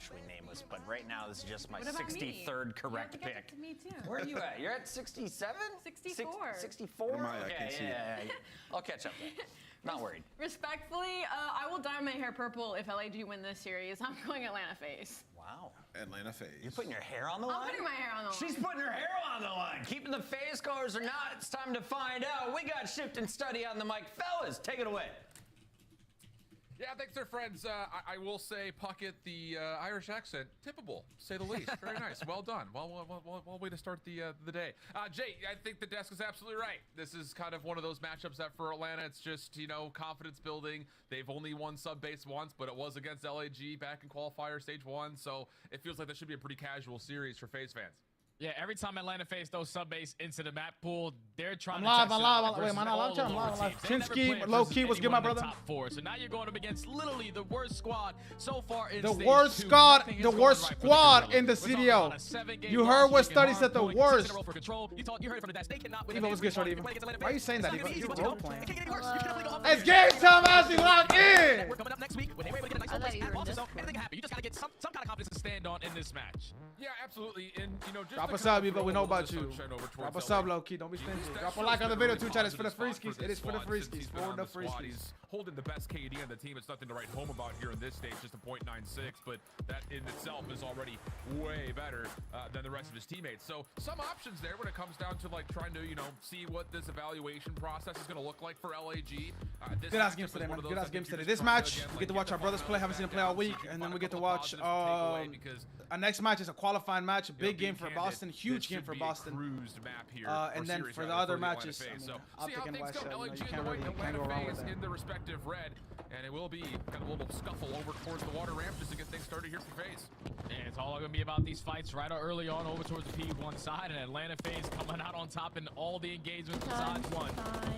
wish we name was, but right now this is just my What about 63rd correct you have to pick. get to me too. Where are you at? You're at 67? 64. 64? Am I? I Okay, can't see yeah. I'll catch up then. Not worried. Respectfully, I will dye my hair purple if LAG win this series. I'm going Atlanta FaZe. Wow. Atlanta FaZe. You're putting your hair on the line? I'm putting my hair on the line. She's putting her hair on the line. Keeping the FaZe colors or not, it's time to find out. We got Shift and Study on the mic. Fellas, take it away. Yeah, thanks, there, friends. I will say, Puckett, the Irish accent, tippable, say the least. Very nice. Well done. Well way to start the day. Jay, I think the desk is absolutely right. This is kind of one of those matchups that for Atlanta, it's just, you know, confidence building. They've only won sub-base once, but it was against LAG back in qualifier stage 1, so it feels like that should be a pretty casual series for FaZe fans. Yeah, every time Atlanta FaZe those sub-base into the map pool, they're trying I'm to live. test Wait, am I not live? I'm live. Chinsky, low low key, what's good, my brother? Top 4. So now you're going up against literally the worst squad so far in The stage worst 2. squad, Nothing is the going worst right for the squad Gorillas. in the We're talking CDL. about a 7-game You heard loss what streak in Study said, the Hardpoint, worst. 6 in a row for control. You heard it from the desk. They cannot win. Eva, what's good, Shorty? Eva? Why are you saying that, Eva? You're role playing. It's It's game time as we lock in. We're coming up next week when they were able to get a nice place at Boston. So anything can happen. You just gotta get some kind of confidence to stand on in this match. Yeah, absolutely. And, you know, just Drop to a kind sub, of Eva. throw We a know little about bit of you. sunshine over Drop a towards sub, LA. low key. Don't be stingy. That Drop a shows like on the been video really too, chat. It's for the positive free spot skis. It is for the squad free since skis. he's been For on the the free squad. skis. He's holding the best KD on the team. It's nothing to write home about here in this stage, just a .96, but that in itself is already way better than the rest of his teammates. So some options there when it comes down to like trying to, you know, see what this evaluation process is going to look like for LAG. Good ass games today, man. Good ass games today. This match, we get to watch our brothers play. Haven't seen them play all week, and then we get to watch our next match is a qualifying match, a big game for Boston, huge game for Boston. And then for the other matches, I mean, OpTic and NYSL, you can't go wrong with that. In the respective red, and it will be kind of a little scuffle over towards the water ramp just to get things started here for FaZe. And it's all going to be about these fights right early on over towards the P1 side, and Atlanta FaZe coming out on top in all the engagements besides one.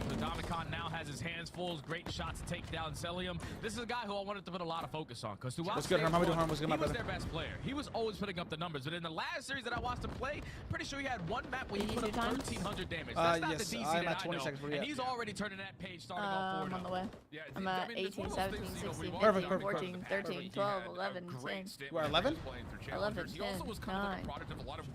The Domicon now has his hands full, great shots to take down Celium. This is a guy who I wanted to put a lot of focus on because throughout What's good, stage Herm? How we doing, one, Herm? What's good, my he was brother? their best player. He was always putting up the numbers, but in the last series that I watched him play, pretty sure he had one map where he put up 1,300 damage. That's not the DC I'm that at I 20 know. seconds, but And yeah. he's already turning that page starting off I'm forward. on the way. Yeah, I'm I at mean, it's 18, one of those 17, things, you know, 16, we 15, watched 14, 13, 12, 11, 10. You are 11? 11, 10, 9.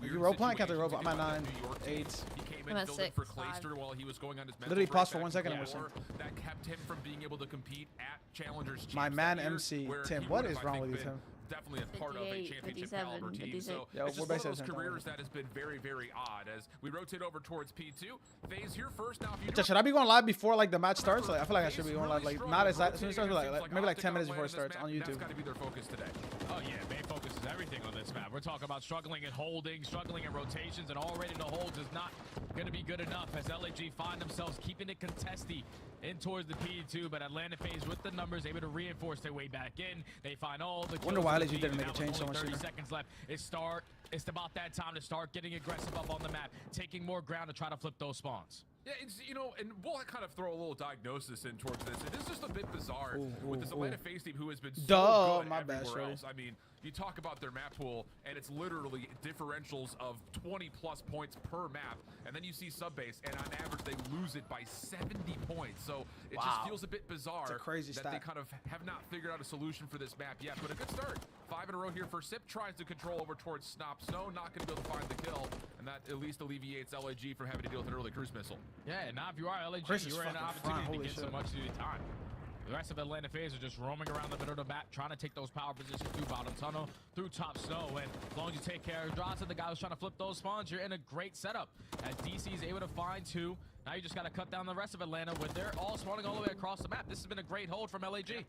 You role playing? I can't do robot. I'm at 9, 8. I'm at 6, for 5. Clayster while he was going on his Literally pause for 1 second and we're before. That kept him from being able to compete at Challengers. My man MC Tim, what is wrong with you, Tim? Definitely a part of a 58, championship 57, caliber team. 56. So Yeah, it's we're just one of those basically careers that has been very, very odd. As we rotate over towards P2, FaZe here first. Now, if you Should I be going live before like the match starts? Like, I feel like I should be going live like not as soon as it starts, like maybe like 10 minutes before it starts on YouTube. That's got to be their focus today. Oh yeah, main focus is everything on this map. We're talking about struggling and holding, struggling in rotations, and already the holds is not going to be good enough as LAG find themselves keeping it contesty in towards the P2, but Atlanta FaZe with the numbers able to reinforce their way back in. They find all the kills. Wonder why in the LAG didn't lead. make a Now change with so only much 30 sooner. seconds left. It's about that time to start getting aggressive up on the map, taking more ground to try to flip those spawns. Yeah, it's, you know, and we'll kind of throw a little diagnosis in towards this. It is just a bit bizarre with this Atlanta FaZe team who has been so good my bad, everywhere Shorty. else. I mean, you talk about their map pool, and it's literally differentials of 20+ points per map, and then you see Subbase, and on average they lose it by 70 points. So it just feels a bit bizarre It's a crazy that stat. they kind of have not figured out a solution for this map yet. But a good start. 5 in a row here for Sip. Tries to control over towards Snop Snow, not going to be able to find the kill, and that at least alleviates LAG from having to deal with an early cruise missile. Yeah, and now if you are LAG, Chris is you're in an fucking opportunity fine, to holy get some shit. much needed time. The rest of Atlanta FaZe are just roaming around the middle of the map, trying to take those power positions through bottom tunnel, through top snow, and as long as you take care of Drossa, the guy who's trying to flip those spawns, you're in a great setup. As DC is able to find 2, now you just got to cut down the rest of Atlanta when they're all spawning all the way across the map. This has been a great hold from LAG. Yeah,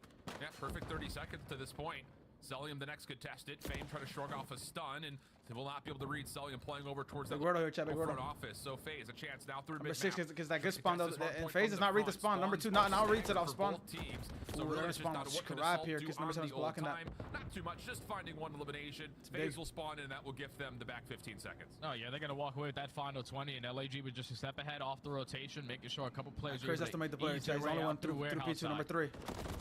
perfect 30 seconds to this point. Celium, the next contestant. Fame trying to shrug off a stun, and they will not be able to read Celium playing over towards the Gordo here, chat, big front Gordo. office. So FaZe a chance now through Number mid-map. 6 because that good spawn though, Contest is and Hardpoint FaZe from does the not read the front. spawn. Number 2 now reads it off for spawn. both teams. So Ooh, really they're it's just spawn not what can crap Assault here do 'cause on number 7 is the old blocking that. time. Not too much, just finding one elimination. big. FaZe will spawn in, and that will give them the back 15 seconds. Oh yeah, they're going to walk away with that final 20, and LAG was just a step ahead off the rotation, making sure a couple players Chris has to make the play. He's the only one through P2 number 3.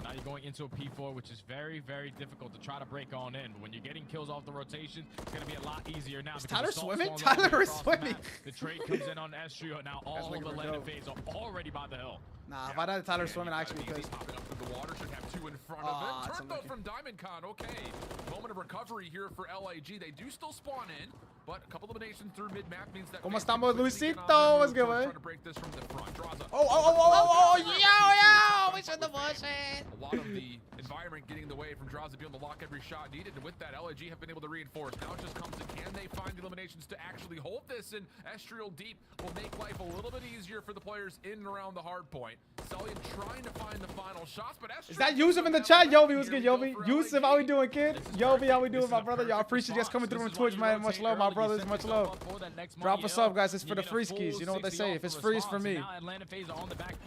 Now you're going into a P4, which is very, very difficult to try to break on in. But when you're getting kills off the rotation, it's going to be a lot easier now. Is because Tyler the salt swimming? spawns all the way Tyler is across the swimming. map. The trade comes in on Estrio. Now all of looking Atlanta dope. FaZe are already by the hill. Nah, if I had Tyler swimming, I actually could. Hopping up through the water, should have 2 in front of him. Turn though from DiamondCon. Okay, moment of recovery here for LAG. They do still spawn in, but a couple eliminations through mid-map means that. ¿Cómo estamos, Luisito? What's good, man? Trying to break this from the front. Draws up. Yo, we should have pushed it. A lot of the environment getting in the way from Draza being able to lock every shot needed, and with that, LAG have been able to reinforce. Now it just comes to, can they find the eliminations to actually hold this? And Estriel Deep will make life a little bit easier for the players in and around the hard point. Celian trying to find the final shots, but Estriel... Is that Yusuf in the chat? Yovi, what's good, Yovi? Yusuf, how we doing, kid? Yovi, how we doing, my brother? Y'all appreciate you guys coming through on Twitch, man. Much love, my brothers. Much love. Drop us up, guys. It's for the free skis. You know what they say. If it's free, it's for me.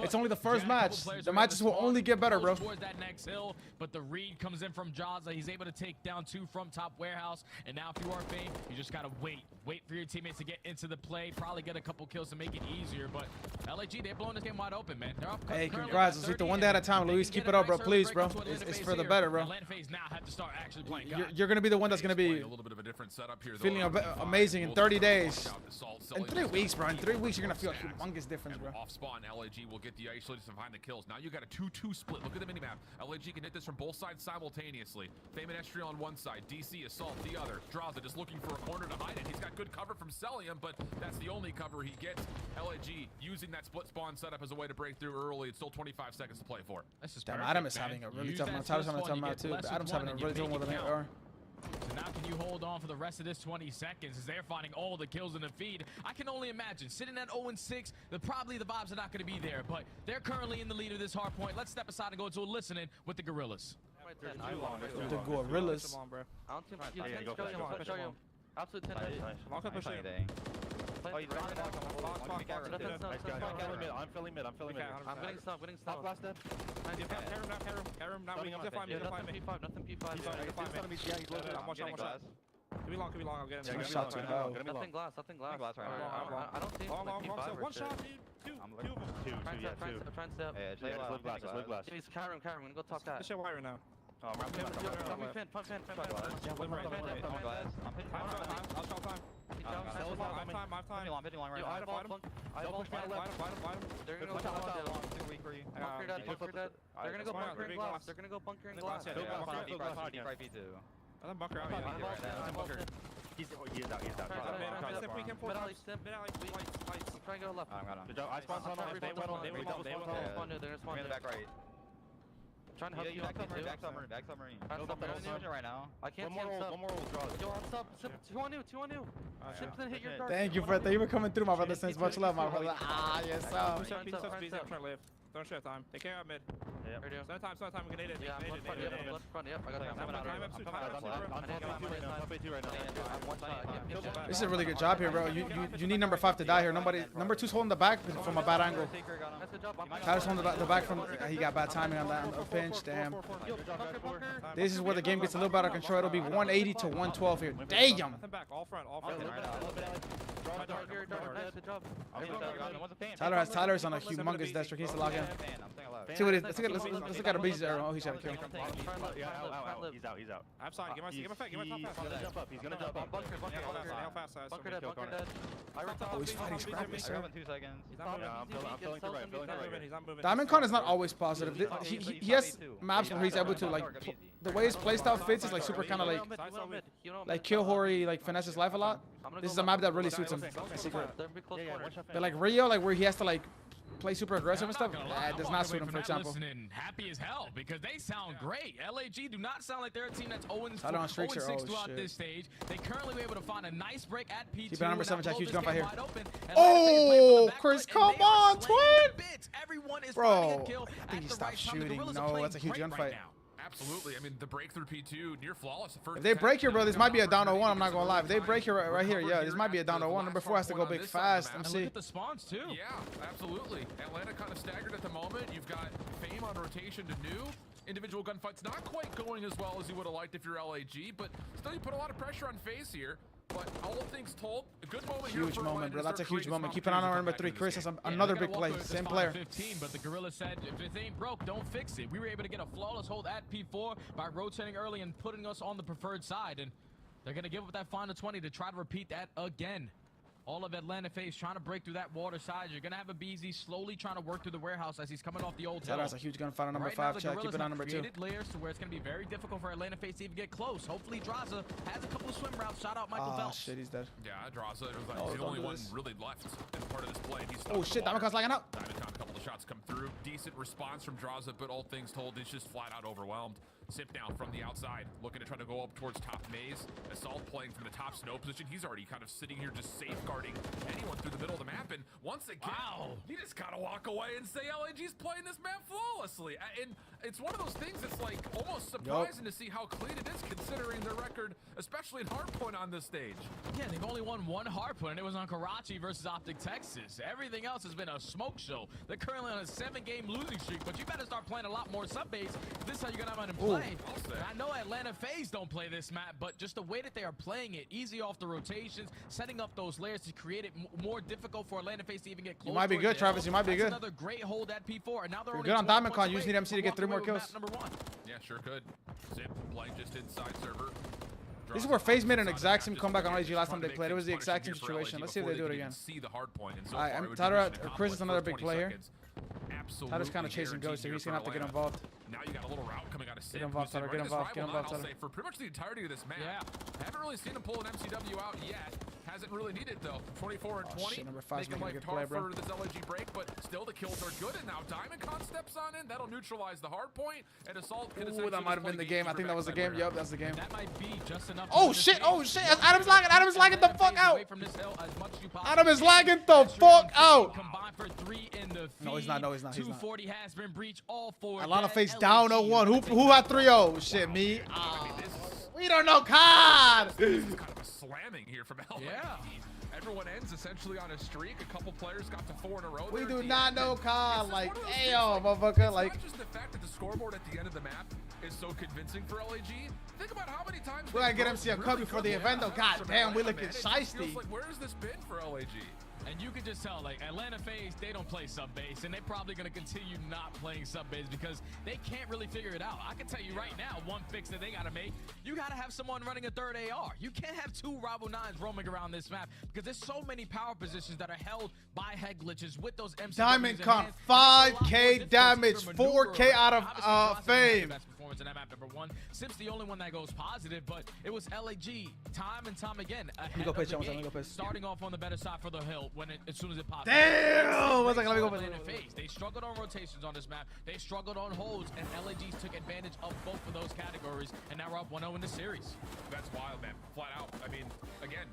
It's only the first match. The matches will only get better, bro. That next hill, but the read comes in from Jaza. He's able to take down 2 from top warehouse. And now if you are Fame, you just gotta wait for your teammates to get into the play, probably get a couple kills to make it easier. But LAG, they're blowing this game wide open, man. They're up. Hey, congrats. Let's take the one day at a time, Luis. Keep it up, bro. Please, bro. It's for the better, bro. You're gonna be the one that's gonna be a little bit of a different setup here, feeling amazing in 30 days. In 3 weeks, bro. In 3 weeks, you're gonna feel a humongous difference, bro. Off spawn, LAG will get the isolated to find the kills. Now you got a 2-2 split. Look at the minimap. LAG can hit this from both sides simultaneously. Fame and Estriel on one side, DC Assault the other. Draza just looking for a corner to hide it. He's got good cover from Celian, but that's the only cover he gets. LAG using that split spawn setup as a way to break through early. It's still 25 seconds to play for. Damn, Adam is having a really tough match. Tyler's having a tough match too. But Adam's having a really tough one with an AR. So now can you hold on for the rest of this 20 seconds as they're finding all the kills in the feed? I can only imagine sitting at 0-6, probably the vibes are not going to be there, but they're currently in the lead of this hard point. Let's step aside and go to a listening with the Gorillas. The Gorillas. Absolute 10 I'm filling mid. I'm winning stuff. Top last step. Carom, not winning. Nothing P5. I'm watching. Could be long. I'll get him. Nothing glass. I don't think P5 one shot, two. Two. Try and stay up. Just live glass. He's Carom, I'm gonna go talk that. This shit wire now. Oh, I'm I'll shot time. I'm right now. They're gonna go bunker dead. They're gonna go bunker in glass. I'm bunker out. He's out. Try and go left. Good job. I spawned on. They They're gonna spawn back right. Trying to help you. Back submarine. Right now. I can't see him sub. One more draw. Yo, on sub. 2 on new. Simpson hit your dart. Thank you for coming through, my brother. Since much love, my brother. Yes, sir. Don't share time. Take care of mid. Yeah. Start time. We can nade it. Yeah, I'm left front. Yep, I got time. This is a really good job here, bro. You need number 5 to die here. Number 2's holding the back from a bad angle. Tyler's holding the back from. He got bad timing on that pinch. Damn. This is where the game gets a little bit out of control. It'll be 180 to 112 here. Damn. All front. Tyler's on a humongous death streak. He's to lock in. See what it is. Let's look at a beast arrow. Oh, he's got a kill. He's out. I'm sorry. Give my top pass. He's gonna jump up. Bunker dead. Oh, he's fighting Scrappy, sir. 2 seconds. I'm filling through right. DiamondCon is not always positive. He has maps where he's able to, like, the way his playstyle fits is like super kind of like kill Hori, like finesses life a lot. This is a map that really suits him. Secret. But like Rio, like where he has to like play super aggressive and stuff, it does not suit him, for example. Happy as hell because they sound great. LAG do not sound like they're a team that's 0-6 throughout this stage. They currently were able to find a nice break at P2. Keep it on number 7, Jack. Huge gunfight here. Oh, Chris, come on, twin! Everyone is bro, I think he stopped shooting. No, that's a huge gunfight. Absolutely. I mean, the breakthrough P2 near flawless. If they break here, bro, this might be a down 0-1. I'm not gonna lie. If they break here right here, yeah, this might be a down 0-1. Number 4 has to go big fast. And look at the spawns too. Yeah, absolutely. Atlanta kind of staggered at the moment. You've got Fame on rotation to new. Individual gunfights not quite going as well as you would have liked if you're LAG, but still you put a lot of pressure on FaZe here. But all things told, a good moment here. Huge moment, bro. That's a huge moment. Keep an eye on number 3. Chris has another big play. Same player. 15, but the Gorilla said, if it ain't broke, don't fix it. We were able to get a flawless hold at P4 by rotating early and putting us on the preferred side. And they're going to give up that final 20 to try to repeat that again. all of Atlanta FaZe trying to break through that water side. You're going to have a BZ slowly trying to work through the warehouse as he's coming off the old hill. That's a huge gunfight on number Right now, 5, the chat. Keep Gorillas it on have number 2. created layers to where it's going to be very difficult for Atlanta FaZe to even get close. Hopefully, Draza has a couple of swim routes. Shout out Michael Phelps. Shit, he's dead. Yeah, Draza was like the only one really left in part of this play. He's Oh shit, Diamondcon's lagging out. Diamondcon, a couple of shots come through. Decent response from Draza, but all things told, he's just flat out overwhelmed. Sip now from the outside, looking to try to go up towards top maze. Assault playing from the top snow position. He's already kind of sitting here just safeguarding anyone through the middle of the map. And once again, you just gotta walk away and say LAG's playing this map flawlessly. And it's one of those things that's like almost surprising to see how clean it is considering their record, especially in Hardpoint on this stage. Yeah, they've only won one Hardpoint, and it was on Karachi versus OpTic Texas. Everything else has been a smoke show. They're currently on a 7-game losing streak, but you better start playing a lot more sub-base. This is how you're gonna have them play. I know Atlanta FaZe don't play this map, but just the way that they are playing it, easy off the rotations, setting up those layers to create it more difficult for Atlanta FaZe to even get close. You might be good, Travis. You might be good. Another great hold at P4, and now they're You're good on Diamondcon. You just need MC to get 3 more kills. Number 1. Yeah, sure could. Zip playing just inside server. This is where FaZe made an exact same comeback on LAG last time they played. It was the exact same situation. Let's see if they do it again. See the hard point. And so Alright, Tyler, Chris is another big play here. Tyler's kind of chasing Ghost, so he's gonna have to get involved. Now you got a little route coming out of Sid. Get involved, Tyler. Get involved. Get involved, Tyler. For pretty much the entirety of this map. Haven't really seen him pull an MCW out yet. Hasn't really needed though. 24 and 20. Shit, number 5's making making a life good play, tough bro. for this LAG break, but still the kills are good. And now Diamondcon steps on in. That'll neutralize the hard point. And Assault can Ooh, that might have been the game. I think that was the game. Yup, that's the game. That might be just enough. Oh shit! Oh shit! Adam's lagging. Adam's lagging the fuck out. Adam is lagging the fuck out. No, he's not. No, he's not. He's not. 240 has been breached. All 4. Atlanta FaZe down 0-1. Who had 3-0? Shit, me. We don't know COD. This is kind of a slamming here from LAG. Yeah. Everyone ends essentially on a streak. A couple players got to 4 in a row. We do not know COD. Like, damn, motherfucker. Like, not just the fact that the scoreboard at the end of the map is so convincing for LAG. Think about how many times we gotta get MC a cut before the event, though. God damn, we looking shiesty. Like, where has this been for LAG? And you can just tell, like, Atlanta FaZe, they don't play sub-base, and they're probably going to continue not playing sub-base because they can't really figure it out. I can tell you right now, one fix that they got to make, you got to have someone running a 3rd AR. You can't have 2 Bravo 9s roaming around this map because there's so many power positions that are held by head glitches with those MCWs. Diamondcon, 5K damage, 4K out of fame. In that map, number 1. Sim's the only one that goes positive, but it was LAG time and time again. Let me go pitch. Starting off on the better side for the hill as soon as it pops. Damn! Let me go pitch. They struggled on rotations on this map. They struggled on holds, and LAGs took advantage of both of those categories, and now we're up 1-0 in the series. That's wild, man. Flat out. I mean, again,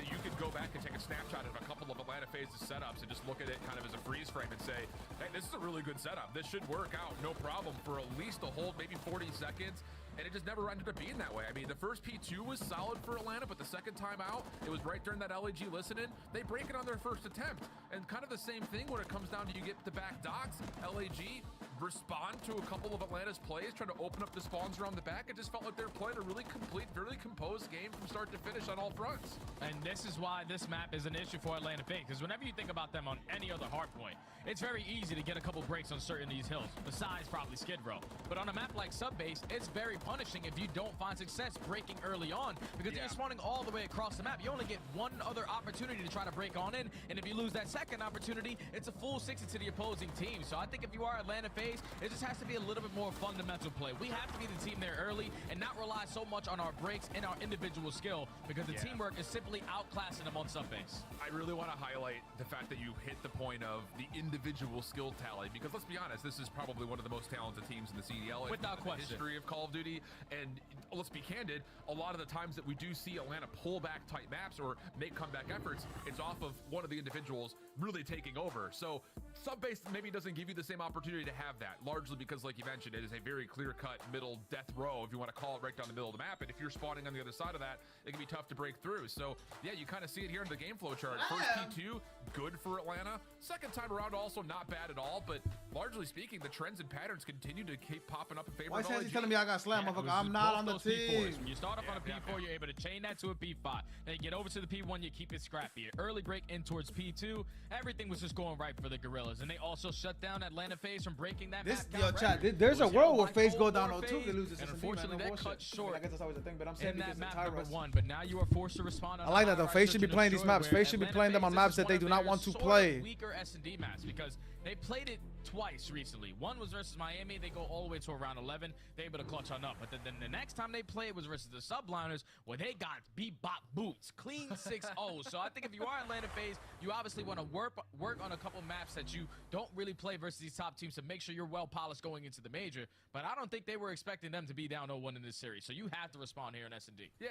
you could go back and take a snapshot of a couple of Atlanta FaZe's setups and just look at it kind of as a freeze frame and say, hey, this is a really good setup. This should work out, no problem, for at least a hold, maybe 40 seconds, and it just never ended up being that way. I mean, the first P2 was solid for Atlanta, but the second time out, it was right during that LAG listen-in. They break it on their first attempt, and kind of the same thing when it comes down to you get the back docks. LAG respond to a couple of Atlanta's plays, trying to open up the spawns around the back. It just felt like they were playing a really complete, really composed game from start to finish on all fronts. And this is why this map is an issue for Atlanta FaZe, because whenever you think about them on any other hardpoint, it's very easy to get a couple breaks on certain of these hills, besides probably Skid Row. But on a map like Subbase, it's very punishing if you don't find success breaking early on, because you're spawning all the way across the map. You only get one other opportunity to try to break on in, and if you lose that second opportunity, it's a full 60 to the opposing team. So I think if you are Atlanta FaZe, it just has to be a little bit more fundamental play. We have to be the team there early and not rely so much on our breaks and our individual skill, because the teamwork is simply outclassing them on Subbase. I really want to highlight the fact that you hit the point of the individual skill tally, because let's be honest, this is probably one of the most talented teams in the CDL without in question. the history of Call of Duty. And let's be candid, a lot of the times that we do see Atlanta pull back tight maps or make comeback efforts, it's off of one of the individuals really taking over. So Subbase maybe doesn't give you the same opportunity to have that, largely because, like you mentioned, it is a very clear-cut middle death row, if you want to call it, right down the middle of the map. And if you're spawning on the other side of that, it can be tough to break through. So yeah, you kind of see it here in the game flow chart. First P2, good for Atlanta. Second time around, also not bad at all. But largely speaking, the trends and patterns continue to keep popping up in favor Why of is LAG. he telling me I got slammed? that, Yeah, it motherfucker. was I'm just not both on the those P4s. team. When you start off on a P4, you're able to chain that to a P5. Then you get over to the P1, you keep it scrappy. Early break in towards P2, everything was just going right for the Gorillas. And they also shut down Atlanta FaZe from breaking that This, map yo, count chat. record. There's It a was world where by FaZe go Cold down War 0-2, FaZe, they lose this and SMB, unfortunately, man. No that cut bullshit. short. I guess that's always a thing, but I'm saying In because that it's map high number res. 1, but now you are forced to respond on I like that, a though. high FaZe res should be search playing and these destroy, maps. where FaZe should be Atlanta playing them on FaZe maps is that they one do of not their want to sort of play. weaker S&D maps because they played it twice recently. One was versus Miami. They go all the way to around 11. They're able to clutch on up. But then the next time they played was versus the Subliners, where they got bebop boots. Clean 6-0. So I think if you are Atlanta FaZe, you obviously want to work on a couple maps that you don't really play versus these top teams to make sure you're well polished going into the major. But I don't think they were expecting them to be down 0-1 in this series. So you have to respond here in S&D. Yeah,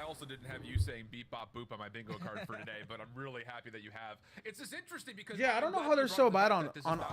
I also didn't have you saying beep bop boop on my bingo card for today, but I'm really happy that you have. It's just interesting because Yeah, I don't know how they're so bad on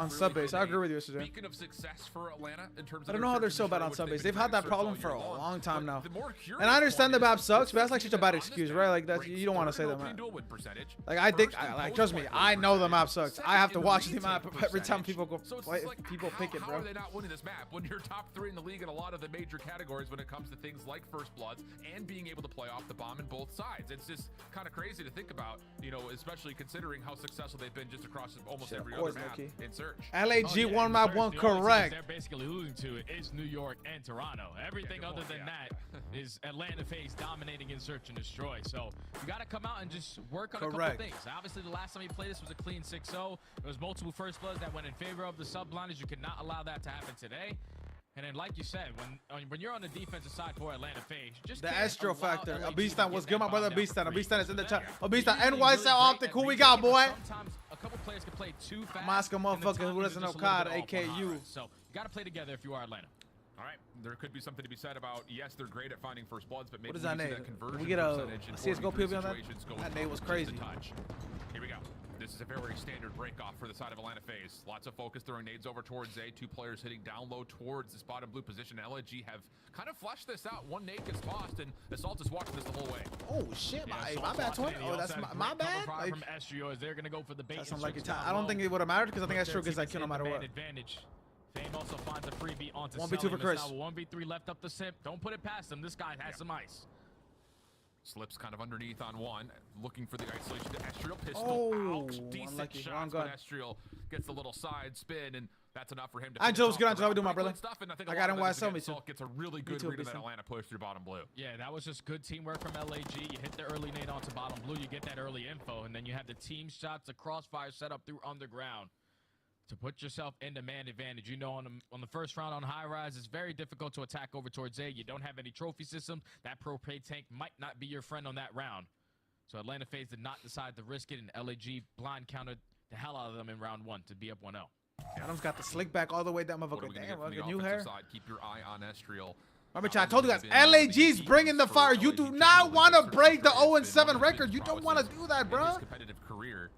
sub-base. I agree with you, SJ. Beacon of success for Atlanta in terms of I don't know how they're so bad on sub-base. They've had that problem for a long long time now. The more And I understand the curious map point sucks, is but that's like this such a bad team on excuse, this right? map Like, that's, ranks you don't want to third say in that, opening man. duel win percentage, Like, I think, first in like, post trust me, point I win know the map percentage, sucks. I have to second in watch the retake map every time percentage. people go So it's play, just like, people pick it, how bro. are they not winning this map when you're top 3 in the league in a lot of the major categories when it comes to things like first bloods and being able to play off the bomb in both sides? It's just kind of crazy to think about, you know, especially considering how successful they've been just across almost Shit, every of other course, map Loki. in search. LAG Oh, one in map search, one the only teams correct. They're basically losing to it is New York and Toronto. Everything good other point, than yeah. that is Atlanta FaZe dominating in search and destroy. So you got to come out and just work on a Correct. couple things. Obviously, the last time you played this was a clean 6-0. There was multiple first bloods that went in favor of the Subliners. You cannot allow that to happen today. And then, like you said, when you're on the defensive side for Atlanta FaZe, just The can't Astro allow factor. LAG Abistan, to what's get good, my that brother? bomb down Abistan. for free. Abistan is in the So chat. they're Abistan, usually NYSL, really OpTic, great at who we got, retaking, boy? but sometimes a couple players can play too fast. Moscow and the motherfucker who timing is doesn't know just a little COD, bit off on AKU. high res. So you got to play together if you are Atlanta. All right, there could be something to be said about, yes, they're great at finding first bloods, but maybe What is that we see nade? that conversion Can we get a percentage in CS:GO 4v3 POV on that? situations go That nade was just a crazy. touch. Here we go. This is a very standard break off for the side of Atlanta FaZe. Lots of focus throwing nades over towards A. 2 players hitting down low towards this bottom blue position. LAG have kind of fleshed this out. One nade gets tossed, and Assault is watching this the whole way. Oh shit, my Assault's bad, watching twin. it. He Oh, also that's has my great bad. cover Like, from Estrio as they're gonna go for the bait. that and sounds like switch it. I down don't low. think it would have mattered because I think But Astro their gets team that is kill no in matter demand what. advantage. Fame also finds a freebie onto 1v2 for Chris. 1v3 left up the sip. Don't put it past him. This guy has some ice. Slips kind of underneath on one, looking for the isolation to Estriel. Pistol Oh, out. Decent unlucky. Wrong shots, but gun. Estriel gets the little side spin, and that's enough for him to Angelo's finish good, off Angelo. How we the doing, my round. Pretty brother? good stuff, and I think I a got lot of that is NYSL, again, me too. Assault gets a really good too, read on that Beeson. Atlanta push through bottom blue. Yeah, that was just good teamwork from LAG. You hit the early nade onto bottom blue. You get that early info, and then you have the team shots, the crossfire set up through underground to put yourself into man advantage. You know, on the first round on high rise, it's very difficult to attack over towards A. You don't have any trophy systems. That propane tank might not be your friend on that round. So Atlanta FaZe did not decide to risk it, and LAG blind countered the hell out of them in round 1 to be up 1-0. Adam's got the slick back all the way down, What are motherfucker. we gonna Damn, get from the fucking new offensive hair. side? Keep your eye on Estriel. Remember, chat, I told you guys, LAG's bringing the fire. You do not want to break the 0-7 record. You don't want to do that, bro. His competitive career.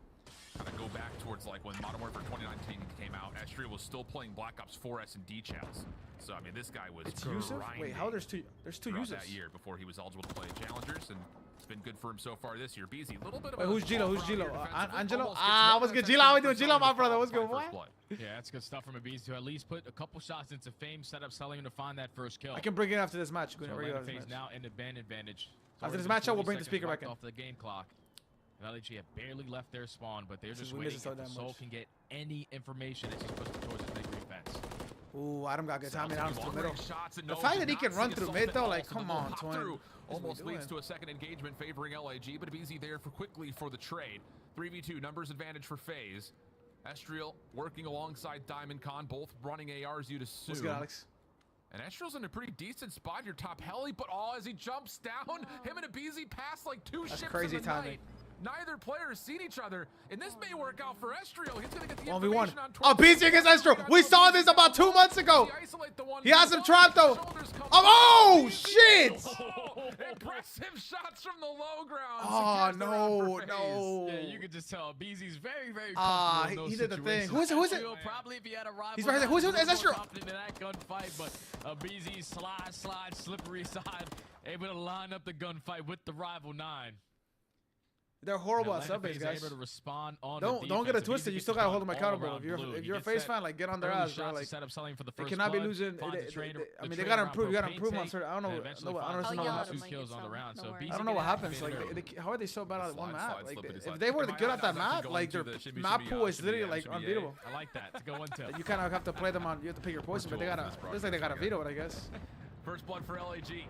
Kind of go back towards like when Modern Warfare 2019 came out. Estriel was still playing Black Ops 4 S&D channels. So I mean, this guy was It's Yusuf? Wait, how there's two throughout Yusufs? that year before he was eligible to play Challengers, and it's been good for him so far this year. BZ, a little bit of Wait, a who's Gilo? Who's fall around Gilo? here defensively. Angelo? Almost gets Ah, one what's good, defensive Gilo? How we doing, for Gilo, my Sony brother? to What's good, find boy? first blood. Yeah, that's good stuff from Abiz to at least put a couple shots into Fame, set up selling him to find that first kill. I can bring it after this match. So Go Atlanta ahead, FaZe now in the ban advantage. After this Already matchup, we'll 40 bring the seconds speaker left back in. off the game clock. LAG have barely left their spawn, but they're just we waiting miss it so if the damn Soul much. can get any information as he's pushing towards his big green fence. Ooh, Adam got good timing out into the middle. Shots and The no, fact did that he not can see run through Assault mid, at though, all, like, so the come little on, hop twin. through What is he almost leads doing? to a second engagement favoring LAG, but BZ there for quickly for the trade. 3v2 numbers advantage for FaZe. Estriel working alongside Diamond Khan, both running ARs, you'd assume. What's good, Alex? And Estriel's in a pretty decent spot here, top heli, but as he jumps down, him and a BZ pass like two ships crazy in the timing. night. Neither player has seen each other, and this may work out for Estriel. He's gonna get the 1v1. information on Oh, BZ against Astro. We saw this about 2 months ago. He has him trapped, though. Oh, shit. Impressive shots from the low ground. Oh, Secures the round no, for FaZe. no. Yeah, you could just tell BZ's very, very Ah, comfortable in he those did the thing. situations. Who is it? Estriel, probably if he had a rival, He's right there. Who's it? Is that true? confident in that gunfight, but BZ slide, slippery side, able to line up the gunfight with the rival 9. They're horrible at Atlanta sub base, is guys. able to respond on Don't the get it defense. twisted. You still gotta hold them accountable. If you're a FaZe fan, like get on their ass, bro. Like set up something for the they first cannot be blood, losing. finds the trade- I mean, the they trade gotta around improve. You gotta propane improve on tank, certain. I don't and know. eventually I finds don't I'll know. yell What at him two when kills you on the tell round. him. So Don't worry. BC I don't know what getting happens. Like, activated how are they so bad at one map? Slide, Like, slippity if slide. they were Am I good allowed- at that I'm not map, going like to their the shimmy, map shimmy, pool is shimmy, literally yeah, like shimmy, yeah. unbeatable. I like that to go into. You kind of have to play them on. You have to pick your poison, but they gotta. Looks like they gotta veto it, I guess. First blood for LAG.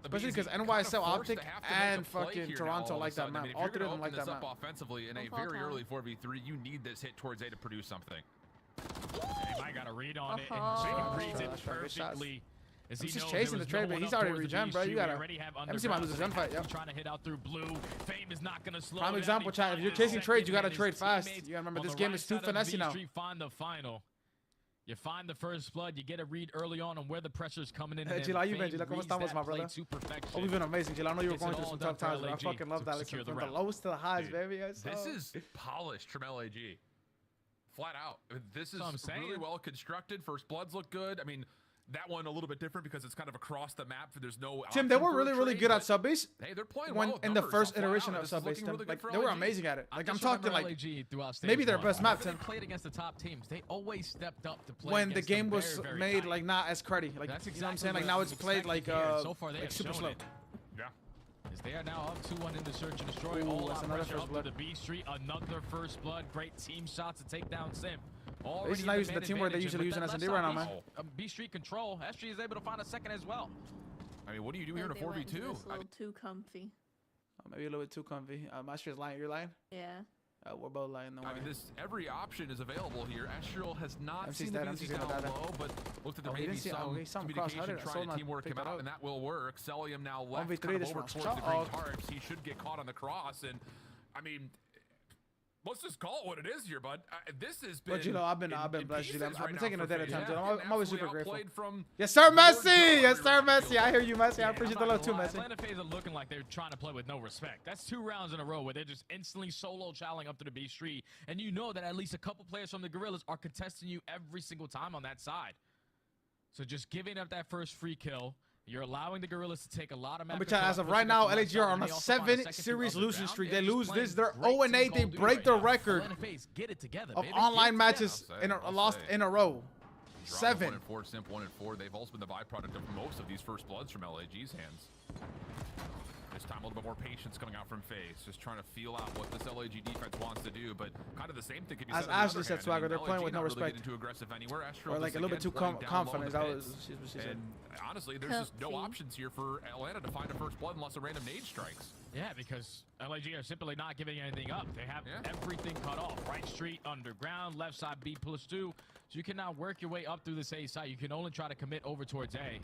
Especially because NYSL, OpTic, and fucking Toronto like that map. All three of them like that map. Offensively in a Don't fall very down. early 4v3, you need this hit towards A to produce something. He might got a read on it, Oh. and Jake reads it That's right, good shots. perfectly. As He's he just knows chasing there the was trade, no but one he's up already towards the regen, bro. B You street. We gotta- already have MC might lose his underground, gunfight, so yep. trying to hit out through blue. Fame is not gonna slow Prime down. example, He chat. If you're finds chasing his trades, you second, gotta and trade his fast. teammates You gotta remember on this the game right is too side of the finessey B now. street find the final. You find the first blood, you get a read early on where the pressure's coming in. Hey, and Gila, then you been, Fame Gila? ¿Cómo reads estamos, that my play brother? to perfection. Oh, we've been amazing, Gila. I know you were Gets going it through all some done tough for times, but I LAG fucking love to that. secure Listen, the from the round. lowest to the highs, Dude, baby. This is polished from LAG. Flat out. This is That's what I'm saying. really well constructed. First bloods look good. I mean, that one a little bit different because it's kind of across the map. There's no. Tim, they option were for a really trade, good at but, sub base. Hey, they're playing When well with in the numbers, first so flat iteration out, of this is sub base, looking really good like for they were LAG. amazing at it. I Like I'm just talking remember like LAG throughout stage maybe their one. best map, Whenever Tim. they played against the top teams, they always stepped up to play when the against them game was very, very made tight. like not as cruddy. Like That's you know what I'm exactly saying? Like what now I it's was played like expecting here. So far, they like have super shown slow. it. Yeah. As they are now up 2-1 in the search and destroy. Ooh, All that's out another pressure first up blood. to the B street. Another first blood. Great team shots to take down Sim. He's not using the teamwork they usually use in S&D right now, man. B street control. SG is able to find a second as well. I mean, what do you do here in a They went into 4v2? this a little too comfy. Maybe a little bit too comfy. My street's lying. You're lying. Yeah. We're both lying. No I way. mean, every option is available here. Astral has not MC's seen dead, the MC's BZ gonna down die. low, but looks like there Oh, he may be didn't see- some he saw him communication cross-headed. I saw trying him to not teamwork pick him that out, up. and that will work. Celium now left 1v3 kind of this over round. towards Shut the green up. tarps. He should get caught on the cross, and I mean, let's just call it what it is here, bud. This has been. But you know, I've been blessed. pieces I've been right taking now a day at a for time. FaZe. Dude. Yeah, I'm always absolutely super grateful. outplayed from Yes, sir, Lord Messi. Joe Yes, sir, every round. Messi. I hear you, Messi. I Yeah, appreciate I'm the not love too, gonna lie, Messi. Atlanta FaZe are looking like they're trying to play with no respect. That's 2 rounds in a row where they're just instantly solo challenging up to the B street, and you know that at least a couple players from the Gorillas are contesting you every single time on that side. So just giving up that first free kill, you're allowing the Gorillas to take a lot of map But control, as of pushing right up now, the left LAG are side, on and a they also find 7 second series through losing underground. streak. They're They just lose playing this. They're great 0-8. team They Call of Duty break right the now. record Atlanta FaZe, get it together, of baby. online Get it matches together. lost in a row. Drama 7. 1-4, Simp 1-4. They've also been the byproduct of most of these first bloods from LAG's hands. This time a little bit more patience coming out from FaZe, just trying to feel out what this LAG defense wants to do, but kind of the same thing could be As said on the Ashley other said, hand. Swagger, they're LAG playing with no not really respect. getting too aggressive anywhere. Astral Or like just, a little bit again, too playing down low in confident. the That pits. was what she said. And honestly, there's just no Comfy. options here for Atlanta to find a first blood unless a random nade strikes. Yeah, because LAG are simply not giving anything up. They have everything cut off. Right street, underground, left side B+2. So you cannot work your way up through this A side. You can only try to commit over towards A.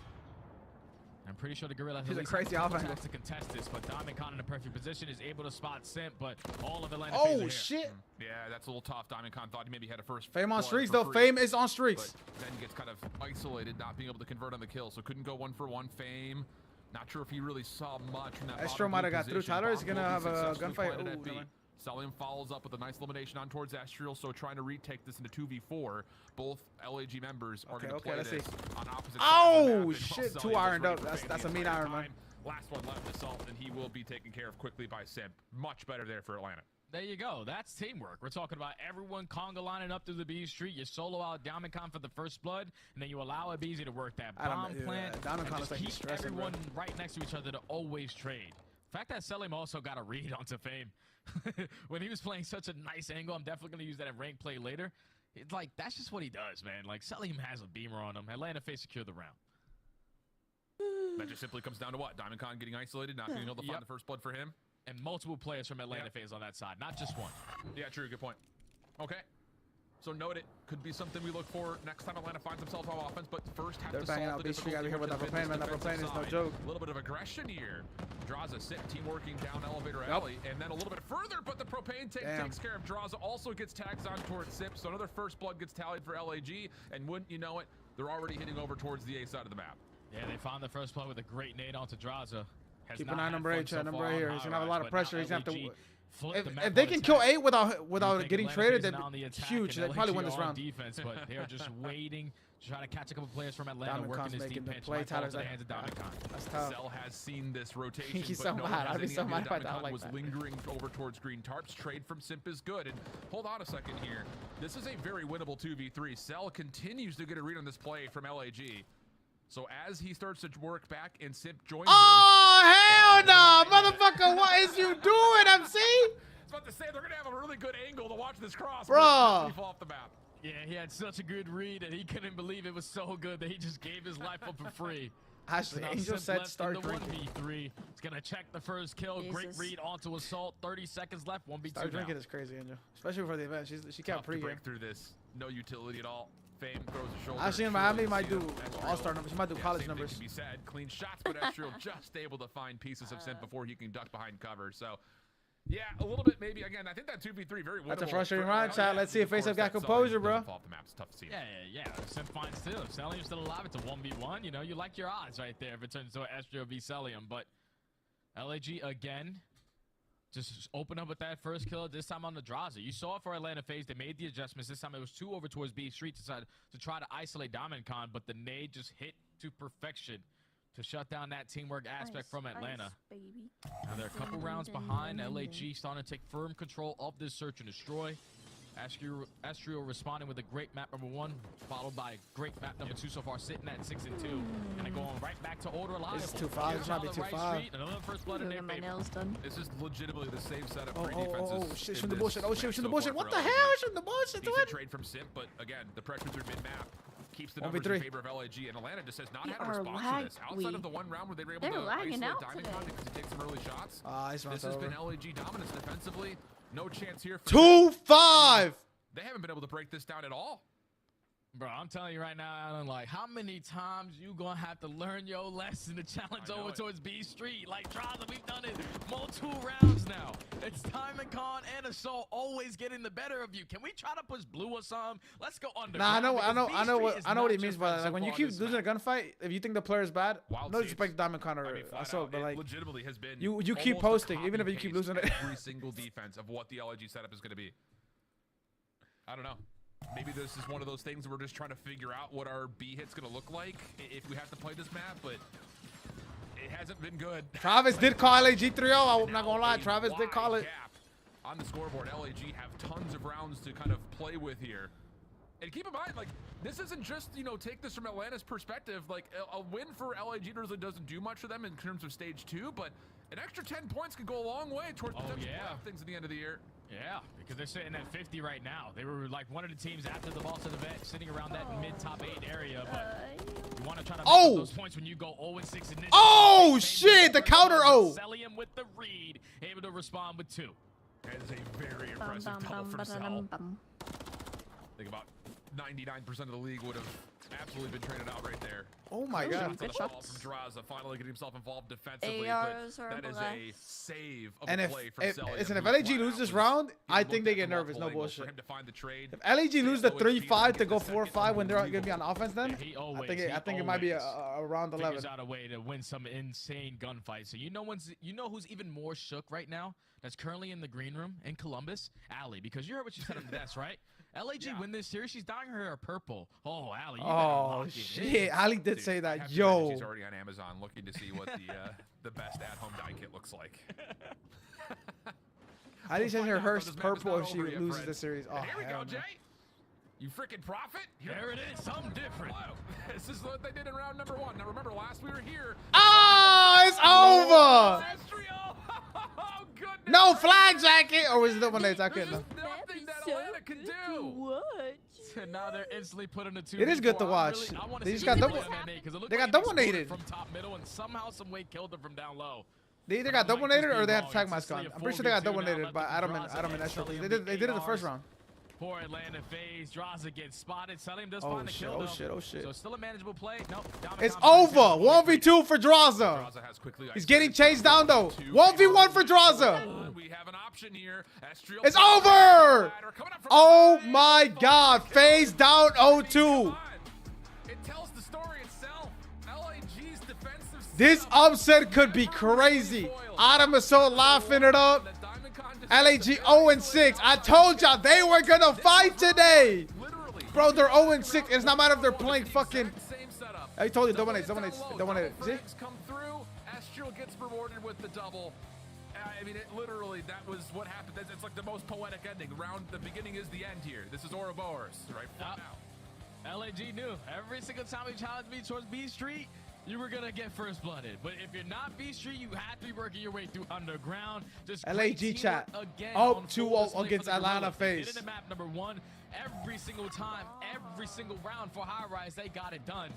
I'm pretty sure the Gorillas He's a at least crazy have a couple offender. to contest this, but Diamond Con in a perfect position is able to spot Simp, but all of Atlanta FaZe are Oh here. shit! Yeah, that's a little tough. Diamond Con thought he maybe had a first Fame on blood streaks for though. free, Fame is on but streaks. then gets kind of isolated, not being able to convert on the kill, so couldn't go 1-for-1. Fame, not sure if he really saw much from that. Astro bottom might blue have got through. position. Tyler is Bomb gonna will be have a successfully gunfight. planted at Ooh, B. never mind. Celium follows up with a nice elimination on towards Astral, so trying to retake this into 2v4. Both LAG members are going to play let's this see. on opposite sides of the Oh map, and shit! Celium Too is ironed ready up. for That's Fame a the mean entire iron, man. time. Last one left, Assault, and he will be taken care of quickly by Simp. Much better there for Atlanta. There you go. That's teamwork. We're talking about everyone conga lining up through the B street. You solo out Diamond Con for the first blood, and then you allow a BZ to work that I don't bomb know, plant. Diamond and Con just is like keep stressing, bro. everyone right next to each other to always trade. The fact that Selim also got a read onto Fame when he was playing such a nice angle. I'm definitely going to use that in rank play later. It's like, that's just what he does, man. Like, Selim has a beamer on him. Atlanta FaZe secure the round. That just simply comes down to what? Diamond Con getting isolated, not being able to find the first blood for him. And multiple players from Atlanta FaZe on that side, not just one. Yeah, true. Good point. Okay. So note it. Could be something we look for next time Atlanta finds themselves on offense, but first have They're to banging solve out the B streak difficulty out here with which that has been propane, man. this That propane defensive is no side. joke. A little bit of aggression here. Draza sit, team working down elevator alley, and then a little bit further, but the propane tank takes care of Draza. Also gets tags on towards Sip, so another first blood gets tallied for LAG, and wouldn't you know it, they're already hitting over towards the A side of the map. Yeah, they found the first blood with a great nade onto Draza. Keep an eye on number 8, chat. Number 8 here. He's gonna have a lot of pressure. He's gonna have to. If they can kill 8 without getting traded, then huge. They probably win this round. Defense, but they're just waiting, Try to catch a couple players from Atlanta Diamond working Con's this making deep the pinch. play. Might fall Tyler's into the like, hands of Diamond Con. That's tough. Cell has seen this rotation. He's but so no one mad. has I'd be any so idea mad if I Diamond don't Con like was that. lingering over towards green tarps. Trade from Simp is good. And hold on a second here. This is a very winnable 2v3. Cell continues to get a read on this play from LAG. So as he starts to work back and Simp joins Oh, hell no, motherfucker. What is you doing, MC? I was about to say, they're going to have a really good angle to watch this cross. Bro. But it's fall off the map. Yeah, he had such a good read and he couldn't believe it was so good that he just gave his life up for free. Actually, Now Angel Simp said left start in the drinking. 1v3. He's gonna check the first kill. Great Jesus. read onto assault. 30 seconds left. 1v2 Start drinking now. is crazy, Angel. Especially for the event. She kept Tough to pregame. break through this. No utility at all. Fame throws a shoulder. Actually, in Surely Miami, you might see do that Estriel- all-star numbers. She might do Yeah, college same thing numbers. can be said. Clean shots, but Estriel just able to find pieces of Simp before he can duck behind cover. So, yeah, a little bit maybe. Again, I think that 2v3 very winnable. That's a frustrating for round, LAG. chat. Let's see if Of course, FaceUp got that composure, side bro. doesn't fall off the map. It's tough to see. Yeah. Simp finds still. If Cellium's still alive, it's a 1v1. You know, you like your odds right there if it turns into an Estriel v Cellium. But LAG again, just open up with that first kill, this time on the Draza. You saw it for Atlanta FaZe. They made the adjustments. This time it was 2 over towards B Street to try to isolate Diamond Con, but the nade just hit to perfection to shut down that teamwork aspect from Atlanta. Baby. Now they're a couple rounds behind. LAG starting to take firm control of this search and destroy. Estriel responding with a great map number 1, followed by a great map number 2 so far, sitting at 6 and 2. And they're going right back to order reliable. This is 2-5. This might be 2-5. Another first blood in their Get my favor. nails done. This is legitimately the same setup Oh, for defenses. oh, shit. in Shoot the this bullshit. Oh, shit. map Shoot the so bullshit. far What for the LAG. hell? Shoot the bullshit. Do Decent it. trade from Simp, but again, the pressure through mid-map keeps the numbers 1v3. in favor of LAG, and Atlanta just has not They had a are response to this. Outside lag- of the one round where they were able They're to lagging isolate out Diamond today. Con because he takes some early shots. This This has been LAG dominance defensively. No chance here for 2-5. They haven't been able to break this down at all. Bro, I'm telling you right now, Alan, like, how many times you gonna have to learn your lesson to challenge I know over it. towards B Street? Like, Draza, we've done it multiple rounds now. It's Diamond Con and Assault always getting the better of you. Can we try to push blue or something? Let's go underground. Nah, I know because B what he Street is means not by your that. friend Like when so you far keep on this losing a map. gunfight, if you think the player is bad, Wild no seeds. disrespect to Diamond Con or I mean, flat Assault, out, but it like legitimately has been you keep almost a posting, even if you keep copy-paste losing it. every single defense of what the LAG setup is going to be. I don't know. Maybe this is one of those things we're just trying to figure out what our B hit's going to look like if we have to play this map, but it hasn't been good. Travis did call LAG 3-0. I'm not gonna lie, A Travis did call wide it. gap on the scoreboard. LAG have tons of rounds to kind of play with here. And keep in mind, like, this isn't just, you know, take this from Atlanta's perspective. Like, a win for LAG really doesn't do much for them in terms of stage 2, but an extra 10 points could go a long way towards potential playoff things at the end of the year. Yeah, because they're sitting at 50 right now. They were like one of the teams after the Boston event, sitting around that mid-top 8 area. But you want to try to make up those points when you go 0-6 initially. Oh shit! The counter. Oh. Cellium with the read, able to respond with 2. That is a very impressive double from Cell. Think about 99% of the league would have absolutely been traded out right there. Oh my god. Good shot from Draza, finally getting himself involved defensively. ARs But are that is a blessed. save of And a if play from Cellium, listen, if who LAG flat loses out this was round, I getting think they looked get at from nervous. No multiple angles bullshit. for him to find the trade. If LAG lose the Stay low and 3-5 to get go the second 4-5 when they're unbelievable. gonna be on offense, then He I think it might be a round 11. figures out a way to win some insane gunfights. So you know who's even more shook right now? That's currently in the green room in Columbus, Allie. Because you heard what she said on the desk, right? LAG win this series, she's dyeing her hair purple. Oh, Allie, you better Oh lock it in. shit! Ali did Dude, say I that. have to imagine Yo. she's already on Amazon looking to see what the best at-home dye kit looks like. Ali says her Find out, hearse though, this map is purple not if she over yet, loses friends. the series. Oh And here we hell go, no. Jay. You freaking prophet. There it is, something different. Wow. This is what they did in round number 1. Now remember, last we were here. Oh, it's over. Estriel. Oh, goodness. No flag jacket, or was it the one that's I There's couldn't? just nothing that Atlanta can do. What? And now they're instantly put in a 2. It is good to watch. They just got double- they got dominated. from top middle and somehow some way killed them from down low. They either got dominated or they had to tag mask on. I'm pretty sure they got dominated by Adam and Estriel. They did it the first round. Poor Atlanta FaZe. Draza gets spotted. Cellium does Oh find the shit! kill. Oh though. shit! Oh shit! So still a manageable play. Nope. It's over. 1v2 for Draza. Draza has quickly He's getting chased down though. 1v1 for Draza. We have an option here. Estriel It's over. coming up from Oh behind. my God! FaZe down 0-2. It tells the story itself. LAG's defensive. This upset could be crazy. Adam Assault laughing it up. LAG 0-6. I told y'all they were gonna fight today. Literally Bro, they're 0-6. It's not matter if they're playing fucking. Same setup. I told you, The dominate. double See? frags come through. Astral gets rewarded with the double. I mean, it literally, that was what happened. It's like the most poetic ending. The beginning is the end here. This is Ouroboros, right? Flat out. LAG knew every single time he challenged me towards B Street, you were gonna get first blooded. But if you're not B Street, you have to be working your way through underground. Just LAG chat. Again, Up 2-0 against Atlanta FaZe. Hit in the map number 1 every single time, every single round for High Rise. They got it done.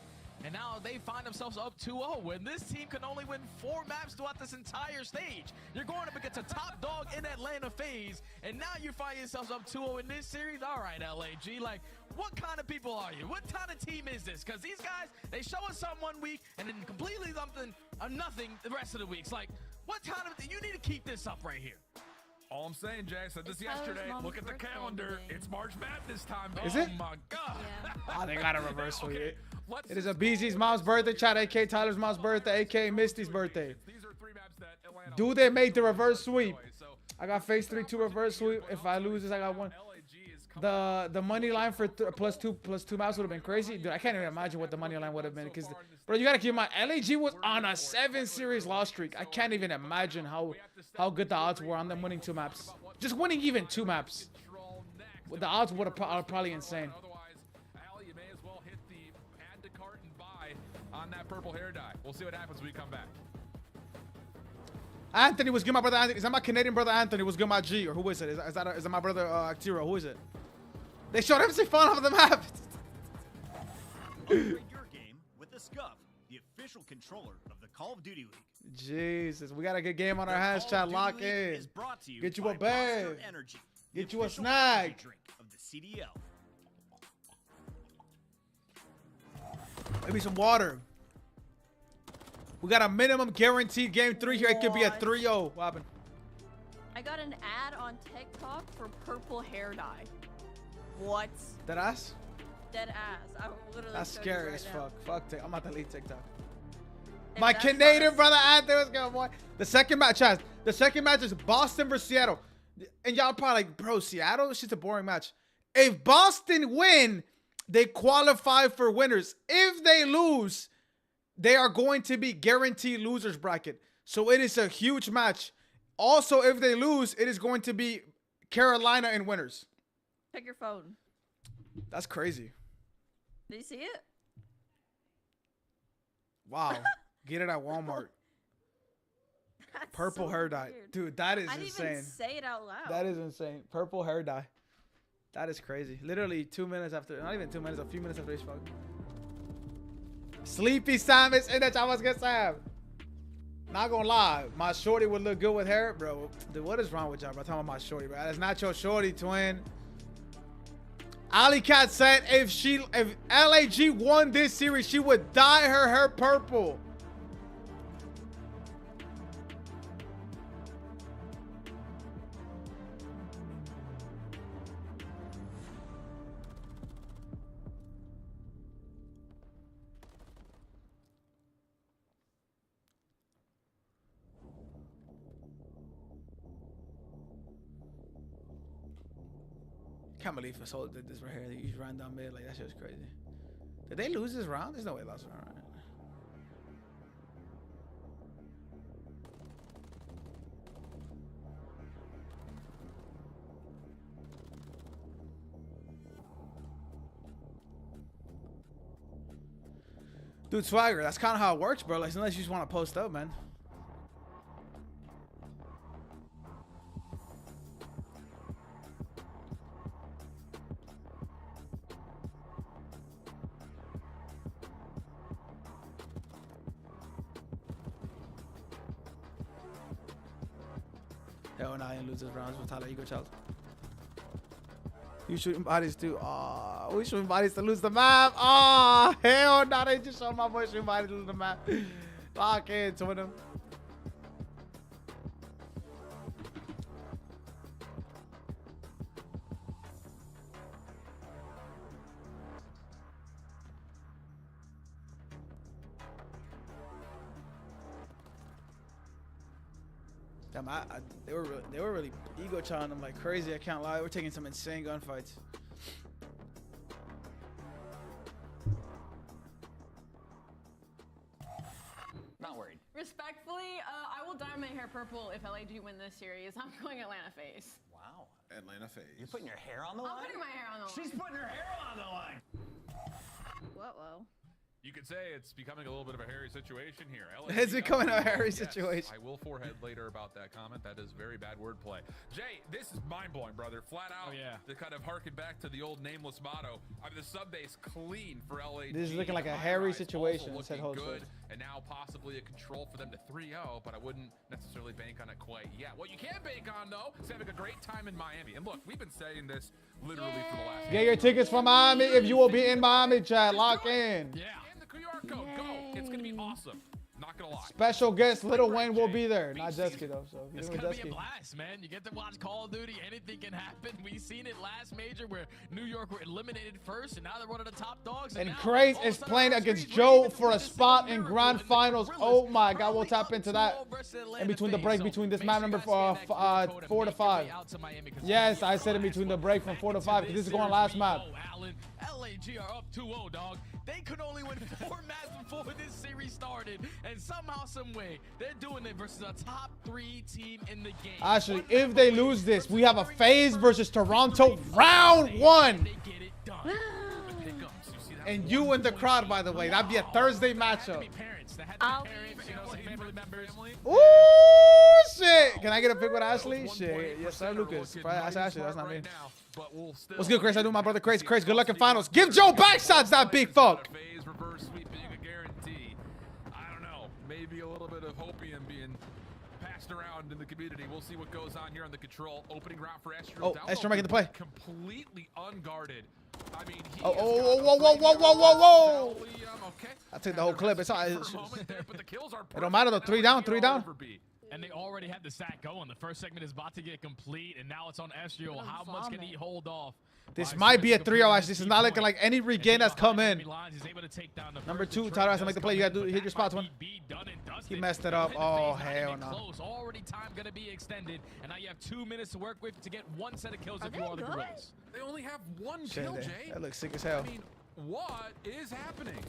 And now they find themselves up 2-0 when this team can only win 4 maps throughout this entire stage. You're going up against a top dog in Atlanta FaZe, and now you find yourselves up 2-0 in this series. All right, LAG, like, what kind of people are you? What kind of team is this? Because these guys, they show us something 1 week and then completely something or nothing the rest of the weeks. Like, what kind of, you need to keep this up right here. All I'm saying, Jay, I said this yesterday. Look at the calendar. It's March Madness time, baby. Is it? Oh my God. Yeah. Oh, they got a reverse sweep. Okay, It is a BZ's mom's birthday. Chat, AK Tyler's mom's birthday, AK Misty's birthday. These are 3 maps that Atlanta Do they make the reverse sweep? I got phase 3-2 reverse sweep. If I lose this, I got 1. The money line for plus two maps would have been crazy. Dude, I can't even imagine what the money line would have been. Because, bro, you got to keep in mind, LAG was on a 7 series loss streak. I can't even imagine how good the odds were on them winning 2 maps. Just winning even 2 maps. The odds would have probably insane. Otherwise, Allie, you may as well hit the add to cart and buy on that purple hair dye. We'll see what happens when we come back. Anthony was good, my brother Anthony. Is that my Canadian brother Anthony? Was good, my G? Or who is it? Is that my brother Actiro? Who is it? They showed MC fun off the map. Upgrade your game with the Scuff, the official controller of the Call of Duty League. Jesus, we got a good game on our hands, chat. Lock in. Get you a bag. Get you a snack. Drink of the CDL. Maybe some water. We got a minimum guaranteed game 3 here. It could be a 3-0. What happened? I got an ad on TikTok for purple hair dye. What? Dead ass? Dead ass. I will literally That's show you scary right as now. fuck. Fuck, I'm about to delete TikTok. If My that's Canadian not a- brother Anthony was going, boy. The second match, Chaz. The second match is Boston versus Seattle. And y'all probably like, bro, Seattle? It's just a boring match. If Boston win, they qualify for winners. If they lose, they are going to be guaranteed losers bracket. So it is a huge match. Also, if they lose, it is going to be Carolina and winners. Check your phone. That's crazy. Did you see it? Wow. Get it at Walmart. That's Purple so hair dye. weird. Dude, that is I didn't insane. even say it out loud. That is insane. Purple hair dye. That is crazy. Literally 2 minutes after, not even 2 minutes, a few minutes after each fuck. Sleepy Sam is in the Chavas get Sam. Not gonna lie, my shorty would look good with hair, bro. Dude, what is wrong with y'all, bro? I'm talking about my shorty, bro. That's not your shorty, twin. Ali Cat said if LAG won this series, she would dye her hair purple. Can't believe Fasol did this right here. He ran down mid, like that shit was crazy. Did they lose this round? There's no way they lost this round, right? Dude, Swagger, that's kind of how it works, bro. Like, unless you just want to post up, man. Hell no, I didn't lose this round with Tyler Ego Child. You shooting bodies too. Aw, we shooting bodies to lose the map. Aw, hell no, they just showed my boy shooting bodies to lose the map. Lock in, twin him. Damn, they were really ego challenging them like crazy. I can't lie. We're taking some insane gunfights. respectfully, I will dye my hair purple if LAG win this series. I'm going Atlanta face. Wow. Atlanta FaZe. You're putting your hair on the line? I'm putting my hair on the line. She's putting her hair on the line. Whoa. You could say it's becoming a little bit of a hairy situation here. It's becoming a hairy situation. I will forehead later about that comment. That is very bad wordplay. Jay, this is mind-blowing, brother. Flat out. Oh, yeah. To kind of harken back to the old nameless motto. I mean, the sub base clean for LAG. This is looking like a hairy situation, said Looking Host. good, and now possibly a control for them to 3-0, but I wouldn't necessarily bank on it quite yet. What you can bank on, though, is having a great time in Miami. And look, we've been saying this literally for the last Get your tickets for Miami if you will be in Miami, chat. Lock in. Yeah. QR code, go. It's gonna be awesome. Not gonna lie. Special guest Lil Wayne will be there. Not Jesky though. So It's gonna be a blast, man. You get to watch Call of Duty. Anything can happen. We seen it last major where New York were eliminated first, and now they're one of the top dogs. And now, Craze all of a is sudden, playing our against streak Joe even for a this is spot in miracle grand the finals. Gorillas Oh my God, we'll currently tap up into 2-0 that versus in Atlanta between the FaZe. break So between this make map sure you number guys scan that QR code and 4 to make your way 5. out to Miami, 'cause Yes, it's I said in the between the last break one. from 4 to Back 5 into because this is this going last series map. we go, Allen. LAG are up 2-0, dog. They could only win 4 maps before this series started, and somehow, some way, they're doing it versus a top 3 team in the game. Actually, if they lose this, we have a FaZe versus Toronto round 1. They get it done. And you in the crowd, by the way. That'd be a Thursday matchup. Parents, that had I'll to be parents, you know, some family members. Ooh, shit. Can I get a pic with Ashley? Shit. Yes, sir, Lucas. Probably Ashley. That's not me. What's good, Chris? I do my brother Craze. Craze, good luck in finals. Give Joe back shots, that big fuck. FaZe reverse sweep being a guarantee. I don't know. Maybe a little bit of hopium being passed around in the community. We'll see what goes on here on the control. Opening round for Estro. Oh, Estro making the play. Completely unguarded. I mean, he Whoa. Okay. I took the whole clip. It's all right. But the kills are It don't matter though. 3 down, 3 down. And they already had the stack going. The first segment is about to get complete, and now it's on Estro. How much can he hold off? This might be a 3-0. Actually, this is not looking like any regain that's come in. Number 2, Tyler has to make the play. You gotta hit your spots one. He messed it up. Oh, hell no. Already time gonna be extended, and now you have 2 minutes to work with to get 1 set of kills if you are the Gorillas. They only have 1 kill, Jay. That looks sick as hell. I mean, what is happening?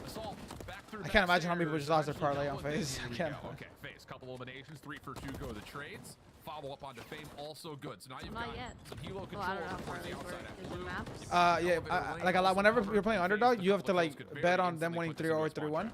Assault back through. I can't imagine how many people just lost their parlay on FaZe. I can't. Okay, FaZe. Couple eliminations. 3 for 2 go to the trades. Follow up onto Fame, also good. So now you've got some helo control towards the outside. Yeah, like a lot. Whenever you're playing underdog, you have to like bet on them winning 3-0 or 3-1,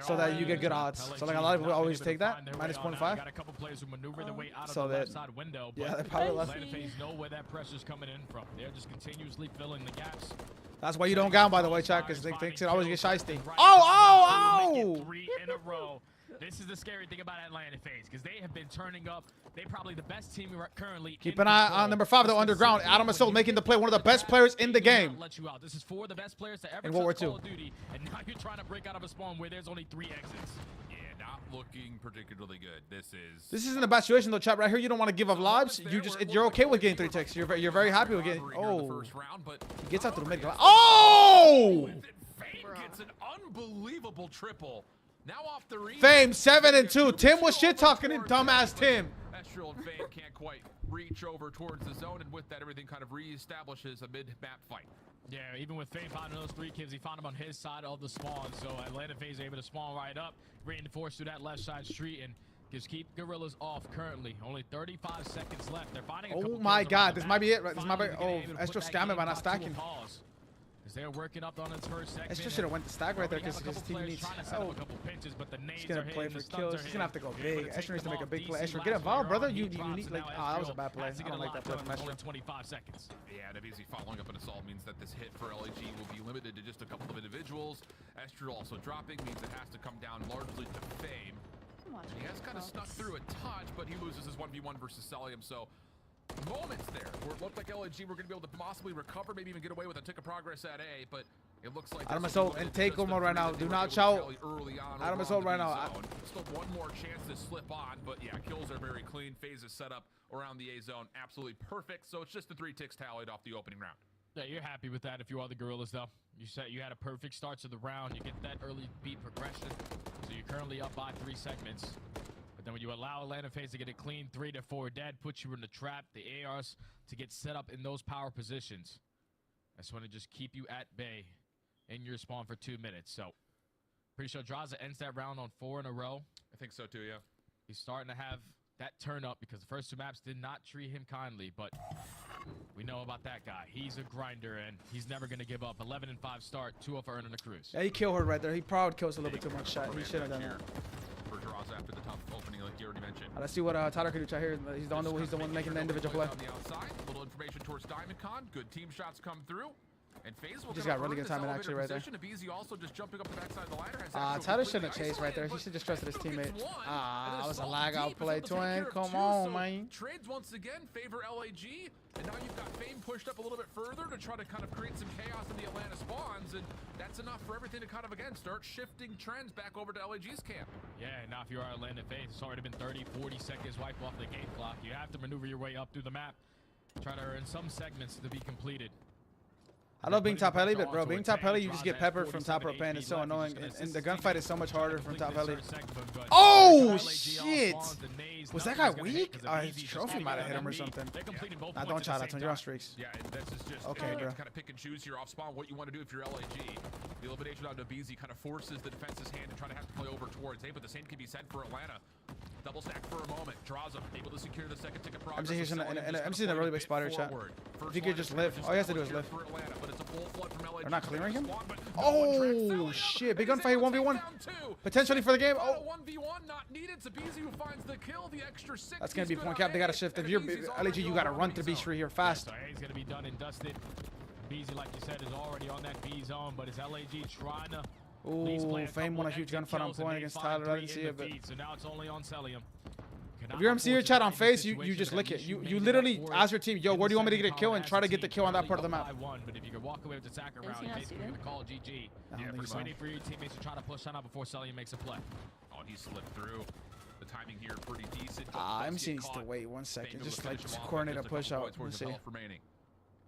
so that you get good odds. So like a lot of people always take that -0.5. Got a couple players who maneuver their way out of So the that- left side window. yeah, But they probably left. Atlanta FaZe know where that pressure's coming in from. They're just continuously filling the gaps. That's why you don't gown, by the way, Chuck, because they should always get shiesty. Oh! 3 in a row. This is the scary thing about Atlanta FaZe, because they have been turning up. They're probably the best team currently. Keep an eye on number 5, though, underground. Adam Assault making the play, one of the best players in the game. Let you out. This is for the best players to ever In World War touch Call II. of Duty, and now you're trying to break out of a spawn where there's only 3 exits. Yeah, not looking particularly good. This isn't a bad situation, though, chat. Right here, you don't want to give up lives. You're okay with getting 3 ticks. You're very happy with getting. Oh, he gets out to the mid. Oh! Fame gets an unbelievable triple. Now off the read. Fame 7 and 2. Tim was shit talking and dumbass Tim. Estro and Fame can't quite reach over towards the zone, and with that, everything kind of reestablishes a mid-map fight. Yeah, even with Fame finding those 3 kills, he found them on his side of the spawn. So Atlanta FaZe able to spawn right up, reinforce through that left side street, and just keep Gorillas off currently. Only 35 seconds left. They're finding a couple Oh my kills God, around this the might back. be it. Right? This might be. Finally Oh, being able to Estro put that scamming game by not clock to a stacking. pause. As they're working up on its first segment. Estro should have went to stack right there because his team needs. Oh, he's gonna play for kills. He's gonna have to go big. Estro needs to make a big play. Estro, get involved, brother. You need like. Oh, that was a bad play. I don't like that play from Estro. 25 seconds. Yeah, and easy following up an assault means that this hit for LAG will be limited to just a couple of individuals. Estro also dropping means it has to come down largely to Fame. He has kind of snuck through a touch, but he loses his 1v1 versus Celium, so moments there where it looked like LAG were going to be able to possibly recover, maybe even get away with a tick of progress at A, but it looks like Adam Assault in takeover mode right now. Do not chow. Adam Assault right now. Still one more chance to slip on, but yeah, kills are very clean. FaZe is set up around the A zone, absolutely perfect. So it's just the 3 ticks tallied off the opening round. Yeah, you're happy with that if you are the Gorillas, though. You said you had a perfect start to the round. You get that early beat progression, so you're currently up by 3 segments. But then when you allow Atlanta FaZe to get a clean 3 to 4 dead, puts you in the trap, the ARs to get set up in those power positions. That's when to just keep you at bay in your spawn for 2 minutes. So Pretty sure Draza ends that round on 4 in a row. I think so too, yeah. He's starting to have that turn up because the first 2 maps did not treat him kindly, but we know about that guy. He's a grinder, and he's never going to give up. 11-5 start, 2-0 for earning a cruise. Yeah, he killed her right there. He probably kills a little bit too much shot. He should have done that. For draws after the top opening, like you already mentioned. Let's see what Tyler can do right here. He's the one making the individual play. On the outside, little information towards DiamondCon. Good team shots come through. And FaZe will just got really good timing actually right there. Abizi also just jumping up the backside of the ladder. Tyler shouldn't have chased right there. He should just trusted his teammate. That was a lag out play, Twin. Come on, man. Trades once again favor LAG. And now you've got Fame pushed up a little bit further to try to kind of create some chaos in the Atlanta spawns. And that's enough for everything to kind of, again, start shifting trends back over to LAG's camp. Yeah, now if you are Atlanta FaZe, it's already been 30, 40 seconds wiped off the game clock. You have to maneuver your way up through the map. Try to earn some segments to be completed. I love being top heli, but bro, being top heli, you just get peppered from top rope pan. It's so annoying, and the gunfight is so much harder from top heli. Oh shit! Was that guy weak? His trophy might have hit him or something. Nah, don't try that one. You're on streaks. Yeah, that's just okay, bro. Kind of pick and choose here off spawn what you want to do if you're LAG. The elimination on Abizi kind of forces the defense's hand and try to have to play over towards A, but the same can be said for Atlanta. Double stack for a moment. Draws up, able to secure the second ticket progress. I'm seeing a really big spotter chat. If he could just live, all he has to do is live. They're not clearing him? Oh shit, big gunfight 1v1. Potentially for the game. Oh. 1v1 not needed. Abizi who finds the kill, the extra 6. That's gonna be point cap. They gotta shift. If you're LAG, you gotta run to B3 here fast. So A's gonna be done and dusted. Beezy, like you said, is already on that B zone, but is LAG trying to... Ooh, Fame won a huge gunfight on point against Tyler. I didn't see it, but so now it's only on Celium. if you're MC your chat on FaZe, you just lick it. You literally ask your team, yo, where do you want me to get a kill, and try to get the kill on that part of the map. But if you could walk away with the attacker round, you're basically gonna call GG. Yeah, waiting for your teammates to try to push on out before Celium makes a play. Oh, he slipped through. The timing here pretty decent. MC needs to wait 1 second. Just like coordinate a push out. We'll see.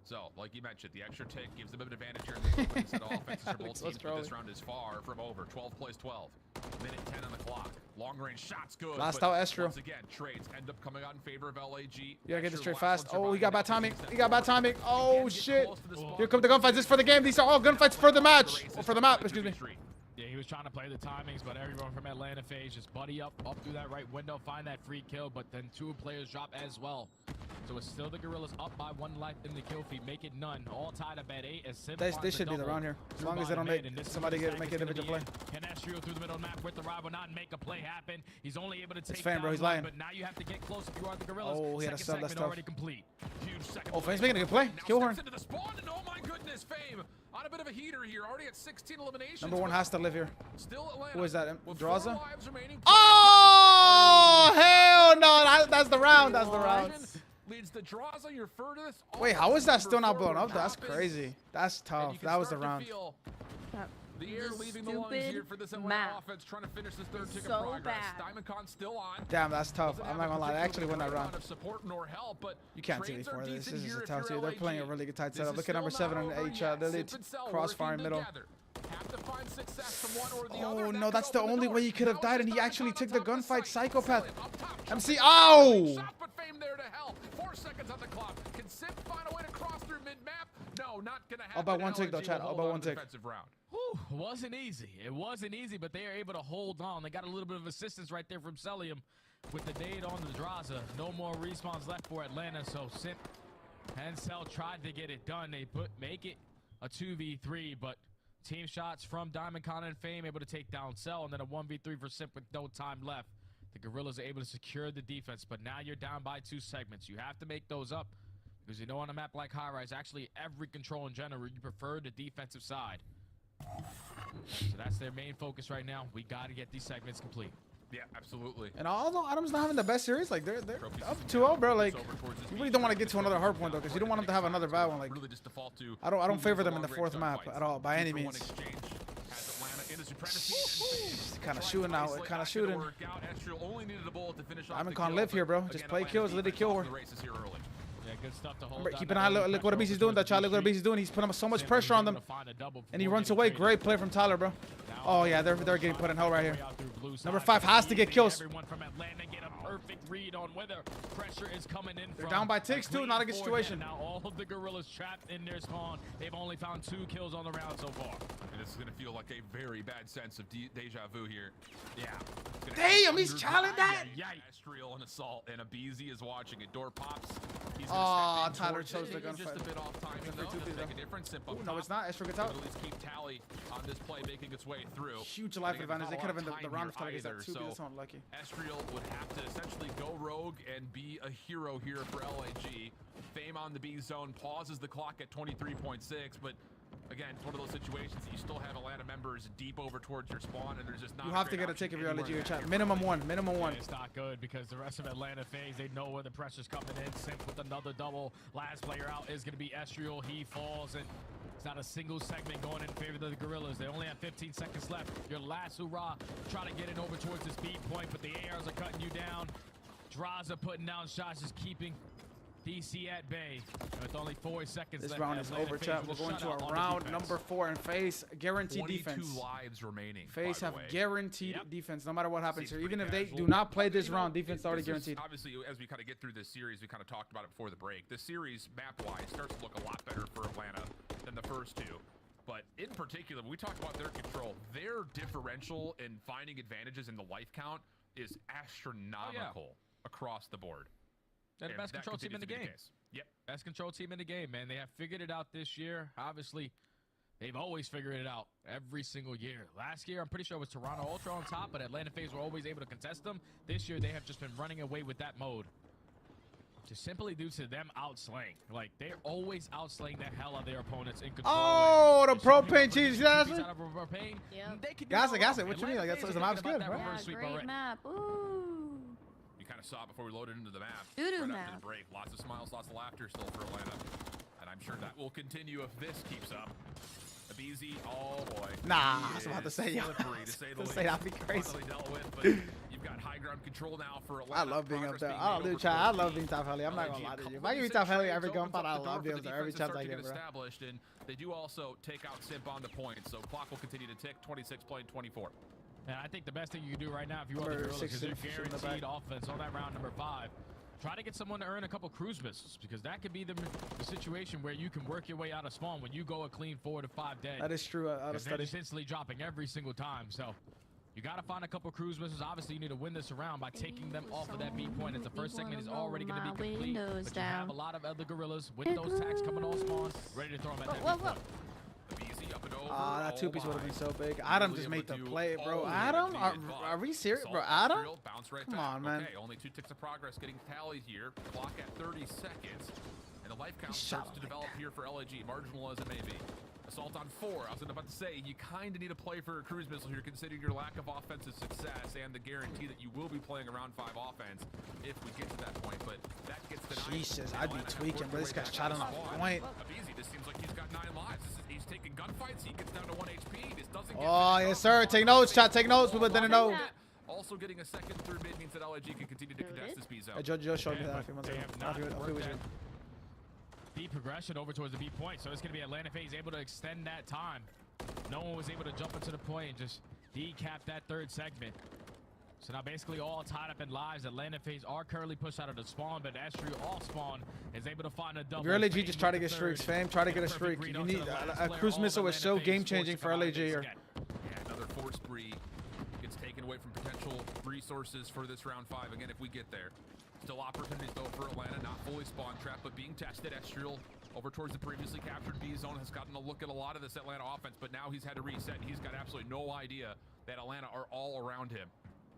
So, like you mentioned, the extra tick gives them an advantage here in the set of offenses for both teams, but this round is far from over. 12 plays 12. Minute 10 on the clock. Long range shots good. Last out Estro. Once again, trades end up coming out in favor of LAG. You gotta get this trade fast. Oh, he got bad timing. He got bad timing. Oh, shit. Here come the gunfights. This is for the game. These are all gunfights for the match. Or for the map, excuse me. Yeah, he was trying to play the timings, but everyone from Atlanta FaZe just buddy up through that right window, find that free kill, but then 2 players drop as well. So it's still the Gorillas up by 1 life in the kill feed, make it none. All tied up at 8. They should be around here. As long as they don't make somebody make an individual play. Can Estrio through the middle map with the rival not make a play happen? He's only able to take Fame, bro. He's lying. But now you have to get close if you are the Gorillas. Oh, he had a sub. That's tough. Already complete. Oh, Fame's making a good play. Kill horn. Into the spawn, and oh my goodness, Fame on a bit of a heater here. Already at 16 eliminations. Number 1 has to live here. Still Atlanta. Who is that? Draza? Oh, hell no. That's the round. That's the round. Leads the Draza, your furthest. Wait, how is that still not blown up? That's crazy. That's tough. That was the round. The air leaving the lungs here for this Atlanta offense, trying to finish this third ticket progress. DiamondCon still on. Damn, that's tough. I'm not gonna lie. I actually won that round. Support nor help, but you can't see for this. This is a tough team. They're playing a really good tight setup. Look at number 7 and 8 shot. They're crossfire in middle. Oh no, that's the only way he could have died, and he actually took the gunfight. Psychopath. MC. Ow! 4 seconds on the clock. Can Sip find a way to cross through mid-map? No, not gonna happen. All about 1 tick though, chat. All about 1 tick. Whew, wasn't easy. It wasn't easy, but they are able to hold on. They got a little bit of assistance right there from Celium with the nade on the Draza. No more respawns left for Atlanta, so Sip and Cell tried to get it done. They make it a 2v3, but team shots from DiamondCon and Fame able to take down Cell, and then a 1v3 for Sip with no time left. The Gorillas are able to secure the defense, but now you're down by 2 segments. You have to make those up because you know on a map like High Rise, actually every control in general, you prefer the defensive side. So that's their main focus right now. We got to get these segments complete. Yeah, absolutely. And although Adam's not having the best series, like they're up 2-0, bro. Like you really don't want to get to another hard point though, because you don't want them to have another bad one. Like I don't favor them in the 4th map at all by any means. Kind of shooting now. Kind of shooting. DiamondCon live here, bro. Just play kills, literally kill her. Yeah, good stuff to hold. Keep an eye. Look what Abizi's doing. That child. Look what Abizi's doing. He's putting so much pressure on them, and he runs away. Great play from Tyler, bro. Oh yeah, they're getting put in hell right here. Number 5 has to get kills. Everyone from Atlanta get a perfect read on whether pressure is coming in. They're down by ticks too. Not a good situation. Now all of the Gorillas trapped in their spawn. They've only found 2 kills on the round so far. this is going to feel like a very bad sense of deja vu here. Yeah. Damn, he's challenged that. Astrial and assault, and Abizi is watching it. Door pops. He's Oh, gonna step in Tyler towards chose it. the gunfight. Just a bit off timing though. Doesn't make a difference. Simp up No, top. it's not. Estro gets Could out. at least keep tally on this play, making its way through. Huge life Again, advantage. not They a could have lot been of the time round of here targets that either, 2 so that's unlucky. Estriel would have to essentially go rogue and be a hero here for LAG. Fame on the B zone pauses the clock at 23.6, but again, it's one of those situations that you still have Atlanta members deep over towards your spawn, and there's just not. You have to get a ticket if you're LG or chat. Minimum one. Minimum one. It's not good because the rest of Atlanta FaZe, they know where the pressure's coming in. Simp with another double. Last player out is going to be Estriel. He falls, and it's not a single segment going in favor of the Gorillas. They only have 15 seconds left. Your last hurrah. Try to get it over towards this B point, but the ARs are cutting you down. Draza putting down shots, just keeping DC at bay. With only 4 seconds This left, round is Atlanta over, FaZe chat. will We're going shut to out a on the round defense. number 4 and FaZe guaranteed 22 defense. lives remaining. FaZe have guaranteed Yep. defense no matter what happens here. Seems Even if pretty they casual. do not play this You know, round, defense already this is guaranteed. Obviously, as we kind of get through this series, we kind of talked about it before the break. This series, map-wise, starts to look a lot better for Atlanta than the first two. But in particular, when we talk about their control, their differential in finding advantages in the life count is astronomical across the board. They're the And best that control team in the continues to be game. case. Yep. Best control team in the game, man. They have figured it out this year. Obviously, they've always figured it out every single year. Last year, I'm pretty sure it was Toronto Ultra on top, but Atlanta FaZe were always able to contest them. This year, they have just been running away with that mode. Just simply due to them outslaying. Like, they're always outslaying the hell out of their opponents in control. Oh, the If some people propane put the cheese, two yes. pieces out of propane, Yep. they can do Gas no it, gas wrong. it. What you mean? Atlanta Like, FaZe the is map's thinking good, about that right? reverse Yeah, sweep great already. map. Ooh. You kind of saw it before we loaded into the map. Doo-doo right map. after the break. Lots of smiles, lots of laughter still for Atlanta. And I'm sure that will continue if this keeps up. Abizi, oh boy. Nah, He I was about to is say, yo. slippery, to say the To least. say that'd be crazy. Finally dealt with, but you've got high ground control now for Atlanta. I love being up Progress there. being Oh, made dude, over chat. I towards love the being top heli. I'm not LAG. gonna lie to A you. If couple I give you decent top heli trades every opens gunfight, up I the door love for being the up there every defense to chance start I to get, get bro. established, and they do also take out Simp on the point, so clock will continue to tick. 26 playing 24. And I think the best thing you can do right now if you are Number the Gorillas is 16 you're in the back. guaranteed offense on that round number 5. Try to get someone to earn a couple cruise missiles because that could be the situation where you can work your way out of spawn when you go a clean 4 to 5 dead. That is true. Out of Because they're study. just instantly dropping every single time. So you got to find a couple cruise missiles. Obviously, you need to win this round by taking them off of that B point. As the first segment is already going to be complete. But you have a lot of other Gorillas with those tags coming on spawn, ready to throw them at that B point. Easy up and over. That Oh 2-piece would have my. been so big. Adam Really just able made to the do play, bro. all the Adam, needed buff. are we serious, Assault bro? Adam? Astrial, bounce right Come back. on, man. Okay, only 2 ticks of progress getting tallied here. Clock at 30 seconds. And the life count shot starts to like develop here for LAG, marginal as it may be. Assault on 4. I was about to say, you kind of need to play for a cruise missile here, considering your lack of offensive success and the guarantee that you will be playing around 5 offense if we get to that point. But that gets denied. Jesus, And I'd be Atlanta have tweaking, worked but their this way guy's back shot on on the a spawn. point. Abizi, this seems like he's got 9 lives. He's taking gunfights. He gets down to 1 HP. This doesn't get Oh, finished yes, off. sir. Take notes, chat. Take notes. People didn't know. Also getting a second, third mid means that LAG can continue to contest this B zone. Joe showed me that a few months They ago. have A not few worked weeks that ago. B progression over towards the B point. So it's going to be Atlanta FaZe able to extend that time. No one was able to jump into the point and just decap that 3rd segment. So now basically all tied up in lives. Atlanta FaZe are currently pushed out of the spawn, but Estriel off spawn is able to find a double. If you're LAG, Fame just try to with get the streaks. third. Fame, try to get a Perfect streak. read You onto need the last a player. cruise All missile is Atlanta so FaZe game-changing forced for to come out LAG of here. this again. Yeah, another force spree gets taken away from potential resources for this round 5. Again, if we get there. Still opportunities though for Atlanta, not fully spawn trapped, but being tested. Estriel over towards the previously captured B zone has gotten a look at a lot of this Atlanta offense, but now he's had to reset. He's got absolutely no idea that Atlanta are all around him.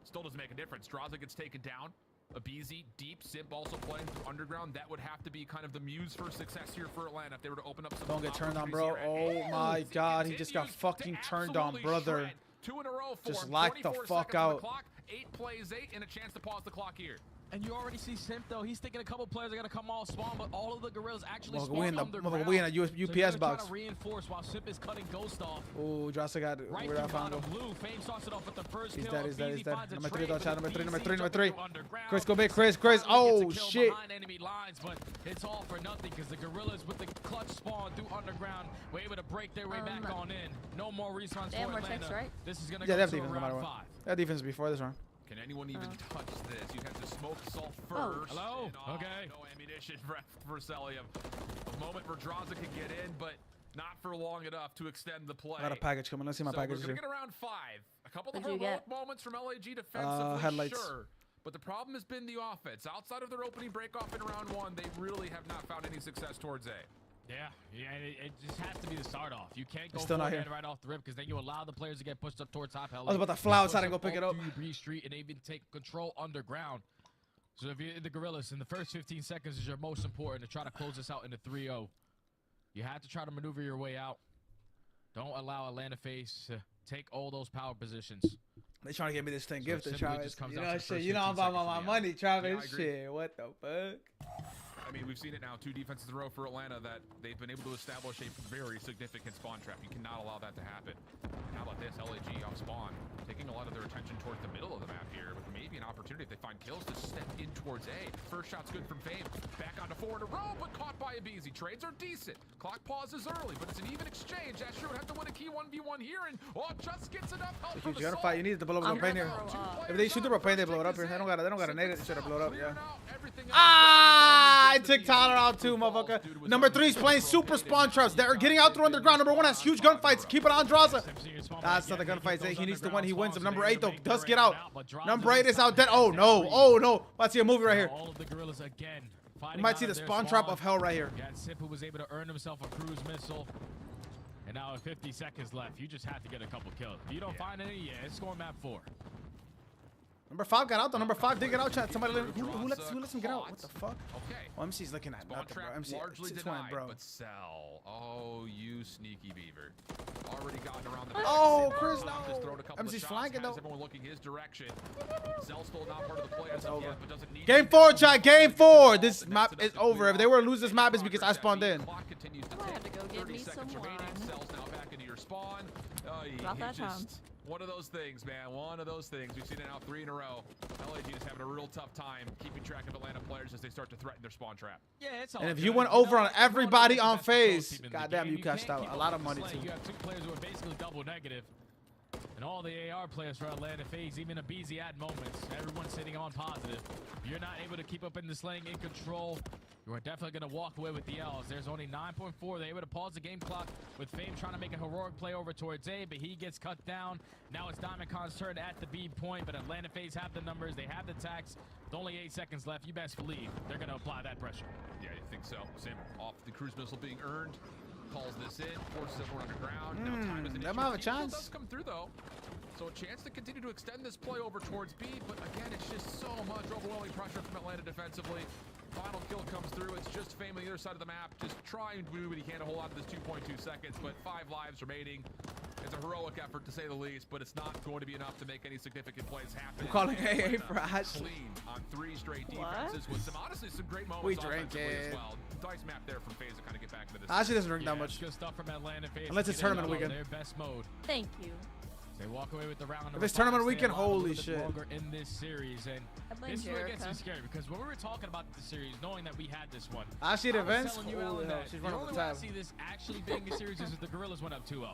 Still doesn't make a difference. Draza gets taken down. Abizi, deep, Simp also playing through underground. That would have to be kind of the muse for success here for Atlanta if they were to open up some. Don't get turned on, bro. opportunities here. Oh my And God, he just got continues fucking to turned on, absolutely brother. shred. 2 in a row for Just him. lock the 24 fuck seconds on the out. clock. 8 plays 8 and a chance to pause the clock here. And you already see Simp though. He's thinking a couple players are gonna come off spawn, but all of the Gorillas actually Motherfucker, spawn we in the- underground. motherfucker, we in a UPS So you're gonna box. Try to reinforce while Simp is cutting Ghost off. Oh, Drasa got Right where I through found bottom him. blue. Fame starts it off with the first He's kill. dead, he's dead, Abizi he's dead. finds a Number 3 trade, though, but chat. Number 3, Abizi number 3, number jumping 3. through underground. Chris, go big. Chris. Finally gets a Oh, kill shit. behind enemy lines, but it's all for nothing because the Gorillas with the clutch spawn through underground were able to break their way back on in. No more respawns They have for more Atlanta. ticks, right? This is gonna Yeah, they go have to a defense no matter round what. 5. They have defense before this round. Can anyone even touch this? You'd have to smoke assault Oh. first. Hello? And, Okay. No ammunition for Celium. A moment where Draza can get in, but not for long enough to extend the play. I got a package coming. Let's see my package We're here. gonna get around 5. A couple of What'd you heroic get? moments from LAG defensively, Headlights. sure. But the problem has been the offense. Outside of their opening break-off in round 1, they really have not found any success towards A. Yeah, it just has to be the start off. You can't go Still not here. right off the rip because then you allow the players to get pushed up towards top hell. I was about to fly outside and go pick it up. B Street and even take control underground. So if you're in the Gorillas, in the first 15 seconds is your most important to try to close this out into 3-0. You have to try to maneuver your way out. Don't allow Atlanta FaZe to take all those power positions. They trying to get me this thing So gifted, it simply Travis. just comes You down know, to the shit. first You know I'm 15 about my seconds. money, Travis. Yeah, I agree. Shit, what the fuck? I mean, we've seen it now 2 defenses in a row for Atlanta that they've been able to establish a very significant spawn trap. You cannot allow that to happen. How about this? LAG off spawn, taking a lot of their attention towards the middle of the map here with maybe an opportunity if they find kills to step in towards A. First shot's good from Fame. Back onto 4 in a row, but caught by a BZ. Trades are decent. Clock pauses early, but it's an even exchange. Asher would have to win a key 1v1 here, and just gets enough help from Huge the gunfight. You need to blow up the propane here. If they shoot the propane, they blow it up here. They don't gotta nade it. They should have blown it up, yeah. Ah! I took Tyler out too, motherfucker. Number 3's playing super spawn traps. They're getting out through underground. Number 1 has huge gunfights. Keep it on Draza. That's not the gunfights. He needs to win. He wins them. Number 8 though does get out. Number 8 is out dead. Oh no! Oh no! Let's see a movie right here. All of the Gorillas again. You might see the spawn trap of hell right here. Yeah, Simple was able to earn himself a cruise missile. And now with 50 seconds left, you just have to get a couple kills. If you don't find any, yeah, it's scoring map 4. Number 5 got out though. Number 5 did get out, chat. Somebody who lets him get out? What the fuck? Okay. Oh, MC's looking at Spawn nothing, bro. trap MC, largely it's denied, twin, bro. but Cell. Oh, you sneaky beaver. Already gotten around the Oh, back. Chris, Just no. thrown a couple MC's of shots, flanking has though. everyone looking his direction. Cell still not part of the play as of over. yet, but doesn't need Game to. 4, chat. Game 4. This map is over. If they were to lose this map, it's because I spawned in. Clock continues to I have tick. to go get 30 me seconds some remaining. wine. Cell's now back into your spawn. About that time. One of those things, man. One of those things. We've seen it now 3 in a row. LAG is having a real tough time keeping track of Atlanta players as they start to threaten their spawn trap. Yeah, it's all And if good. you went know over on what? everybody Everyone on is the best control FaZe, team in the goddamn, game. you cashed can't out keep a up lot of with money this too. lane. You have 2 players who are basically double negative. And all the AR players for Atlanta FaZe, even a BZ at moments, everyone's sitting on positive. If you're not able to keep up in this lane in control, you are definitely going to walk away with the L's. There's only 9.4. They're able to pause the game clock with Fame trying to make a heroic play over towards A, but he gets cut down. Now it's Diamond Khan's turn at the B point, but Atlanta FaZe have the numbers. They have the tax. With only 8 seconds left, you best believe they're going to apply that pressure. Yeah, you think so. Sim off the cruise missile being earned. Calls this in, forces everyone underground. Now time is an They issue. might have a Team kill chance. does come through though. So a chance to continue to extend this play over towards B, but again, it's just so much overwhelming pressure from Atlanta defensively. Final kill comes through. It's just Fame on the other side of the map, just trying to do what he can to hold on to this 2.2 seconds, but 5 lives remaining. It's a heroic effort to say the least, but it's not going to be enough to make any significant plays happen. I'm calling AA for Ashley. Clean on 3 straight What? defenses with some honestly some great moments We drank offensively it. as well. Nice map there from FaZe to kind of get back into this. Ashley doesn't drink that Yeah, much. good stuff from Atlanta FaZe. Unless it's Get it tournament on weekend. Their best mode. Thank you. They walk away with the round. If it's tournament stay weekend, alive a little holy bit shit. longer in this series, and I blame this is where it gets Jericho. too scary because when we were talking about the series, knowing that we had this one, Ashley at I was events, telling you, holy Alan, hell, that she's the running only the way I tab. see this actually being a series is if the Gorillas went up 2-0.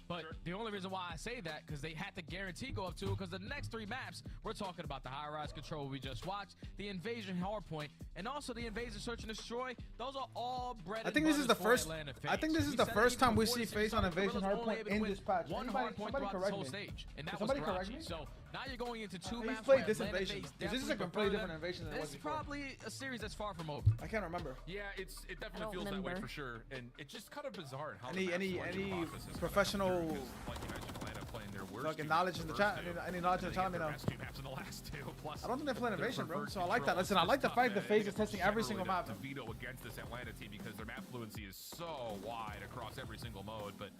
But the only reason why I say that, because they had to guarantee go up 2-0, because the next 3 maps, we're talking about the high-rise control we just watched, the invasion hardpoint, and also the invasion search and destroy. Those are all bread I think and this is the butters for first. Atlanta I think FaZe. this is We the said first even time we before see the FaZe on season invasion started, the Gorillas were only hardpoint able to in win this patch. one Somebody hardpoint throughout this correct whole me. stage, and that Can was somebody correct Karachi. me? So now you're going into 2 He's maps played where this Atlanta invasion. FaZe This is a definitely completely prefer different invasion than it This was is before. probably a series that's far from over. I can't remember. Yeah, it definitely don't feels that way remember. for sure, and it's just kind of bizarre how Any- the any- map any selection process is professional- kind of weird, 'cause, like you mentioned, Atlanta playing their worst Fucking two knowledge maps in the first chat. two, Any knowledge in and the chat, then let me they know. get their best 2 maps in the last 2. Plus, I don't think they're playing their invasion, bro. preferred So I like that. control. Listen, I It's like the tough fact that to- FaZe is it's testing tough every really single to- map. to veto against this Atlanta team because their map fluency is so wide across every single mode, but.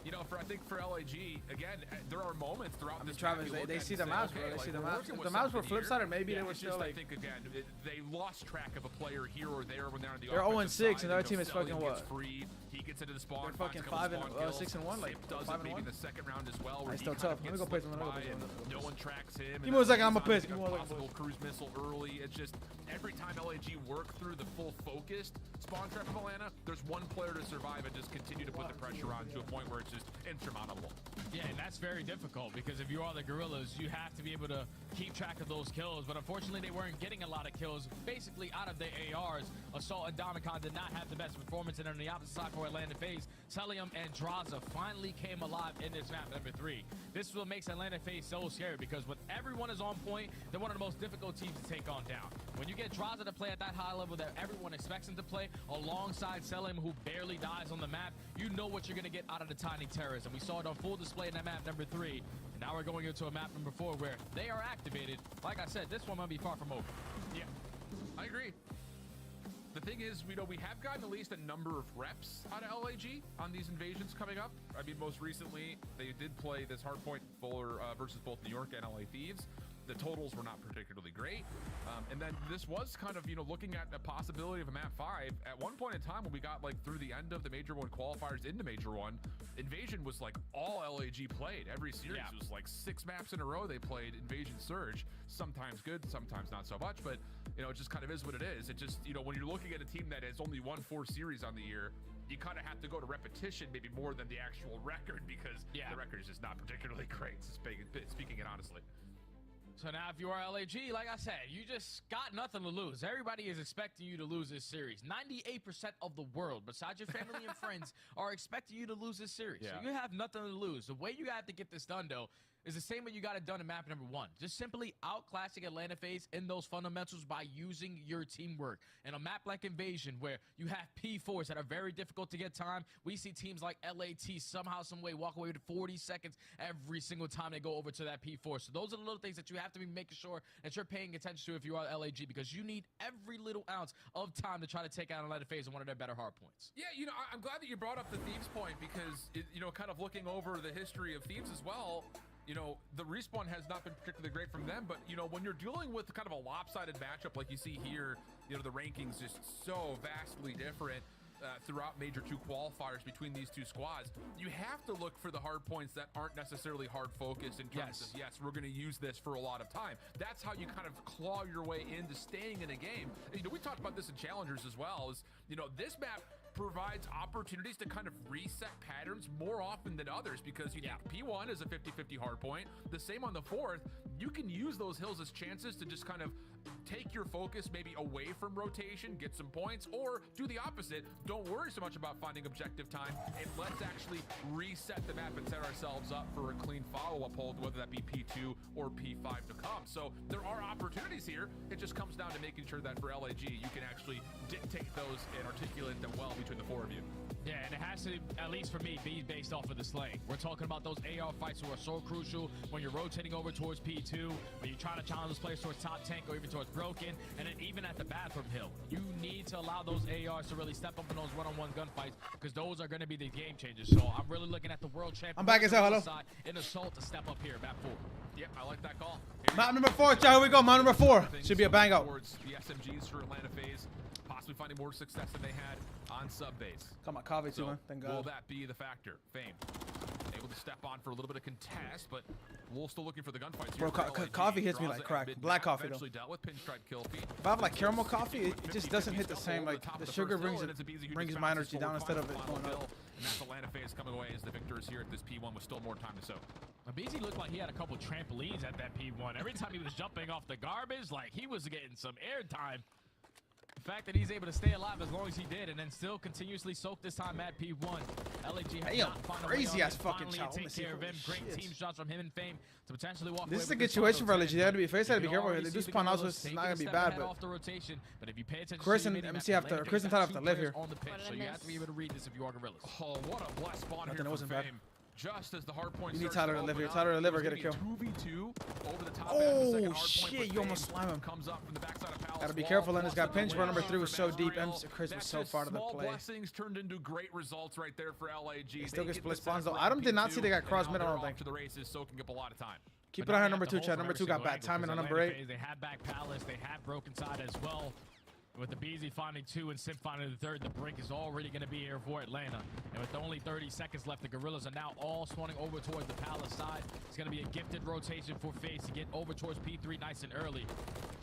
You know, I think for LAG, again, there are moments throughout this Travis, map you look they at see and the say, maps, okay, bro. They like, see the we're maps. working If with the maps were something flip here. sided, maybe Yeah, they were it's still just, like. I think, again, they lost track of a player here or there when they're on the They're offensive 0-6 side, and their you know, team is Stellium fucking gets what? Free. He gets into the spawn. They're fucking finds a couple 5 and spawn kills. 6 and 1, like Sip does 5 it and maybe 1. in the second round as well. Where That's he still kind of tough. Let me gets go play slipped some, let me go by play and some. no one tracks him. Give me 1 second, I'm a piss. piss. Give me 1 second. Possible cruise missile early. It's just every time LAG work through the full focused spawn trap of Atlanta, there's one player to survive and just continue to put the pressure on to a point where it's just insurmountable. Yeah, and that's very difficult because if you are the Gorillas, you have to be able to keep track of those kills. But unfortunately, they weren't getting a lot of kills. Basically, out of the ARs, Assault and Diamond Khan did not have the best performance. And on the opposite side for Atlanta FaZe, Celium and Draza finally came alive in this map, number 3. This is what makes Atlanta FaZe so scary, because when everyone is on point, they're one of the most difficult teams to take on down. When you get Draza to play at that high level that everyone expects him to play, alongside Celium, who barely dies on the map, you know what you're going to get out of the Tiny Terrors. And we saw it on full display in that map, number 3. And now we're going into a map, number 4, where they are activated. Like I said, this one might be far from over. Yeah, I agree. The thing is, we have gotten at least a number of reps out of LAG on these invasions coming up. I mean, most recently, they did play this Hardpoint versus both New York and LA Thieves. The totals were not particularly great. And then this was kind of, looking at the possibility of a map 5. At one point in time when we got like through the end of the Major 1 qualifiers into Major 1, Invasion was like all LAG played. Every series was like 6 maps in a row they played Invasion Surge. Sometimes good, sometimes not so much, but it just kind of is what it is. It just, when you're looking at a team that has only won 4 series on the year, you kind of have to go to repetition maybe more than the actual record, because the record is just not particularly great, speaking it honestly. So now if you are LAG, like I said, you just got nothing to lose. Everybody is expecting you to lose this series. 98% of the world, besides your family and friends, are expecting you to lose this series. So you have nothing to lose. The way you have to get this done, though, is the same way you got it done in map number 1. Just simply outclassing Atlanta FaZe in those fundamentals by using your teamwork. And a map like Invasion, where you have P4s that are very difficult to get time, we see teams like LAT somehow, some way walk away with 40 seconds every single time they go over to that P4. So those are the little things that you have to be making sure that you're paying attention to if you are LAG, because you need every little ounce of time to try to take out Atlanta FaZe on one of their better hard points. Yeah, I'm glad that you brought up the Thieves point, because, kind of looking over the history of Thieves as well, the respawn has not been particularly great from them, but, when you're dealing with kind of a lopsided matchup like you see here, the rankings just so vastly different throughout Major 2 qualifiers between these two squads. You have to look for the hard points that aren't necessarily hard focused in terms of, yes, we're going to use this for a lot of time. That's how you kind of claw your way into staying in a game. And, we talked about this in Challengers as well, is, this map provides opportunities to kind of reset patterns more often than others, because you think P1 is a 50-50 hard point. The same on the 4th. You can use those hills as chances to just kind of take your focus maybe away from rotation, get some points, or do the opposite. Don't worry so much about finding objective time, and let's actually reset the map and set ourselves up for a clean follow-up hold, whether that be P2 or P5 to come. So there are opportunities here. It just comes down to making sure that for LAG, you can actually dictate those and articulate them well between the 4 of you. Yeah, and it has to, at least for me, be based off of the slaying. We're talking about those AR fights who are so crucial when you're rotating over towards P2, when you're trying to challenge those players towards top tank or even towards broken, and then even at the bathroom hill. You need to allow those ARs to really step up in those one-on-one gunfights, because those are going to be the game changers. So I'm really looking at the world champion. I'm back as hell, hello. In Assault to step up here, map 4. Yeah, I like that call. Map number 4, here we go. Map number 4. Should be a bang out. Towards the SMGs for Atlanta FaZe, possibly finding more success than they had on sub base. Come on, Coffee too, man. Thank God. Will that be the factor? Fame able to step on for a little bit of contest, but Wolf still looking for the gunfights here. Bro, coffee hits me like crack. Black coffee though. Dealt with pinstripe kill feed. If I have like caramel coffee, it just doesn't hit the same. Like the sugar brings my energy down instead of it going up. And that's Atlanta FaZe coming away as the victors here at this P1 with still more time to soak. BZ looked like he had a couple trampolines at that P1. Every time he was jumping off the garbage, like he was getting some air time. The fact that he's able to stay alive as long as he did and then still continuously soak this time at P1. LAG has not found a way crazy on ass him. fucking Finally child. take care of him. Great team shots from him and Fame to potentially walk away This is a with good situation for LAG. They have to be They to be careful. They do spawn out, so it's not gonna be bad. But off the rotation. But if you pay attention, Chris and MC have to. Chris and Todd have to live here. on the pitch, so you have to be able to read this if you are Gorillas. Oh, what a blessed spawn here from Fame. Just as the hard point You need starts Tyler to live here. open Tyler to up, live or there's get a kill. gonna be 2v2 over the top. Oh shit! You almost slam him. Comes up from the backside of Palace. Gotta be careful. Lennox got pinched. Bro, number 3 was so deep. Chris was so far to the small play. blessings turned into great results right there for LAG. He still gets split spawns though. Adam did not see they got cross mid. I don't think. The race is soaking up a lot of time. Keep it on number 2, Chad. Number 2 got bad timing on number 8. They have back Palace. They have broken side as well. With the BZ finding 2 and Sim finding the 3rd, the brink is already going to be here for Atlanta. And with only 30 seconds left, the Gorillas are now all spawning over towards the Palace side. It's going to be a gifted rotation for FaZe to get over towards P3 nice and early.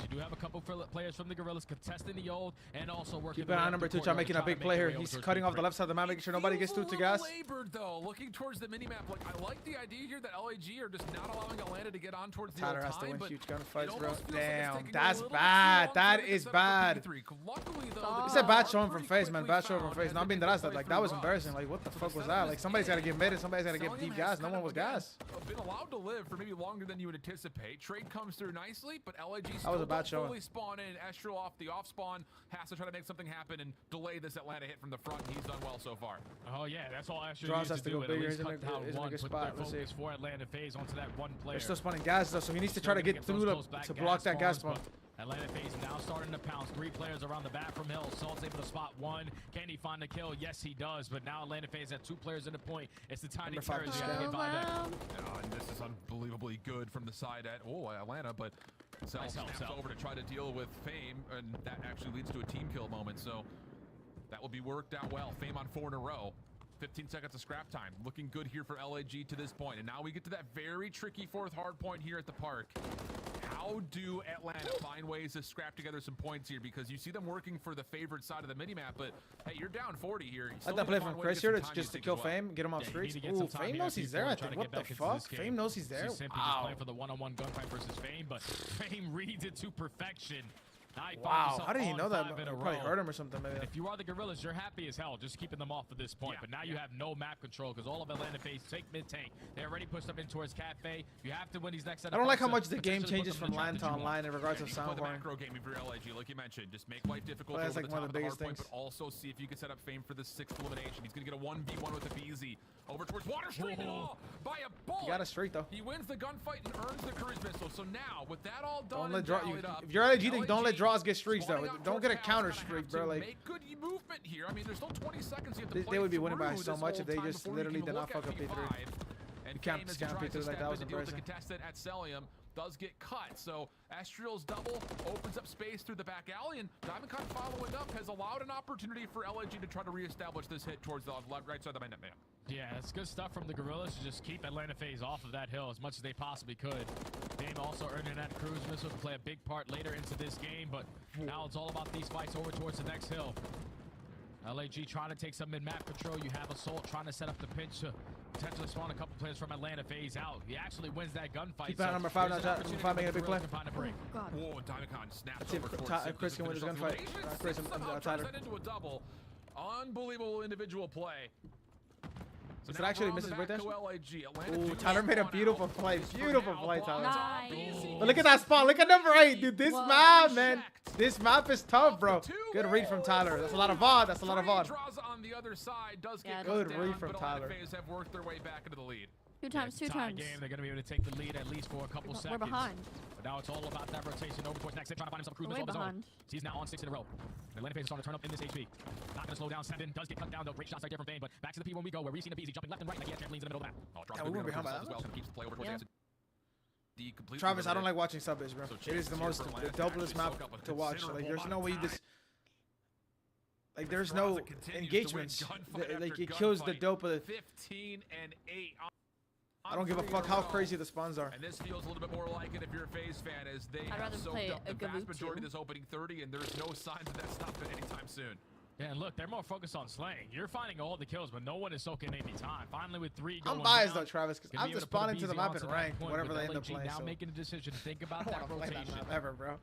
You do have a couple players from the Gorillas contesting the old and also working. Keep it on number 2, Chad, making a big play here. He's cutting off the left side of the map, making sure nobody gets through to gas. Labored though, looking towards the minimap. Like I like the idea here that LAG are just not allowing Atlanta to get on towards the Tyler old has to time, win but huge gunfights, bro. like Damn, it's that's taking a bad. little That too long is for them to set up bad. for P3. very. Luckily, though, Stop. It's a bad showing from pretty FaZe, man. quickly Bad showing from found FaZe. as Not they being make that, the play like for that was Russ. embarrassing. Like what the So fuck was setup that? of Like this somebody's got to game, get mid and somebody's got to get Sellium deep has gas. No kind one of, was again, gas. Been allowed to live for maybe longer than you would anticipate. Trade comes through nicely, but LAG was still a bad don't showing. fully spawn in. Estrel off the off spawn has to try to make something happen and delay this Atlanta hit from the front. He's done well so far. Oh yeah, that's all Astro Draws needs has to to do. go It at bigger. least He's in cut a- down he's in a one, good put spot. their Let's see. focus for Atlanta FaZe onto that one player. They're still spawning gas though, so he needs to Still try to gonna get those through close back to block that gas spawns, spawn. but Atlanta FaZe now starting to pounce. 3 players around the back from Hill. Salt's able to spot one. Can he find the kill? Yes, he does. But now Atlanta FaZe have 2 players in the point. It's the tiny Number 5 carriage is they gotta down. get by that. And this is unbelievably good from the side at Atlanta, but Cell Nice help, snaps Cell. over to try to deal with Fame, and that actually leads to a team kill moment. So that will be worked out well. Fame on 4 in a row. 15 seconds of scrap time. Looking good here for LAG to this point. And now we get to that very tricky 4th hard point here at the park. How do Atlanta find ways to scrap together some points here? Because you see them working for the favored side of the mini-map, but hey, you're down 40 here. You still Let that need play to find from a way Chris get here some to time just to usage kill as well. Fame, get him off Yeah, you streets. need to get some Ooh, time Fame here knows if he's people there, I are trying think. to What get the back into fuck? this game. Fame knows he's there. Simply just Wow. playing for the one-on-one gunfight versus Fame, but Fame reads it to perfection. Now he finds Wow, himself how did he on know that? 5 in a Probably row. hurt him or something, maybe. If you are the Gorillas, you're happy as hell just keeping them off at this point. Yeah, But now you have no map control because all of Atlanta FaZe take mid-tank. They already pushed up in towards Cafe. You have to win these next set I of don't like fights how to much the game potentially put changes them from in the line trap to that you want. online in regards to You can play the sound macro game if you're LAG, like you mentioned. Just make life difficult Well, over that's like the one top of the of the biggest hard point, things. but also see if you can set up Fame for the 6th elimination. He's going to get a 1v1 with the BZ. Over towards Water Street and all by a bullet. You got a streak though. He wins the gunfight and earns the cruise missile. So now, with that all done Don't let and draw. tallied up, If you're LAG, then don't let LAG draws get streaks though. spawning out Don't towards get a Cal's counter gonna have streak, to bro. Like make good movement here. I mean, there's still 20 seconds you have to They play would be winning by through so this much whole if they time just before you literally can did not look fuck at up P3. P5. And You can't Fame, as he scam tries P3 to like that, step was in to deal with the embarrassing. contestant at Sellium does get cut. So Astriel's double opens up space through the back alley, and Diamondcon following up has allowed an opportunity for LAG to try to reestablish this hit towards the right side of the map. Yeah, it's good stuff from the Gorillas to just keep Atlanta FaZe off of that hill as much as they possibly could. Fame also earning that cruise missile to play a big part later into this game, but now it's all about these fights over towards the next hill. LAG trying to take some mid-map control. You have Assault trying to set up the pinch to potentially spawn a couple players from Atlanta FaZe out. He actually wins that gunfight. Keep that number 5 now, number 5 making a big play. God. Whoa, and Diamondcon snaps Let's see if over towards Ty- Sim. Chris can win Does this finish gunfight. off the elimination. Chris Sim and somehow Tyler. turns that into a double. Unbelievable individual play. So Is it now actually we're on misses the right back there? to LAG. Atlanta Ooh, do Tyler made a spawn beautiful out. play. This for Beautiful now, play, Blondes Tyler. on Nice. BZ. But look at that spawn. Look at number 8, dude. This Whoa. map, man. Checked. This map is tough, bro. Two Good read from goals Tyler. for That's a the lot of lead. VOD. That's a lot of Three VOD. draws on the other side does Yeah, get Good cut read down, from but Atlanta Tyler. FaZe have worked their way back into the lead. Two times, two times. Game. They're going to be able to take the lead at least for a couple We're seconds. behind. But now it's all about that rotation over towards next. They're trying to find himself a cruise We're missile way of his own. behind. He's now on 6 in a row. Atlanta FaZe is starting to turn up in this HP. Not going to slow down. 7 does get cut down though. Great shots right there from Fame. But back to the P when we go, where we've seen the BZ jumping left and right like he has trampolines in the middle of the map. Oh, drops Yeah, the we were rebound behind by as that well, so keeps the play over towards Yeah. the D completely Travis, I don't limited. like watching sub-base, bro. So It is the chances most here for Atlanta to dopest actually map soak up a to watch. Like, considerable there's no amount way of you just... time. Like, there's As no Raza continues to win engagements. gunfight Like, after it kills the gunfight. dope of it. 15 and 8. I don't give a fuck how crazy the spawns are. And this feels a little bit more like it if you're a FaZe fan, as they I'd have rather soaked play up the a vast Galoob majority of too. this opening 30, and there's no signs of that stopping anytime soon. Yeah, and look, they're more focused on slaying. You're finding all the kills, but no one is soaking any time. Finally, with 3 going I'm biased down, though, Travis, because gonna I'm be able just to put a spawning to the BZ map onto and that rank, point whatever with they end up LAG playing. now So making a decision to think I about don't that want to play that rotation. map ever, bro.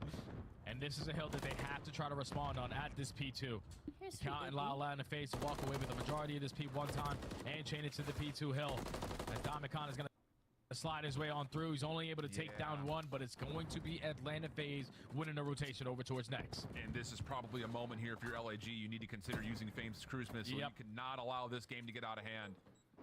And this is a hill that they have to try to respond on at this P2. Here's Count and sweet allow baby. Atlanta FaZe to walk away with the majority of this P1 time and chain it to the P2 hill. As Diamondcon is going to slide his way on through. He's only able to take down 1, but it's going to be Atlanta FaZe winning a rotation over towards next. And this is probably a moment here if you're LAG, you need to consider using Fame's cruise missile. Yep. You cannot allow this game to get out of hand.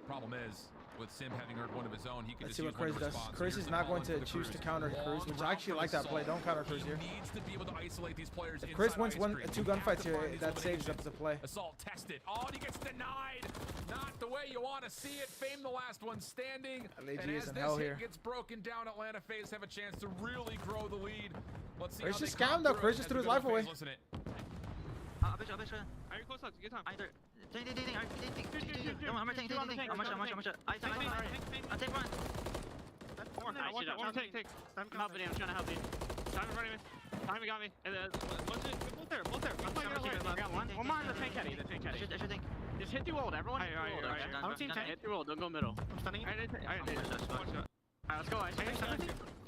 Problem is, with Sim having earned one of his own, he can Let's just see use what one Chris to does. respond. So Chris here's is the not ball going into to the choose to Cruise. counter Long Cruz, which I route actually for like that play. Assault. Don't counter Cruz He here. needs to be able to isolate these players If Chris inside wins ice one, cream. 2 You have gunfights to here, find these that saves eliminations. up the play. Assault tested. Oh, and he gets denied. Not the way you want to see it. Fame the last one standing. LAG And is as in this hell hit here. gets broken down, Atlanta FaZe have a chance to really grow the lead. Let's see Chris how they just come scammed though. through Chris it just as threw we his go to life away. FaZe. Listen it. Are you close up? Good time. Either. I'm gonna take. How much? I take one. I want to take. I'm helping you. I'm trying to help you. Time running me. Time got me. Both there. I got one. One more on the tank caddy. I should think. Just hit the ult. Everyone hit the ult. I'm team tank. Hit the ult. Don't go middle. I'm stunning it. Alright, let's go.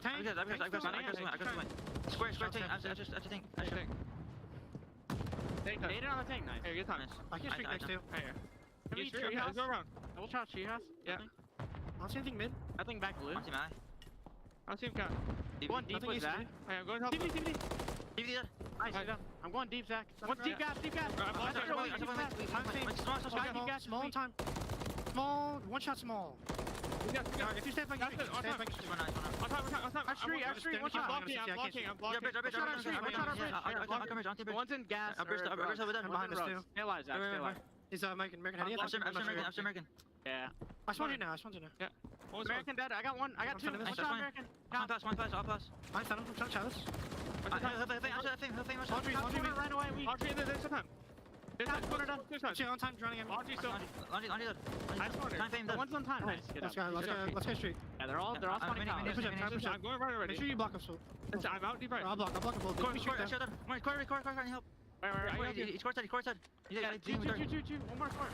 Tank. I got Square tank. I should think. Take that. Ate it on the tank. Nice. Hey, good time. I can streak next to you. Right here. Can we tree house? Go around. Double shot tree house. Yeah. I don't see anything mid. I think back blue. I don't see him cut. Going deep with Zach. Hey, I'm going to help. DVD. Nice. I'm going deep, Zach. One deep gas. Small in time. Small. One shot small. If you stand back, on top. Street. One shot. I'm blocking. The one's in gas. I'm behind us too. Stay alive, Zach. Stay alive. He's American. I'm still American. Yeah. I spawned you now. Yeah. American dead. I got one. I got two. One shot American. One pass. I'm trying to challenge. Laundry right away. Laundry, there's some time. On time, drowning him. Laundry still. One's on time. Nice. Let's go straight. Yeah, they're all spawning now. I'm going right already. Make sure you block us. I'm out deep right. I'll block them both. Corey, help. Wait. He's courtside. Yeah, two. One more court.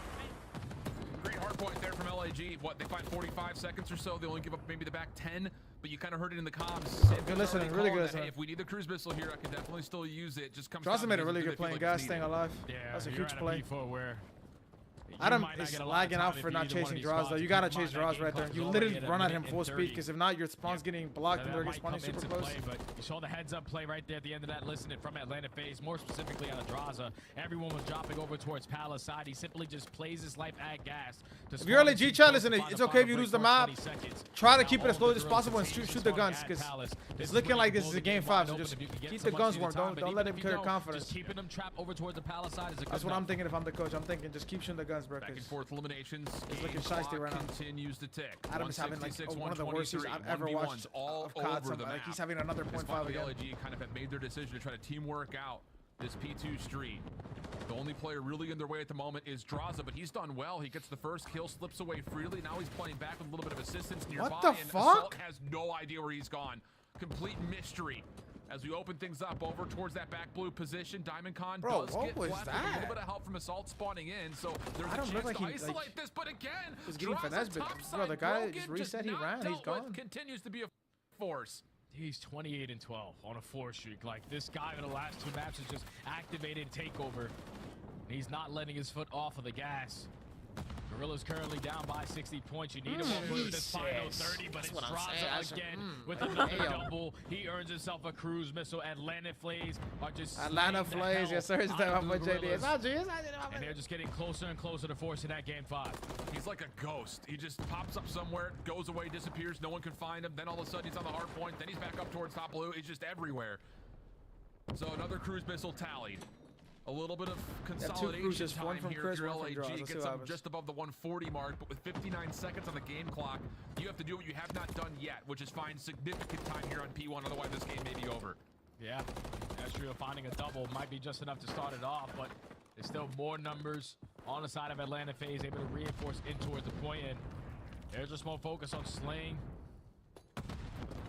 Great hardpoint there from LAG. What, they find 45 seconds or so. They only give up maybe the back 10, but you kind of heard it in the comms. Good listening, really good listening. Hey, if we need the cruise missile here, I can definitely still use it. Just comes Johnson made a really good play, guys, staying alive. Yeah, that's a huge play. Where Adam is lagging out for not chasing draws, though. You gotta chase draws right there. You literally run at him full speed, because if not, your spawn's getting blocked and they're spawning super close. But you saw the heads-up play right there at the end of that. Listening from Atlanta FaZe, more specifically on Adraza. Everyone was dropping over towards Palace side. He simply just plays his life at gas. If you're LAG, chat, listen, it's okay if you lose the map. Try to keep it as close as possible and shoot the guns, because it's looking like this is a game 5, so just keep the guns warm. Don't let him kill your confidence. Just keeping them trapped over towards the Palace side is a good. That's what I'm thinking if I'm the coach. I'm thinking just keep shooting the guns, bro. Back and forth eliminations. He's looking shiesty right now. Continues to tick. Adam is having like one of the worst seasons I've ever watched all of COD. over the map. Like he's having another .5 again. LAG kind of have made their decision to try to teamwork out this P2 street. The only player really in their way at the moment is Draza, but he's done well. He gets the first kill, slips away freely. Now he's playing back with a little bit of assistance nearby. What the and fuck? Assault has no idea where he's gone. Complete mystery. As we open things up over towards that back blue position, DiamondCon does get left with a little bit of help from Assault spawning in, so there's a chance to isolate this, but again, he's getting finesse, but bro, the guy just reset, he ran, he's gone. Continues to be a force. He's 28-12 on a 4 streak. Like, this guy in the last 2 maps has just activated takeover. He's not letting his foot off of the gas. Gorilla's currently down by 60 points. You need him over this final 30, but it's Draza again with another double. He earns himself a cruise missile. Atlanta FaZe are just Atlanta FaZe, yes sir. And they're just getting closer and closer to forcing that game 5. He's like a ghost. He just pops up somewhere, goes away, disappears. No one can find him. Then all of a sudden he's on the hard point. Then he's back up towards top blue. He's just everywhere. So another cruise missile tallied. A little bit of consolidation time here. Your LAG gets up just above the 140 mark, but with 59 seconds on the game clock, you have to do what you have not done yet, which is find significant time here on P1, otherwise this game may be over. Yeah, that's true. Finding a double might be just enough to start it off, but there's still more numbers on the side of Atlanta FaZe, able to reinforce in towards the point, and there's just more focus on slaying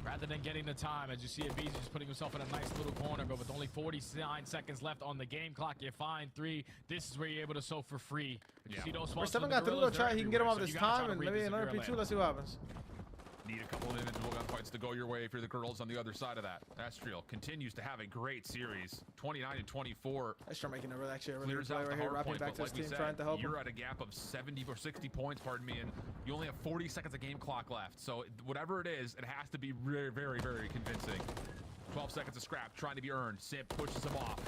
rather than getting the time. As you see, Avizi just putting himself in a nice little corner, but with only 49 seconds left on the game clock, you find 3. This is where you're able to sow for free. Yeah. You see those We're 7 got through, though. Try he can get him off this time, and maybe another P2. Let's see what happens. Need a couple of individual gunfights to go your way if you're the girls on the other side of that. Astriel continues to have a great series, 29-24. I start making a really good play right here, wrapping back to his team, trying to help him. You're at a gap of 70 or 60 points, pardon me, and you only have 40 seconds of game clock left. So whatever it is, it has to be very, very, very convincing. 12 seconds of scrap trying to be earned. Simp pushes him off.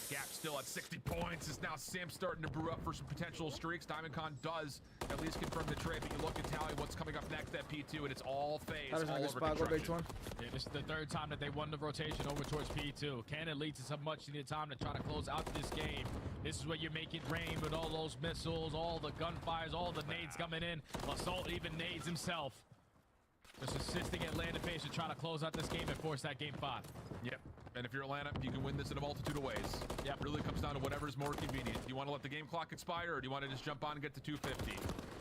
Gap still at 60 points. Is now Simp starting to brew up for some potential streaks. DiamondCon does at least confirm the trade, but you look at tally what's coming up next at P2, and it's all FaZe, all over construction. Yeah, this is the 3rd time that they won the rotation over towards P2. Can it lead to some much needed time to try to close out this game? This is where you make it rain with all those missiles, all the gunfires, all the nades coming in. Assault even nades himself. Just assisting Atlanta FaZe to try to close out this game and force that game 5. Yep. And if you're Atlanta, you can win this in a multitude of ways. Yep. Really comes down to whatever's more convenient. Do you want to let the game clock expire, or do you want to just jump on and get to 250?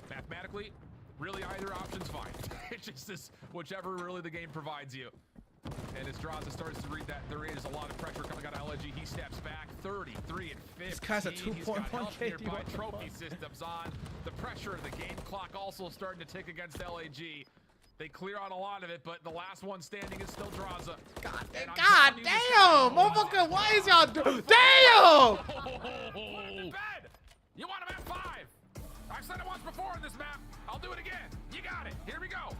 Mathematically, really either option's fine. It's just this, whichever really the game provides you. And as Draza starts to read that, there is a lot of pressure coming out of LAG. He steps back, 33 and 50. This guy's a 2.1 KD. Trophy systems on. The pressure of the game clock also starting to tick against LAG. They clear out a lot of it, but the last one standing is still Draza. God And damn, motherfucker, why is y'all doing? Damn! Bed! You want him at 5. I've said it once before in this map. I'll do it again. You got it. Here we go.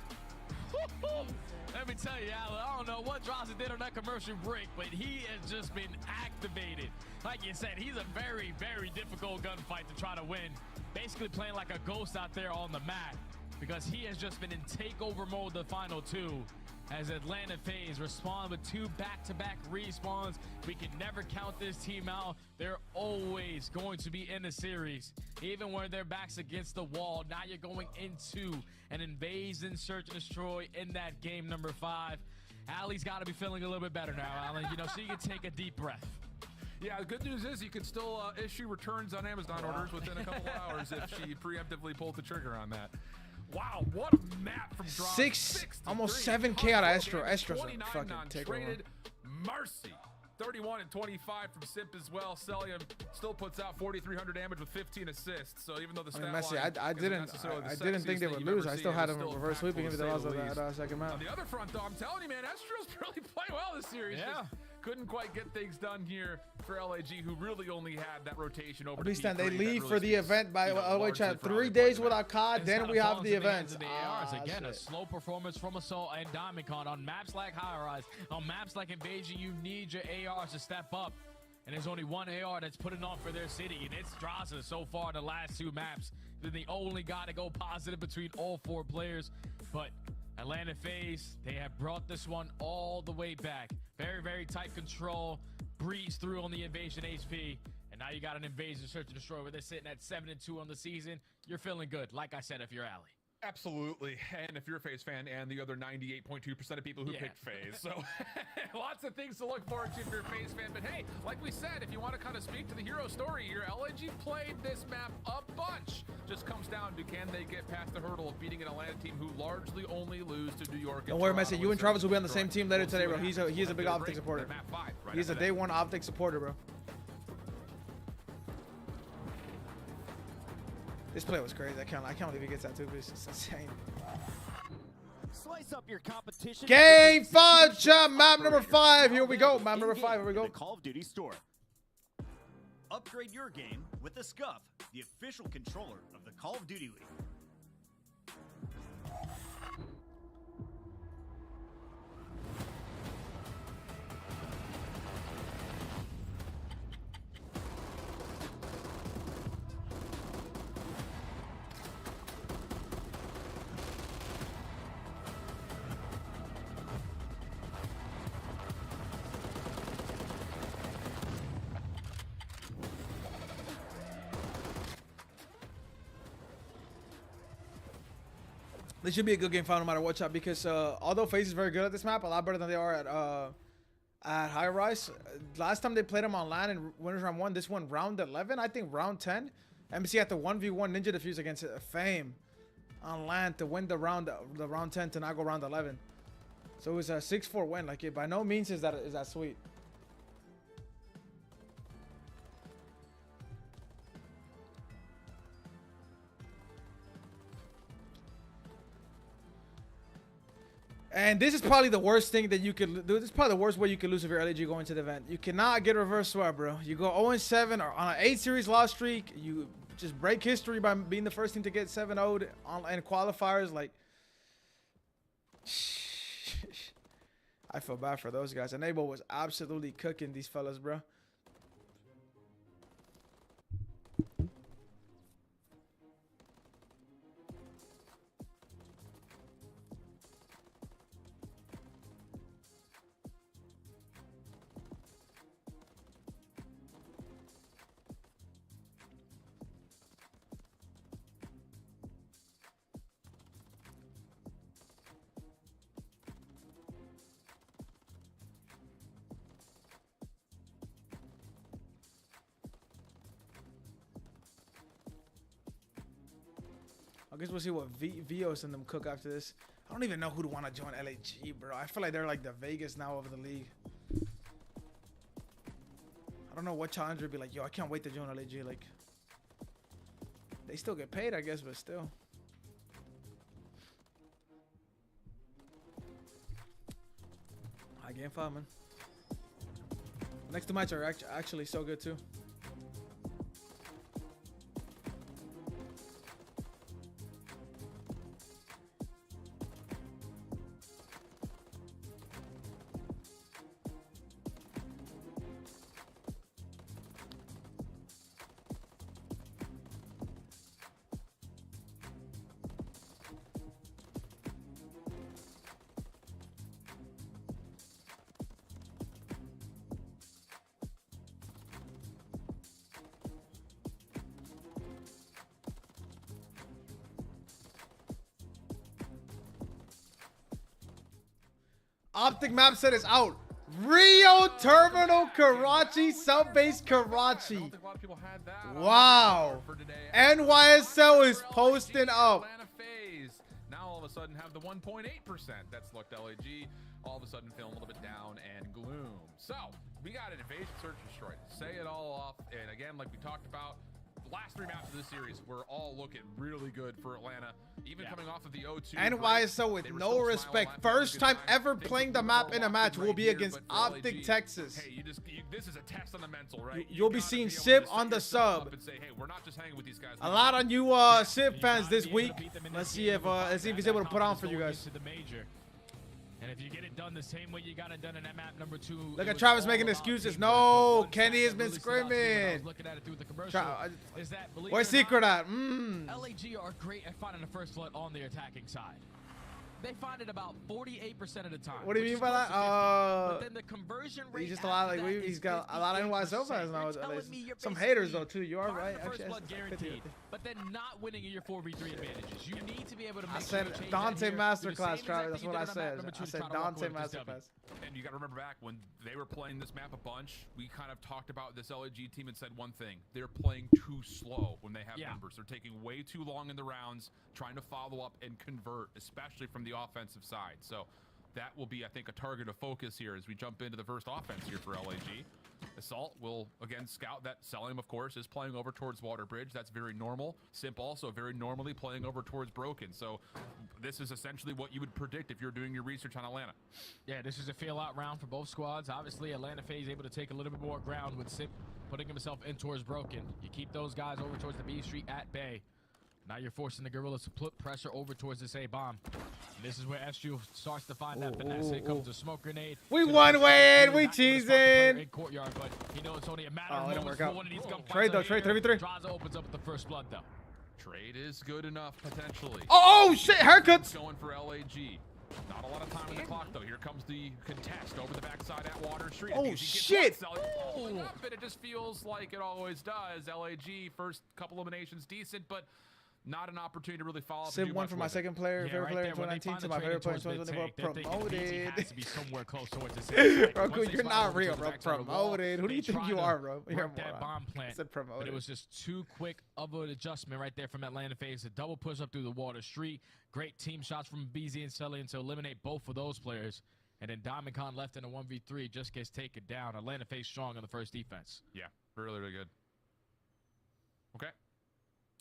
Let me tell you, Alan, I don't know what Draza did on that commercial break, but he has just been activated. Like you said, he's a very, very difficult gunfight to try to win. Basically playing like a ghost out there on the mat because he has just been in takeover mode the final 2. As Atlanta FaZe respond with 2 back-to-back respawns. We can never count this team out. They're always going to be in the series, even when their back's against the wall. Now you're going into an invasion, search and destroy in that game number 5. Allie's got to be feeling a little bit better now, Alan, you know, so you can take a deep breath. Yeah, the good news is you can still issue returns on Amazon orders within a couple of hours if she preemptively pulled the trigger on that. Wow, what a map from Draza. Almost 7K out of Estro's a fucking takeover. Mercy. 31 and 25 from Simp as well. Celium still puts out 4,300 damage with 15 assists. So even though the stat line I didn't think they would lose. I still had them reverse sweeping if they lost that second map. On the other front, though, I'm telling you, man, Estro's really playing well this series. Yeah. Couldn't quite get things done here for LAG, who really only had that rotation over. Understand they leave for the event by chat 3 days without COD. Then we have the event. Again, a slow performance from Assault and Diamondcon on maps like High Rise. On maps like Invasion, you need your ARs to step up. And there's only one AR that's putting on for their city, and it's Draza so far the last 2 maps. They're the only guy to go positive between all 4 players. But Atlanta FaZe, they have brought this one all the way back. Very, very tight control. Breeze through on the Invasion HP. And now you got an Invasion Search and Destroy where they're sitting at 7-2 on the season. You're feeling good, like I said, if you're Allie. Absolutely. And if you're a FaZe fan and the other 98.2% of people who picked FaZe. So lots of things to look forward to if you're a FaZe fan. But hey, like we said, if you want to kind of speak to the hero story here, LNG played this map a bunch. Just comes down to can they get past the hurdle of beating an Atlanta team who largely only lose to New York. Don't worry, Messi. You and Travis will be on the same team later today, bro. He's a big OpTic supporter. He's a day 1 OpTic supporter, bro. This play was crazy. I can't believe he gets that too, but it's just insane. Slice up your competition. Game 5, chat. Map number 5. Here we go. Map number 5. Here we go. Call of Duty store. Upgrade your game with the Scuff, the official controller of the Call of Duty League. This should be a good game final no matter what, chat, because although FaZe is very good at this map, a lot better than they are at High Rise. Last time they played them on LAN in Winners Round 1, this one round 11, I think round 10. MC had the 1v1 Ninja Defuse against Fame on LAN to win the round 10 to not go round 11. So it was a 6-4 win. Like, it by no means is that sweet. And this is probably the worst thing that you could do. This is probably the worst way you could lose if you're LAG going to the event. You cannot get reverse sweat, bro. You go 0-7 or on an 8 series loss streak. You just break history by being the first team to get 7-0'd in qualifiers. Like, I feel bad for those guys. Enable was absolutely cooking these fellas, bro. I guess we'll see what Vios and them cook after this. I don't even know who'd want to join LAG, bro. I feel like they're like the Vegas now of the league. I don't know what challenger would be like, yo, I can't wait to join LAG. Like, they still get paid, I guess, but still. Game 5, man. Next two matches are actually so good too. OpTic map set is out. Rio Terminal Karachi, Subbase Karachi. Wow. NYSL is posting up. Now all of a sudden have the 1.8%. That's looked LAG. All of a sudden feeling a little bit down and gloom. So we got an invasion, search, and destroy. Say it all off. And again, like we talked about, the last three maps of this series were all looking really good for Atlanta. Even coming off of the O2. NYSL with no respect. First time ever playing the map in a match will be against OpTic Texas. Hey, this is a test on the mental, right? You'll be seeing Sib on the sub. And say, hey, we're not just hanging with these guys. A lot of new Sib fans this week. Let's see if he's able to put on for you guys. And if you get it done the same way you got it done in that map number 2. Look at Travis making excuses. No, Kenny has been screaming. Looking at it through the commercial. Where's Secret at? LAG are great at finding the first blood on the attacking side. They find it about 48% of the time. What do you mean by that? But then the conversion rate. He's just a lot like he's got a lot of NYSL fans now. Some haters though too. You are right. Actually, guaranteed. But then not winning in your 4v3 advantages. You need to be able to make I said Dante Masterclass, Travis. That's what I said. I said Dante Masterclass. And you got to remember back when they were playing this map a bunch, we kind of talked about this LAG team and said one thing: they're playing too slow when they have numbers. They're taking way too long in the rounds, trying to follow up and convert, especially from the offensive side. So that will be, I think, a target of focus here as we jump into the first offense here for LAG. Assault will again scout that. Selim, of course, is playing over towards Waterbridge. That's very normal. Simp also very normally playing over towards Broken. So this is essentially what you would predict if you're doing your research on Atlanta. Yeah, this is a feel-out round for both squads. Obviously, Atlanta FaZe able to take a little bit more ground with Simp putting himself in towards Broken. You keep those guys over towards the B Street at Bay. Now you're forcing the Gorillas to put pressure over towards this A-bomb. This is where SU starts to find that finesse. Here comes a smoke grenade. We one way in. We cheesing. In courtyard, but he knows it's only a matter of moments for one of these gunfights. Trade though. Trade 3v3. Draza opens up with the first blood though. Trade is good enough potentially. Oh shit! Haircuts. Going for LAG. Not a lot of time on the clock though. Here comes the contest over the backside at Water Street. Oh shit! But it just feels like it always does. LAG first couple eliminations decent, but not an opportunity to really follow up. Sim one for my second player, favorite player in 2019 to my favorite player in 2024. Promoted. Has to be somewhere close to what to say. Bro, you're not real, bro. Promoted. Who do you think you are, bro? You're that bomb plant. But it was just too quick of an adjustment right there from Atlanta FaZe. A double push up through the Water Street. Great team shots from BZ and Sellian to eliminate both of those players. And then Diamond Khan left in a 1v3 just gets taken down. Atlanta FaZe strong on the first defense. Yeah, really, really good. Okay.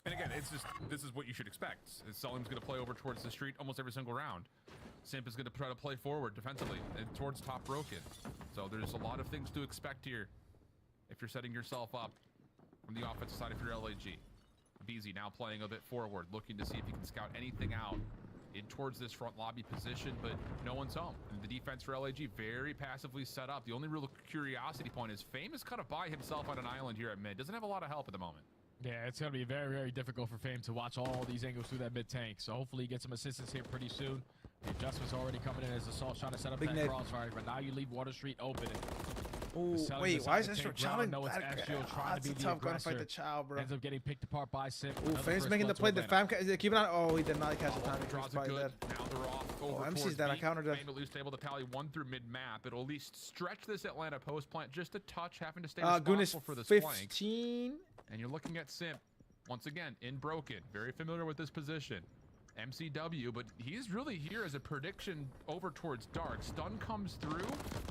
And again, it's just, this is what you should expect. Selim's going to play over towards the street almost every single round. Simp is going to try to play forward defensively and towards top Broken. So there's a lot of things to expect here if you're setting yourself up from the offensive side if you're LAG. BZ now playing a bit forward, looking to see if he can scout anything out in towards this front lobby position, but no one's home. And the defense for LAG very passively set up. The only real curiosity point is Fame is kind of by himself on an island here at mid. Doesn't have a lot of help at the moment. Yeah, it's going to be very, very difficult for Fame to watch all these angles through that mid tank. So hopefully he gets some assistance here pretty soon. The adjustments already coming in as Assault trying to set up that crossfire, but now you leave Water Street open. Oh, wait, why is this challenge? That's a tough gunfight to Chow, bro. Ends up getting picked apart by Simp. Oh, Fame's making the play. The Fam keep it on. Oh, he did not catch the time. He was probably dead. Now they're off. Oh, MC's dead. I countered that. Fame at least able to tally one through mid-map. It'll at least stretch this Atlanta post plant just a touch, having to stay responsible for this flank. 15. And you're looking at Simp. Once again, in Broken, very familiar with this position. MCW, but he's really here as a prediction over towards Dark. Stun comes through.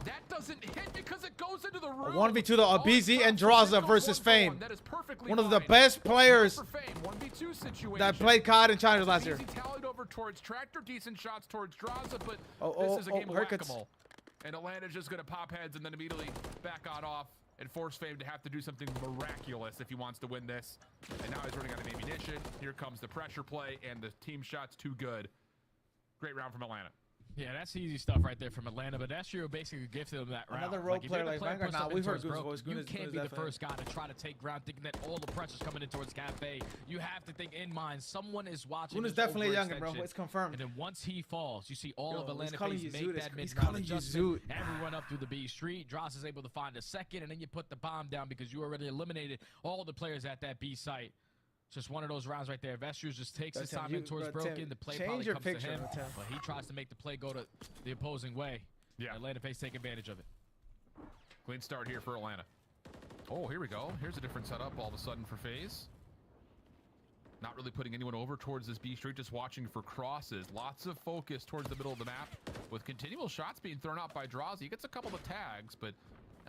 That doesn't hit because it goes into the room. 1v2 though, BZ and Draza versus Fame. That is perfectly one of the best players that played COD in China last year. Tallied over towards Tractor, decent shots towards Draza, but this is a game of whack-a-mole. And Atlanta's just going to pop heads and then immediately back on off and force Fame to have to do something miraculous if he wants to win this. And now he's running out of ammunition. Here comes the pressure play, and the team shot's too good. Great round from Atlanta. Yeah, that's easy stuff right there from Atlanta, but Astro basically gifted them that round. Another role if player you're the like Vanguard. puts Nah, up we've heard into his Goon's voice. broke, You Goon can't is be the definitely- first guy to try to take ground thinking that all the pressure's coming in towards Cafe. You have to think in mind, someone is watching. Goon is this definitely a youngin, bro. overextension. It's confirmed. And then once he falls, you see all Yo, of he's Atlanta calling FaZe you make Zoot. that He's mid-round calling you adjustment. Zoot. Everyone up through the B street. Dross is able to find a second, and then you put the bomb down because you already eliminated all the players at that B site. Just one of those rounds right there. Vestrius just takes his time in towards Broken. The play probably comes to him, but he tries to make the play go to the opposing way. Yeah. Atlanta FaZe take advantage of it. Clean start here for Atlanta. Oh, here we go. Here's a different setup all of a sudden for FaZe. Not really putting anyone over towards this B street, just watching for crosses. Lots of focus towards the middle of the map with continual shots being thrown out by Drazi. He gets a couple of tags, but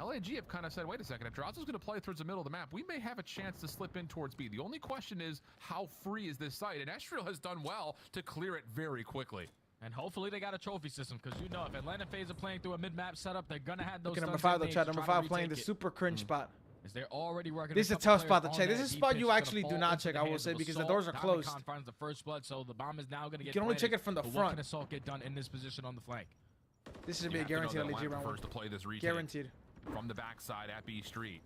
LAG have kind of said, wait a second, if Drazi's going to play towards the middle of the map, we may have a chance to slip in towards B. The only question is, how free is this site? And Estriel has done well to clear it very quickly. And hopefully they got a trophy system, because you know if Atlanta FaZe are playing through a mid-map setup, they're going to have those. Look at number 5 though, chat. Number 5 playing the super cringe spot. Is they're already working. This is a tough spot to check. This is a spot you actually do not check, I will say, because the doors are closed. Finds the first blood, so the bomb is now going to get. You can only check it from the What front. can Assault get done in this position on the flank? This should be a guaranteed LG round. First to play this retake. Guaranteed. From the backside at B Street.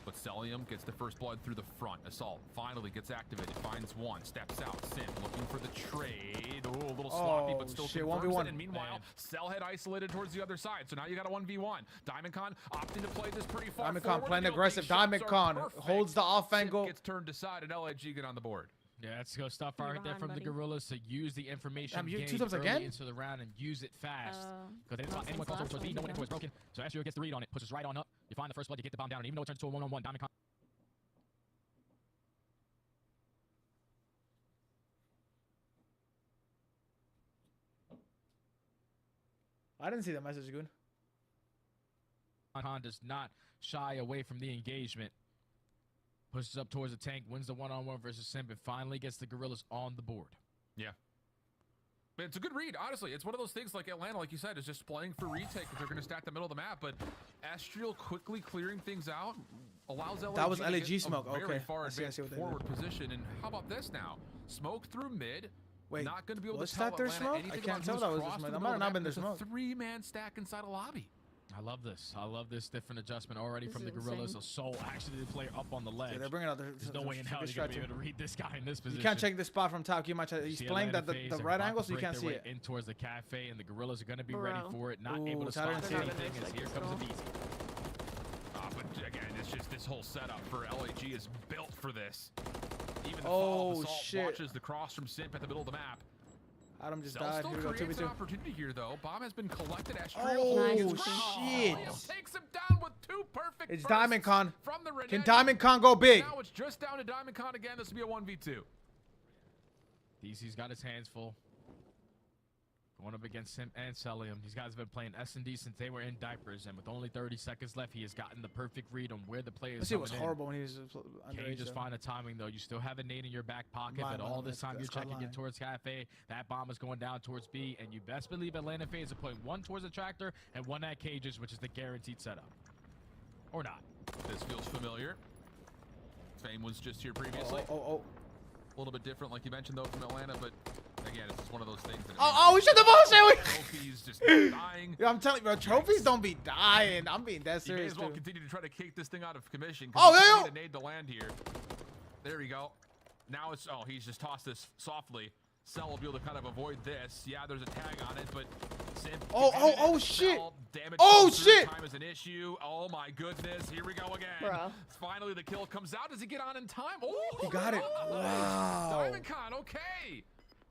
But Celium gets the first blood through the front. Assault finally gets activated. Finds one. Steps out. Sim looking for the trade. Oh, a little sloppy, but still shit, confirms 1v1. it. And meanwhile, Cellhead isolated towards the other side. So now you got a 1v1. DiamondCon opting to play this pretty far DiamondCon forward. playing The aggressive. opening shots are DiamondCon perfect. holds the off Sim angle. gets turned aside and LAG get on the board. Yeah, that's good stuff right there from the Gorillas to use the information Damn, you gained two times early again? into the round and use it fast. Because they didn't want since anyone close over last towards B, one, no one yeah. towards Broken. So Astro gets the read on it, pushes right on up. You find the first blood, you get the bomb down, and even though it turns to a 1-on-1, DiamondCon. I didn't see that message, Goon. Han does not shy away from the engagement. Pushes up towards the tank, wins the 1-on-1 versus Simp, and finally gets the Gorillas on the board. Yeah. But it's a good read, honestly. It's one of those things like Atlanta, like you said, is just playing for retake if they're going to stack the middle of the map. But Astriel quickly clearing things out allows LAG That was to LAG get smoke. a very Okay. far I see advanced what they forward position. And how about this now? Smoke through mid. Wait, not going to be able was to tell that their Atlanta smoke? I anything can't about tell who's that was their crossed smoke. the That middle might of not the have been map. their There's smoke. a 3-man stack inside a lobby. I love this. I love this different adjustment already This from the is Gorillas. insane. So actually the player up on the ledge. Yeah, they're bringing out their. There's no way in hell you're going to be able to read this guy in this position. You can't check this spot from top. You might. He's See playing Atlanta the FaZe, the they're right about angle, to so you break can't their see way it. in towards the cafe, and the Gorillas are going to be Bro. ready for it. Not Ooh, able to Tyler spot didn't see it. anything as here comes the BZ. But again, it's just this whole setup for LAG is built for this. Even the Oh, Assault shit. watches the cross from Simp at the middle of the map. Adam just Cell died. still Here we go. creates 2v2. an opportunity here, though. Bomb has been collected. Oh, Astriel shit. takes him down with 2 perfect It's bursts DiamondCon. from the Renegade. Can DiamondCon go big? Now it's just down to DiamondCon again. This will be a 1v2. DC's got his hands full. Going up against Simp and Celium. These guys have been playing S&D since they were in diapers, and with only 30 seconds left, he has gotten the perfect read on where the players Let's see, it was coming in. horrible when he was Can you underage. just though. find the timing, though? You still have a nade in your back pocket, Lying, but all lying, this time you're that's called checking lying. it towards Cafe. That bomb is going down towards B, and you best believe Atlanta FaZe are putting one towards the tractor and one at cages, which is the guaranteed setup. Or not. This feels familiar. Fame was just here previously. Oh. A little bit different, like you mentioned, though, from Atlanta, but again, it's just one of those things. That Oh, we shut the bullshit. Trophies just dying. I'm telling you, bro, trophies don't be dying. I'm being that You may serious, as well too. continue to try to kick this thing out of commission. Oh, you there you need a nade to land here. There we go. Now it's, oh, he's just tossed this softly. Cell will be able to kind of avoid this. Yeah, there's a tag on it, but Simp. Oh, shit. Damage Oh, comes through. shit. Time is an issue. Oh, my goodness. Here we go again. Bro. Finally, the kill comes out. Does he get on in time? Oh, He got it. Wow. DiamondCon, okay.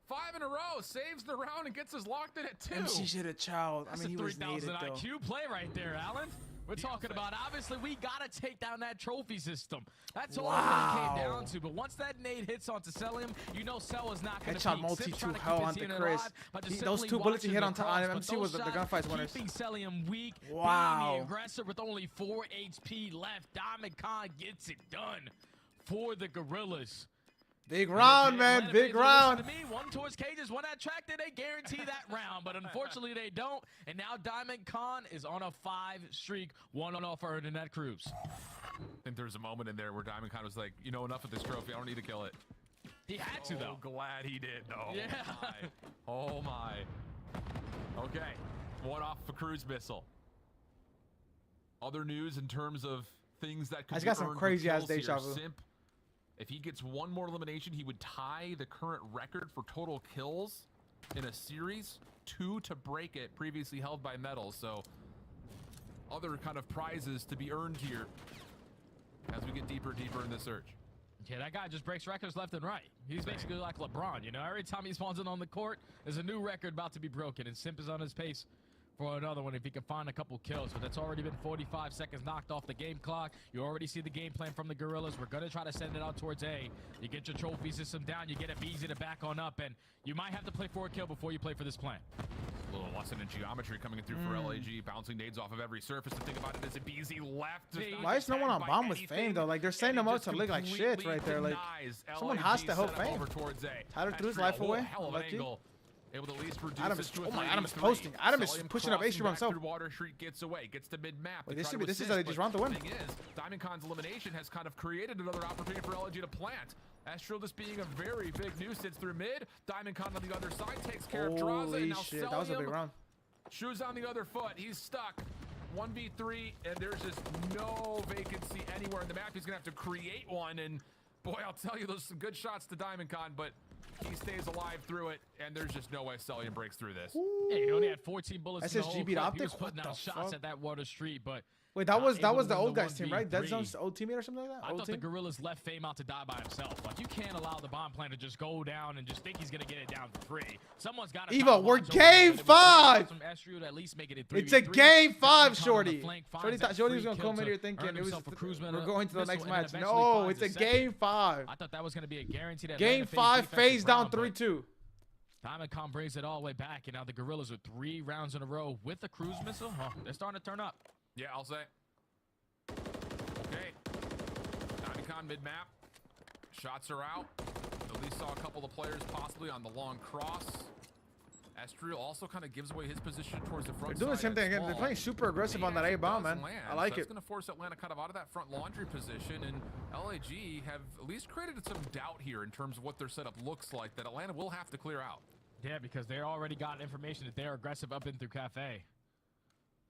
5 in a row. Saves the round and gets us locked in at 2. MC shit a child. I That's mean, he a was 3,000 needed, though. IQ play right there, Alan. We're talking about, obviously, we got to take down that trophy system. That's all it really came down to. But once that nade hits onto Celium, you know Cell is not going to Headshot peek. multi Simp's to trying to hell keep his onto unit Chris. alive by just Those simply 2 bullets he watching hit the onto cross. But MC was those the shots gunfight's winners. keeping Celium weak, Wow. being the aggressor with only 4 HP left. DiamondCon gets it done for the Gorillas. Big round, man. Big round. To me, one towards cages, one at track. They guarantee that round, but unfortunately they don't. And now Diamond Khan is on a 5-streak, 1-0 for earning that cruise. I think there's a moment in there where Diamond Khan was like, you know, enough of this trophy. I don't need to kill it. He had to, though. Glad he did, though. Yeah. Oh, my. Okay. One off a cruise missile. Other news in terms of things that could He's be got some earned crazy with ass kills deja here. vu. Simp, if he gets one more elimination, he would tie the current record for total kills in a series. 2 to break it, previously held by Metals. So other kind of prizes to be earned here as we get deeper and deeper in the search. Yeah, that guy just breaks records left and right. He's basically like LeBron, you know? Every time he spawns in on the court, there's a new record about to be broken, and Simp is on his pace for another one if he can find a couple kills. But that's already been 45 seconds knocked off the game clock. You already see the game plan from the Gorillas. We're going to try to send it out towards A. You get your trophy system down, you get a BZ to back on up, and you might have to play for a kill before you play for this plan. A little lesson in geometry coming in through for LAG, bouncing nades off of every surface. The thing about it is a BZ left. Why is no one on bomb with Fame, though? Like, they're setting them up to look like shit right there. Like, someone has to help Fame. Tyler threw his life away. Lucky. Able to at least reduce Adam this is, to a oh my, 3v3. Adam is posting. Adam is pushing up H3 by himself. Water Street gets away, gets to mid-map. Wait, this is how they just round the win. The thing is, Diamond Khan's elimination has kind of created another opportunity for LG to plant. Astral just being a very big nuisance through mid. Diamond Khan on the other side takes care of Draza. Holy Now shit, that was a big round. Shoes on the other foot. He's stuck. 1v3, and there's just no vacancy anywhere in the map. He's going to have to create one, and boy, I'll tell you, those some good shots to Diamond Khan, but he stays alive through it, and there's just no way Cellian breaks through this. Yeah, he only had 14 bullets in the whole SSG beat clip. OpTic? He was putting What out the shots fuck? at that Water Street, but Wait, that was able to the win old guy's team, right? Dead 1v3. Zone's old teammate or something like that? I Old thought the team? Gorillas left Fame out to die by himself. Like, you can't allow the bomb plan to just go down and just think he's gonna get it down for free. Someone's got to. Evo, we're game 5. From SRU to at least make it a 3v3. It's a game 5, Shorty. Shorty Shorty thought Shorty was gonna come in here thinking it was we're going to the next match. No, it's a game 5. I thought that was gonna be a guaranteed. Game 5, phase down 3-2. Diamond Khan brings it all the way back, and now the Gorillas with 3 rounds in a row with the cruise missile. Oh, they're starting to turn up. Yeah, I'll say. Okay. Diamond Khan mid-map. Shots are out. At least saw a couple of players possibly on the long cross. Estriel also kind of gives away his position towards the front. They're doing the same thing again. They're playing super aggressive on that A bomb, man. I like it. It's going to force Atlanta kind of out of that front laundry position, and LAG have at least created some doubt here in terms of what their setup looks like that Atlanta will have to clear out. Yeah, because they already got information that they're aggressive up in through Cafe.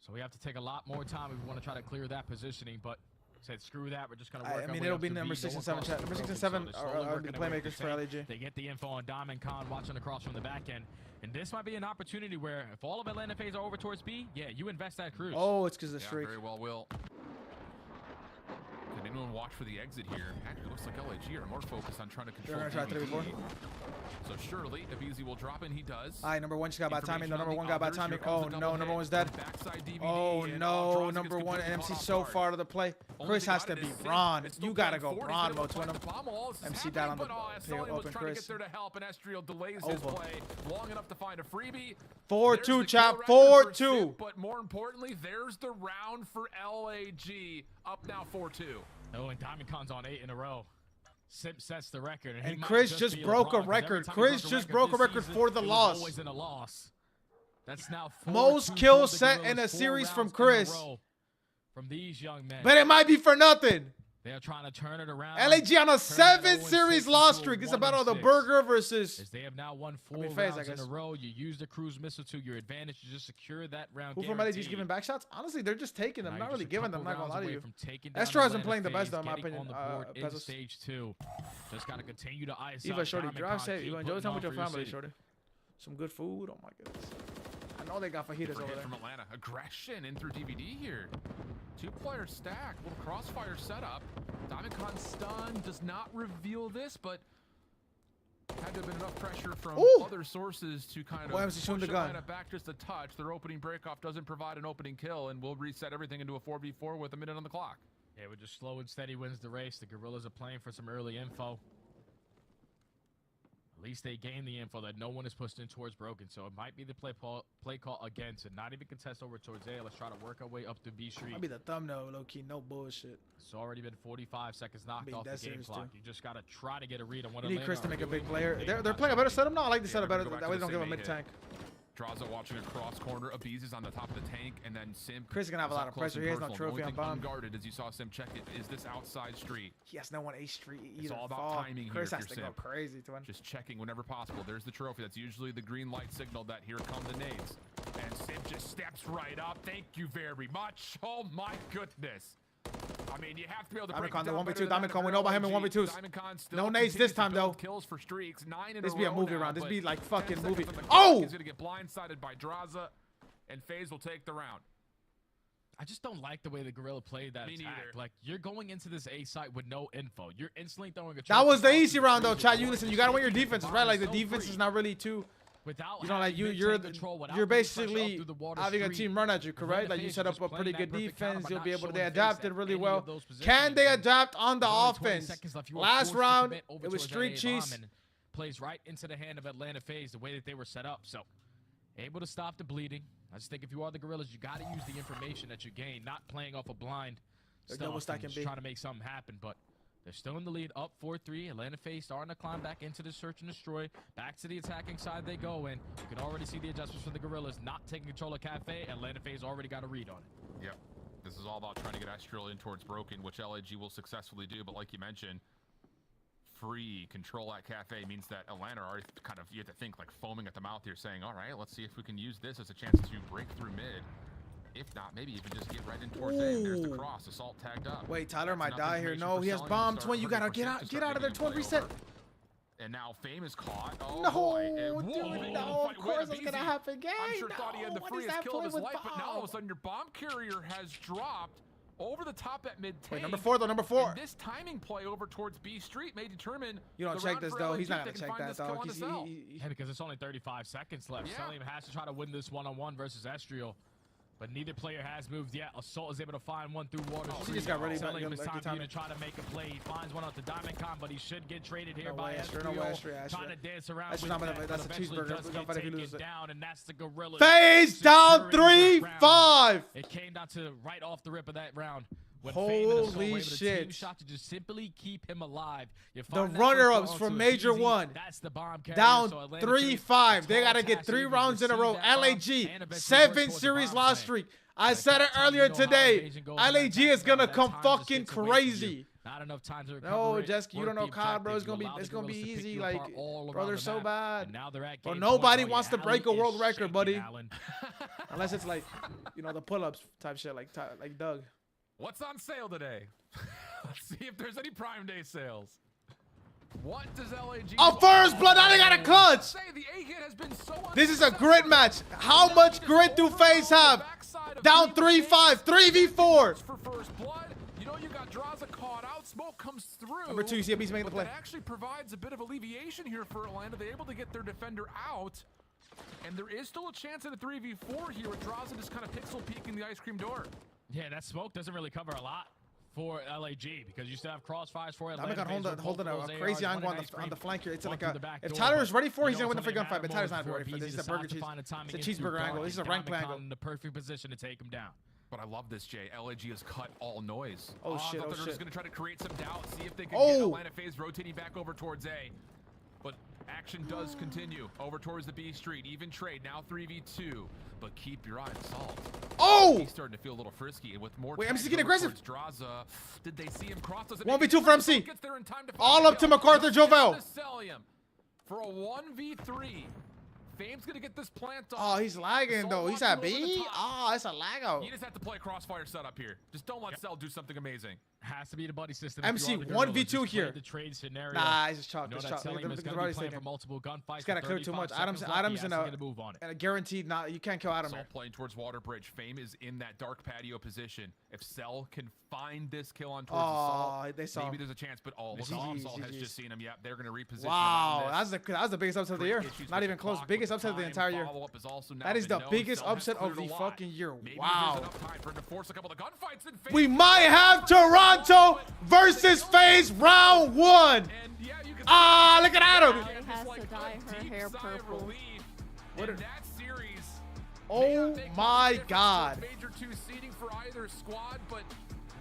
So we have to take a lot more time if we want to try to clear that positioning, but said screw that, we're just going to work. I mean, it'll be number 6 and 7 chat. Number 6 and 7 are the playmakers for LAG. They get the info on Diamond Khan watching across from the back end. And this might be an opportunity where if all of Atlanta FaZe are over towards B, yeah, you invest that cruise. Oh, it's because of the streak. Very well will. Can anyone watch for the exit here? Actually, looks like LAG are more focused on trying to control. They're going to try 3v4. So surely, if Easy will drop in, he does. All right, number 1 just got bad timing. The number 1 got bad timing. Oh, no, number 1's dead. DVD, Oh, no, number 1 and MC so far to the play. Chris has to be Braun. You got to go Braun mode to win him. MC down on the open Chris. There to help, and Estriel delays his play long enough to find a freebie. 4-2, chap. 4-2. But more importantly, there's the round for LAG. Up now 4-2. Oh, and Diamond Khan's on 8 in a row. Simp sets the record. And Chris just broke a record. Chris just broke a record for the loss. Always in a loss. That's now 4-2 most kills for the set Gorillas, in a 4 series from rounds in a Chris. row from these young men. But it might be for nothing. They are trying to turn it around. LAG on a 7-series loss streak. This is about all the burger versus. As they have now won 4 FaZe, rounds in a row. You use the cruise missile to your advantage to just secure that round. Who from LAG is giving back shots? Honestly, they're just taking them. Now not you're really just a giving them. couple I'm not gonna lie to rounds you. away from taking down Estro hasn't Atlanta playing the best FaZe, though, in my getting opinion. on the board in Pesos. stage 2. Just gotta continue to ice Eva, out Shorty, Diamond drive Khan, safe. keep You enjoy putting time on with your for your family, city. Shorty. Some good food. Oh my goodness. I know they got fajitas over there. From Atlanta, aggression in through DVD here. 2-player stack, little crossfire setup. Diamond Khan stun does not reveal this, but had to have been enough pressure from other sources to kind of push Atlanta back just a touch. Their opening breakoff doesn't provide an opening kill, and we'll reset everything into a 4v4 with a minute on the clock. Yeah, we're just slow and steady wins the race. The Gorillas are playing for some early info. At least they gain the info that no one is pushed in towards Broken. So it might be the play call again to not even contest over towards A. Let's try to work our way up to B Street. Might be the thumbnail, low key, no bullshit. It's already been 45 seconds knocked off the game clock. You just gotta try to get a read on what. You need Chris to make a big player. They're playing a better setup now. I like the setup better. That way they don't give him a mid tank. Draza watching across corner. Abiz is on the top of the tank, and then Sim. Chris is gonna have a lot of pressure. He has no trophy on bomb. Unguarded, as you saw Sim check it. Is this outside street? He has no one A street either. It's all about timing Chris here. has to go crazy, twin. Just checking whenever possible. There's the trophy. That's usually the green light signal that here come the nades. And Sim just steps right up. Thank you very much. Oh my goodness. I mean, you have to be able to break down 1v2. Diamond Con, we know about him in 1v2s. No nades this time, though. Kills for streaks. 9 in This a be a row movie now, round. This be like fucking 10 movie. seconds on the Oh! clock. He's gonna get blindsided by Draza, and FaZe will take the round. I just don't like the way the Gorilla played that Me attack. neither. Like, you're going into this A site with no info. You're instantly throwing a That was the trophy out easy to round, though, freeze chat. your You listen. board. You gotta win your defenses, right? Like the So defense free. is not really too. Without You know, like having you're mid-tank control, without you're putting pressure up basically through the water having a street, team run at you, correct? Like you FaZe set just up a pretty playing good that perfect counter defense. by You'll not be able to. They showing FaZe adapted at really any well. of those positions. Can they And adapt on the with only 20 offense? seconds left, you are Last forced to round, commit over it was towards street that A bomb cheese. and plays right into the hand of Atlanta FaZe the way that they were set up. So able to stop the bleeding. I just think if you are the Gorillas, you got to use the information that you gain, not playing off a blind They're stuff double and stacking just B. trying to make something happen. But they're still in the lead, up 4-3. Atlanta FaZe starting to climb back into the search and destroy. Back to the attacking side they go, and you can already see the adjustments for the Gorillas not taking control of Cafe. Atlanta FaZe already got a read on it. Yep. This is all about trying to get Astral in towards Broken, which LAG will successfully do. But like you mentioned, free control at Cafe means that Atlanta are already kind of, you have to think, like foaming at the mouth here, saying, all right, let's see if we can use this as a chance to break through mid. If not, maybe even just get right in towards A. There's the cross. Assault tagged up. Wait, Tyler That's might enough die here. information No, for he has Selling to bomb. start Twin, you gotta 100% get to out start of there. making Twin, play reset. over. And now Fame is caught. Oh, No, boy. dude, no, of course it's gonna happen again. I'm sure thought he had the What is freest that kill of play his with life, but now all of bomb? a sudden your bomb carrier has dropped over the top at mid-tank. Wait, number 4 though, number 4. And this timing play over towards B Street may determine. You don't the check round this for though. LAG He's not if they gonna can check find that this kill dog. on the cell. Yeah, because it's only 35 seconds left. Yeah. Selim has to try to win this one-on-one versus Estriel. But neither player has moved yet. Assault is able to find one through water. He just got ready. Selim, it's Like, time good for you timing. to try to make a play. He finds one out to Diamond Con, but he should get traded here No by way, Astrid, Estriel. no way, Astrid. Trying to dance around Astrid's with not gonna- that, that's but a eventually cheeseburger. does We're get gonna fight if he taken loses it. down, and that's the Gorillas. FaZe down securing this round. 3-5. It came down to right off the rip of that round. When Fame and Assault were Holy able to team shit. shot to just simply keep him alive. You The find that runner-ups first from onto Major easy. 1. That's the bomb carrier. Down So Atlanta 3-5. They tall gotta get task 3 here to rounds in a receive row. that bomb LAG, and eventually 7 work towards the series bomb loss plan. streak. I At said that it time, earlier you know how today. invasion goes in LAG that is gonna time. come That time fucking just gets away from you. crazy. Not enough time to recover No, it, Jesky, you work don't know the COD, bro. objectives. It's gonna You allow be the Gorillas to pick easy. you Like, apart all bro, around they're the so map. bad. And now they're at Bro, game nobody point. wants to Allen break a is world record, shaking, buddy. Allen. Unless it's like, you know, the pull-ups type shit, like Doug. What's on sale today? Let's see if there's any Prime Day sales. What does LAG? Oh, first blood! Now they got a clutch. Say the A-hit has been so This is a grit match. How much grit do FaZe have? Down 3-5, 3v4. For first blood, you know you got Draza caught out. Smoke comes through. Number 2, you see a beast making the But play. that actually provides a bit of alleviation here for Atlanta. They're able to get their defender out. And there is still a chance at a 3v4 here with Draza just kind of pixel peeking the ice cream door. Yeah, that smoke doesn't really cover a lot for LAG because you still have crossfires for I'm Atlanta. gonna holding a crazy angle on the flank here. It's like a, if Tyler is ready for it, he's gonna win the free gunfight, but Tyler's not ready for this. It's a burger cheese. It's a cheeseburger angle. This is a rank play angle. In the perfect position to take him down. But I love this, Jay. LAG has cut all noise. Oh, shit, They're oh, just shit. going to try to create some doubt, see if they can get Atlanta FaZe rotating back over towards A. But action does continue over towards the B Street. Even trade, now 3v2. But keep your eye on Salt. Oh! He's starting to feel a little frisky. And with more Wait, tags MC getting over aggressive. towards Draza, did they see him cross? 1v2 for MC. Gets there in time to All find up the to kill. MacArthur Jovel. Sellium for a 1v3. Fame's gonna get this plant off. Oh, he's lagging Assault though. He's watching at over the B. top. Oh, it's a lag out. You just have to play a crossfire setup here. Just don't let Cell do something amazing. Has to be the buddy system. MC 1v2 here. The trade scenario. Nah, he's just chalk. You know It's that chalk. Selim is gonna be playing for multiple gunfights. He's gotta clear too much. Adams in a guaranteed not. You can't kill Adam Cell here. playing towards Water Bridge. Fame is in that dark patio position. If Cell can find this kill on towards Assault, they saw maybe him. there's a chance. But look, Assault has just seen him. Yep, they're gonna reposition. Wow, him on this. that was the biggest upset of the year. Not even close. Biggest upset of the entire year. That is the biggest upset of the fucking year. Wow. We might have to Toronto versus FaZe round 1. And yeah, you can Ah, look at Adam. Allie has to dye her hair purple. What in that series? Oh my God. Major 2 seeding for either squad, but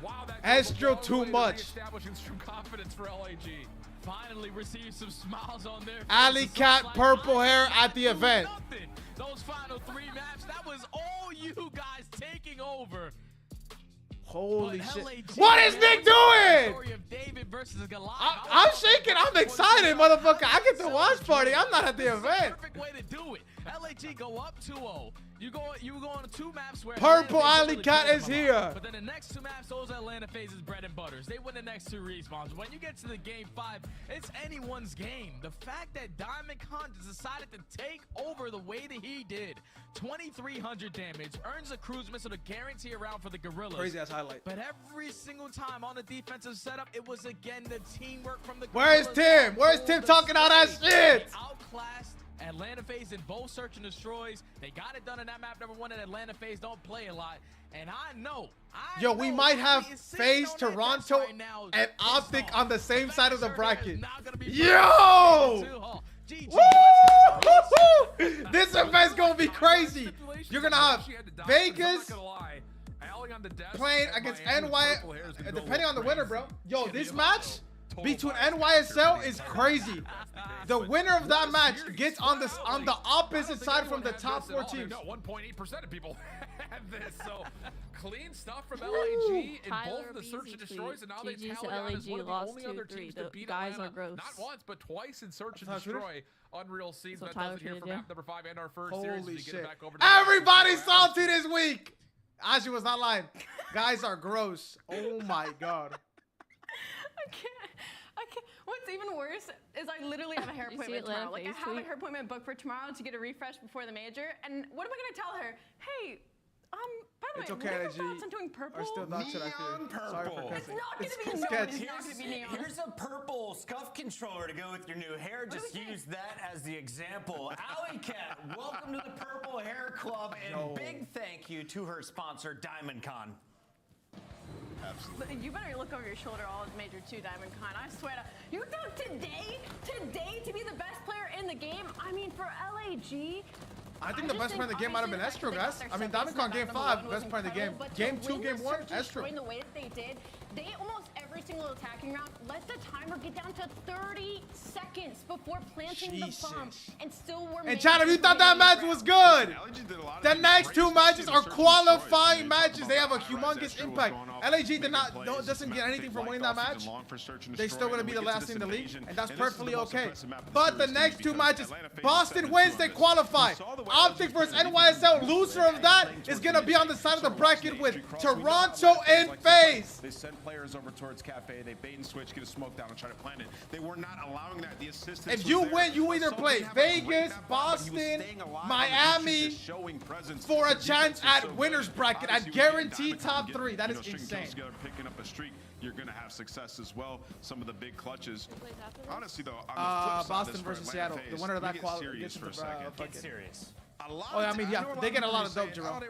wow, that Astro too much. Establishing some confidence for LAG. Finally received some smiles on their faces. Alley Cat, purple hair at the event. Nothing. Those final 3 maps, that was all you guys taking over. Holy But shit. LAG, What is Nick doing? Story of David versus Goliath. I'm shaking. I'm excited, motherfucker. I get to watch party. I'm not at the event. Perfect way to do it. LAG go up 2-0. You go on 2 maps where Purple Atlanta Alley really Cat played is them a here. lot. But then the next 2 maps, those are Atlanta FaZe's bread and butters. They win the next 2 respawns. When you get to the game 5, it's anyone's game. The fact that Diamond Con decided to take over the way that he did, 2,300 damage, earns a cruise missile to guarantee a round for the Gorillas. Crazy ass highlight. But every single time on the defensive setup, it was again the teamwork from the Where's Gorillas. Tim? Where's Tim talking all that shit? They outclassed Atlanta FaZe in both search and destroys. They got it done in that map number 1, and Atlanta FaZe don't play a lot. And I know. Yo, we might have FaZe Toronto and OpTic on the same side of the bracket. Yo! Woo! This event's gonna be crazy. You're gonna have Vegas playing against NY, depending on the winner, bro. Yo, this match between NYSL is crazy. The winner of that match gets on the opposite side from the top 4 teams. No, 1.8% of people had this. So clean stuff from LAG in both the search and destroys, and now they tally out as one of the only other teams to beat Atlanta. Not once, but twice in search and destroy. Unreal scenes. That does it here for map number 5 and our first series. Holy shit! Back over to Everybody's salty this week. Ashi was not lying. Guys are gross. Oh my God. I can't. What's even worse is I literally have a hair appointment tomorrow. Like, I have a hair appointment booked for tomorrow to get a refresh before the major. And what am I gonna tell her? Hey, by the way, what are your thoughts on doing purple? Are still not today. Sorry for It's cussing. not gonna be neon. It's not gonna be neon. Here's a purple scuff controller to go with your new hair. Just use that as the example. Alley Cat, welcome to the Purple Hair Club, and big thank you to her sponsor, Diamond Con. Absolutely. You better look over your shoulder all of Major 2 Diamond Con. I swear to you, thought today to be the best player in the game. I mean, for LAG. I think the best player in the game might have been Estro, guys. I mean, Diamond Con game 5, best player in the game. Game 2, game 1, Estro. In the way that they did, they almost every single attacking round let the timer get down to 30 seconds before planting the bomb, and still were. And Chad, if you thought that match was good, the next 2 matches are qualifying matches. They have a humongous impact. LAG doesn't get anything from winning that match. They're still going to be the last team in the league, and that's perfectly okay. But the next 2 matches, Boston wins, they qualify. OpTic versus NYSL, loser of that is going to be on the side of the bracket with Toronto and FaZe. They send players over towards Cafe, they bait and switch, get a smoke down and try to plant it. They were not allowing that. The assistance If you win, you either play Vegas, Boston, Miami for a chance at winner's bracket at guaranteed top 3. That is insane. Picking up a streak, you're going to have success as well. Some of the big clutches. Honestly, though, Boston versus Seattle. The winner of that quality gets for a second. Get serious. Oh, I mean, yeah, they get a lot of dope, Jerome.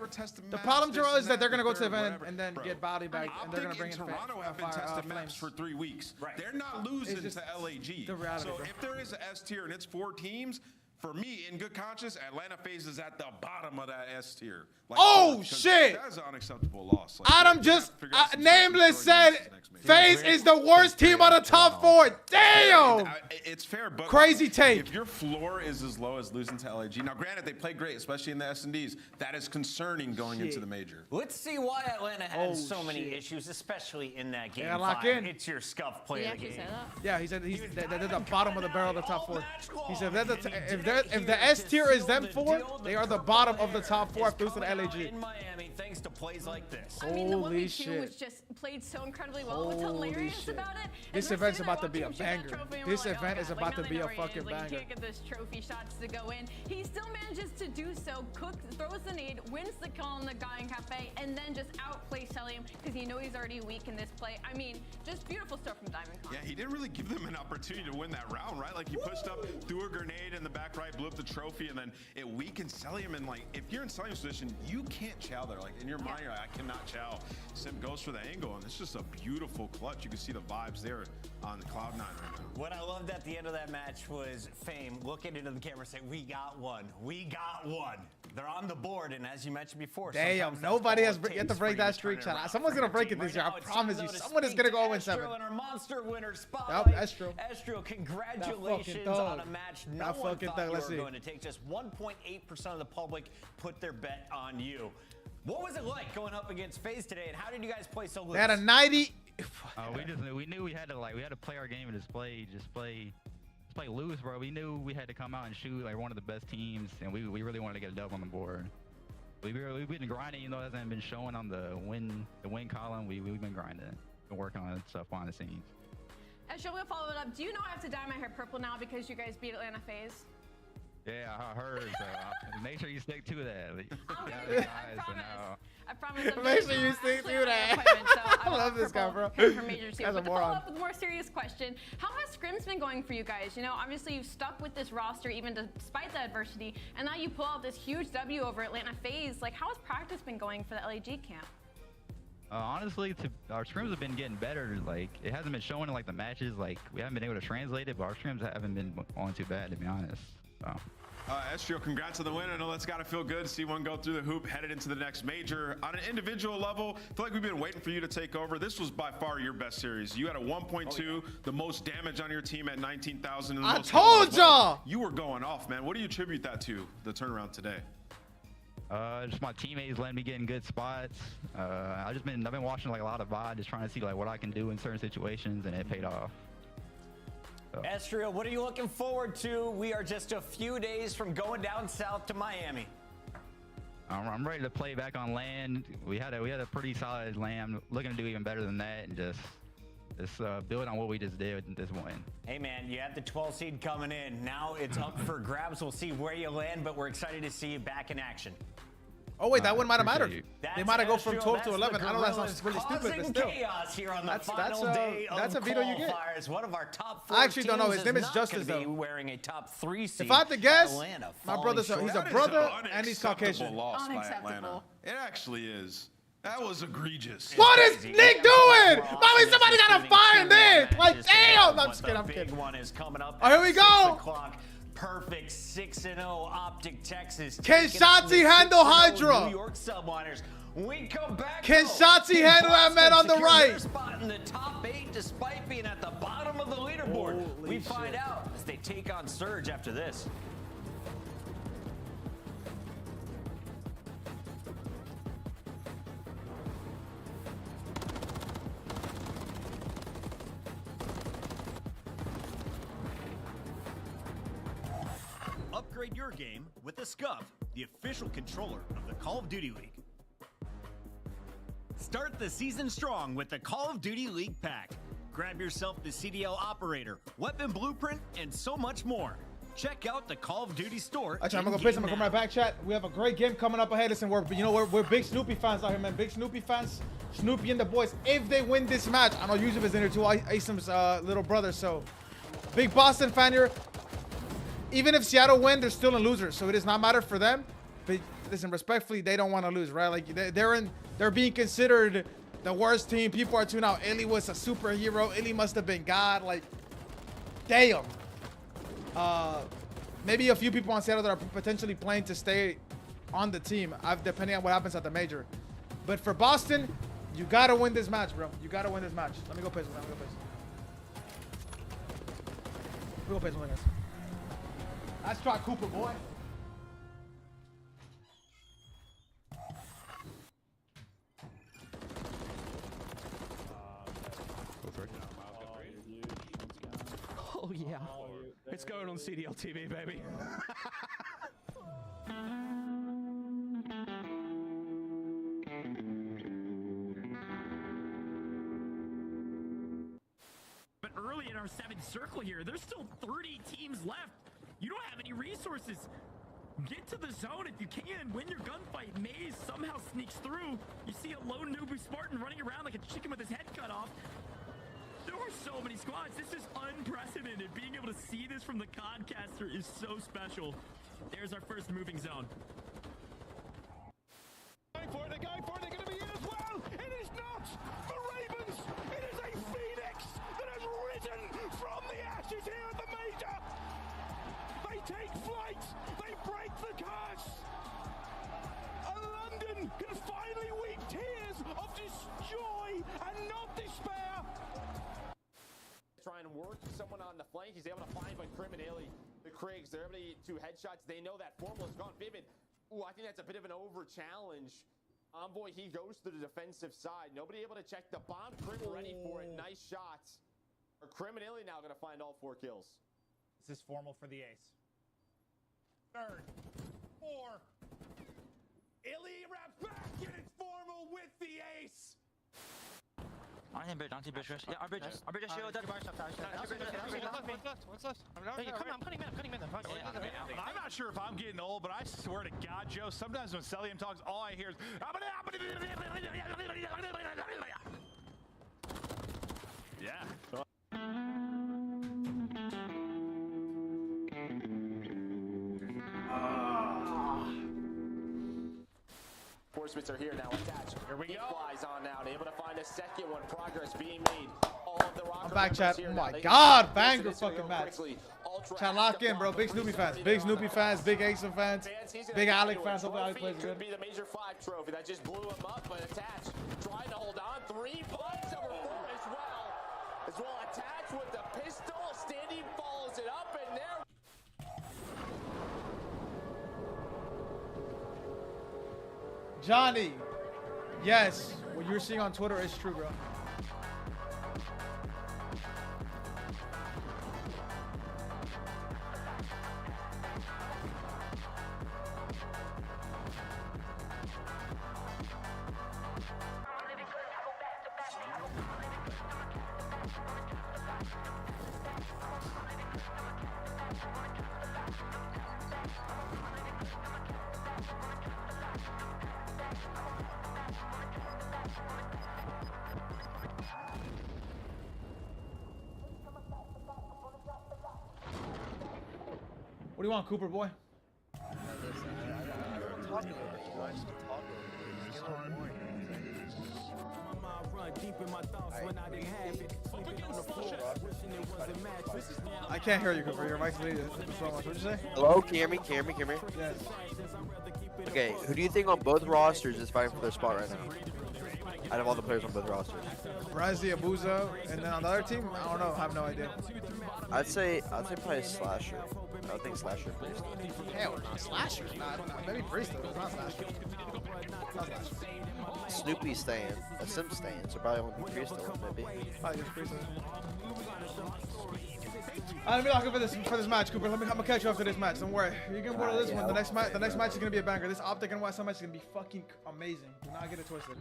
The problem, Jerome, is that they're going to go to the event and then get body back, and they're going to bring in Toronto have been testing maps for 3 weeks. They're not losing to LAG. The reality, so if there is an S tier and it's 4 teams, for me, in good conscience, Atlanta FaZe is at the bottom of that S tier. Like, oh, shit! That's an unacceptable loss. Like, Adam just, Nameless said, FaZe is the worst team on the top 4. Damn! It's fair, but crazy take. If your floor is as low as losing to LAG, now granted, they play great, especially in the S&Ds. That is concerning going into the major. Let's see why Atlanta had so many issues, especially in that game. Lock in. It's your scuff play of the game. Yeah, he said they're the bottom of the barrel of the top 4. He said if the S tier is them 4, they are the bottom of the top 4 after losing to LAG. In Miami, thanks to plays like this. I mean, the 1v2 was just played so incredibly well. What's hilarious about it? This event's about to be a banger. This event is about to be a fucking banger. He can't get those trophy shots to go in. He still manages to do so. Cook throws the nade, wins the kill on the guy in Cafe, and then just outplays Helium because you know he's already weak in this play. I mean, just beautiful stuff from Diamond Con. Yeah, he didn't really give them an opportunity to win that round, right? Like he pushed up, threw a grenade in the back right. right? Blew up the trophy, and then it weakens Celium. And like, if you're in Celium's position, you can't chow there. Like in your mind, you're like, I cannot chow. Sim goes for the angle, and it's just a beautiful clutch. You can see the vibes there on the Cloud9 right now. What I loved at the end of that match was Fame looking into the camera saying, we got one. We got one. They're on the board, and as you mentioned before, damn, nobody has yet to break that streak. Someone's gonna break it this year. I promise you. Someone is gonna go 0-7. And our monster winner spotlight. Yep, Estro. Estro, congratulations on a match no one thought you were going to take. Just 1.8% of the public put their bet on you. What was it like going up against FaZe today, and how did you guys play so loose? They had a 90. We knew we had to play our game and just play loose, bro. We knew we had to come out and shoot like one of the best teams, and we really wanted to get a dub on the board. We've been grinding, even though it hasn't been showing on the win column. We've been grinding, been working on stuff behind the scenes. And we'll follow it up. Do you know I have to dye my hair purple now because you guys beat Atlanta FaZe? Yeah, I heard. So make sure you stick to that. Okay, I promise. Make sure you stick to that. I love this guy, bro. But to follow up with a more serious question, how has scrims been going for you guys? You know, obviously you've stuck with this roster even despite the adversity, and now you pull out this huge W over Atlanta FaZe. Like, how has practice been going for the LAG camp? Honestly, our scrims have been getting better. Like, it hasn't been showing in like the matches. Like, we haven't been able to translate it, but our scrims haven't been going too bad, to be honest. So. Estrio, congrats on the win. I know that's got to feel good to see one go through the hoop, headed into the next major. On an individual level, I feel like we've been waiting for you to take over. This was by far your best series. You had a 1.2, the most damage on your team at 19,000. I told y'all! You were going off, man. What do you attribute that to, the turnaround today? Just my teammates letting me get in good spots. I've been watching like a lot of VOD, just trying to see like what I can do in certain situations, and it paid off. Estrio, what are you looking forward to? We are just a few days from going down south to Miami. I'm ready to play back on land. We had a pretty solid land. Looking to do even better than that, and just build on what we just did with this win. Hey man, you have the 12 seed coming in. Now it's up for grabs. We'll see where you land, but we're excited to see you back in action. Oh wait, that one might have mattered. They might have go from 12 to 11. I know that sounds really stupid, but still. Chaos here on the final day of that's a veto you get. One of our top 4 I actually don't know. His name is Justice though. Wearing a top 3 seed. If I had to guess, my brother's he's a brother and he's Caucasian. Loss by Atlanta. It actually is. That was egregious. What is Nick doing? Mommy, somebody got a fire there. Like, damn. I'm just kidding. I'm kidding. One is coming up. Oh, here we go. Perfect 6-0 OpTic Texas. Can Shotzi handle Hydra? New York Subliners. We come back. Can Shotzi handle that man on the right? Spot in the top 8 despite being at the bottom of the leaderboard. We find out as they take on Surge after this. Upgrade your game with the Scuff, the official controller of the Call of Duty League. Start the season strong with the Call of Duty League pack. Grab yourself the CDL operator, weapon blueprint, and so much more. Check out the Call of Duty store. Actually, I'm gonna go piss. I'm gonna come right back, chat. We have a great game coming up ahead. Listen, we're big Snoopy fans out here, man. Big Snoopy fans. Snoopy and the boys. If they win this match, I know Yusuf is in here too. Asim's little brother, so big Boston fan here. Even if Seattle win, they're still a loser, so it does not matter for them. But listen, respectfully, they don't want to lose, right? Like they're being considered the worst team. People are tuning out. Illy was a superhero. Illy must have been God. Like, damn. Maybe a few people on Seattle that are potentially playing to stay on the team, depending on what happens at the major. But for Boston, you gotta win this match, bro. You gotta win this match. Let me go piss. Let me go piss, guys. Let's try Cooper, boy. Oh yeah, it's going on CDL TV, baby. But early in our 7th circle here, there's still 30 teams left. You don't have any resources. Get to the zone if you can. Win your gunfight. Maze somehow sneaks through. You see a lone Nubu Spartan running around like a chicken with his head cut off. There are so many squads. This is unprecedented. Being able to see this from the Codcaster is so special. There's our first moving zone. They're going for it, they're going to be in as well. It is not the Ravens. It is a Phoenix that has risen from the ashes here at the Major. They take flight, they break the curse. London can finally weep tears of joy and not despair. Try and work someone on the flank. He's able to find by criminally the Kriegs. They're able to get 2 headshots. They know that Formal is gone. Vivid. Ooh, I think that's a bit of an over challenge. Envoy, he goes to the defensive side. Nobody able to check the bomb. Crim ready for it. Nice shots. Or criminally now going to find all 4 kills. This is Formal for the ace. Third. 4. Illy wraps back and it's Formal with the ace. On him, bridge, yeah, our bridge is shielded. One's left. I'm cutting mid. I'm not sure if I'm getting old, but I swear to God, Joe, sometimes when Celium talks, all I hear is... Yeah. Reinforcements are here now. Attached. Here we he go. Flies on now. Able to find a second one. Progress being made. All of the I'm back, chat. Oh my God, banger fucking match. Chat, lock in, bro. Big Snoopy fans. Big Snoopy fans. Big Ace fans. Big Alec fans. Hope Alec plays good. Could be the Major 5 trophy that just blew him up, but Attached trying to hold on. 3 points over 4 as well. As well, Attached with the pistol. Standing follows it up, and there. Johnny, yes, what you're seeing on Twitter is true, bro. What do you want, Cooper boy? I can't hear you, Cooper. Your mic's leaving. What'd you say? Hello, can you hear me? Yes. Okay, who do you think on both rosters is fighting for their spot right now? Out of all the players on both rosters. Razi, Abuzo, and then on the other team, I don't know. I have no idea. I'd say probably Slasher. I think Slasher and Priest. Hell, not Slasher. Maybe Priest though. It's not Slasher. It's not Slasher. Snoopy's staying. A Sim staying, so probably only Priest though, maybe. Probably just Priest. Let me lock up for this match, Cooper. I'm gonna catch you after this match. Don't worry. You're gonna board this one. The next match is gonna be a banger. This OpTic and NYSL match is gonna be fucking amazing. Do not get it twisted.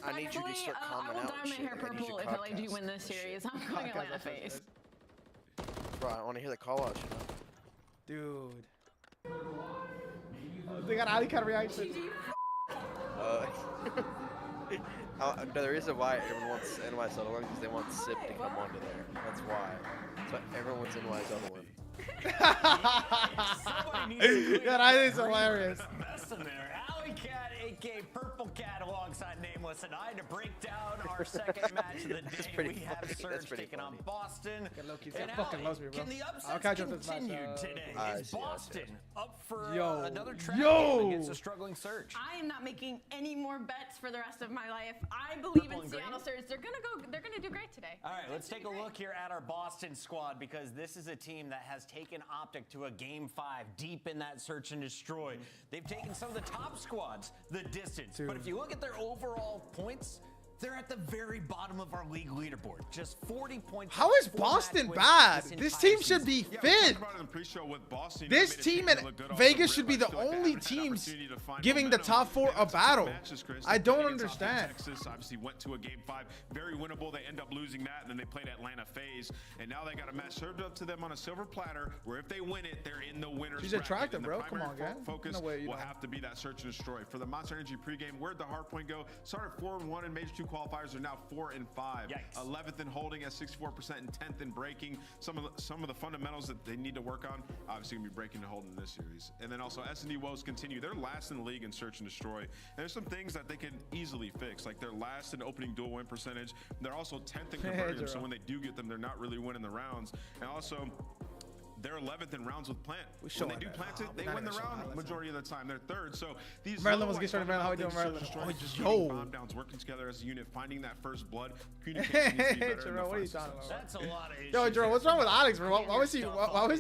I need you to start calming I will out. dye my hair purple if LA do win this series. I'm going Atlanta face. Bro, I want to hear the call out, you know. Dude. They got Ali kind of reaction. No, the reason why everyone wants NYSL to win is they want Sip to come onto there. That's why. That's why everyone wants NYSL to win. That I think is hilarious. In there. Alley Cat, aka Purple Cat, alongside Nameless and I to break down our second match of the day. We have Surge taking on Boston. And fucking loves me, bro. Can the upsets continue today? Is Boston up for another trap game against a struggling Surge? I am not making any more bets for the rest of my life. I believe in Seattle Surge. They're gonna do great today. All right, let's take a look here at our Boston squad, because this is a team that has taken OpTic to a Game 5 deep in that search and destroy. They've taken some of the top squads the distance, but if you look at their overall points, they're at the very bottom of our league leaderboard. Just 40 points. How is Boston bad? This team should be fifth. This team and Vegas should be the only teams giving the top 4 a battle. I don't understand. Texas obviously went to a Game 5, very winnable. They end up losing that, and then they played Atlanta FaZe, and now they got a match served up to them on a silver platter, where if they win it, they're in the winners. She's attractive, bro. Come on, guys. Focus will have to be that search and destroy. For the Monster Energy pregame, where'd the Hardpoint go? Started 4-1 in Major 2 qualifiers are now 4 and 5. Yikes. 11th in holding at 64% and 10th in breaking. Some of the fundamentals that they need to work on, obviously gonna be breaking and holding in this series. And then also S&D woes continue. They're last in the league in search and destroy. And there's some things that they can easily fix, like they're last in opening dual win percentage. They're also 10th in converting them, so when they do get them, they're not really winning the rounds. And also, they're 11th in rounds with plant. When they do plant it, they win the round majority of the time. They're third. So these Maryland was getting started. Maryland, how we doing, Maryland? Oh, bomb downs, working together as a unit, finding that first blood. Communication needs to be better. Jerome, what are you talking about? That's a lot of issues. Yo, Jerome, what's wrong with Alex, bro? Why was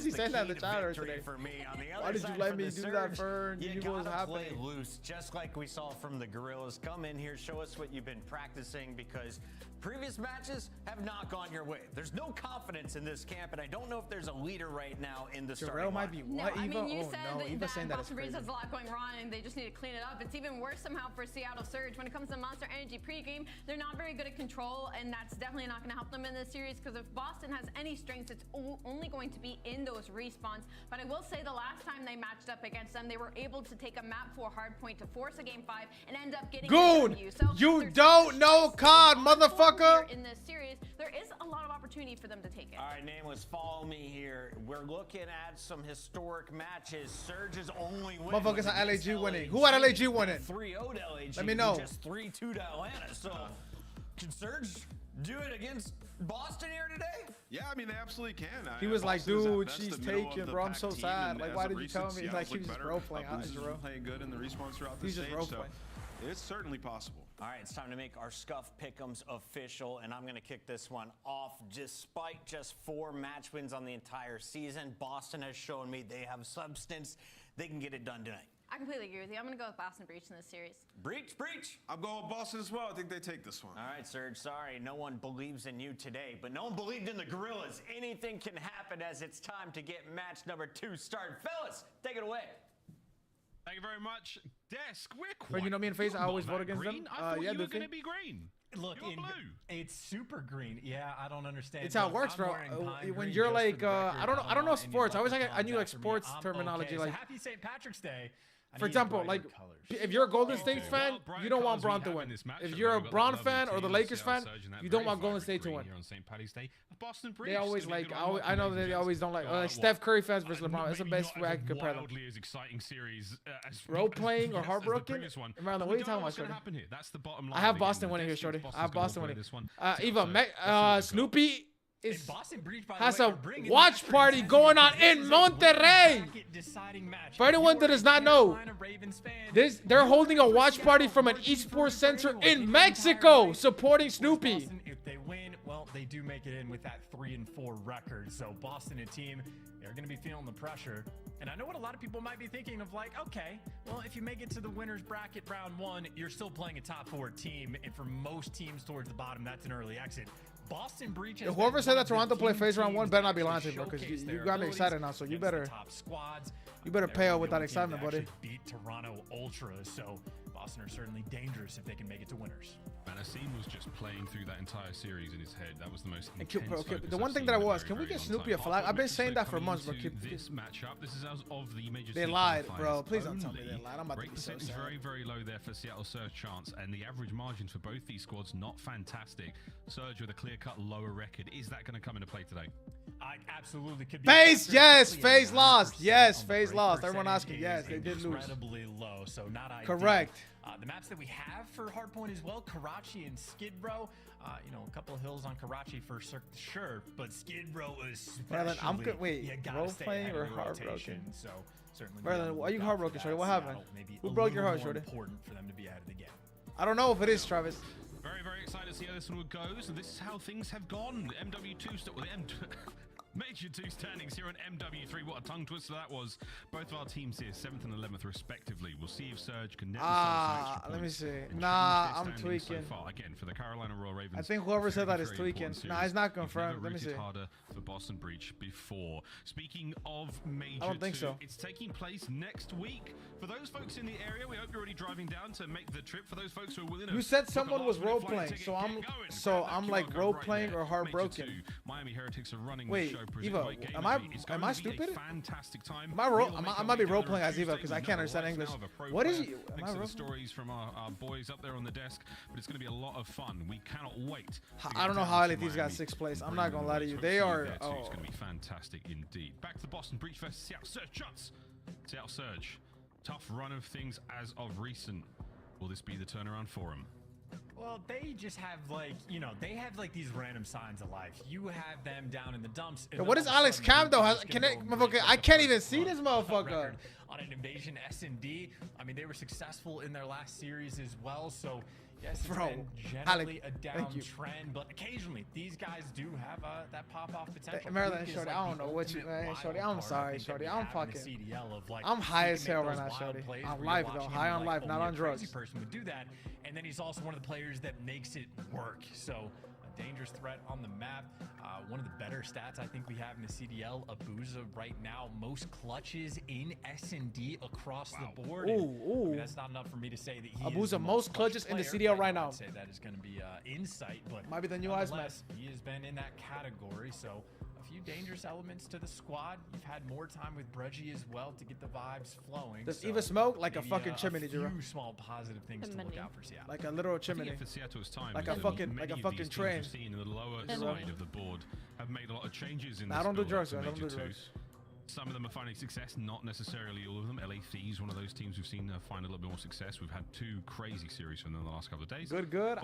he saying that in the chat today? For me. On the other Why did you side, let for me the do Surge, that, Fern? You You knew what was gotta play happening. loose, just like we saw from the Gorillas. Come in here, show us what you've been practicing, because previous matches have not gone your way. There's no confidence in this camp, and I don't know if there's a leader right now in the starting Jarrell might be No, what? I Eva? mean, you Oh said no, Eva saying that is Boston Breeze crazy. has a lot going wrong and they just need to clean it up. It's even worse somehow for Seattle Surge. When it comes to Monster Energy pregame, they're not very good at control, and that's definitely not going to help them in this series, because if Boston has any strengths, it's only going to be in those respawns. But I will say the last time they matched up against them, they were able to take a map 4 hardpoint to force a game 5 and end up getting Goon, a W. So you don't know COD, motherfucker. in this series, there is a lot of opportunity for them to take it. All right, Nameless, follow me here. We're looking at some historic matches. Surge's only win. Motherfuckers at LAG winning. Who at LAG winning? 3-0 to LAG. Let me know. Just 3-2 to Atlanta. So, can Surge do it against Boston here today? Yeah, I mean, they absolutely can. He was like, Boston's at dude, best she's the middle taken, of the bro. I'm pack so team, sad. and Like, as why of did you tell recent, me? Like, Seattle's he was looked just better. role playing. Bruce has been Jerome. playing good in the respawns throughout the He's just stage, role so playing. it's certainly possible. All right, it's time to make our Scuff Pick'ems official, and I'm going to kick this one off. Despite just 4 match wins on the entire season, Boston has shown me they have substance. They can get it done tonight. I completely agree with you. I'm going to go with Boston Breach in this series. Breach, breach. I'm going with Boston as well. I think they take this one. All right, Serge, sorry. No one believes in you today, but no one believed in the Gorillas. Anything can happen as it's time to get match number 2 started. Fellas, take it away. Thank you very much. Desk, we're quite But you know me and FaZe, I always vote against green. them. I thought Yeah, you were Doofy. going to be green. Look, You're blue. it's super green. Yeah, I don't understand. It's how it Look, works, I'm bro. wearing pine When green you're just like, for the record. I don't know want any sports. I always luck I knew like for me. sports I'm terminology. okay. So Like, happy St. Patrick's Day. I for need example, brighter like colors. if you're a Golden State Okay. fan, Well, bright you don't want colours Bron we to have win. in this matchup. If We've you're a got Bron lovely fan or the teams, Lakers Seattle fan, Surge and that you don't very want Golden vibrant State to green win. here on St. Paddy's Day. Boston Breach, They always gonna be like, good on I know Welcome, they ladies and always don't like gents. Well, Steph Curry fans versus LeBron. That's the maybe best not way I as can compare them. wildly as exciting series as Role playing or as the heartbroken? previous one. Maryland, But what are we you don't know talking what's about, gonna Shorty? happen here. That's the bottom line. I have Again, Boston the winning here, Desk Shorty. thinks I have Boston's Boston gonna winning. this one. Eva, So, let's see what we've Snoopy And is Boston Breach, by the has way, a are bringing watch that party princess going on because in this is a Monterrey. bracket deciding match. For If anyone you that are does a not know, Carolina Ravens fan, they're you holding a root for watch party Seattle from an Marching esports for center anyone in the Mexico entire way. supporting Of course, Snoopy. Boston, if they win, well, they do make it in with that 3-4 record. So Boston, a team, they're going to be feeling the pressure. And I know what a lot of people might be thinking of, like, okay, well, if you make it to the winner's bracket round 1, you're still playing a top 4 team. And for most teams towards the bottom, that's an early exit. Boston Breach has Whoever been said one that of the Toronto play few FaZe round teams 1 better not to be lying to actually me, bro, because showcase you their got me abilities excited now. So you against the better top squads. better They're pay out the with that only team excitement, to buddy. actually beat Toronto Ultra, so Boston are certainly dangerous if they can make it to winners. Man, Asim was just playing through that entire series in his head. That was the most And intense okay, focus the I've one thing seen that I in a was, very, can we very get long Snoopy time. a flag? I've been saying that for Coming months, but into keep. this matchup. This is as of the major. They Seed lied, qualifiers bro. Please don't tell me they only. lied. I'm about to Break be so percentage sad. very, very low there for Seattle Surge chance, and the average margins for both these squads not fantastic. Surge with a clear-cut lower record. Is that going to come into play today? I absolutely could be. FaZe, yes, especially FaZe at lost. 9% Yes, on the FaZe break lost. Everyone percentage asking, yes, is they did lose. Incredibly low, so not ideal. Correct. The maps that we have for Hardpoint as well, Karachi and Skid Row. You know, a couple of hills on Karachi for sure, but Skid Row is Marlon, I'm good. Wait, you gotta role stay playing ahead or of the rotation, heartbroken? So certainly. Marlon, why are you heartbroken, Shorty? What happened? Who Who broke your heart, Shorty? Important for them to be ahead of the game. I don't know if it is, Travis. Very, very excited to see how this one goes. And this is how things have gone. MW2 still with Major 2 standings here on MW3. What a tongue twister that was. Both of our teams here, 7th and 11th respectively. We'll see if Surge can net themselves some Let me points see. and Nah, change their I'm standings tweaking. So far. Again, for the Carolina Royal Ravens. I think whoever said that is very, very tweaking. important Nah, it's not series. You've confirmed. never Let me rooted see. harder for Boston Breach before. Speaking of Major I don't think 2, so. it's taking place next week. For those folks in the area, we hope you're already driving down to make the trip. For those folks who are willing to You said book a someone was last-minute role flight playing, ticket, so get I'm going. so Grab that I'm QR like code role right playing there. or heartbroken. Major 2, Miami Heretics are running Wait, the show Eva, am I stupid? Fantastic time. I might be role playing as Eva because I can't understand English. What is he? Thanks to the stories from our boys up there on the desk, but it's going to be a lot of fun. We cannot wait. I don't know how LAT's got 6th place. I'm not gonna lie to you. They are. It's going to be fantastic indeed. Back to the Boston Breach vs Seattle Surge shots. Seattle Surge, tough run of things as of recent. Will this be the turnaround for them? Well, they just have they have like these random signs of life. You have them down in the dumps. Yo, what is Alex Cam though? I can't even see this motherfucker. On an invasion S&D. I mean, they were successful in their last series as well. So yes, it's been generally a downtrend, but occasionally these guys do have that pop-off potential. Maryland, Shorty, I don't know what you, man. Shorty, I'm sorry, Shorty. I'm fucking. I'm high as hell right now, Shorty. On life though, high on life, not on drugs. Person would do that, and then he's also one of the players that makes it work. So a dangerous threat on the map. One of the better stats I think we have in the CDL, Abuza right now, most clutches in S&D across the board. Ooh. I mean, that's not enough for me to say that he Abuza is the most clutches in the CDL right now. I'd say that is going to be insight, but might be the new Iceman. He has been in that category, so a few dangerous elements to the squad. You've had more time with Breggy as well to get the vibes flowing. Does Eva smoke like a fucking chimney, Jiro? A few small positive things to look out for Seattle. Like a literal chimney. For Seattle's time, like a fucking train. Seen in the lower side of the board have made a lot of changes in this. I don't do drugs. I don't do drugs. Some of them are finding success, not necessarily all of them. LA Thieves, one of those teams we've seen find a little bit more success. We've had 2 crazy series from them the last couple of days. Good.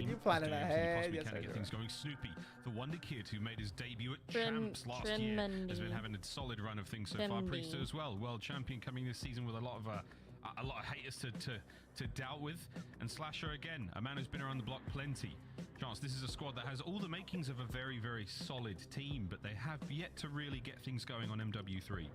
You planning ahead. Yes, get things going. Snoopy, the wonder kid who made his debut at Champs last year, has been having a solid run of things so far. Priester as well, world champion coming this season with a lot of haters to doubt with. And Slasher again, a man who's been around the block plenty. Chance, this is a squad that has all the makings of a very, very solid team, but they have yet to really get things going on MW3.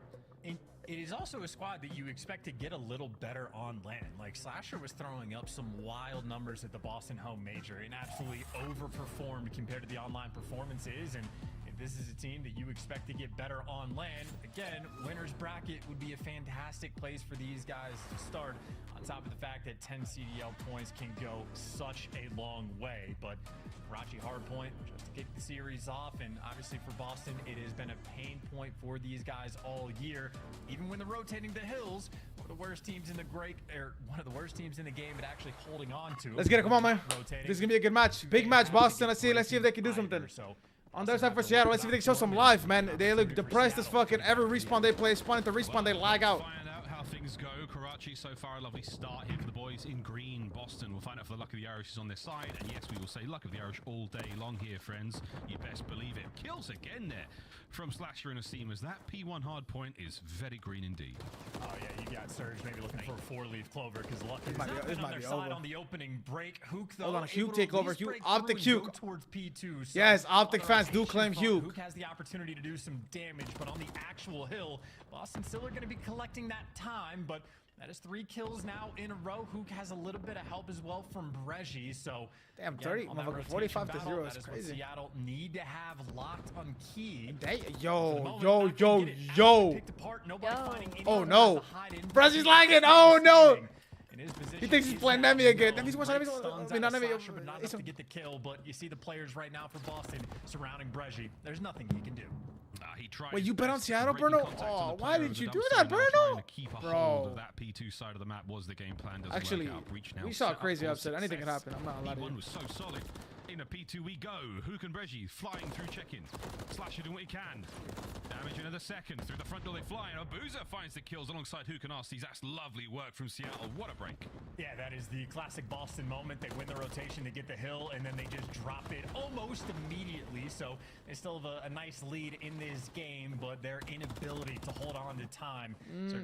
It is also a squad that you expect to get a little better on land. Like, Slasher was throwing up some wild numbers at the Boston home major and absolutely overperformed compared to the online performances. And if this is a team that you expect to get better on land, again, winner's bracket would be a fantastic place for these guys to start. On top of the fact that 10 CDL points can go such a long way. But Rachi Hardpoint just to kick the series off, and obviously for Boston, it has been a pain point for these guys all year. Even when they're rotating the hills, one of the worst teams in the game at actually holding on to. Let's get it, come on, man. This is gonna be a good match, big match, Boston. Let's see if they can do something. On their side for Seattle, let's see if they can show some life, man. They look depressed as fucking. Every respawn they play, spawn into respawn, they lag out. Things go. Karachi so far a lovely start here for the boys in green. Boston will find out if the luck of the Irish is on their side, and yes, we will say luck of the Irish all day long here, friends. You best believe it. Kills again there from Slasher and Aseem, as that P1 hard point is very green indeed. Oh yeah, you got Surge maybe looking for a 4-leaf clover because luck is not on their side on the opening break. Hook though. Hold on, Hugh take over. Hugh, OpTic Hugh. Towards P2. So yes, OpTic fans do claim Hugh. Hook has the opportunity to do some damage, but on the actual hill, Boston still are going to be collecting that time, but that is 3 kills now in a row. Hook has a little bit of help as well from Breggy. So damn, 30, motherfucker, 45 to 0 is crazy. Seattle need to have locked on key. Yo. Oh no, Breggy's lagging. Oh no. He thinks he's playing Nemi again. Nemi's not Nemi. Not enough to get the kill, but you see the players right now for Boston surrounding Breggy. There's nothing he can do. Wait, you bet on Seattle, Bruno? Oh, why did you do that, Bruno? Bro, that P2 side of the map was the game plan. Actually, we saw a crazy upset. Anything could happen. I'm not allowed to. P1 was so solid. In a P2 we go. Hook and Breggy flying through check-ins. Slasher doing what he can. Damage another second. Through the front door they fly. And Abuza finds the kills alongside Hook and Arstees. That's lovely work from Seattle. What a break. Yeah, that is the classic Boston moment. They win the rotation to get the hill, and then they just drop it almost immediately. So they still have a nice lead in this game, but their inability to hold on to time.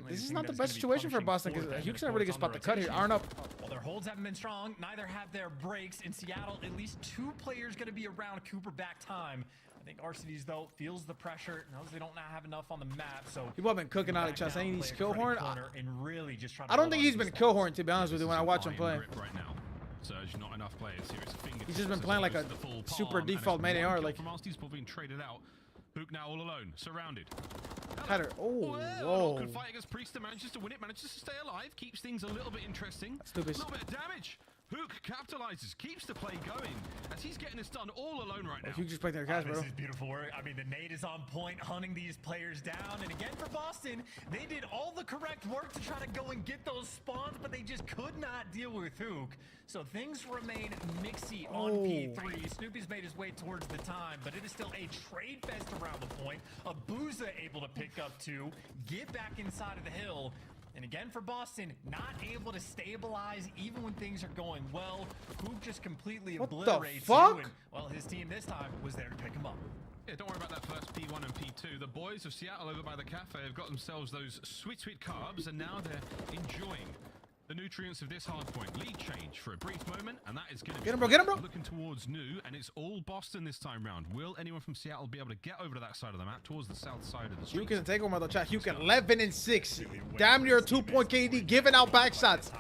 This is not the best situation for Boston because Hook's not a really good spot to cut here. Arn-up. Well, their holds haven't been strong. Neither have their breaks. In Seattle, at least 2 players going to be around Cooper back time. I think Arcedes, though, feels the pressure, knows they don't have enough on the map, so people have been cooking out each other, saying he's Killhorn. Really just I don't think he's been Killhorn, to be honest with you, when I watch him play. Right now. Surge, not enough players here. He's just been playing like a super default main AR. Like from Arcedes being traded out. Hook now all alone, surrounded. Header. Oh, whoa. Good fight against Priester, manages to win it, manages to stay alive, keeps things a little bit interesting. Stupid. A little bit of damage Hook capitalizes, keeps the play going, as he's getting this done all alone right now. You just play their cash, bro. This is beautiful work. I mean, the nade is on point, hunting these players down. And again, for Boston, they did all the correct work to try to go and get those spawns, but they just could not deal with Hook. So things remain mixy on P3. Snoopy's made his way towards the time, but it is still a trade fest around the point. Abuza able to pick up 2, get back inside of the hill. And again, for Boston, not able to stabilize even when things are going well. Hook just completely obliterates you. And, well, his team this time was there to pick him up. Yeah, don't worry about that first P1 and P2. The boys of Seattle over by the cafe have got themselves those sweet, sweet carbs, and now they're enjoying the nutrients of this hard point. Lead change for a brief moment, and that is going to be get him, bro. Looking towards new, and it's all Boston this time round. Will anyone from Seattle be able to get over to that side of the map, towards the south side of the street? You can take over the chat. You can 11 and 6, damn near a 2-point KD, giving out back shots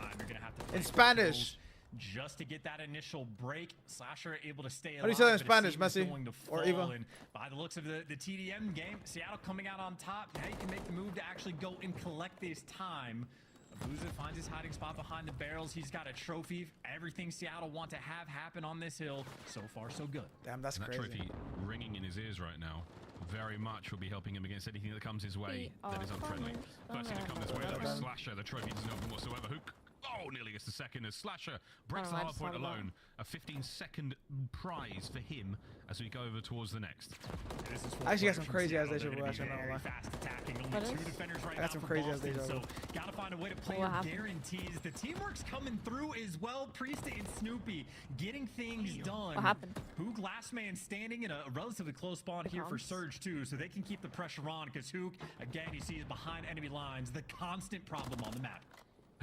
in Spanish. Just to get that initial break, Slasher able to stay alive. How do you say that in Spanish, Messi? Or Eva? And by the looks of the TDM game, Seattle coming out on top. Now you can make the move to actually go and collect this time. Abuza finds his hiding spot behind the barrels. He's got a trophy. Everything Seattle want to have happen on this hill. So far, so good. Damn, that's crazy. That trophy ringing in his ears right now. Very much will be helping him against anything that comes his way that is unfriendly. First thing that comes his way, though, is Slasher. The trophy doesn't open whatsoever. Hook. Oh, nearly gets the second as Slasher breaks the hard point alone. A 15-second prize for him as we go over towards the next. I actually got some crazy ass deja vu. Fast attacking. Only 2 defenders right now. I got some crazy ass deja vu. So gotta find a way to play your guarantees. The teamwork's coming through as well. Priest and Snoopy getting things done. What happened? Hook last man standing in a relatively close spawn here for Surge too, so they can keep the pressure on because Hook, again, you see is behind enemy lines. The constant problem on the map.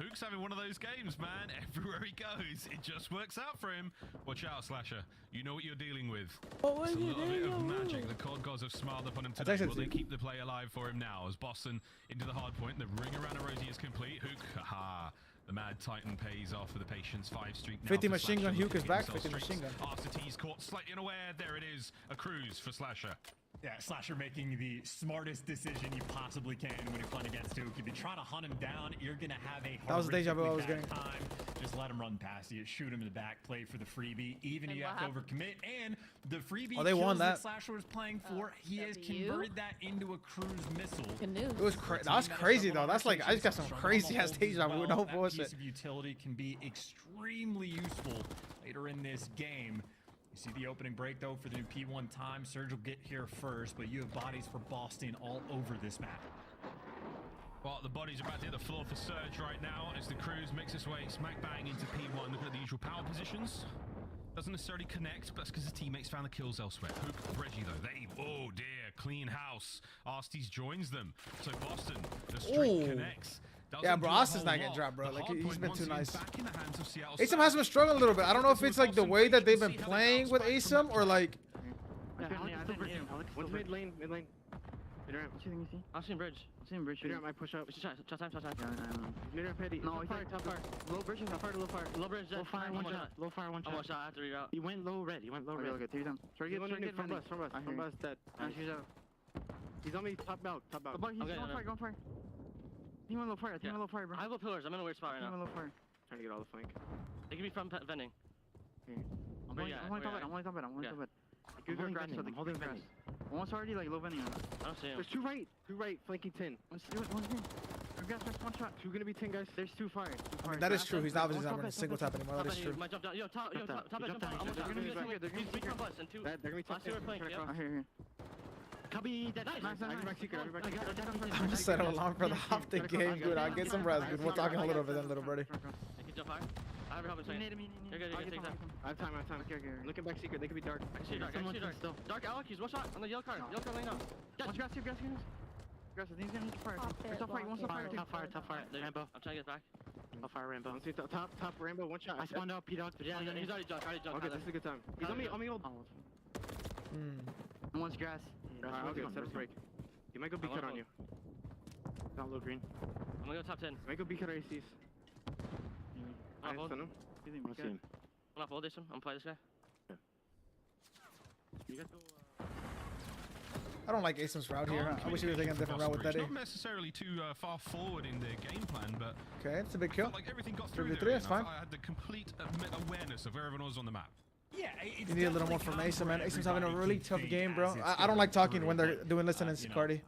Hook's having one of those games, man. Everywhere he goes, it just works out for him. Watch out, Slasher. You know what you're dealing with. It's a little bit of magic. The COD gods have smiled upon him today. Will they keep the play alive for him now? As Boston into the hard point, the ring around Rosie is complete. Hook, haha. The Mad Titan pays off for the patience. 5 streak now. 50 machine gun. Hook is back. 50 machine gun. After T's caught slightly unaware. There it is. A cruise for Slasher. Yeah, Slasher making the smartest decision you possibly can when you're playing against Hook. If you try to hunt him down, you're going to have a that was the deja vu I was getting. Time. Just let him run past you. Shoot him in the back. Play for the freebie. Even if you have to overcommit. And the freebie they won that. Slasher was playing for, he has converted that into a cruise missile. It was that was crazy, though. That's like, I just got some crazy ass deja vu. No bullshit. That piece of utility can be extremely useful later in this game. You see the opening break, though, for the new P1 time. Surge will get here first, but you have bodies for Boston all over this map. Well, the bodies are about to hit the floor for Surge right now as the Cruise makes its way smack bang into P1. Looking at the usual power positions. Doesn't necessarily connect, but that's because his teammates found the kills elsewhere. Hook, Reggie, though, oh dear, clean house. Arsties joins them. So Boston, the streak connects. Yeah, bro, Austin's not getting dropped, bro. Like, he's been too nice. ASIM has been struggling a little bit. I don't know if it's like the way that they've been playing with ASIM or like. What's mid lane? Mid lane. Mid ramp. What you think you see? I've seen bridge. I've seen bridge. Mid ramp, I push up. Shot time. Mid ramp, Petty. No, he's top fire. Low bridge, top fire, low fire. Low bridge, low fire, one shot. Low fire, one shot. One shot, I have to read out. He went low red. Okay, three down. Try to get from bus, from bus, dead. She's out. He's on me, top out. He's on fire. Team on low fire, bro. I have low pillars. I'm in a weird spot right now. Team on low fire. Trying to get all the flank. They can be from vending. I'm only top bed. I'm holding grass. One's already like low vending. I don't see him. There's two right, flanking 10. One's grass, one shot. Two gonna be 10 guys. There's two fire. I mean, that is true. He's obviously not running single tap anymore. That is true. Top down. Yo, top down. They're gonna be bus and two. They're gonna be top. Here. Copy that. I'm just setting alarm for the OpTic game, dude. I'll get some rest, dude. We'll talk in a little bit then, little birdie. I can jump high. I have a helmet second. You're good, take that. I have time. Looking back secret, they could be dark. I see dark. Dark Alec, he's one shot on the yellow card. Yellow card laying out. Grass, he's gonna hit the fire. Top fire, one shot. Top fire. Rambo. I'm trying to get back. Top fire, Rambo. Top Rambo, one shot. I spawned out P-Dog. Yeah, he's already jumped. Okay, this is a good time. He's on me old. One's grass. Okay, set up break. He might go B cut on you. Not low green. I'm gonna go top 10. Might go B cut ACs. I stun him. I'm see him. I'm not hold this one. I'm gonna play this guy. Yeah. You guys go. I don't like Asim's route here. I wish he was taking a different route with Teddy. Not necessarily too far forward in their game plan, but okay, it's a big kill. Like everything got through 3v3, that's fine. I had the complete awareness of where everyone was on the map. Yeah, you need a little more from Asim, man. Asim's having a really tough game, bro. I don't like talking when they're doing listening, Cardi.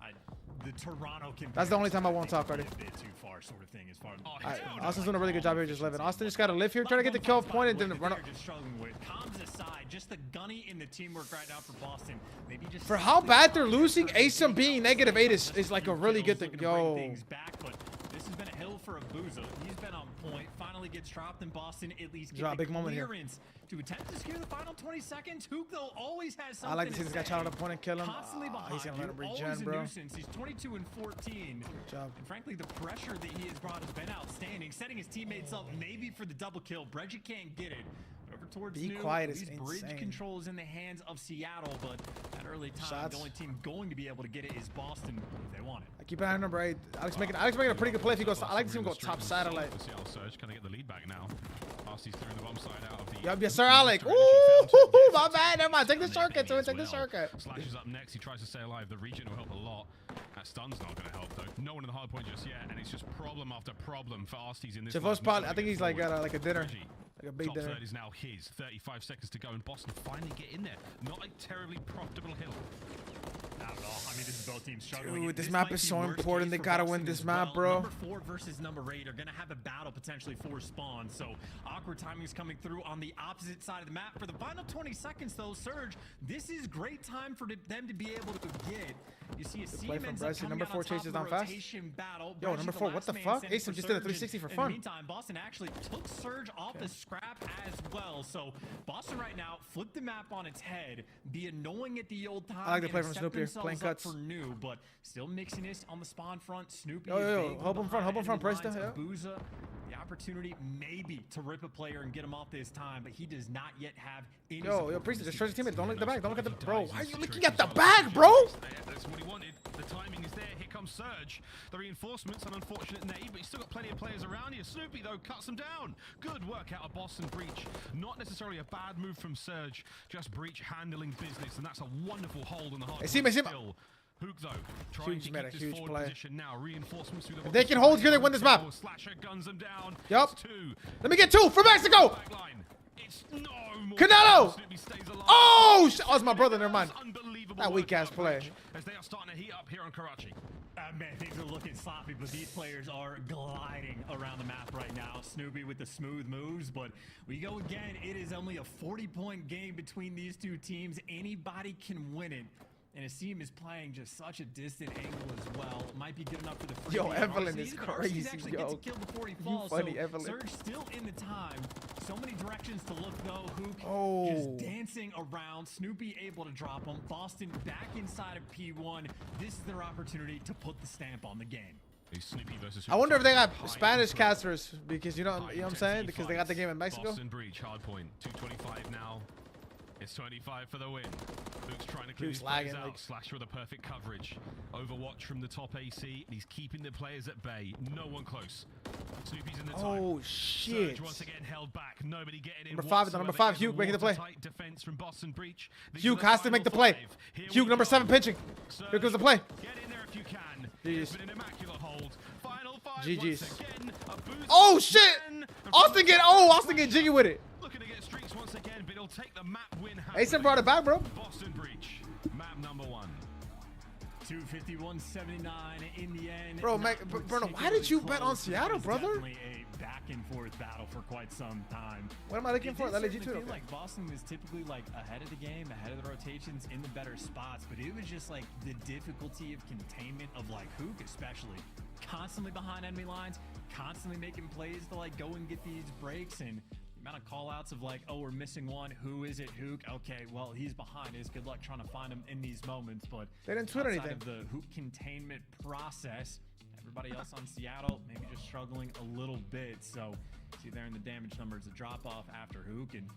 The Toronto That's the only time I won't talk, Cardi. A bit too far, sort of thing, as far as Austin's doing a really good job here just living. Austin just got to live here, try to get the kill point, and then run up. Just struggling with comms aside, just the gunny in the teamwork right now for Boston. Maybe just for how bad they're losing, Asim being -8 is like a really good thing. Yo. This has been a hill for Abuza. He's been on point. Finally gets dropped, and Boston at least gets big moment here. To attempt to secure the final 20 seconds. Hook, though, always has something I like to see this guy trying to point and kill him. Constantly behind. He's gonna let him regen, always bro. A nuisance. He's 22 and 14. Good job. And frankly, the pressure that he has brought has been outstanding. Setting his teammates up maybe for the double kill. Breggy can't get it. Over towards Be quiet is bridge insane. control is in the hands of Seattle, but at early time, the only team going to be able to get it is Boston if they want it. I keep an eye on number 8. Alex making a pretty good play if he goes. I like to see him go top satellite. Seattle Surge kind of get the lead back now. He's throwing the bomb side out of the. Yep, yes, sir, Alec. Ooh, my bad. Never mind. Take the shortcut. Take the shortcut. Slash is up next. He tries to stay alive. The regen will help a lot. That stun's not going to help though. No one in the hard point just yet, and it's just problem after problem for Arsties in this. Chavos probably. I think he's like got like a dinner. Like a big Top dinner. third is now his. 35 seconds to go, and Boston finally get in there. Not a terribly profitable hill. Not at all. I mean, this is both teams struggling. Dude, this map is so important. They gotta win this map, bro. Number 4 versus number 8 are gonna have a battle potentially for spawn. So awkward timing is coming through on the opposite side of the map. For the final 20 seconds, though, Surge, this is great time for them to be able to get. You see a Siemens number 4 chases down fast. Battle. Yo, number 4, what the fuck? Asim just did a 360 for fun. In the meantime, Boston actually took Surge off the scrap as well. So Boston right now flipped the map on its head. Be annoying at the old time. I like the play from Snoopy here, playing cuts. For new, but still mixing this on the spawn front. Snoopy. Yo, help him front, Price. Abuza, the opportunity maybe to rip a player and get him off this time, but he does not yet have any. Yo, Priest, destroy his teammate. Don't look at the back. Don't look at the bro. Why are you looking at the back, bro? That's what he wanted. The timing is there. Here comes Surge. The reinforcements, an unfortunate nade, but he's still got plenty of players around here. Snoopy, though, cuts them down. Good work out of Boston Breach. Not necessarily a bad move from Surge, just Breach handling business, and that's a wonderful hold in the heart. I see him. Hook, though, trying to keep this forward play. position now. Reinforcements through the if they can hold here, they win this map. Slasher guns them down. Yup. Let me get 2 for Mexico. Canelo! Oh, it's my brother. Never mind. That weak ass play. As they are starting to heat up here on Karachi. Man, things are looking sloppy, but these players are gliding around the map right now. Snoopy with the smooth moves, but we go again. It is only a 40-point game between these two teams. Anybody can win it. And Asim is playing just such a distant angle as well. It might be good enough for the free. Yo, Evelyn is crazy, actually yo. Gets a kill before he falls. You funny, so Evelyn. Surge still in the time. So many directions to look though. Hook just dancing around. Snoopy able to drop him. Boston back inside of P1. This is their opportunity to put the stamp on the game. I wonder if they got Spanish casters because you know what I'm saying? Because they got the game in Mexico. Boston Breach, Hardpoint, 225 now. It's 25 for the win. Luke's trying to clear his players out. Slasher with a perfect coverage. Overwatch from the top AC, and he's keeping the players at bay. No one close. Snoopy's in the time. Oh shit! Surge once again held back. Nobody getting in. Number 5, Hugh making the play. Tight defense from Boston Breach. Hugh has to make the play. Hugh, number 7, pitching. Here goes the play. Get in there if you can. GG's. An immaculate hold. Final 5. GG's. Oh shit! Austin get jiggy with it. Looking to get streaks once again, but he'll take the map win. Asim brought it back, bro. Boston Breach, map number 1. 251.79 in the end. Bro, Bruno, why did you bet on Seattle, brother? Definitely a back and forth battle for quite some time. What am I looking for? That legit too. I feel like Boston was typically like ahead of the game, ahead of the rotations, in the better spots, but it was just like the difficulty of containment of like Hook, especially constantly behind enemy lines, constantly making plays to like go and get these breaks, and the amount of call outs of like, oh, we're missing one. Who is it? Hook. Okay, well, he's behind us. Good luck trying to find him in these moments. But they didn't tweet anything. Of the Hook containment process, everybody else on Seattle maybe just struggling a little bit. So see there in the damage numbers, a drop off after Hook, and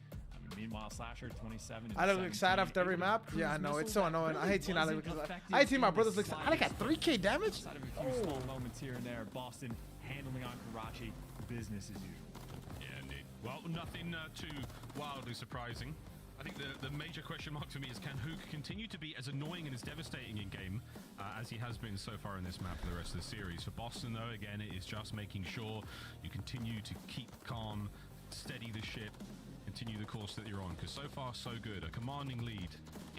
meanwhile, Slasher 27. I look excited after every map. Yeah, I know. It's so annoying. I hate seeing Alec because I hate seeing my brothers look. Alec got 3K damage. Outside of a few small moments here and there, Boston handling on Karachi, business as usual. Yeah, indeed. Well, nothing too wildly surprising. I think the major question mark for me is, can Hook continue to be as annoying and as devastating in game as he has been so far in this map for the rest of the series? For Boston, though, again, it is just making sure you continue to keep calm, steady the ship, continue the course that you're on, because so far so good. A commanding lead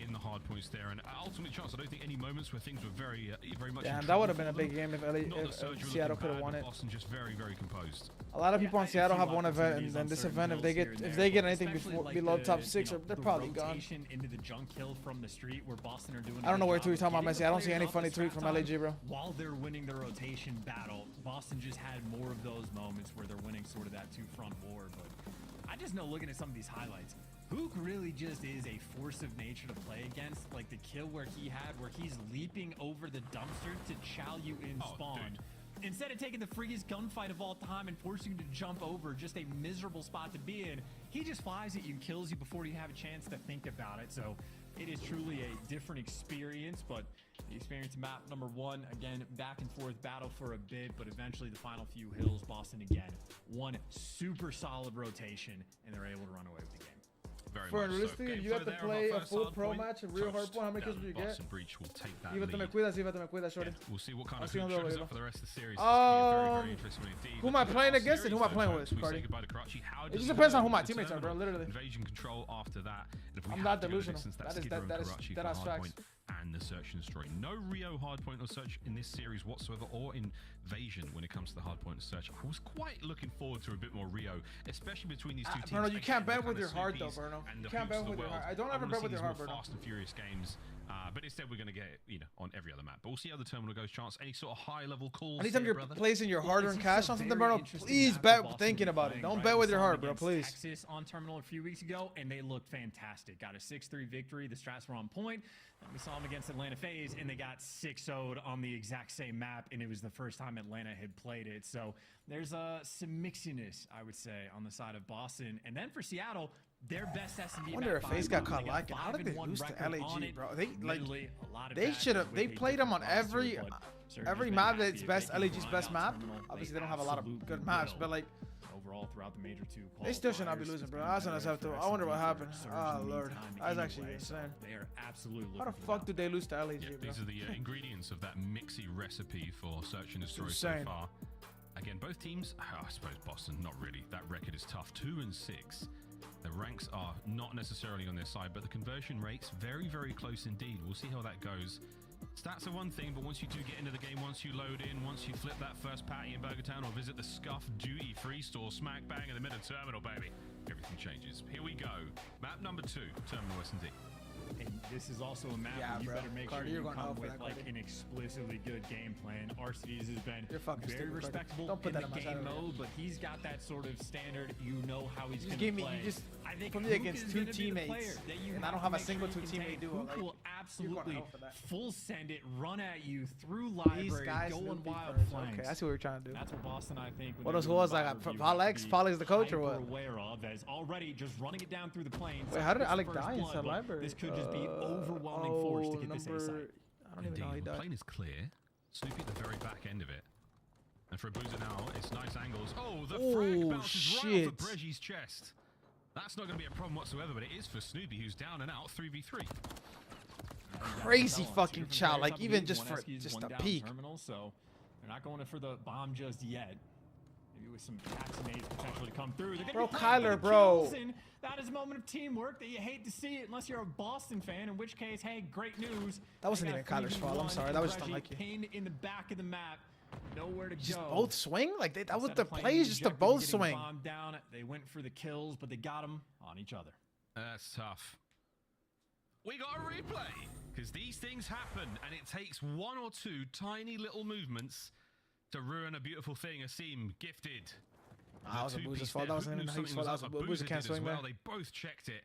in the hard points there, and ultimately, chance, I don't think any moments where things were very much. Damn, that would have been a big game if Seattle could have won it. Boston just very close. A lot of people in Seattle have one event, and then this event, if they get anything below top 6, they're probably gone. Into the junk kill from the street where Boston are doing. I don't know where tweet's talking about Messi. I don't see any funny tweet from LAG, bro. While they're winning the rotation battle, Boston just had more of those moments where they're winning sort of that two-front war. But I just know, looking at some of these highlights, Hook really just is a force of nature to play against. Like the kill where he's leaping over the dumpster to chow you in spawn. Instead of taking the freest gunfight of all time and forcing you to jump over just a miserable spot to be in, he just flies at you and kills you before you have a chance to think about it. So it is truly a different experience, but the experience map number 1, again, back and forth battle for a bit, but eventually the final few hills, Boston again, one super solid rotation, and they're able to run away with the game. For realistically, you have to play a full pro match, a real Hardpoint. How many kills will you get? Breach will take that Lívate me cuida, shorty. We'll see what kind of hook shows up for the rest of the series. Very interesting indeed. Who am I playing against and who am I playing with, Cardi? It just depends on who my teammates are, bro. Literally. Invasion control after that. I'm not delusional. That is facts. And the search and destroy. No Rio hardpoint or search in this series whatsoever, or invasion when it comes to the hardpoint search. I was quite looking forward to a bit more Rio, especially between these two teams. Bruno, you can't bet with your heart though, Bruno. You can't bet with your heart. I don't ever bet with your heart, Bruno. Fast and furious games, but instead we're going to get it, on every other map. But we'll see how the terminal goes. Chance, any sort of high-level calls? Anytime you're placing your hard-earned cash on something, Bruno, please bet thinking about it. Don't bet with your heart, bro, please. Texas on terminal a few weeks ago, and they looked fantastic. Got a 6-3 victory. The strats were on point. Then we saw them against Atlanta FaZe, and they got 6-0'd on the exact same map, and it was the first time Atlanta had played it. So there's some mixiness, I would say, on the side of Boston. And then for Seattle, their best S&D. I wonder if FaZe got caught lacking. How did they lose to LAG, bro? They should have. They played them on every map that's best. LAG's best map. Obviously, they don't have a lot of good maps, but like. Overall, throughout the major 2 they still should not be losing, bro. I wonder what happened. Oh, Lord. That's actually insane. They are absolutely. How the fuck did they lose to LAG, bro? These are the ingredients of that mixy recipe for search and destroy so far. Again, both teams, I suppose Boston, not really. That record is tough. 2-6. The ranks are not necessarily on their side, but the conversion rates very close indeed. We'll see how that goes. Stats are one thing, but once you do get into the game, once you load in, once you flip that first patty in Burger Town or visit the Scuff Duty Free Store smack bang in the middle terminal, baby, everything changes. Here we go. Map number 2, Terminal S&D. And this is also a map where you better make sure you come with like an explicitly good game plan. Arcides has been very respectable in the game mode, but he's got that sort of standard. You know how he's going to play. You just put me against 2 teammates, and I don't have a single 2-teammate duo. Who will absolutely full send it, run at you through library, go on wild flanks. Okay, I see what you're trying to do. That's what Boston, I think. What else was like? Pollex the coach or what? Aware of as already just running it down through the plains. Wait, how did Alec die inside library? This could just be overwhelming force to get this A site. I don't even know how he died. The plane is clear. Snoopy at the very back end of it. And for Abuza now, it's nice angles. Oh, the frag bounces right off of Bregi's chest. That's not going to be a problem whatsoever, but it is for Snoopy, who's down and out 3v3. Crazy fucking chow, like even just for a peek. Terminal, so they're not going for the bomb just yet. Maybe with some vaccinated potential to come through. Bro, Kyler, bro. That is a moment of teamwork that you hate to see it unless you're a Boston fan, in which case, hey, great news. That wasn't even Kyler's fault. I'm sorry. That was just unlucky. Pinned in the back of the map. Nowhere to just go. Both swing? Like that was the play, just to both swing. Down. They went for the kills, but they got them on each other. That's tough. We got a replay because these things happen, and it takes 1 or 2 tiny little movements to ruin a beautiful thing. Asim gifted. That was Abuza's fault. That wasn't even his fault. That was Abuza can't swing there. They both checked it,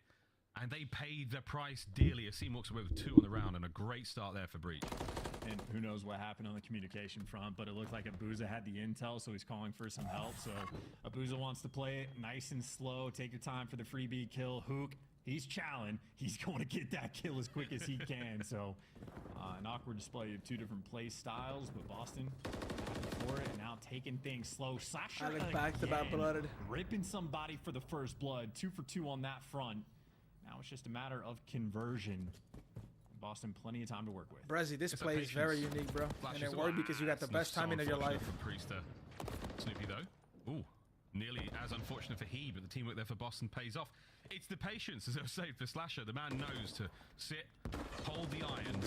and they paid the price dearly. Asim walks away with 2 on the round, and a great start there for Breach. And who knows what happened on the communication front, but it looked like Abuza had the intel, so he's calling for some help. So Abuza wants to play it nice and slow. Take your time for the freebie kill. Hook, he's challenging. He's going to get that kill as quick as he can. So an awkward display of 2 different play styles, but Boston for it, and now taking things slow. Slasher back to back blooded. Ripping somebody for the first blood. 2 for 2 on that front. Now it's just a matter of conversion. Boston, plenty of time to work with. Brezzy, this play is very unique, bro. And it worked because you got the best timing of your life. Snoopy, though. Ooh, nearly as unfortunate for he, but the teamwork there for Boston pays off. It's the patience, as I was saying, for Slasher. The man knows to sit, hold the iron,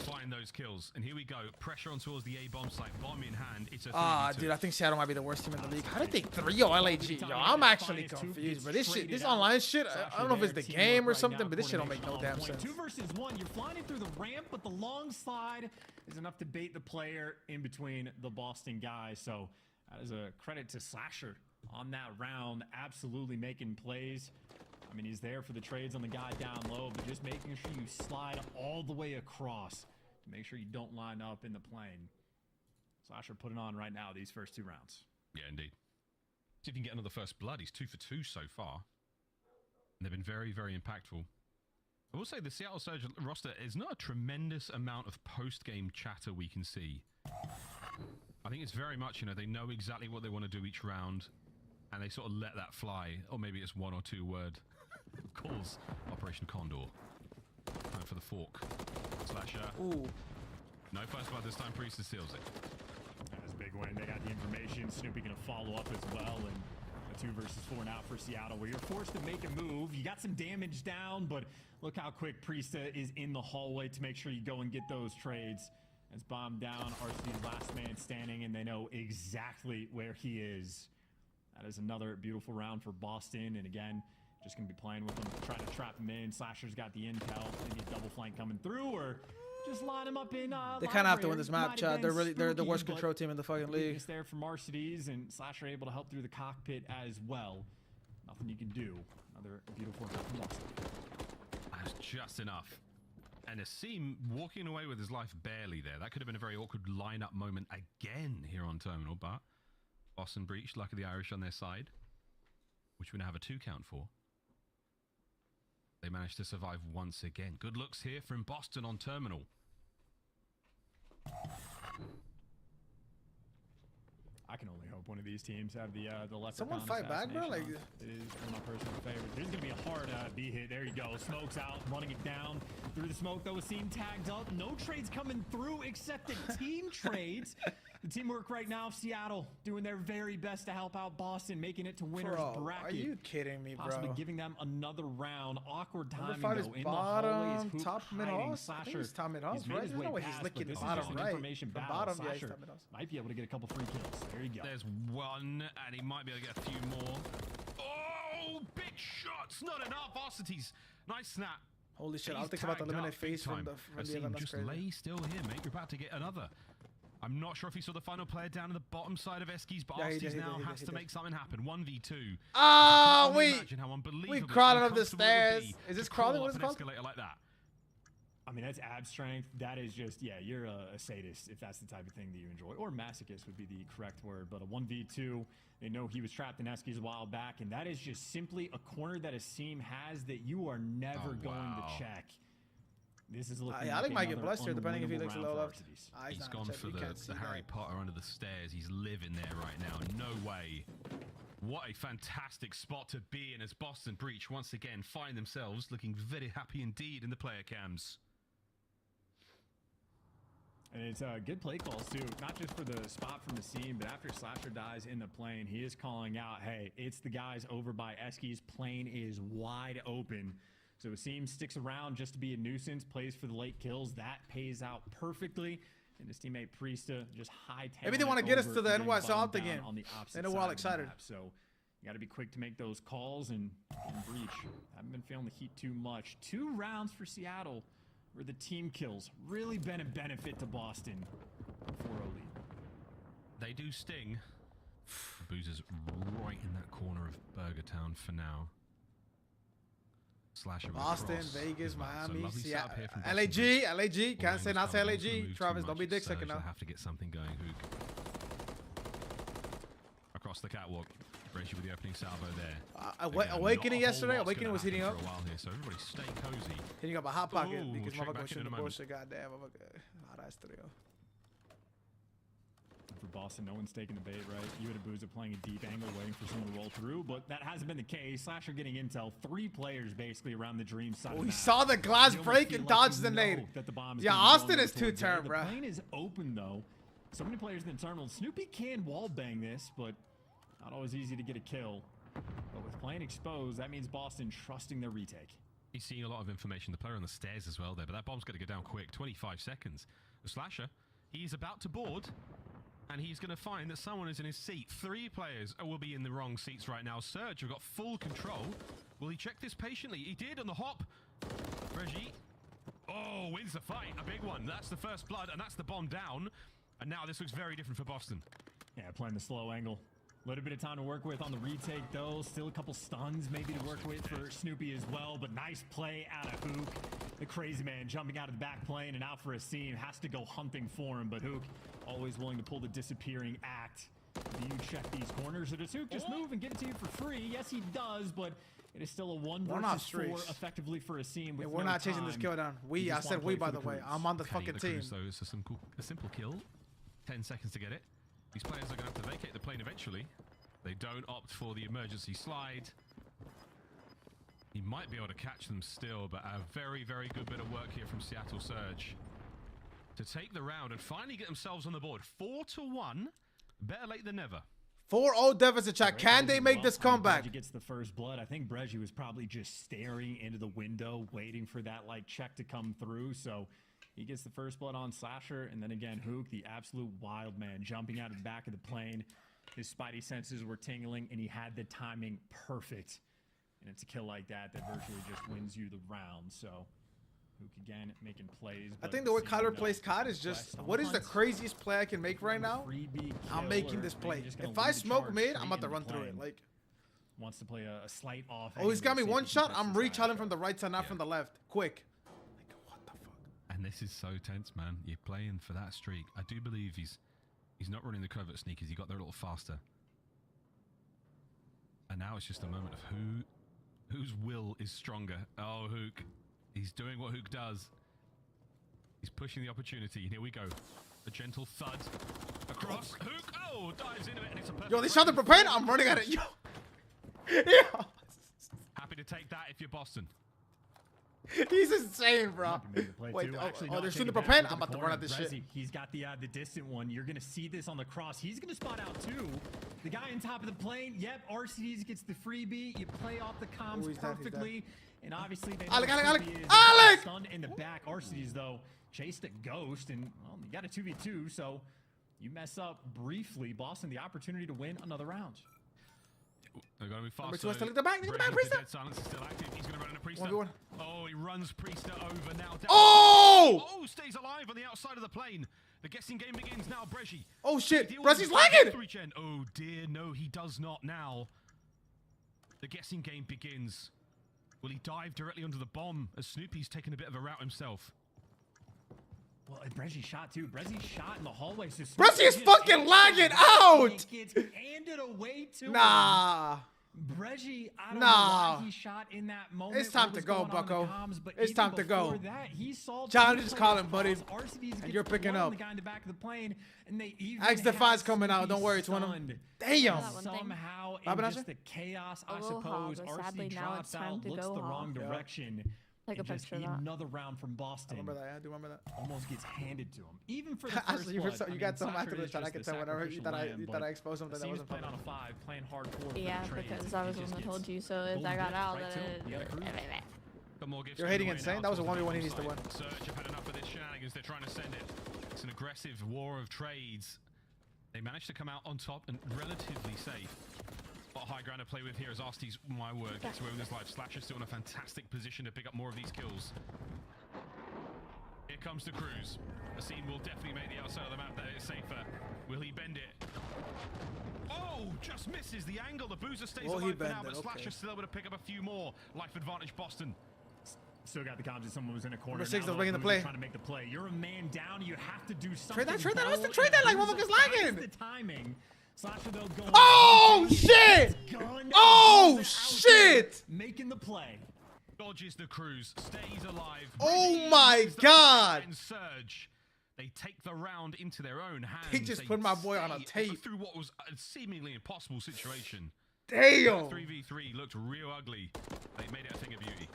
find those kills. And here we go. Pressure on towards the A-bomb site. Bomb in hand. It's a dude, I think Seattle might be the worst team in the league. How did they 3-0 LAG? Yo, I'm actually confused. But this shit, this online shit, I don't know if it's the game or something, but this shit don't make no damn sense. 2 versus 1. You're flying it through the ramp, but the long slide is enough to bait the player in between the Boston guys. So that is a credit to Slasher on that round. Absolutely making plays. I mean, he's there for the trades on the guy down low, but just making sure you slide all the way across to make sure you don't line up in the plane. Slasher putting on right now these first 2 rounds. Yeah, indeed. See if you can get another first blood. He's 2 for 2 so far. And they've been very, very impactful. I will say the Seattle Surge roster is not a tremendous amount of post-game chatter we can see. I think it's very much, you know, they know exactly what they want to do each round, and they sort of let that fly. Or maybe it's 1 or 2 word calls. Operation Condor. Time for the fork. Slasher. Ooh. No first blood this time. Priest steals it. That was a big win. They got the information. Snoopy going to follow up as well. And a 2 versus 4 now for Seattle, where you're forced to make a move. You got some damage down, but look how quick Priesta is in the hallway to make sure you go and get those trades. As bomb down, RC's last man standing, and they know exactly where he is. That is another beautiful round for Boston, and again, just going to be playing with him, trying to trap him in. Slasher's got the intel, maybe a double flank coming through, or just line him up in they kind of have to win this map, Chad. They're the worst control team in the fucking league. It's there for Mercedes, and Slasher able to help through the cockpit as well. Nothing you can do. Another beautiful round from Boston. That's just enough. And Asim walking away with his life barely there. That could have been a very awkward lineup moment again here on Terminal, but Boston breached. Luck of the Irish on their side, which we now have a 2 count for. They managed to survive once again. Good looks here from Boston on Terminal. I can only hope one of these teams have the left. Someone fight back, bro. Like, it is one of my personal favorites. There's gonna be a hard B hit. There you go. Smoke's out, running it down through the smoke. Though, Asim tagged up. No trades coming through except the team trades. The teamwork right now, Seattle doing their very best to help out Boston, making it to winners bracket. Are you kidding me, bro? Possibly giving them another round. Awkward timing though. In the hallways, top mid house. Slasher. He's top mid house, right? There's no way he's licking the bottom right. The bottom, yeah, he's top mid house. Might be able to get a couple free kills. There you go. There's 1, and he might be able to get a few more. Oh, big shots! Not enough. Varsities. Nice snap. Holy shit! I'll think about the eliminate phase from the event. Just lay still here, mate. You're about to get another. I'm not sure if he saw the final player down in the bottom side of Eskies, but Arsty's now has to make something happen. 1v2. Oh, wait. We crawling up the stairs. Is this crawling? What is it called? Escalator like that. I mean, that's ab strength. That is just, yeah, you're a sadist if that's the type of thing that you enjoy. Or masochist would be the correct word. But a 1v2, they know he was trapped in Eskies a while back, and that is just simply a corner that Asim has that you are never going to check. This is looking I think might get blessed here, depending if he looks a little left. He's gone for the Harry Potter under the stairs. He's living there right now. No way. What a fantastic spot to be in as Boston Breach once again find themselves looking very happy indeed in the player cams. And it's good play calls, too. Not just for the spot from the scene, but after Slasher dies in the plane, he is calling out, hey, it's the guys over by Eskies. Plane is wide open. So Asim sticks around just to be a nuisance, plays for the late kills. That pays out perfectly. And his teammate Priesta just high-tailing. Maybe they want to get us to the NYSL again. On the opposite and we're all excited. So you got to be quick to make those calls and breach. Haven't been feeling the heat too much. 2 rounds for Seattle where the team kills really been a benefit to Boston. 4-0 lead. They do sting. Boozer's right in that corner of Burger Town for now. Slasher Boston, Vegas, Miami, Seattle, LAG. Can't say not say LAG. Travis, don't be dick sucking now. Have to get something going, Hook. Across the catwalk. Brace you with the opening salvo there. Awakening yesterday. Awakening was heating up. For a while here, so everybody stay cozy. Hitting up a hot pocket because motherfucker shouldn't bullshit. Goddamn, hot ass trio. For Boston, no one's taking the bait, right? You had a Booza playing a deep angle, waiting for someone to roll through, but that hasn't been the case. Slasher getting intel, 3 players basically around the Dream side. We saw the glass break and dodged the nade. Yeah, Austin is too turn, bro. The plane is open, though. So many players in the terminal. Snoopy can wall bang this, but not always easy to get a kill. But with plane exposed, that means Boston trusting their retake. He's seeing a lot of information. The player on the stairs as well there, but that bomb's got to go down quick. 25 seconds. The Slasher, he's about to board, and he's going to find that someone is in his seat. 3 players will be in the wrong seats right now. Surge have got full control. Will he check this patiently? He did on the hop. Reggie, wins the fight. A big one. That's the first blood, and that's the bomb down. And now this looks very different for Boston. Yeah, playing the slow angle. A little bit of time to work with on the retake, though. Still a couple stuns maybe to work with for Snoopy as well, but nice play out of Hook. The crazy man jumping out of the back plane and out for a seam. Has to go hunting for him, but Hook always willing to pull the disappearing act. Do you check these corners, or does Hook just move and get it to you for free? Yes, he does, but it is still a 1 versus 4 effectively for a seam. With we're not chasing this kill down. I said we, by the way. I'm on the fucking team. Cruise, though, it's a simple kill. 10 seconds to get it. These players are going to have to vacate the plane eventually. They don't opt for the emergency slide. He might be able to catch them still, but a very, very good bit of work here from Seattle Surge to take the round and finally get themselves on the board. 4-1. Better late than never. 4-0 deficit chat. Can they make this comeback? He gets the first blood. I think Breggy was probably just staring into the window, waiting for that check to come through. So he gets the first blood on Slasher, and then again, Hook, the absolute wild man, jumping out of the back of the plane. His spidey senses were tingling, and he had the timing perfect. And it's a kill like that virtually just wins you the round. So Hook again making plays. I think the way Kyler plays COD is just, what is the craziest play I can make right now? I'm making this play. If I smoke mid, I'm about to run through it. Wants to play a slight off. He's got me one shot. I'm recharging from the right side, not from the left. Quick. What the fuck? And this is so tense, man. You're playing for that streak. I do believe he's not running the covert sneakers. He got there a little faster. And now it's just a moment of whose will is stronger. Oh, Hook. He's doing what Hook does. He's pushing the opportunity. Here we go. A gentle thud across. Hook, dives into it, and it's a perfect. Yo, they shot the propane. I'm running at it. Yo. Yo. Happy to take that if you're Boston. He's insane, bro. Wait, they're shooting the propane. I'm about to run at this shit. He's got the distant one. You're gonna see this on the cross. He's gonna spot out too. The guy on top of the plane. Yep, RCDs gets the freebie. You play off the comms perfectly, and obviously they Alec stunned in the back. RCDs though chased a ghost, and well, you got a 2v2, so you mess up briefly. Boston the opportunity to win another round. They're going to be fast. Look at the back. Priester. Silence is still active. He's going to run into Priester. He runs Priester over now. Stays alive on the outside of the plane. The guessing game begins now. Breggy. Oh shit, Breggy's lagging. Oh dear, no, he does not now. The guessing game begins. Will he dive directly under the bomb as Snoopy's taken a bit of a route himself? Well, Breggy shot too. Breggy shot in the hallway. So Breggy is fucking lagging out. He gets handed away to him. Breggy, I don't know why he shot in that moment. It's time to go, Bucko. It's time to go. John is calling, buddy. And you're picking up. X-Defiance coming out. Don't worry, it's one of them. Damn. Somehow, in just the chaos, I suppose, RCD drops out, looks the wrong direction. Take a picture of that. Another round from Boston. I remember that. I do remember that. Almost gets handed to him. Even for the first blood. You got some after the shot. I could tell whenever you thought I exposed something that wasn't playing on a 5, playing hardcore. Yeah, because I was the one that told you. So if I got out, then you're hating insane. That was a 1v1 he needs to win. Surge have had enough of this shenanigans. They're trying to send it. It's an aggressive war of trades. They managed to come out on top and relatively safe. What high ground to play with here as Arsty's, my word, gets away with his life. Slasher's still in a fantastic position to pick up more of these kills. Here comes the cruise. The scene will definitely make the outside of the map that is safer. Will he bend it? Just misses the angle. The Boozer stays alive for now, but Slasher's still able to pick up a few more. Life advantage, Boston. Still got the comms if someone was in a corner. Number 6 was making the play. Trying to make the play. You're a man down. You have to do something. Trade that. Austin, trade that like motherfuckers lagging. The timing. Slasher though going. Oh shit! Oh shit! Making the play. Dodges the cruise. Stays alive. Oh my god! And Surge. They take the round into their own hands. He just put my boy on a tape. Through what was a seemingly impossible situation. Damn! 3v3 looked real ugly. They made it a thing of beauty.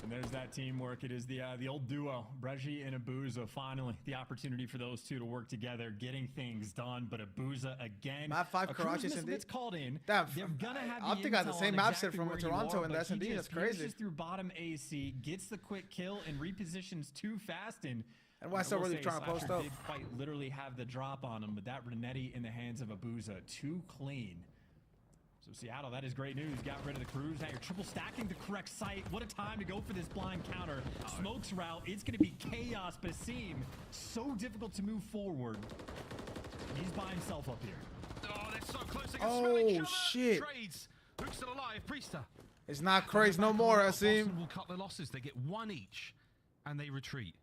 And there's that teamwork. It is the old duo, Breji and Abuza. Finally, the opportunity for those two to work together, getting things done. But Abuza again, Map 5 Karachi gets called in. Damn, they're gonna have OpTic got the same map set from Toronto and the S&D. S&D. That's crazy. Just through bottom AC, gets the quick kill and repositions too fast. And NYSL really trying to post up. Did quite literally have the drop on him, but that Renetti in the hands of Abuza, too clean. So Seattle, that is great news. Got rid of the crews. Now you're triple stacking the correct site. What a time to go for this blind counter. Smokes route. It's going to be chaos. Basim, so difficult to move forward. He's by himself up here. Oh, they're so close. They Oh, shit. Trades. Who's still alive? Priester. It's not crazy no more, Asim. Boston will cut their losses. They get one each, and they retreat.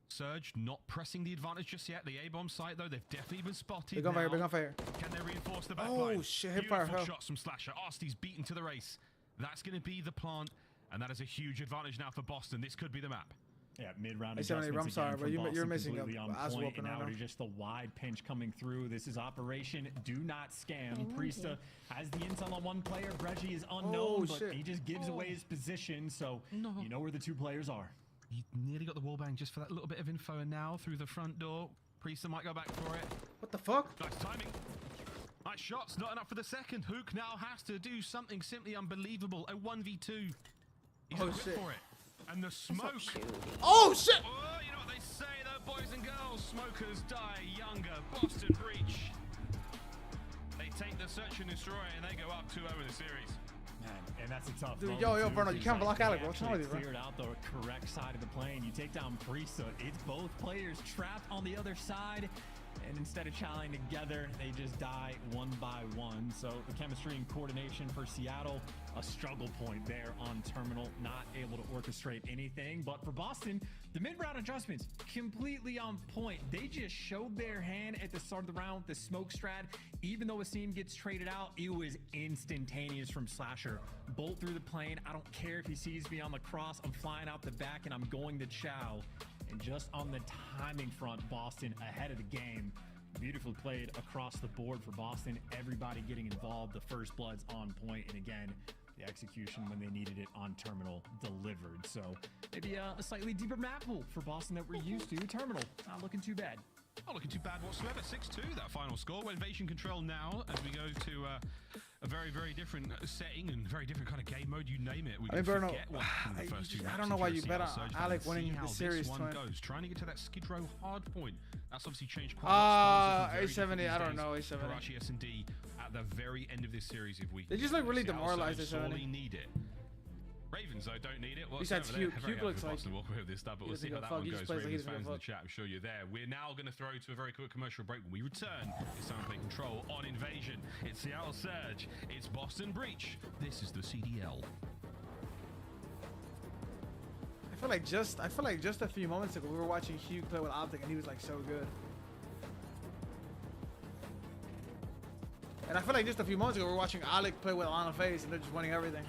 Surge not pressing the advantage just yet. The A-bomb site, though, they've definitely been spotted. Big on fire, big on fire. Can they reinforce the backline? Oh, shit. Hip fire. Beautiful shots from Slasher. Arsty's beaten to the race. That's going to be the plant, and that is a huge advantage now for Boston. This could be the map. Yeah, mid-round adjustments. I'm sorry, but you're missing a ass whooping now. right now. Just the wide pinch coming through. This is Operation Do Not Scam. Priesta has the intel on one player. Breji is unknown, but he just gives away his position, so you know where the two players are. He nearly got the wallbang just for that little bit of info, and now through the front door, Priester might go back for it. What the fuck? Nice timing. Nice shots, not enough for the second. Hook now has to do something simply unbelievable. A 1v2. He's equipped for it. And the smoke. Oh, shit! Oh, you know what they say, though, boys and girls. Smokers die younger. Boston breach. They take the search and destroy, and they go up 2-0 in the series. And that's a tough dude. Yo, Bruno, you can't block Alec, bro. What's wrong with you, bro? Cleared out the correct side of the plane. You take down Priesta. It's both players trapped on the other side. And instead of challing together, they just die one by one. So the chemistry and coordination for Seattle, a struggle point there on Terminal, not able to orchestrate anything. But for Boston, the mid-round adjustments, completely on point. They just showed their hand at the start of the round with the smoke strat. Even though Asim gets traded out, it was instantaneous from Slasher. Bolt through the plane. I don't care if he sees me on the cross. I'm flying out the back and I'm going to chow. And just on the timing front, Boston ahead of the game. Beautifully played across the board for Boston. Everybody getting involved. The first blood's on point. And again, the execution when they needed it on Terminal delivered. So maybe a slightly deeper map pool for Boston that we're used to. Terminal, not looking too bad. Not looking too bad whatsoever. 6-2, that final score. We're invasion control now as we go to a very, very different setting and very different kind of game mode. You name it. We can Bruno, forget what happened in the first two I don't know why you bet on Alec winning the series. This one goes. Trying to get to that Skid Row hard point. That's obviously changed quite a lot. A70, I don't know. A70. Karachi S&D at the very end of this series, if we. They just look really demoralized. They sorely need it. Ravens, though, don't need it. Besides, Hugh looks like... We'll with this stuff, but we'll see how that one goes. Ravens fans in the chat, I'm sure you're there. We're now going to throw to a very quick commercial break. When we return, it's time to play Control on Invasion. It's Seattle Surge. It's Boston Breach. This is the CDL. I feel like just a few moments ago, we were watching Hugh play with OpTic, and he was, like, so good. And I feel like just a few moments ago, we were watching Alec play with Alana Face, and they're just winning everything.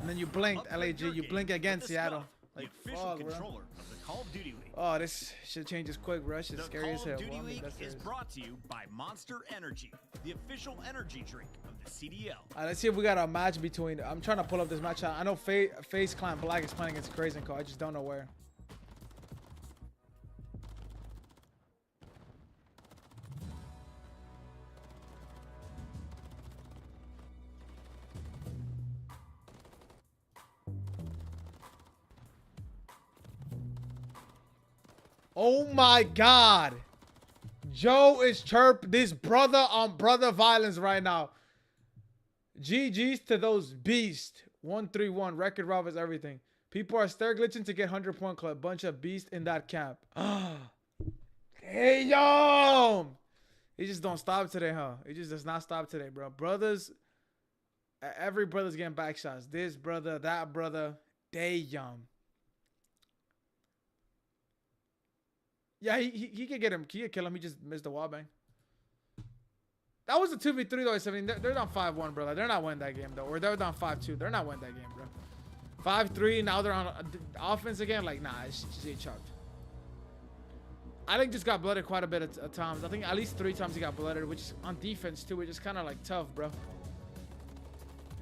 And then you blinked, LAG. You blink against Seattle. Like, fuck, bro. Call of Duty League. Oh, this shit changes quick, bro. Shit's scary as hell. The Call of Duty League is brought to you by Monster Energy, the official energy drink of the CDL. All right, let's see if we got a match between. I'm trying to pull up this match. I know FaZe Clan Black is playing against Crazy Co. I just don't know where. Oh my God. Joe is chirp this brother on brother violence right now. GG's to those beasts. 131 record robbers, everything. People are stair glitching to get 100-point club. Bunch of beasts in that camp. Hey, yo. He just don't stop today, huh? He just does not stop today, bro. Brothers, every brother's getting back shots. This brother, that brother. Damn. Yeah, he could get him. He could kill him. He just missed the wallbang. That was a 2v3 though. I mean, they're down 5-1, bro. Like, they're not winning that game though. Or they're down 5-2. They're not winning that game, bro. 5-3. Now they're on offense again. Like, nah, it's just chalked. I think just got blooded quite a bit of times. I think at least 3 times he got blooded, which is on defense too, which is kind of like tough, bro.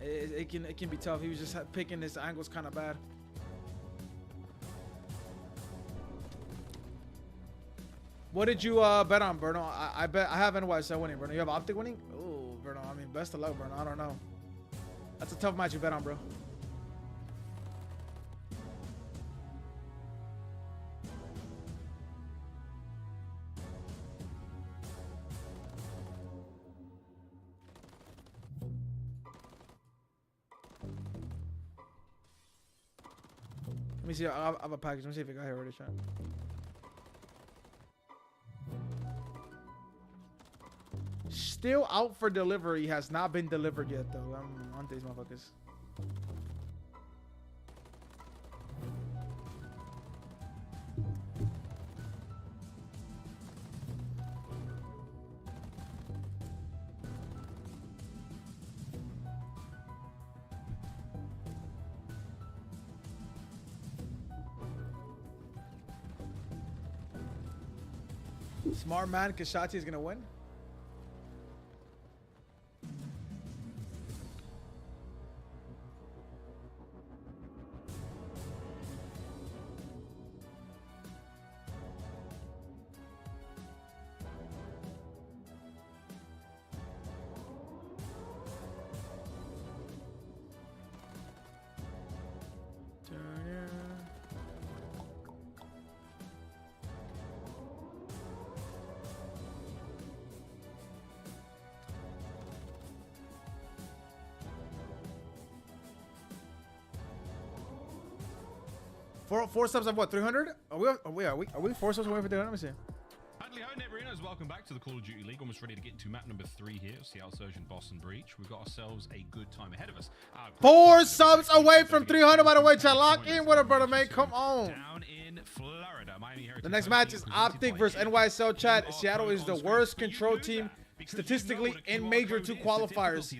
It can be tough. He was just picking his angles kind of bad. What did you bet on, Bruno? I bet I have NYSL winning, Bruno. You have OpTic winning? Oh, Bruno. I mean, best of luck, Bruno. I don't know. That's a tough match you bet on, bro. Let me see. I have a package. Let me see if it got here already. Chat. Still out for delivery. Has not been delivered yet, though. I'm on these motherfuckers. Smart man, Kashati is gonna win. Four subs of what? 300? Are we 4 subs away from 300? Let me see. Hadley Ho, Neverinos, welcome back to the Call of Duty League. Almost ready to get into map number 3 here. Seattle Surge and Boston Breach. We've got ourselves a good time ahead of us. 4 subs away from 300, by the way. Chat, lock in with a brother, mate. Come on. Down in Florida. Miami Heritage. The next match is OpTic versus NYSL. Chat, Seattle is the worst control team statistically in Major 2 qualifiers,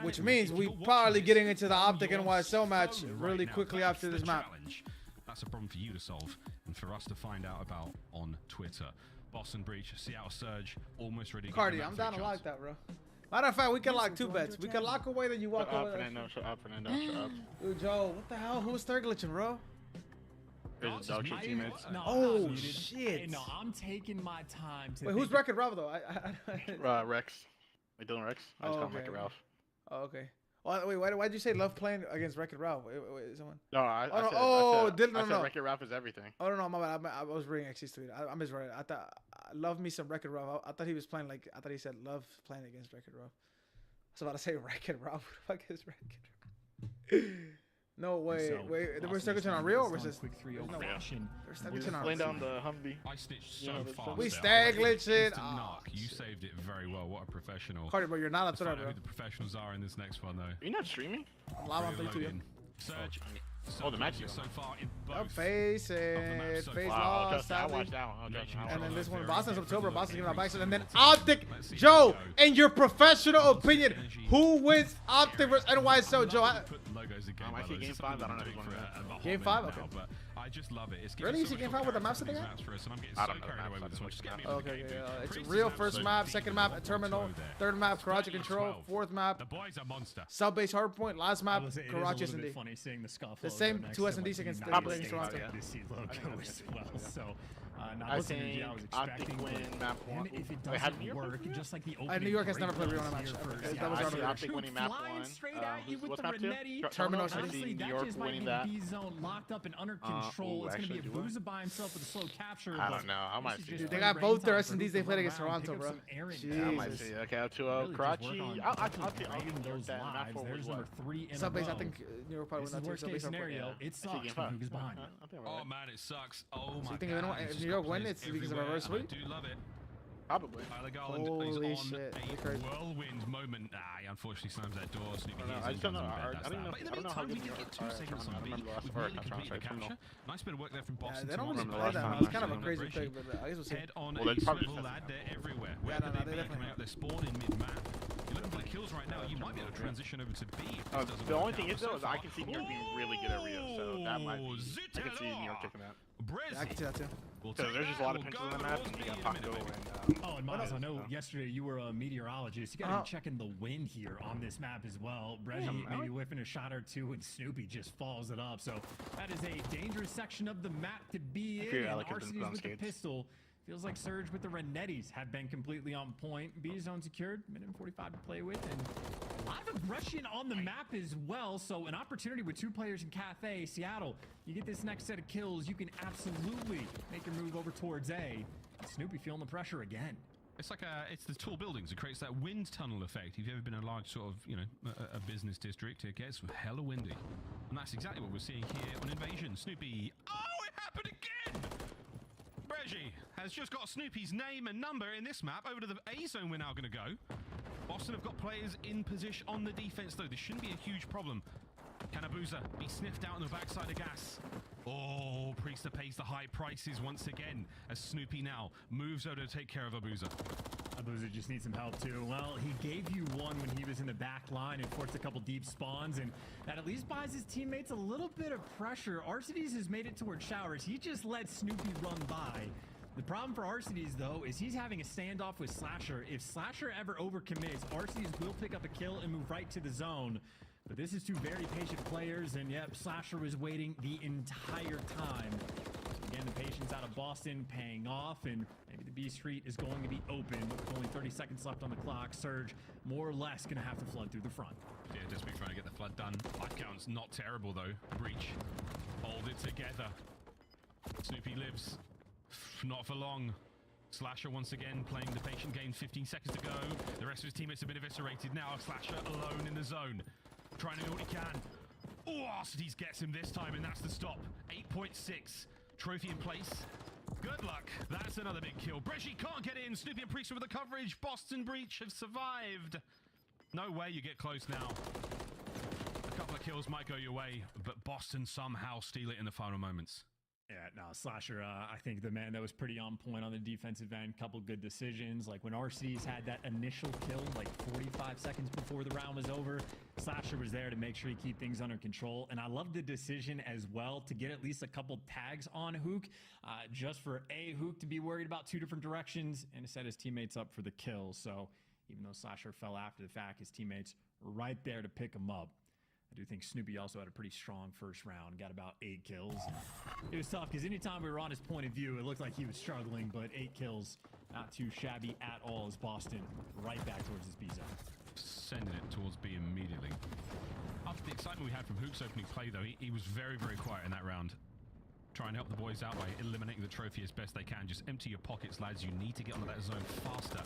which means we probably getting into the OpTic NYSL match really quickly after this map. That's a problem for you to solve and for us to find out about on Twitter. Boston Breach, Seattle Surge, almost ready to Cardi, I'm down to lock that, bro. Matter of fact, we can lock 2 bets. We can lock away, then you walk away. Shut up, Fernando. Shut up. Dude, Joe, what the hell? Who's third glitching, bro? There's dog shit teammates. No, oh, shit. Hey, no, I'm taking my time to. Wait, who's Wreck-It Ralph, though? Rex. Wait, Dylan Rex? I just call him Wreck-It Ralph. Oh, okay. Well, wait, why'd you say love playing against Wreck-It Ralph? Wait, someone? No, I said Wreck-It Ralph is everything. Oh, no, my bad. I was reading XC's tweet. I misread it. I thought, I love me some Wreck-It Ralph. I thought he was playing like, I thought he said love playing against Wreck-It Ralph. I was about to say Wreck-It Ralph. What the fuck is Wreck-It Ralph? No way. So, wait, we're stuck on real or was this? Quick 3-0 flashing. We're stuck on laying down the Humvee. I stitched so fast. We stag glitching. You saved it very well. What a professional. Cardi, but you're not up to that, bro. Who the professionals are in this next one, though. Are you not streaming? I'm live on 32. Surge. Oh, the match is so far in both. Face it. Face lost. I watched that one. And then this one, Boston's October. Boston's giving out back. And then OpTic. Joe, in your professional opinion, who wins OpTic versus NYSL? Joe, I see Game 5. I don't know who's going to win. Game 5? Okay. I just love it. It's really? You see Game 5 with the maps that they got? I don't know. Okay, it's real first map, second map, a terminal, third map, garage control, fourth map, the boys are monster. Sub-base hardpoint, last map, garage S&D. Funny seeing the scuff. The same 2 S&Ds against Toronto. So, I think OpTic win map 1. If it doesn't work, just like the opening. New York has never played real match. I see OpTic winning map 1. What's map 2? Terminal. I see New York winning that. B-zone locked up and under control. It's going to be a Booza by himself with a slow capture. I don't know. I might see. Dude, they got both their S&Ds they played against Toronto, bro. I might see. Okay, 2-0. Karachi. I'll take those lives. There's number 3 in Subbase, I think New York probably win that worst case scenario. It sucks when Hook is behind. Oh man, it sucks. Oh my. So you think if New York win, it's because of a reverse sweep? I do love it. Probably. Tyler Garland is on a whirlwind moment. He unfortunately slams that door. I don't know. I don't know how we did get 2 seconds on B. We've nearly completed the capture. Nice bit of work there from Boston. They don't really play that. It's kind of a crazy pick, but I guess we'll see. Head on a level lad, they're everywhere. Wherever they be coming out, they're spawning mid-map. You're looking for the kills right now. You might be able to transition over to B. The only thing is though, is I can see New York being really good at Rio, so that might be. I can see New York taking that. I can see that too. So there's just a lot of pinches on the map, and you got Paco and oh, and Miles, I know yesterday you were a meteorologist. You got to be checking the wind here on this map as well. Breggy maybe whiffing a shot or two, and Snoopy just follows it up. So that is a dangerous section of the map to be in. And RCDs with the pistol. Feels like Surge with the Renettis have been completely on point. B zone secured, minute 45 to play with, and a lot of aggression on the map as well. So an opportunity with 2 players in Cafe. Seattle, you get this next set of kills, you can absolutely make your move over towards A. And Snoopy feeling the pressure again. It's like it's the tall buildings. It creates that wind tunnel effect. If you've ever been in a large sort of, you know, a business district, it gets hella windy. And that's exactly what we're seeing here on Invasion. Snoopy, oh, it happened again! Breggy has just got Snoopy's name and number in this map. Over to the A zone we're now going to go. Boston have got players in position on the defense, though. This shouldn't be a huge problem. Can Abuza be sniffed out on the backside of gas? Oh, Priester pays the high prices once again as Snoopy now moves over to take care of Abuza. Abuza just needs some help too. Well, he gave you one when he was in the back line and forced a couple deep spawns, and that at least buys his teammates a little bit of pressure. Arcides has made it towards Showers. He just let Snoopy run by. The problem for Arcides, though, is he's having a standoff with Slasher. If Slasher ever overcommits, Arcides will pick up a kill and move right to the zone. But this is 2 very patient players, and yep, Slasher was waiting the entire time. Again, the patience out of Boston paying off, and maybe the B Street is going to be open with only 30 seconds left on the clock. Surge, more or less, going to have to flood through the front. Yeah, just be trying to get the flood done. Life count's not terrible, though. Breach, hold it together. Snoopy lives. Not for long. Slasher once again playing the patient game. 15 seconds to go. The rest of his teammates have been eviscerated. Now Slasher alone in the zone. Trying to do what he can. Oh, Arcides gets him this time, and that's the stop. 8.6. Trophy in place. Good luck. That's another big kill. Breggy can't get in. Snoopy and Priester with the coverage. Boston Breach have survived. No way you get close now. A couple of kills might go your way, but Boston somehow steal it in the final moments. Yeah, no, Slasher, I think the man that was pretty on point on the defensive end. Couple good decisions. Like when RC's had that initial kill, like 45 seconds before the round was over, Slasher was there to make sure he keep things under control. And I love the decision as well to get at least a couple tags on Hook, just for Hook to be worried about 2 different directions and to set his teammates up for the kill. So even though Slasher fell after the fact, his teammates were right there to pick him up. I do think Snoopy also had a pretty strong first round, got about 8 kills. It was tough because anytime we were on his point of view, it looked like he was struggling, but 8 kills, not too shabby at all as Boston right back towards his B zone. Sending it towards B immediately. After the excitement we had from Hook's opening play, though, he was very, very quiet in that round. Try and help the boys out by eliminating the trophy as best they can. Just empty your pockets, lads. You need to get onto that zone faster.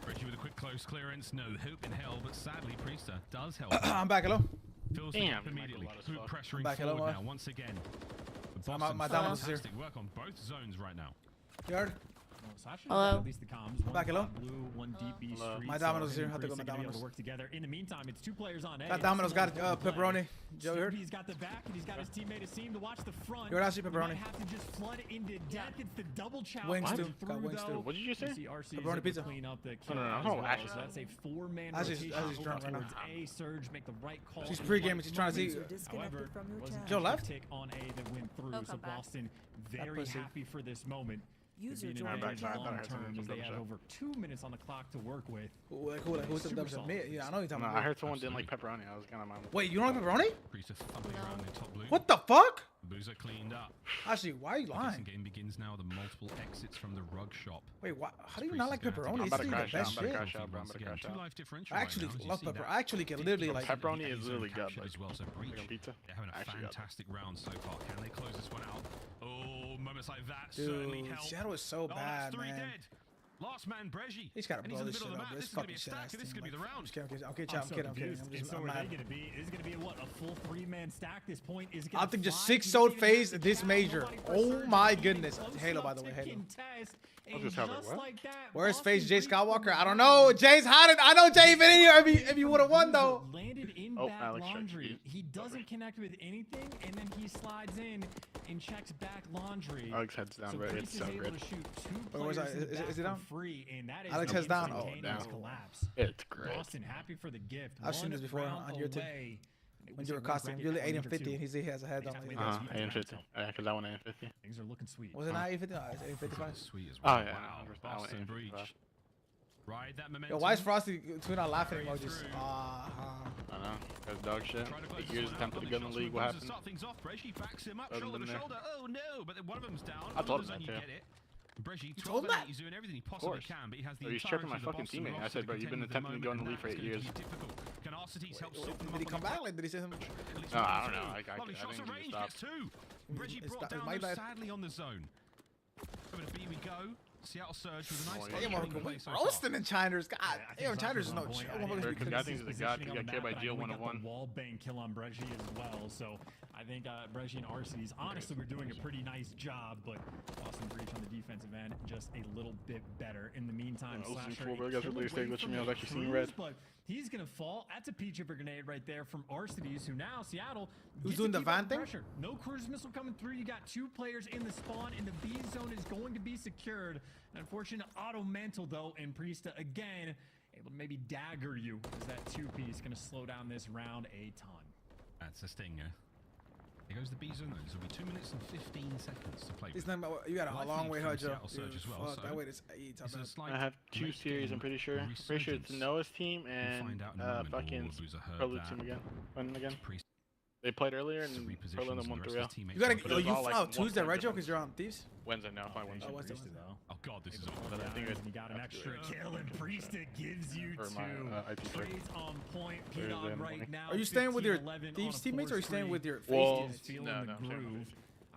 Richie with a quick close clearance. No hope in hell, but sadly, Priester does help. I'm back, hello. Fills the gap immediately. Hoop pressuring forward now once again. My dominance is here. Work on both zones right now. Yard. Hello. At least the comms. Back hello. Blue, 1 deep B street. My Domino's is here. Have to go my Domino's. Work together. In the meantime, it's 2 players on A. Got Domino's. Got pepperoni. Joe, you heard? He's got the back, and he's got his teammate Asim to watch the front. You heard? I see pepperoni. Might have to just flood into death. It's the double challenge. Wings too. Got wings too. What did you say? Pepperoni pizza. Clean up the kill. No, actually. So that's a 4-man rotation drunk right now. towards A. Surge make the right call. She's pre-gaming. She's trying to see. However, Joe left. Take on A that went through. So Boston very happy for this moment. User joined long term as they have over 2 minutes on the clock to work with. Who's the double shot? Yeah, I know you're talking about. I heard someone didn't like pepperoni. I was gonna mind. Wait, you don't like pepperoni? No. What the fuck? Boozer cleaned up. Actually, why are you lying? The game begins now. The multiple exits from the rug shop. Wait, how do you not like pepperoni? It's the best shit. I actually love pepperoni. I actually can literally like. Pepperoni is really good. As well, so Breach, pizza. They're having a fantastic round so far. Can they close this one out? Oh, moments like that Dude, certainly help. Seattle is so bad, man. Dead. Last man, Breggy. He's got to blow this shit up. This is going to be a stack. This is going to be the round. I'm kidding. I'm kidding. I'm mad. It's going to be what, a full 3-man stack? This point is going to. I think just 6 sold phase this major. Oh my goodness. Halo, by the way, Halo. Where's phase Jay Skywalker? I don't know. Jay's hot. I know Jay been in here if you would have won though. Landed in back laundry. He doesn't connect with anything, and then he slides in and checks back laundry. Alex heads down, but it's so good. Is it down? Free, and that is Alex heads down. Oh, down. Collapse. It's great. Boston happy for the gift. I've seen this before on your team. When you were costing, you're 8 and 50, and he has a head on. 8 and 50. Because I went 8 and 50. Things are looking sweet. Was it not 8 and 50? No, it's 8 and 55. Sweet as well. Oh, yeah. Wow. Boston breach. Ride that momentum. Yo, why is Frosty tweeting out laughing emojis? I don't know. That's dog shit. 8 years attempted to go in the league. What happened? Start things off. Breggy backs him up shoulder to shoulder. Oh no, but one of them's down. I told him that, you too. get it. Breggy, 12 and 8, he's doing everything he possibly can, but he has the he's tripping my fucking teammate. I said, bro, you've been attempting to go in the league for 8 years. Can Arcides help stop them? Did he come back? Like, did he say something? No, I don't know. I Lovely shots of range, gets 2. Breggy brought down sadly on the zone. Over to B we go. Seattle Surge with a nice roasting in China's. God, damn, China's is no joke. I think he's a god. He got killed by Jill 1-1. Wall bang kill on Breggy as well. So I think Breggy and Arcides, honestly, we're doing a pretty nice job, but Boston Breach on the defensive end just a little bit better. In the meantime, Slasher, but he's gonna fall. That's a peach of a grenade right there from Arcides, who now Seattle. Who's doing the van thing? No cruise missile coming through. You got 2 players in the spawn, and the B zone is going to be secured. An unfortunate auto mantle though, and Priesta again able to maybe dagger you as that 2-piece gonna slow down this round a ton. That's a stinger. Here goes the B zone. There's will be 2 minutes and 15 seconds to play. You got a long way, Joe. That wait, it's 8. I have 2 series. I'm pretty sure. Pretty sure it's Noah's team and fucking Perlu team again. They played earlier and Perlu won 3-0. You gotta. You fly Tuesday, right, Joe? Because you're on Thieves. Wednesday, no, I Wednesday. Oh, Wednesday. Oh God, this is awful. You got an extra kill, and Priesta gives you 2. Trades on point. P-Dog right now. Are you staying with your Thieves teammates, or are you staying with your Well, no,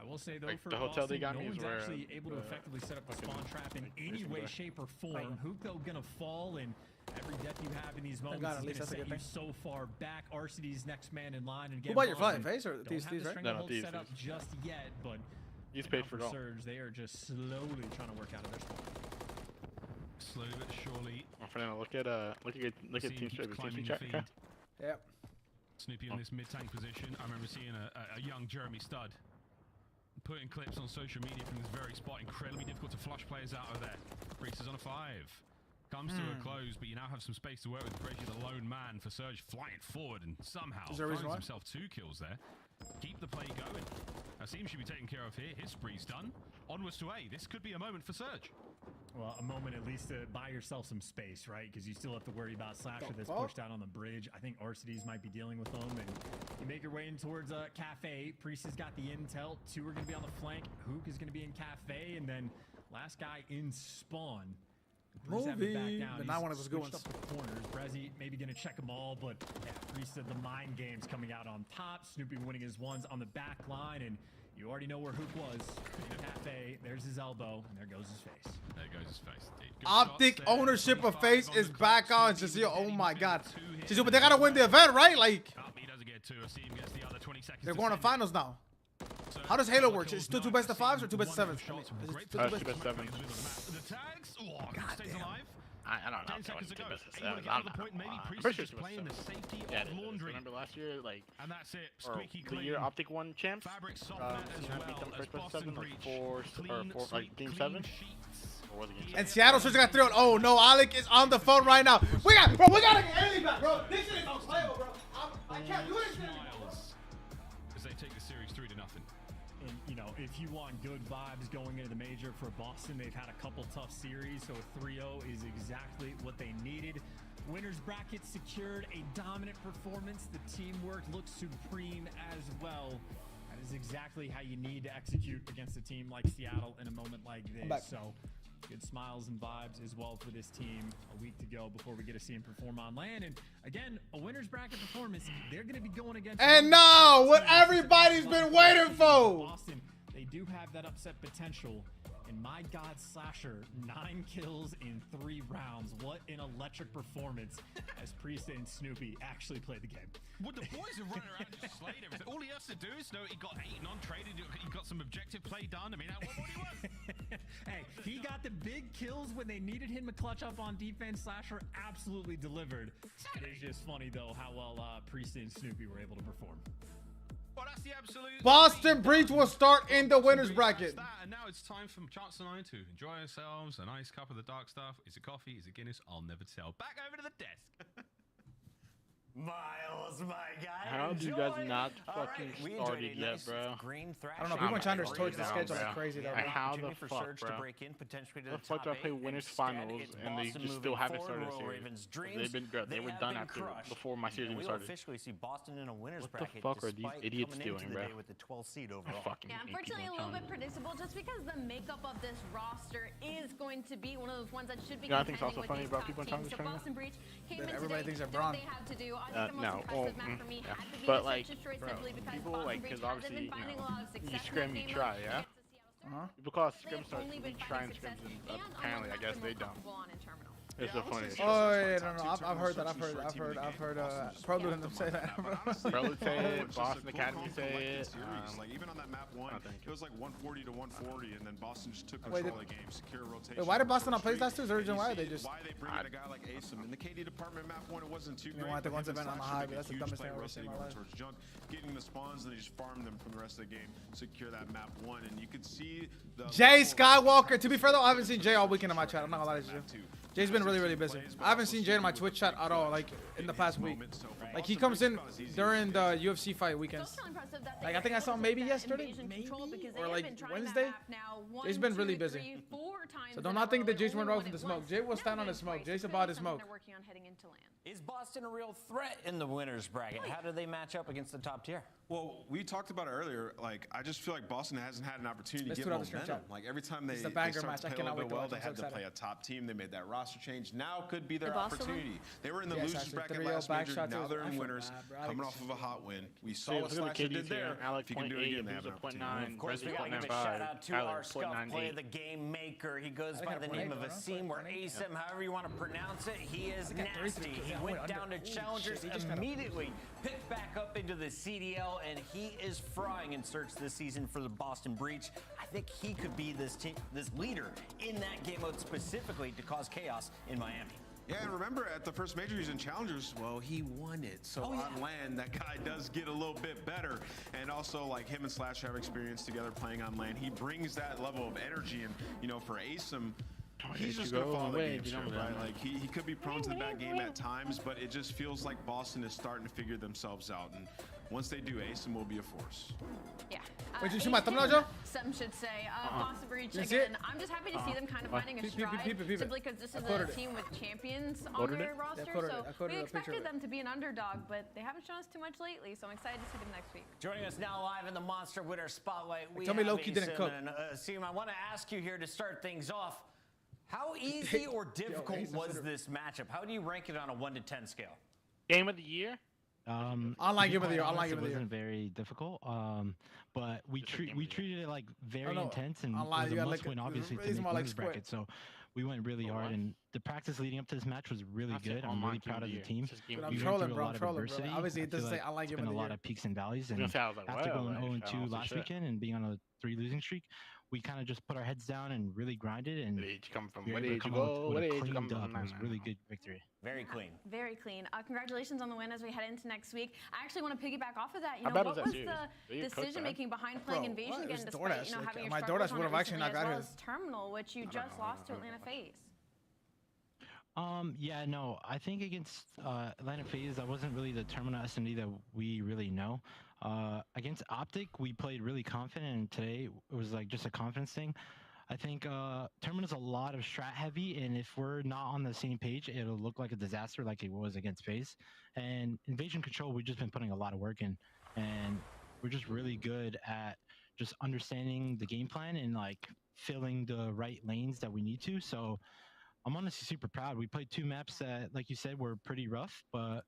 I will say though, for the hotel they Boston, got no me is one's where actually able to effectively set up a spawn trap in any way, shape, or form. Hugo gonna fall, and every death you have in these moments is gonna set you so far back. Arcides next man in line, and again, who about your flying face or Thieves, right? No, Thieves set up just yet, but he's paid for it all. Surge, they are just slowly trying to work out of their spawn. Slowly but surely. Fernando, look at Team Chat. Yep. Snoopy in this mid-tank position. I remember seeing a young Jeremy Stud putting clips on social media from this very spot. Incredibly difficult to flush players out of there. Priest is on a 5. Comes to a close, but you now have some space to work with. Breggy, the lone man for Surge, flying forward and somehow finds himself 2 kills there. Keep the play going. Asim should be taken care of here. His spree's done. Onwards to A. This could be a moment for Surge. Well, a moment at least to buy yourself some space, right? Because you still have to worry about Slasher that's pushed out on the bridge. I think Arcides might be dealing with them, and you make your way in towards Cafe. Priest has got the intel. 2 are going to be on the flank. Hook is going to be in Cafe, and then last guy in spawn. Movie, but not one of those good ones. Corners. Brezzy maybe going to check them all, but yeah, Priest said the mind game's coming out on top. Snoopy winning his ones on the back line, and you already know where Hook was. In Cafe, there's his elbow, and there goes his face. There goes his face. OpTic ownership of face is back on Cecile. Oh my God, Cecile, but they gotta win the event, right? Like, he doesn't get 2. Asim gets the other 20 seconds. They're going to finals now. How does Halo work? Is it still 2 best of 5s or 2 best of 7s? 2 best of 7s. The tags. Oh, stays alive. I don't know. 10 seconds ago. I'm pretty sure it's playing the safety of laundry. Remember last year, like, and that's it. Squeaky clean. The year OpTic won champs. Fabric soft as well as Boston Breach. Like game 7. And Seattle Surge got 3-0. Oh no, Alec is on the phone right now. We gotta get Ellie back, bro. This shit is unplayable, bro. I can't do this shit. As they take the series 3-0. And, you know, if you want good vibes going into the major for Boston, they've had a couple tough series, so a 3-0 is exactly what they needed. Winners bracket secured, a dominant performance. The teamwork looks supreme as well. That is exactly how you need to execute against a team like Seattle in a moment like this. So good smiles and vibes as well for this team. A week to go before we get to see him perform on land. And again, a winners bracket performance. They're going to be going against. And now, what everybody's been waiting for. Boston, they do have that upset potential. And my God, Slasher, 9 kills in 3 rounds. What an electric performance as Priesta and Snoopy actually played the game. Well, the boys are running around just slaying everything. All he has to do is know he got 8 non-traded. He got some objective play done. I mean, what more do you want? Hey, he got the big kills when they needed him to clutch up on defense. Slasher absolutely delivered. It is just funny, though, how well Priesta and Snoopy were able to perform. Well, that's the absolute Boston Breach will start in the winners bracket. And now it's time for Chance and I to enjoy ourselves. A nice cup of the dark stuff. Is it coffee? Is it Guinness? I'll never tell. Back over to the desk. Miles, my guy. How do you guys not fucking started yet, bro? I don't know. People in China's towards the schedule like crazy though. How the fuck, bro? The fuck do I play winners finals and they just still haven't started a series? They've been good. They were done before my series even started. Officially see Boston in a winners What bracket. the fuck are these idiots doing, bro? With the 12th seed overall. Yeah, unfortunately, a little bit predictable, just because the makeup of this roster is going to be one of those ones that should be. You know, I think it's also funny about people in China. Everybody thinks they're Braun. No, but like, bro, people like, because obviously, you know, you scrim, you try, yeah? People call it scrim starts, we try and scrims, and apparently, I guess they don't. It's so funny. Oh yeah, no, I've heard that. I've heard Prelude and them say that. Prelude say it, Boston Academy say it. Like even on that map one, it was like 140 to 140, and then Boston just took control of the game, secure rotation. Wait, why did Boston not play last two? Is there a reason why they just? Why they bring in a guy like Asum in the KD department map one? It wasn't too great. I think once event on the high, but that's the dumbest thing I've ever seen in my life. Towards junk, getting the spawns, and they just farm them from the rest of the game, secure that map one, and you could see the. Jay Skywalker. To be fair though, I haven't seen Jay all weekend in my chat. I'm not gonna lie to you. Jay's been really busy. I haven't seen Jay in my Twitch chat at all, like in the past week. Like he comes in during the UFC fight weekends. Like I think I saw him maybe yesterday, or like Wednesday. Jay's been really busy. So do not think that Jay's went wrong from the smoke. Jay will stand on his smoke. Jay's about his smoke. Is Boston a real threat in the winners bracket? How do they match up against the top tier? Well, we talked about it earlier. Like, I just feel like Boston hasn't had an opportunity to get momentum. Like, every time they start to play a little bit well, they had to play a top team. They made that roster change. Now could be their opportunity. They were in the losers bracket last major. Now they're in winners, coming off of a hot win. We saw what Slasher did there. If you can do it again, they have an opportunity. Of course, we got to give a shout out to our Scuff Play, the game maker. He goes by the name of Asim, or Asem, however you want to pronounce it. He is nasty. He went down to Challengers, immediately picked back up into the CDL, and he is frying in search this season for the Boston Breach. I think he could be this leader in that game mode specifically to cause chaos in Miami. Yeah, and remember at the first major he's in Challengers, well, he won it. So on land, that guy does get a little bit better. And also, like, him and Slasher have experience together playing on land. He brings that level of energy, and, you know, for Asem, he's just going to follow the game script, right? Like, he could be prone to the bad game at times, but it just feels like Boston is starting to figure themselves out. And once they do, Asem will be a force. Yeah. Wait, did you see my thumbnail, Joe? Some should say. Boston Breach, again, I'm just happy to see them kind of finding a stride, simply because this is a team with champions on their roster. So we expected them to be an underdog, but they haven't shown us too much lately, so I'm excited to see them next week. Joining us now live in the Monster Winner Spotlight, we Tell me Loki didn't cook. Asim, I want to ask you here to start things off. How easy or difficult was this matchup? How do you rank it on a 1 to 10 scale? Game of the year? Online game of the year. Online game of the year. It wasn't very difficult, but we treated it like very intense, and online, it was a must-win, obviously, to make this bracket. So we went really hard, and the practice leading up to this match was really good. I'm really proud of the team. We went through a lot of adversity. Obviously, it doesn't say online game of the year. A lot of peaks and valleys, and after going 0-2 last weekend and being on a 3 losing streak, we kind of just put our heads down and really grinded, and where did you come from? Where did you go? Where did you come from? It was a really good victory. Very clean. Very clean. Congratulations on the win as we head into next week. I actually want to piggyback off of that. You know, what was the decision making behind playing Invasion again, despite having your struggles on it recently, as well as Terminal, which you just lost to Atlanta FaZe? Yeah, no, I think against Atlanta FaZe, that wasn't really the Terminal SMD that we really know. Against OpTic, we played really confident, and today it was like just a confidence thing. I think Terminal's a lot of strat heavy, and if we're not on the same page, it'll look like a disaster like it was against FaZe. And Invasion Control, we've just been putting a lot of work in, and we're just really good at just understanding the game plan and like filling the right lanes that we need to. So I'm honestly super proud. We played 2 maps that, like you said, were pretty rough, but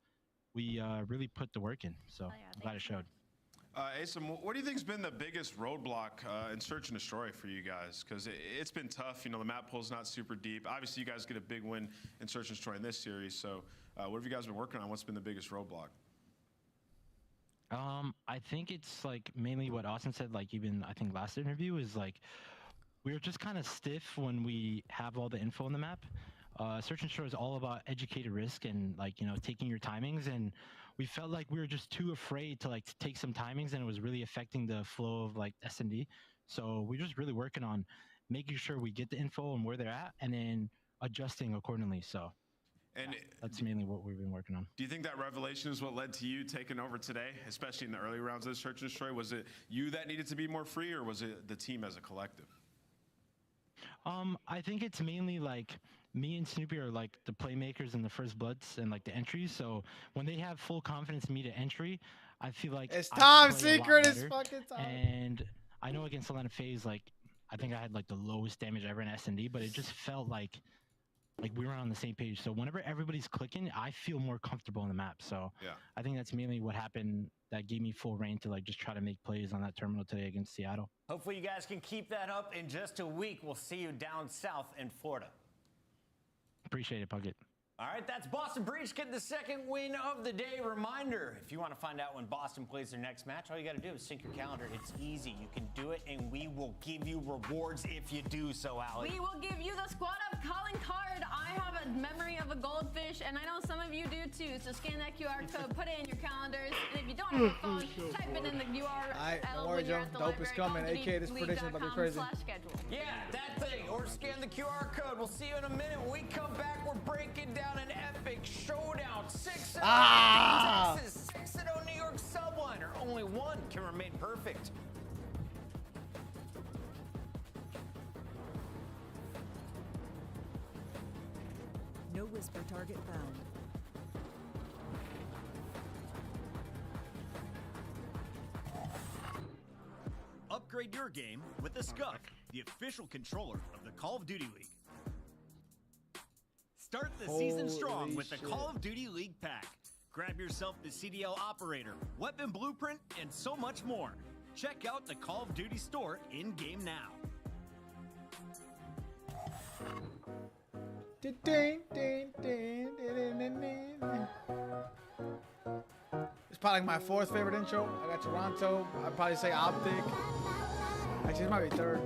we really put the work in. So I'm glad it showed. Asem, what do you think has been the biggest roadblock in Search and Destroy for you guys? Because it's been tough. You know, the map pool's not super deep. Obviously, you guys get a big win in Search and Destroy in this series. So what have you guys been working on? What's been the biggest roadblock? I think it's like mainly what Austin said, like even I think last interview is like, we're just kind of stiff when we have all the info on the map. Search and Destroy is all about educated risk and like, you know, taking your timings, and we felt like we were just too afraid to like take some timings, and it was really affecting the flow of like SMD. So we're just really working on making sure we get the info and where they're at, and then adjusting accordingly. So And that's mainly what we've been working on. do you think that revelation is what led to you taking over today, especially in the early rounds of the Search and Destroy? Was it you that needed to be more free, or was it the team as a collective? I think it's mainly like me and Snoopy are like the playmakers in the first bloods and like the entries. So when they have full confidence in me to entry, I feel like it's time. Secret is fucking time. And I know against Atlanta FaZe, like I think I had like the lowest damage ever in S&D, but it just felt like we were on the same page. So whenever everybody's clicking, I feel more comfortable in the map. So yeah. I think that's mainly what happened that gave me full reign to like just try to make plays on that terminal today against Seattle. Hopefully you guys can keep that up. In just a week, we'll see you down south in Florida. Appreciate it, Puckett. All right, that's Boston Breach getting the second win of the day. Reminder, if you want to find out when Boston plays their next match, all you got to do is sync your calendar. It's easy. You can do it, and we will give you rewards if you do so, Allie. We will give you the squad up calling card. I have a memory of a goldfish, and I know some of you do too. So scan that QR code, put it in your calendars, and if you don't have a phone, type it in the URL when you're at the Dope is coming. AK, this prediction about to be crazy. Yeah, that thing. Or scan the QR code. We'll see you in a minute. When we come back, we're breaking down an epic showdown. 6-0 Texas, 6-0 New York Subliner. Only one can remain perfect. No whisper target found. Upgrade your game with the Scuff, the official controller of the Call of Duty League. Start the season strong with the Call of Duty League pack. Grab yourself the CDL operator, weapon blueprint, and so much more. Check out the Call of Duty store in-game now. It's probably like my fourth favorite intro. I got Toronto. I'd probably say OpTic. Actually, it might be third.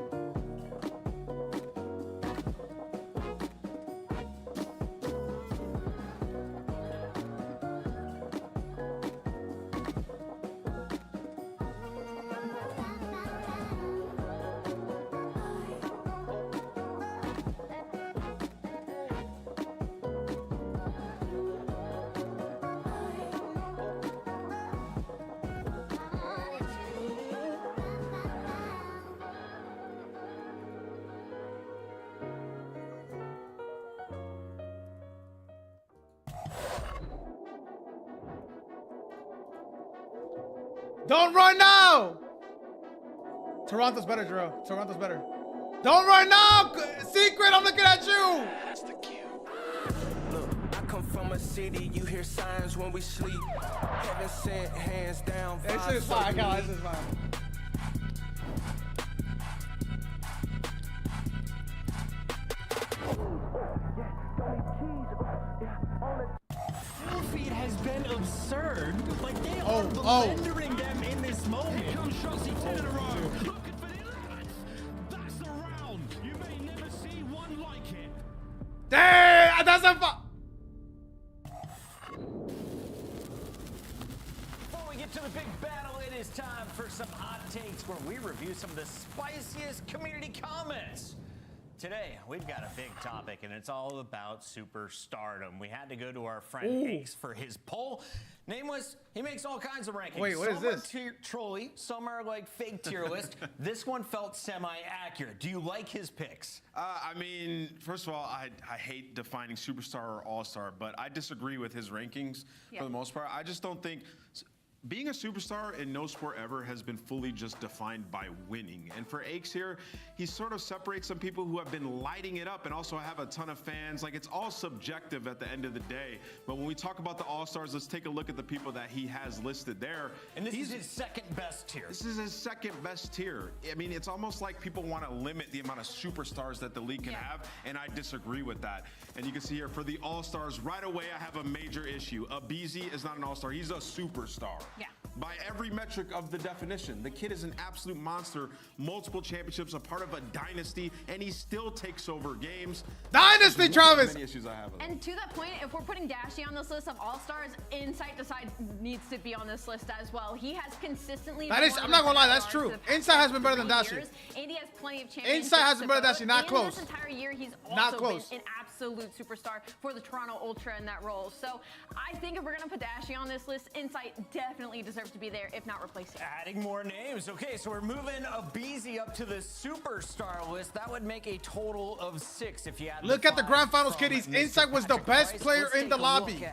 Don't run now! Toronto's better, Drew. Toronto's better. Don't run now! Secret, I'm looking at you! That's the cue. Look, I come from a city, you hear signs when we sleep. Heaven sent, hands down. This is fine, guys. This is fine. Feed has been absurd. Like they are blundering them in this moment. Here comes Shotzi, 10 in a row. Looking for the 11th. That's the round. You may never see one like it. Damn, that's a Before we get to the big battle, it is time for some hot takes where we review some of the spiciest community comments. Today, we've got a big topic, and it's all about superstardom. We had to go to our friend Ace for his poll. Nameless, he makes all kinds of rankings. Wait, what is this? Some are trolly, some are like fake tier list. This one felt semi-accurate. Do you like his picks? I mean, first of all, I hate defining superstar or all-star, but I disagree with his rankings for the most part. I just don't think... Being a superstar in no sport ever has been fully just defined by winning. And for Aches here, he sort of separates some people who have been lighting it up and also have a ton of fans. Like, it's all subjective at the end of the day. But when we talk about the All-Stars, let's take a look at the people that he has listed there. And this is his second best tier. This is his second best tier. I mean, it's almost like people want to limit the amount of superstars that the league can have, and I disagree with that. And you can see here, for the All-Stars, right away, I have a major issue. Abizi is not an All-Star. He's a superstar. Yeah. By every metric of the definition. The kid is an absolute monster, multiple championships, a part of a dynasty, and he still takes over games. Dynasty, Travis! Many issues I have with him. And to that point, if we're putting Dashy on this list of all-stars, Insight Decide needs to be on this list as well. He has consistently That is, I'm not gonna lie, that's true. Insight has been better than Dashy. And he has plenty of championships. Insight has been better than Dashy, not close. This entire year, he's Not also close. been an absolute absolute superstar for the Toronto Ultra in that role. So I think if we're going to put Dashy on this list, Insight definitely deserves to be there, if not replacing. Adding more names. Okay, so we're moving Abizi up to the superstar list. That would make a total of 6 if you add. Look at the grand finals, kiddies. Insight was the best player in the lobby.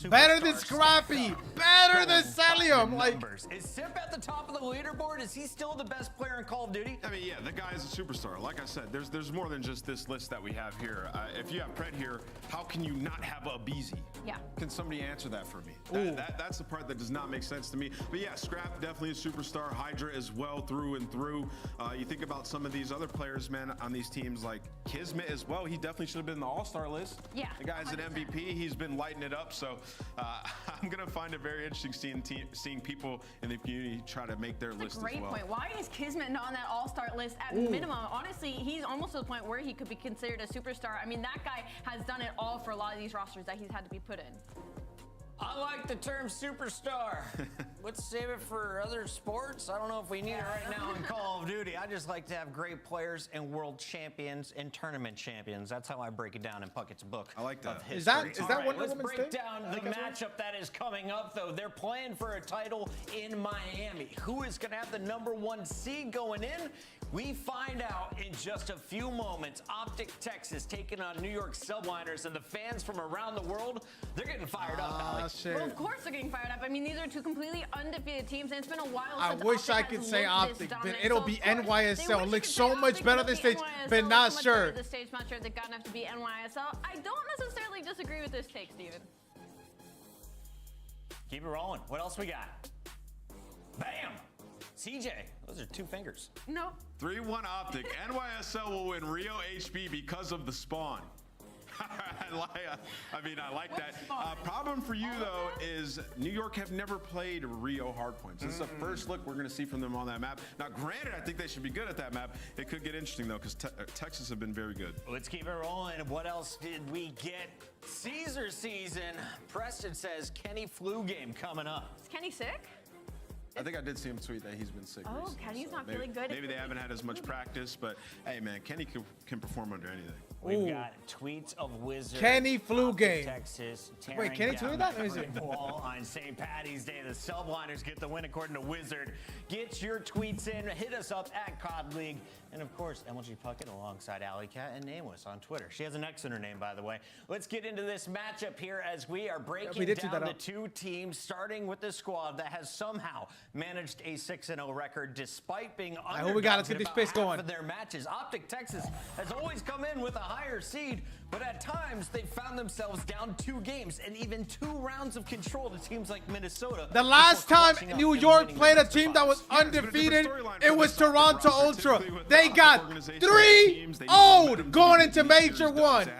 Better than Scrappy. Better than Celium. Like, is Sip at the top of the leaderboard? Is he still the best player in Call of Duty? I mean, yeah, the guy is a superstar. Like I said, there's more than just this list that we have here. If you have Pred here, how can you not have Abizi? Yeah. Can somebody answer that for me? That's the part that does not make sense to me. But yeah, Scrap definitely a superstar. Hydra as well through and through. You think about some of these other players, man, on these teams like Kismet as well. He definitely should have been in the All-Star list. Yeah. The guy's an MVP. He's been lighting it up. So I'm gonna find it very interesting seeing people in the community try to make their list as well. Great point. Why is Kismet not on that All-Star list at minimum? Honestly, he's almost to the point where he could be considered a superstar. I mean, that guy has done it all for a lot of these rosters that he's had to be put in. I like the term superstar. Let's save it for other sports. I don't know if we need it right now in Call of Duty. I just like to have great players and world champions and tournament champions. That's how I break it down in Puckett's book. I like that. Is that what let's break down the matchup that is coming up, though. They're playing for a title in Miami. Who is going to have the #1 seed going in? We find out in just a few moments. OpTic Texas taking on New York Subliners, and the fans from around the world, they're getting fired up, Alex. Well, of course they're getting fired up. I mean, these are two completely undefeated teams, and it's been a while I since wish OpTic I could has say looked this OpTic, but dominant. it'll be NYSL. It looks so much better this stage, but not sure. This stage, not sure they're good enough to be NYSL. I don't necessarily disagree with this take, Steven. Keep it rolling. What else we got? Bam! CJ, those are 2 fingers. No. 3-1 OpTic. NYSL will win Rio HB because of the spawn. I like that. Problem for you, though, is New York have never played Rio Hardpoint. This is the first look we're going to see from them on that map. Now, granted, I think they should be good at that map. It could get interesting, though, because Texas have been very good. Let's keep it rolling. What else did we get? Caesar season. Preston says Kenny flu game coming up. Is Kenny sick? I think I did see him tweet that he's been sick recently. Kenny's not maybe, feeling good. Maybe they haven't had as much practice, but hey, man, Kenny can perform under anything. We've got tweets of Wizard. Kenny flu game. Texas. Wait, Kenny tweeted that? Let me see. Wall on St. Patty's Day. The Subliners get the win according to Wizard. Get your tweets in. Hit us up at COD League. And of course, MLG Puckett alongside Alley Cat and Nameless on Twitter. She has an X in her name, by the way. Let's get into this matchup here as we are breaking down the 2 teams, starting with the squad that has somehow managed a 6-0 record despite being underdogs in about half of their matches. OpTic Texas has always come in with a higher seed, but at times they've found themselves down 2 games and even 2 rounds of control to teams like Minnesota. The last time New York played a team that was undefeated, it was Toronto Ultra. They got 3-0 going into Major 1.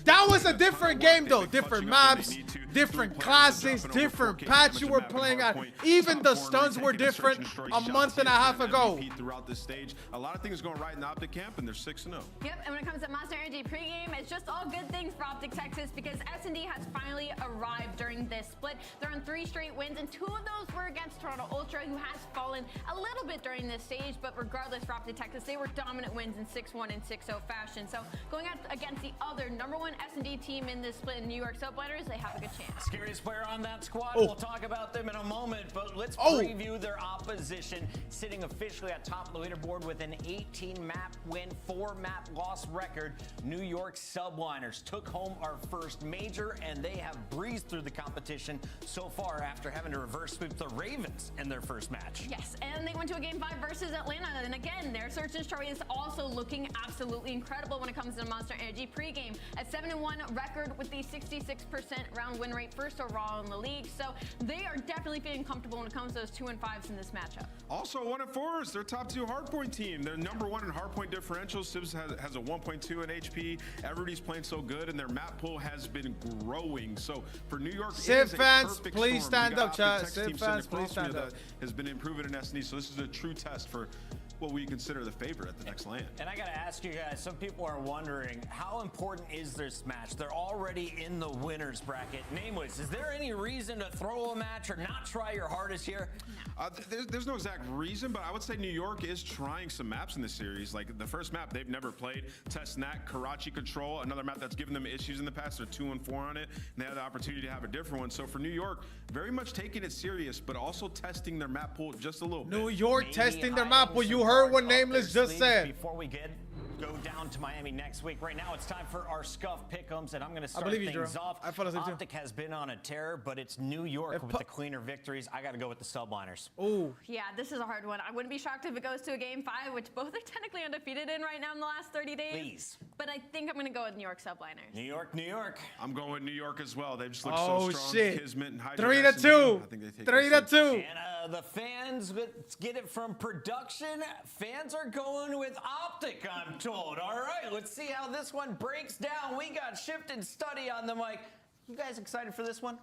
That was a different game, though. Different maps, different classes, different patch you were playing at. Even the stuns were different a month and a half ago. Throughout this stage, a lot of things going right in the OpTic camp, and they're 6-0. Yep, and when it comes to Monster Energy pregame, it's just all good things for OpTic Texas because S&D has finally arrived during this split. They're on 3 straight wins, and 2 of those were against Toronto Ultra, who has fallen a little bit during this stage, but regardless for OpTic Texas, they were dominant wins in 6-1 and 6-0 fashion. So going out against the other #1 S&D team in this split in New York Subliners, they have a good chance. Scariest player on that squad. We'll talk about them in a moment, but let's preview their opposition. Sitting officially at top of the leaderboard with an 18-map win, 4-map loss record, New York Subliners took home our first major, and they have breezed through the competition so far after having to reverse sweep the Ravens in their first match. Yes, and they went to a Game 5 versus Atlanta, and again, their search and story is also looking absolutely incredible when it comes to Monster Energy pregame. A 7-1 record with the 66% round win rate, first overall in the league, so they are definitely feeling comfortable when it comes to those 2-5s in this matchup. Also, 1-4s, their top 2 Hardpoint team. They're #1 in Hardpoint differential. Sibs has a 1.2 in HP. Everybody's playing so good, and their map pool has been growing. So for New York, Civ fans, please stand up, chat. Civ fans, please stand up. Has been improving in S&D, so this is a true test for what we consider the favorite at the next land. And I got to ask you guys, some people are wondering, how important is this match? They're already in the winner's bracket. Nameless, is there any reason to throw a match or not try your hardest here? There's no exact reason, but I would say New York is trying some maps in this series. Like the first map they've never played, Test Nat, Karachi Control, another map that's given them issues in the past. They're 2-4 on it, and they had the opportunity to have a different one. So for New York, very much taking it serious, but also testing their map pool just a little bit. New York testing their map pool. You heard what Nameless just said. Before we go down to Miami next week. Right now, it's time for our Scuff Pick'ems, and I'm going to start things off. OpTic has been on a tear, but it's New York with the cleaner victories. I got to go with the Subliners. Ooh. Yeah, this is a hard one. I wouldn't be shocked if it goes to a Game 5, which both are technically undefeated in right now in the last 30 days. Please. But I think I'm going to go with New York Subliners. New York, New York. I'm going with New York as well. They just look so strong. Shit. Kismet and Hydra 3-2. I think they take 3-2. And the fans, let's get it from production. Fans are going with OpTic, I'm told. All right, let's see how this one breaks down. We got Shift and Study on the mic. You guys excited for this one?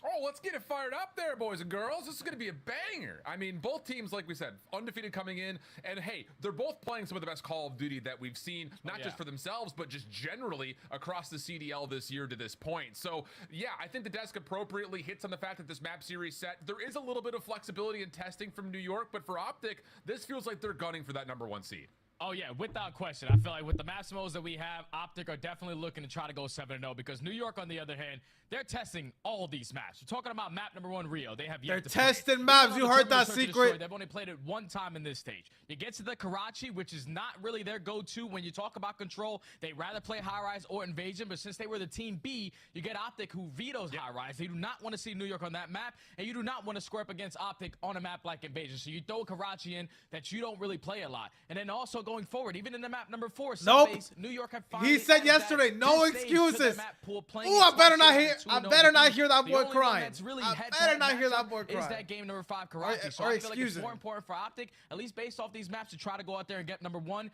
Oh, let's get it fired up there, boys and girls. This is going to be a banger. I mean, both teams, like we said, undefeated coming in. And hey, they're both playing some of the best Call of Duty that we've seen, not just for themselves, but just generally across the CDL this year to this point. So, yeah, I think the desk appropriately hits on the fact that this map series set, there is a little bit of flexibility in testing from New York, but for OpTic, this feels like they're gunning for that #1 seed. Oh, yeah, without question. I feel like with the Maximos that we have, OpTic are definitely looking to try to go 7-0 because New York, on the other hand, they're testing all these maps. We're talking about map #1, Rio. They have yet to play. They're testing maps. You heard that secret. They've only played it one time in this stage. You get to the Karachi, which is not really their go-to when you talk about control. They rather play high-rise or invasion, but since they were the team B, you get OpTic, who vetoes high-rise. They do not want to see New York on that map, and you do not want to square up against OpTic on a map like invasion. So you throw Karachi in that you don't really play a lot. And then also going forward, even in the map #4, New York have finally he said yesterday, no excuses. Ooh, I better not hear that boy crying. I better not hear that boy crying. Is that game #5 Karachi? So I feel like it's more important for OpTic, at least based off these maps, to try to go out there and get #1.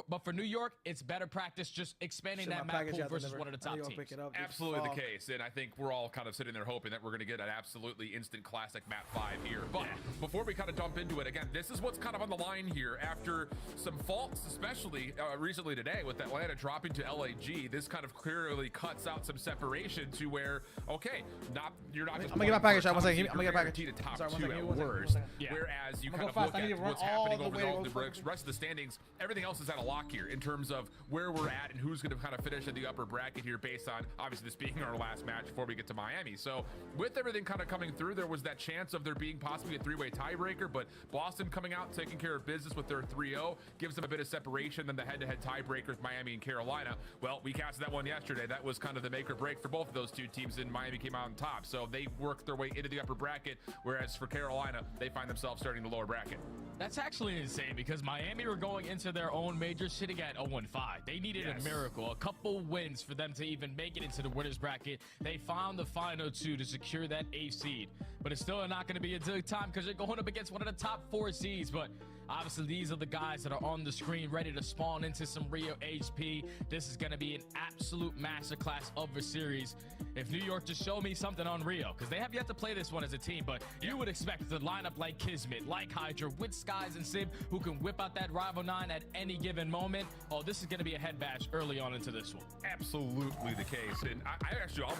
But for New York, it's better practice just expanding that map pool versus one of the top teams. Absolutely the case, and I think we're all kind of sitting there hoping that we're going to get an absolutely instant classic map 5 here. But before we kind of dump into it, again, this is what's kind of on the line here after some faults, especially recently today with Atlanta dropping to LAG. This kind of clearly cuts out some separation to where, okay, you're not just. I'm gonna get my package. I'm gonna get my package. To top 2 at worst. Whereas you kind of look at what's happening over all the rest of the standings, everything else is at a lock here in terms of where we're at and who's going to kind of finish in the upper bracket here based on obviously this being our last match before we get to Miami. So with everything kind of coming through, there was that chance of there being possibly a 3-way tiebreaker, but Boston coming out taking care of business with their 3-0 gives them a bit of separation than the head-to-head tiebreakers, Miami and Carolina. Well, we casted that one yesterday. That was kind of the make or break for both of those two teams, and Miami came out on top. So they worked their way into the upper bracket, whereas for Carolina, they find themselves starting the lower bracket. That's actually insane because Miami were going into their own major sitting at 0-5. They needed a miracle, a couple wins for them to even make it into the winners bracket. They found the final 2 to secure that 8th seed, but it's still not going to be a good time because they're going up against one of the top 4 seeds. But obviously, these are the guys that are on the screen ready to spawn into some Rio HP. This is going to be an absolute masterclass of a series. If New York just show me something on Rio, because they have yet to play this one as a team, but you would expect to line up like Kismet, like Hydra, with Skies and Sib, who can whip out that Rival 9 at any given moment. Oh, this is going to be a head bash early on into this one. Absolutely the case. And I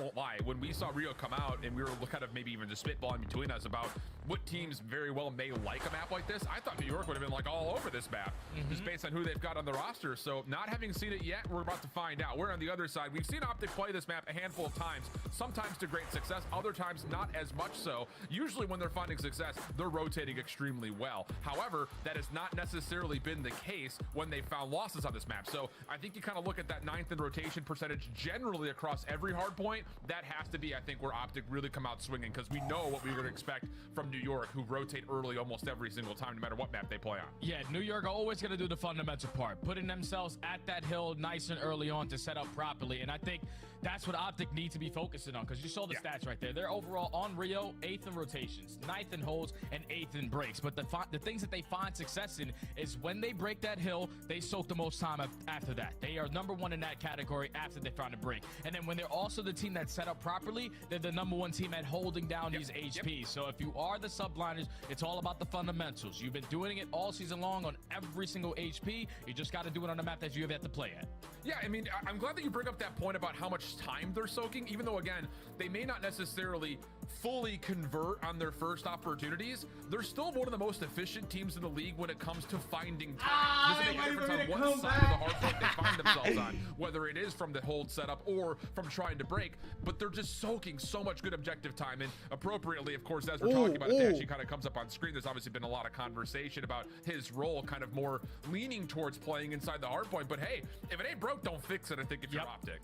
won't lie. When we saw Rio come out and we were kind of maybe even just spitballing between us about what teams very well may like a map like this, I thought New York would have been like all over this map just based on who they've got on the roster. So not having seen it yet, we're about to find out. We're on the other side. We've seen OpTic play this map a handful of times, sometimes to great success, other times not as much so. Usually when they're finding success, they're rotating extremely well. However, that has not necessarily been the case when they found losses on this map. So I think you kind of look at that 9th in rotation percentage generally across every hard point. That has to be, I think, where OpTic really come out swinging, because we know what we would expect from New York, who rotate early almost every single time, no matter what map they play on. Yeah, New York are always going to do the fundamental part, putting themselves at that hill nice and early on to set up properly. And I think that's what OpTic need to be focusing on, because you saw the stats right there. They're overall on Rio 8th in rotations, 9th in holds, and 8th in breaks. But the things that they find success in is when they break that hill, they soak the most time after that. They are #1 in that category after they find a break. And then when they're also the team that's set up properly, they're the #1 team at holding down these HPs. So if you are the Subliners, it's all about the fundamentals. You've been doing it all season long on every single HP. You just got to do it on a map that you have yet to play at. Yeah, I mean, I'm glad that you bring up that point about how much time they're soaking, even though, again, they may not necessarily fully convert on their first opportunities. They're still one of the most efficient teams in the league when it comes to finding time. Doesn't make a difference on what side of the hardpoint they find themselves on, whether it is from the hold setup or from trying to break, but they're just soaking so much good objective time. And appropriately, of course, as we're talking about it, Dashy kind of comes up on screen. There's obviously been a lot of conversation about his role kind of more leaning towards playing inside the hardpoint, but hey, if it ain't broke, don't fix it, I think, if you're OpTic.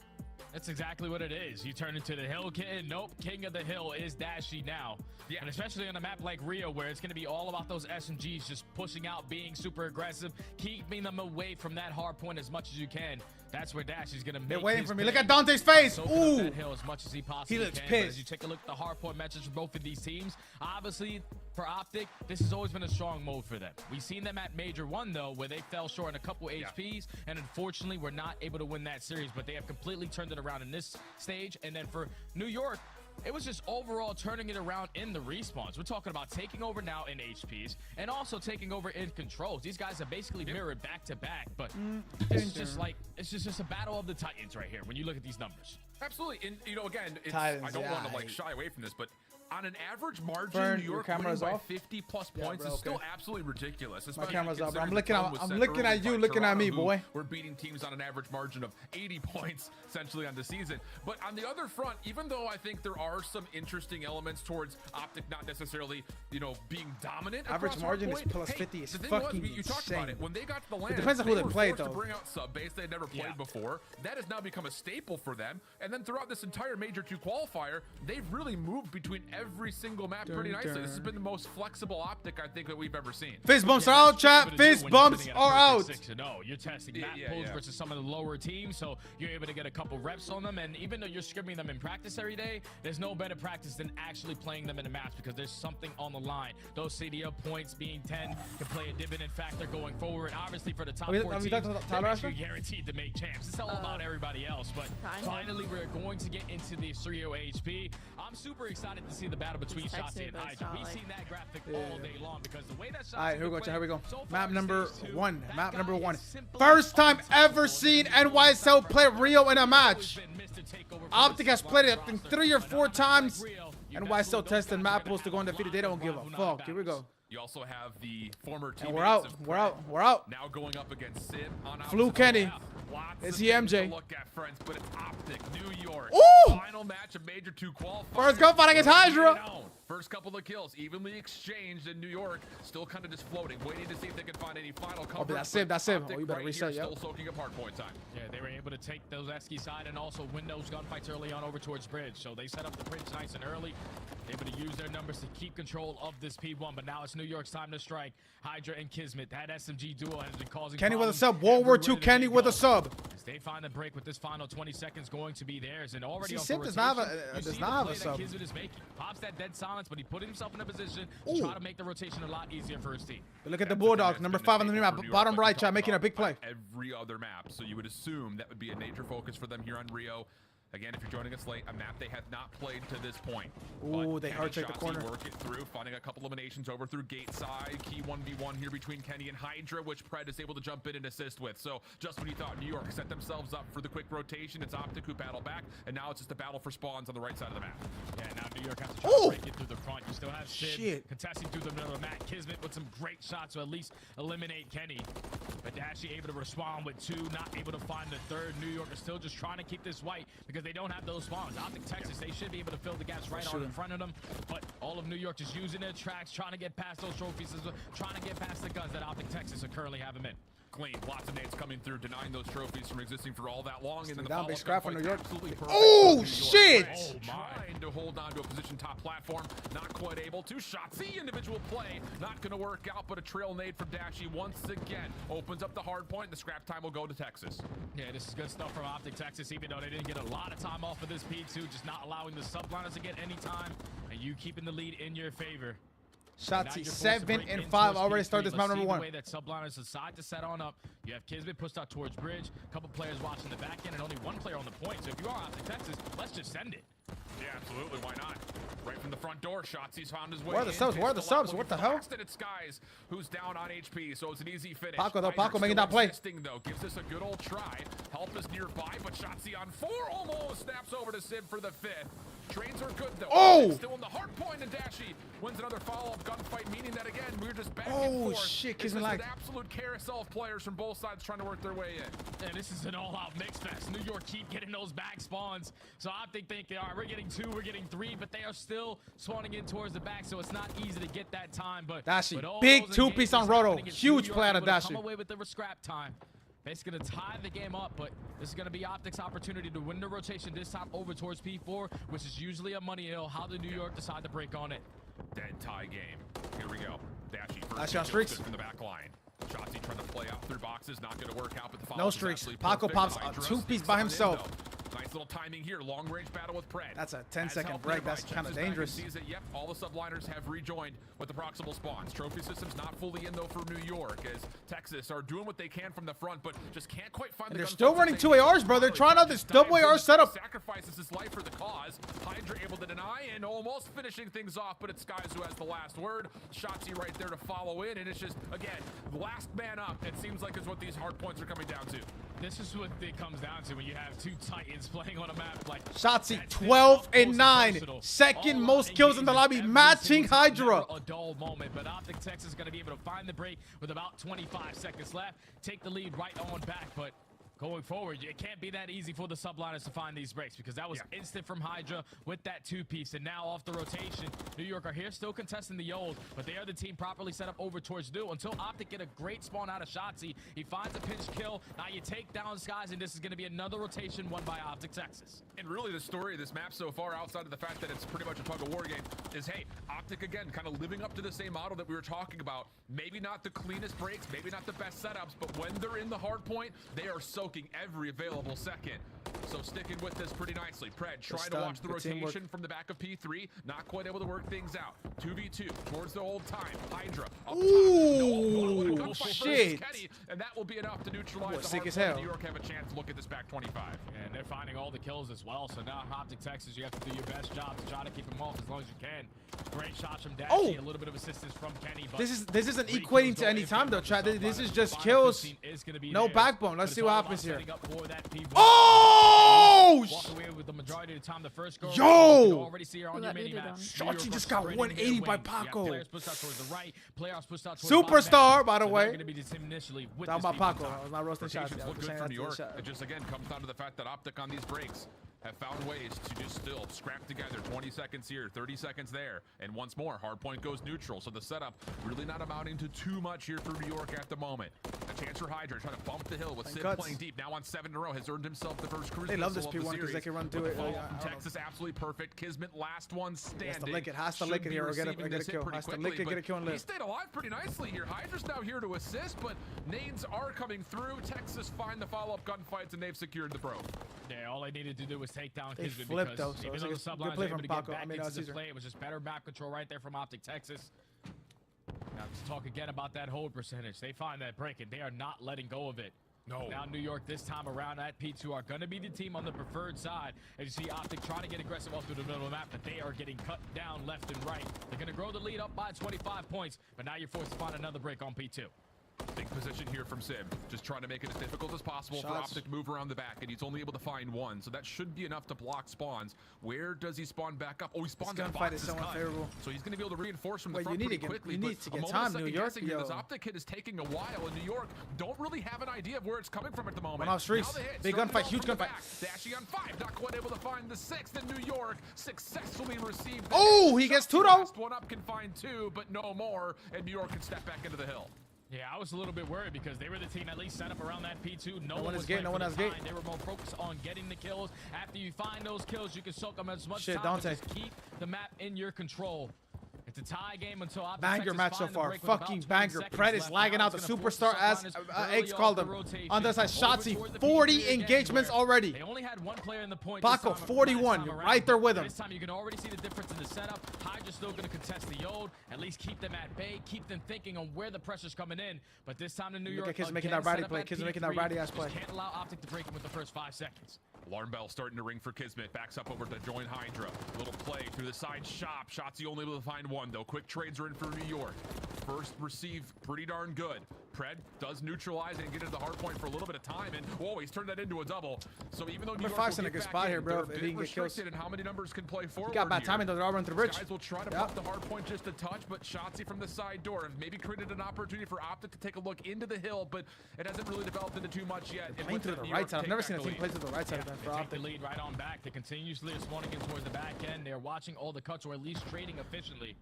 That's exactly what it is. You turn into the hill kid. Nope, king of the hill is Dashy now. Yeah. And especially on a map like Rio, where it's going to be all about those SMGs just pushing out, being super aggressive, keeping them away from that hard point as much as you can. That's where Dashy's going to make. They're waiting for me. Look at Dante's face. Ooh. That hill as much as he possibly he looks can. pissed. But as you take a look at the hard point metrics for both of these teams, obviously for OpTic, this has always been a strong mode for them. We've seen them at Major 1, though, where they fell short in a couple HPs, and unfortunately were not able to win that series, but they have completely turned it around in this stage. And then for New York, it was just overall turning it around in the respawns. We're talking about taking over now in HPs and also taking over in controls. These guys are basically mirrored back to back, but it's just like, it's just a battle of the Titans right here when you look at these numbers. Absolutely. And, you know, again, it's, Titans, I don't want to like shy away from this, but on an average margin, Burn, New York winning by 50+ points is still absolutely ridiculous. My camera's up, bro. I'm looking looking at you, looking at me, boy. We're beating teams on an average margin of 80 points essentially on the season. But on the other front, even though I think there are some interesting elements towards OpTic not necessarily, you know, being dominant, average margin is plus 50. It's fucking you talked about it. When they got to the land, it depends on who they played, though. To bring out sub base they'd never played before. That has now become a staple for them. And then throughout this entire Major 2 qualifier, they've really moved between every single map pretty nicely. This has been the most flexible OpTic, I think, that we've ever seen. Fist bumps are out, chat. Fist bumps are out. 6-0. You're testing map pools versus some of the lower teams, so you're able to get a couple reps on them. And even though you're scrimming them in practice every day, there's no better practice than actually playing them in the maps because there's something on the line. Those CDL points being 10 can play a dividend factor going forward. Obviously, for the top 4 teams, you're guaranteed to make champs. It's all about everybody else. But finally, we're going to get into the 3-0 HP. I'm super excited to see the battle between Shotzi and Hydra. We've seen that graphic all day long because the way that Shotzi. All right, here we go. Here we go. Map number 1. Map number 1. First time ever seen NYSL play Rio in a match. OpTic has played it, I think, 3 or 4 times. NYSL tested map pools to go undefeated. They don't give a fuck. Here we go. You also have the former teammates. And we're out. We're out. Now going up against Sim on Flew Kenny. Is he MJ? Look at, friends, but it's OpTic, New York. Ooh! Final match of Major 2 qualifier. First gunfight against Hydra. First couple of kills evenly exchanged in New York. Still kind of just floating, waiting to see if they can find any final cover. Oh, that's Sim. That's Sim. Oh, you better reset. Yeah. Still soaking up hardpoint time. Yeah, they were able to take those Esky side and also win those gunfights early on over towards Bridge. So they set up the Bridge nice and early. Able to use their numbers to keep control of this P1. But now it's New York's time to strike. Hydra and Kismet. That SMG duo has been causing Kenny with a sub. World War II Kenny with a sub. As they find the break with this final 20 seconds going to be theirs. And already Sim does not have a sub. Kismet is making. Pops that dead silence, but he put himself in a position to try to make the rotation a lot easier for his team. But look at the Bulldogs, number 5 on the map, bottom right, chat, making a big play. Every other map, so you would assume that would be a major focus for them here on Rio. Again, if you're joining us late, a map they have not played to this point. Ooh, they hard check the corner. Work it through, finding a couple eliminations over through gate side. Key 1v1 here between Kenny and Hydra, which Pred is able to jump in and assist with. So just when you thought New York set themselves up for the quick rotation, it's OpTic who battle back, and now it's just a battle for spawns on the right side of the map. Yeah, now New York has to try to break it through the front. You still have Sid contesting through the middle of the map. Kismet with some great shots to at least eliminate Kenny. But Dashy able to respond with 2, not able to find the 3rd. New York is still just trying to keep this white because they don't have those spawns. OpTic Texas, they should be able to fill the gaps right on in front of them, but all of New York just using their tracks, trying to get past those trophies, trying to get past the guns that OpTic Texas are currently having in. Clean, lots of nades coming through, denying those trophies from existing for all that long. And then down, big scrap from New York. Oh, shit! Trying to hold on to a position top platform, not quite able to. Shots, the individual play, not going to work out, but a trail nade from Dashy once again opens up the hard point. The scrap time will go to Texas. Yeah, this is good stuff from OpTic Texas, even though they didn't get a lot of time off of this P2, just not allowing the Subliners to get any time, and you keeping the lead in your favor. Shotzi 7 and 5 already started this map number 1. The way that Subliners decide to set on up. You have Kismet pushed out towards Bridge, a couple players watching the back end, and only 1 player on the point. So if you are OpTic Texas, let's just send it. Yeah, absolutely. Why not? Right from the front front door. Shotzzy's found his way. Where are the subs? Where are the subs? What the hell? It's Skies who's down on HP, so it's an easy finish. Paco though, Paco making that play. Though, gives us a good old try. Help is nearby, but Shotzzy on 4 almost snaps over to Sid for the 5th. Trains are good though. Oh! Still in the hard point, and Dashy wins another follow-up gunfight, meaning that again we're just back and forth. Oh shit, It's Kismet just like an absolute carousel of players from both sides trying to work their way in. And this is an all-out mix fest. New York keep getting those back spawns. So OpTic thinking, all right, we're getting 2, we're getting 3, but they are still spawning in towards the back, so it's not easy to get that time. But Dashy, big 2-piece on Roto. Huge play out of Dashy. Come away with the scrap time. It's going to tie the game up, but this is going to be OpTic's opportunity to win the rotation this time over towards P4, which is usually a money hill. How did New York decide to break on it? Dead tie game. Here we go. Dashy on streaks. From the back line. Shotzzy trying to play out through boxes, not going to work out, but the no streaks. Paco pops a 2-piece by himself. Nice little timing here. Long range battle with Pred. That's a 10-second break. That's kind of dangerous. Sees that, yep, all the subliners have rejoined with the proximal spawns. Trophy system's not fully in though for New York as Texas are doing what they can from the front, but just can't quite find. And they're still running 2 ARs, bro. They're trying out this double AR setup. Sacrifices his life for the cause. Hydra able to deny and almost finishing things off, but it's Skies who has the last word. Shotzzy right there to follow in, and it's just again last man up. It seems like is what these hard points are coming down to. This is what it comes down to when you have 2 Titans playing on a map like Shotzzy 12 and 9, second most kills in the lobby, matching Hydra. A dull moment, but OpTic Texas is going to be able to find the break with about 25 seconds left, take the lead right on back, but going forward, it can't be that easy for the subliners to find these breaks because that was instant from Hydra with that 2-piece, and now off the rotation, New York are here still contesting the old, but they are the team properly set up over towards New until OpTic get a great spawn out of Shotzzy. He finds a pinch kill. Now you take down Skies, and this is going to be another rotation won by OpTic Texas. And really the story of this map so far, outside of the fact that it's pretty much a tug-of-war game, is hey, OpTic again kind of living up to the same model that we were talking about. Maybe not the cleanest breaks, maybe not the best setups, but when they're in the hard point, they are soaking every available second. So sticking with this pretty nicely. Pred trying to watch the rotation from the back of P3, not quite able to work things out. 2v2 towards the old time. Hydra up Ooh, top. shit. Kenny, and that will be enough to neutralize the sick hard as point. hell. New York have a chance to look at this back 25. And they're finding all the kills as well. So now OpTic Texas, you have to do your best job to try to keep them off as long as you can. Great shots from Dashy, a little bit of assistance from Kenny. But this isn't equating to any time though, Chad. This is just kills. No backbone. Let's see what happens here. Oh! With the majority of the time, the first goal, yo! already see her on your mini map. Shotzzy just got 180 by Paco. Players pushed out towards the right. Players pushed out towards Superstar, the by the way. Going to be initially with that was my Paco. I was not roasting shots. Look good for New York. It just again comes down to the fact that OpTic on these breaks have found ways to just still scrap together. 20 seconds here, 30 seconds there, and once more, hardpoint goes neutral. So the setup really not amounting to too much here for New York at the moment. A chance for Hydra trying to bump the hill with Sid playing deep. Now on 7 in a row, has earned himself the first cruise. They love this P1 because they can run through it. Texas absolutely perfect. Kismet last one standing. Has to lick it here or get a kill. Has to lick it, get a kill and live. He stayed alive pretty nicely here. Hydra's now here to assist, but nades are coming through. Texas find the follow-up gunfights, and they've secured the pro. Yeah, all they needed to do was take down Kismet. Flipped though, so even it's though like the a good sublines play able from to Paco. get back into the play, it was just better map control right there from OpTic Texas. Now let's talk again about that hold percentage. They find that break, and they are not letting go of it. No. Now New York this time around at P2 are going to be the team on the preferred side. As you see OpTic trying to get aggressive off through the middle of the map, but they are getting cut down left and right. They're going to grow the lead up by 25 points, but now you're forced to find another break on P2. Big position here from Sim, just trying to make it as difficult as possible for OpTic to move around the back, and he's only able to find one, so that should be enough to block spawns. Where does he spawn back up? Oh, he spawns in box. So he's going to be able to reinforce from the front pretty quickly. You need to get time, New York. This OpTic hit is taking a while, and New York don't really have an idea of where it's coming from at the moment. One off streaks. Big gunfight, huge gunfight. Dashy on 5, not quite able to find the 6th, and New York successfully received. Oh, he gets 2 though. Last one up can find 2, but no more, and New York can step back into the hill. Yeah, I was a little bit worried because they were the team at least set up around that P2. No one was gate. No one has gate. They were more focused on getting the kills. After you find those kills, you can soak them as much time. Dante. Just keep the map in your control. It's a tie game until OpTic banger match so far. Fucking banger. Pred is lagging out the superstar as Eggs called him. On the side, Shotzzy, 40 engagements already. They only had one player in the point. Paco, 41. You're right there with him. This time you can already see the difference in the setup. Hydra's still going to contest the old. At least keep them at bay. Keep them thinking on where the pressure's coming in. But this time in New York, kids making that ratty play. Kids making that ratty ass play. Can't allow OpTic to break him with the first 5 seconds. Alarm bell starting to ring for Kismet. Backs up over to join Hydra. Little play through through the side shop. Shotzzy only able to find one, though. Quick trades are in for New York. First receive pretty darn good. Pred does neutralize and get into the hard point for a little bit of time, and whoa, he's turned that into a double. So even though New York Fox in a good spot here, bro. If he can get kills. And how many numbers can play forward? He got bad timing though. They're all running through the bridge. Guys will try to pop the hard point just a touch, but Shotzzy from the side door maybe created an opportunity for OpTic to take a look into the hill, but it hasn't really developed into too much yet. Playing through the right side. I've never seen a team play through the right side again for OpTic. The lead right on back. They continuously are spawning in towards the back end. They're watching all the cuts, or at least trading efficiently.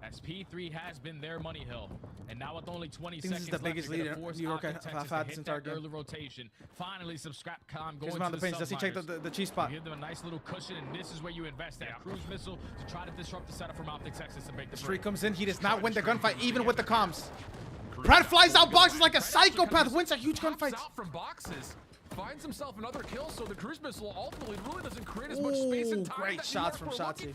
As P3 has been their money hill, and now with only 20 seconds this is the biggest lead New York have had this entire game. Early rotation. Finally, some scrap con going to the Does he check the cheese spot? Give them a nice little cushion, and this is where you invest that cruise missile to try to disrupt the setup from OpTic Texas and make the Streak comes in. He does not win the gunfight, even with the comms. Brad flies out boxes like a psychopath. Wins a huge gunfight. Out from boxes. Finds himself another kill, so the cruise missile ultimately really doesn't create as much space and time great shots from Shotzzy.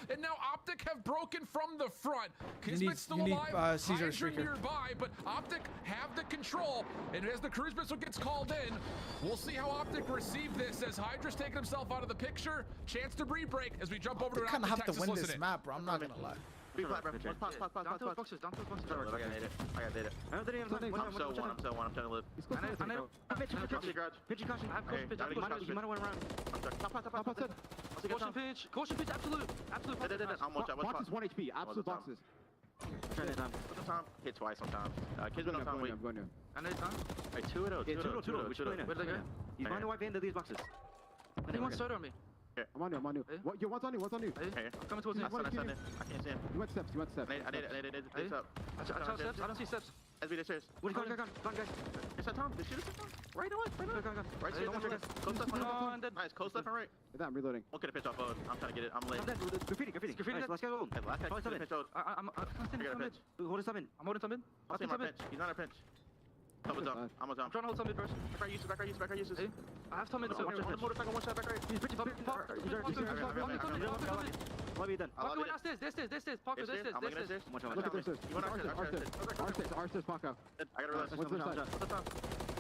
And now OpTic have broken from the front. Kismet's still alive, Caesar nearby, but OpTic have the control. And as the cruise missile gets called in, we'll see how OpTic receive this as Hydra's taking himself out of the picture. Chance to break as we jump over to kind of have to win this map, bro. I'm not gonna lie. Be flat, bro. Pass. Down to those boxes. I got data. I'm so one. I'm trying to live. I know. Pitch caution. I have caution pitch. You might want to run. Caution pitch. Caution pitch. Absolute. Box is 1 HP. Absolute boxes. Turn it on. Hit twice sometimes. Kids went on time. Wait. I'm going to. I know time. Wait, 2-0. Which way? Where's the guy? He's behind the white van to these boxes. I think one's soda on me. I'm on you. What? Yo, what's on you? Hey. Coming towards me. I can't see him. You went steps. I did it. Up. I saw steps. I don't see steps. SB, they're serious. Go, guys. Is that Tom? Did she shoot us? Right away. Right side. Coast left and right. Nice. Coast left and right. I'm reloading. Won't get a pitch off of. I'm trying to get it. I'm late. Graffiti. Nice. Let's go. Last pitch. I'm holding some in. I'll see my pinch. He's not a pinch. I'm trying to hold some mid first. Back right uses. I have some mid, so on the motorcycle, one shot back right. He's pitching. Love you then. Parker went upstairs. This. Parker, this. Look at this. You want R6, Parker. I gotta realize. What's this side? What's the top?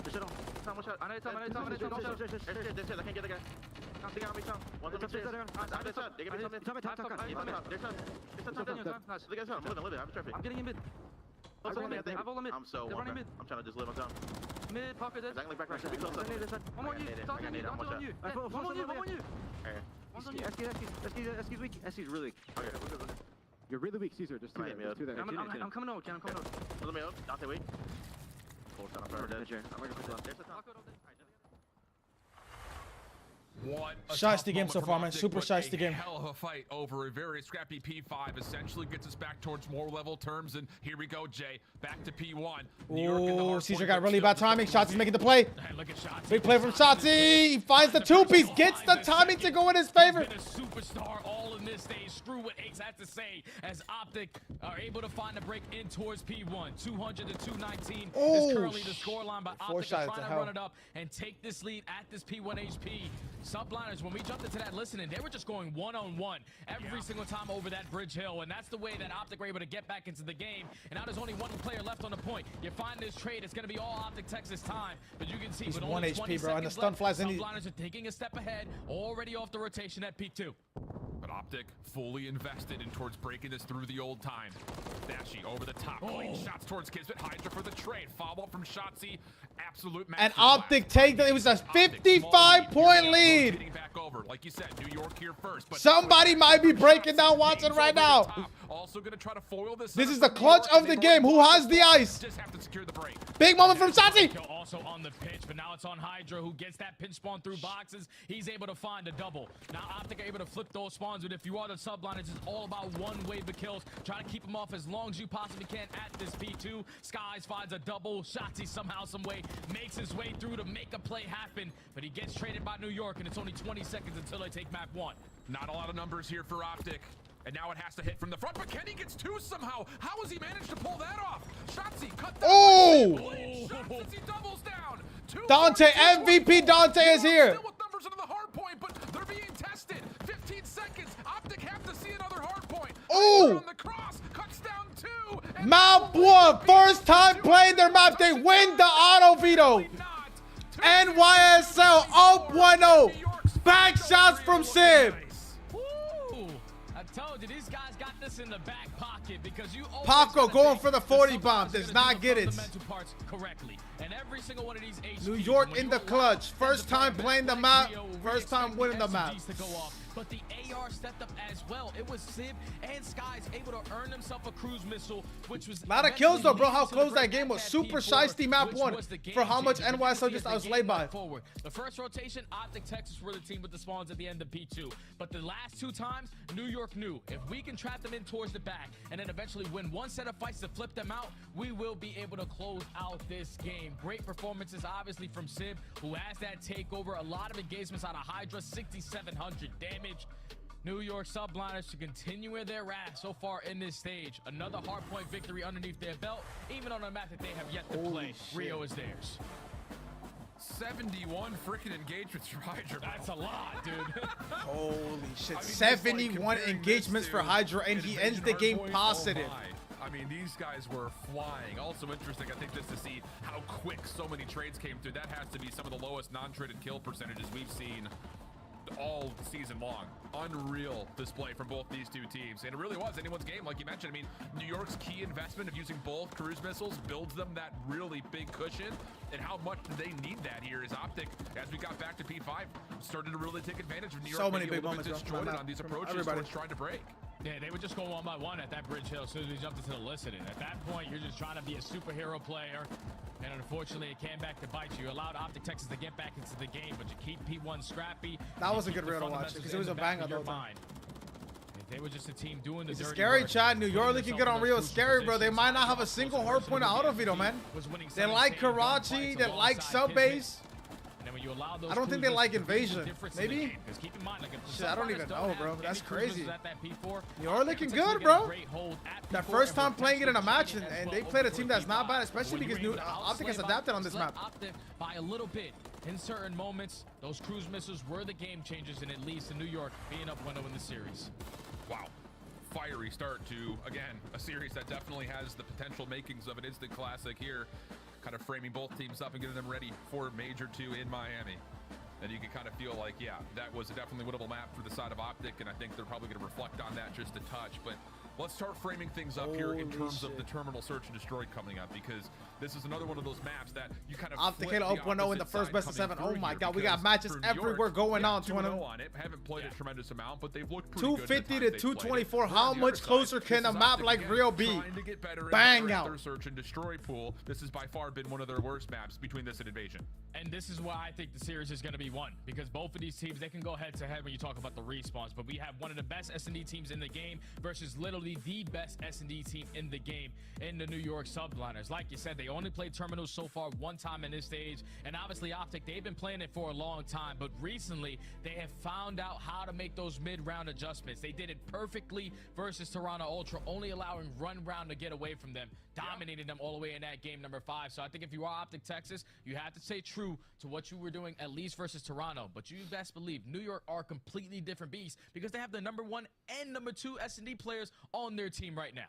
Just shit on. Tom, one shot. I know Tom. This. I can't get the guy. Tom, they got me, Tom. One's up the stairs. I'm this side. They give me Tom. There's Tom. Nice. Look at this. I'm living. I'm traffic. I'm getting in mid. I have all the mid. I'm so one. I'm trying to just live on time. Mid, Parker, this. Exactly back right. Be close up. One more you. Start on you. One on you. One on you. SK's weak. SK's really weak. Okay. You're really weak, Caesar. Just two there. I'm coming out, Ken. I'm coming out. Let me out. Dante, wait. I'm going to put there's a top. What a shiesty game so far, man. Super shiesty game. Hell of a fight over a very scrappy P5. Essentially gets us back towards more level terms. And here we go, Jay. Back to P1. Oh, Caesar got really bad timing. Shotzzy's making the play. Big play from Shotzzy. He finds the two-piece. Gets the timing to go in his favor. A superstar all in this stage. Screw what Ace has to say as OpTic are able to find a break in towards P1. 200 to 219 is currently the scoreline, but OpTic are trying to run it up and take this lead at this P1 HP. Subliners, when we jumped into that listening, they were just going one-on-one every single time over that bridge hill, and that's the way that OpTic were able to get back into the game. And now there's only one player left on the point. You find this trade, it's going to be all OpTic Texas time, but you can see he's with 1 only HP, bro, and the stun flies in. Subliners are taking a step ahead, already off the rotation at P2. But OpTic fully invested in towards breaking this through the old time. Dashy over the top, clean shots towards Kismet. Hydra for the trade. Follow up from Shotzzy. Absolute match. And OpTic take that. It was a 55-point lead. Back over. Like you said, New York here first. But somebody might be breaking down Watson right now. Also going to try to foil this. This is the clutch of the game. Who has the ice? Just have to secure the break. Big moment from Shotzzy. Also on the pitch, but now it's on Hydra, who gets that pinch spawn through boxes. He's able to find a double. Now OpTic are able to flip those spawns, but if you are the Subliners, it's all about one wave of kills. Try to keep them off as long as you possibly can at this P2. Skies finds a double. Shotzzy somehow, some way, makes his way through to make a play happen, but he gets traded by New York, and it's only 20 seconds until they take map 1. Not a lot of numbers here for OpTic. And now it has to hit from the front, but Kenny gets two somehow. How has he managed to pull that off? Shotzzy cut that. Shotzzy doubles down. Dante, MVP Dante is here. Still with numbers into the hard point, but they're being tested. 15 seconds. OpTic have to see another hard point. On the cross, cuts down 2. Map 1, first time playing their map. They win the auto veto. NYSL 0.0. Back shots from Sim. I told you, these guys got this in the back pocket because you always Paco going for the 40 bomb. Does not get it. Parts correctly. And every single one of these HPs, New York in the clutch. First time playing the map. First time winning the map. But the AR stepped up as well. It was Sib and Skies able to earn themselves a cruise missile, which was a lot of kills though, bro. How close that game was. Super shiesty map one for how much NYSL just outplayed by. The first rotation, OpTic Texas were the team with the spawns at the end of P2. But the last 2 times, New York knew if we can trap them in towards the back and then eventually win one set of fights to flip them out, we will be able to close out this game. Great performances, obviously, from Sib, who has that takeover. A lot of engagements out of Hydra, 6,700 damage. New York Subliners to continue in their wrath so far in this stage. Another hardpoint victory underneath their belt, even on a map that they have yet to play. Rio is theirs. 71 freaking engagements for Hydra. That's a lot, dude. Holy shit. I mean, 71 engagements for Hydra, and he ends the game positive. I mean, these guys were flying. Also interesting, I think, just to see how quick so many trades came through. That has to be some of the lowest non-traded kill percentages we've seen all season long. Unreal display from both these two teams, and it really was anyone's game, like you mentioned. I mean, New York's key investment of using both cruise missiles builds them that really big cushion, and how much do they need that here is OpTic, as we got back to P5, started to really take advantage of New York. So many big moments destroyed on these approaches towards trying to break. Yeah, they would just go 1 by 1 at that bridge hill as soon as they jumped into the listen. And at that point, you're just trying to be a superhero player. And unfortunately, it came back to bite you. You allowed OpTic Texas to get back into the game, but you keep P1 scrappy. That was a good reel to watch because it was a banger the whole time. If they were just a team doing the dirty scary work, chat. New York looking good on Rio. Scary, bro. They might not have a single hardpoint auto veto, man. They like Karachi. They like sub base. I don't think they like invasion. Maybe? Shit, I don't even know, bro. That's crazy. You're looking good, bro. That first time playing it in a match, and they played a team that's not bad, especially because OpTic has adapted on this map. By a little bit. In certain moments, those cruise missiles were the game changers, and it leads to New York being up 1-0 in the series. Wow. Fiery start to, again, a series that definitely has the potential makings of an instant classic here. Kind of framing both teams up and getting them ready for Major 2 in Miami. And you can kind of feel like, yeah, that was a definitely winnable map for the side of OpTic, and I think they're probably going to reflect on that just a touch. But let's start framing things up here in terms of the Terminal Search and Destroy coming up, because this is another one of those maps that you kind of OpTic up 1-0 in the first best of 7. Oh my god, we got matches everywhere going on. 2-0 on it. Haven't played a tremendous amount, but they've looked pretty 250 to 224. How much closer can a map like Rio be? Bang out. Their Search and Destroy pool. This has by far been one of their worst maps between this and Invasion. And this is why I think the series is going to be won, because both of these teams, they can go head to head when you talk about the respawns, but we have one of the best S&D teams in the game versus literally the best S&D team in the game in the New York Subliners. Like you said, they only played Terminals so far 1 time in this stage, and obviously OpTic, they've been playing it for a long time, but recently they have found out how to make those mid-round adjustments. They did it perfectly versus Toronto Ultra, only allowing run round to get away from them, dominating them all the way in that game number 5. So I think if you are OpTic Texas, you have to stay true to what you were doing, at least versus Toronto. But you best believe New York are completely different beasts because they have the number 1 and number 2 S&D players on their team right now.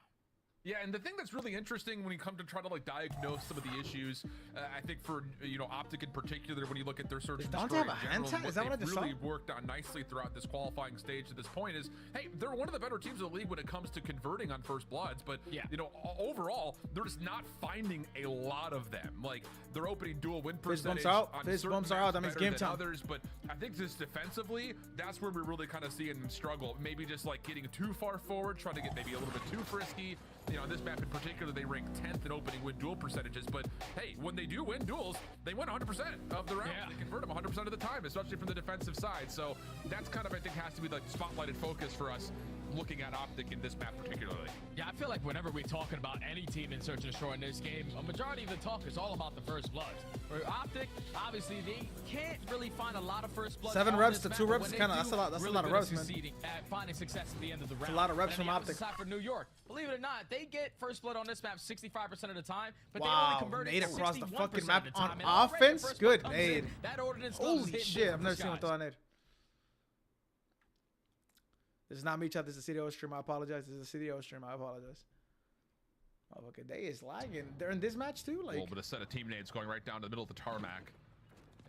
Yeah, and the thing that's really interesting when you come to try to like diagnose some of the issues, I think for OpTic in particular, when you look at their Search and Destroy in general, is that what I just really worked on nicely throughout this qualifying stage to this point is, hey, they're one of the better teams in the league when it comes to converting on first bloods, but overall, they're just not finding a lot of them. Like they're opening dual win percentage. Fist bumps are out. That means game time. Others, but I think just defensively, that's where we're really kind of seeing them struggle. Maybe just like getting too far forward, trying to get maybe a little bit too frisky. On this map in particular, they rank 10th in opening win duel percentages, but hey, when they do win duels, they win 100% of the rounds. They convert them 100% of the time, especially from the defensive side. So that's kind of, I think, has to be like the spotlighted focus for us looking at OpTic in this map particularly. Yeah, I feel like whenever we're talking about any team in Search and Destroy in this game, a majority of the talk is all about the first bloods. Where OpTic, obviously, they can't really find a lot of first bloods. 7 reps to 2 reps, kind of that's a lot. That's really a lot of reps, man. At finding success at the end of the round. It's a lot of reps from OpTic. For New York, believe it or not, they get first blood on this map 65% of the time, but wow, they only convert nade it across the fucking map of the on time. offense. Good nade. That ordinance holy shit! I've never seen one throw a nade. This is not me, chat. This is a CDO stream. I apologize. This is a CDO stream. I apologize. Oh, okay, they is lagging. They're in this match too. Like, well, but a set of team nades going right down to the middle of the tarmac.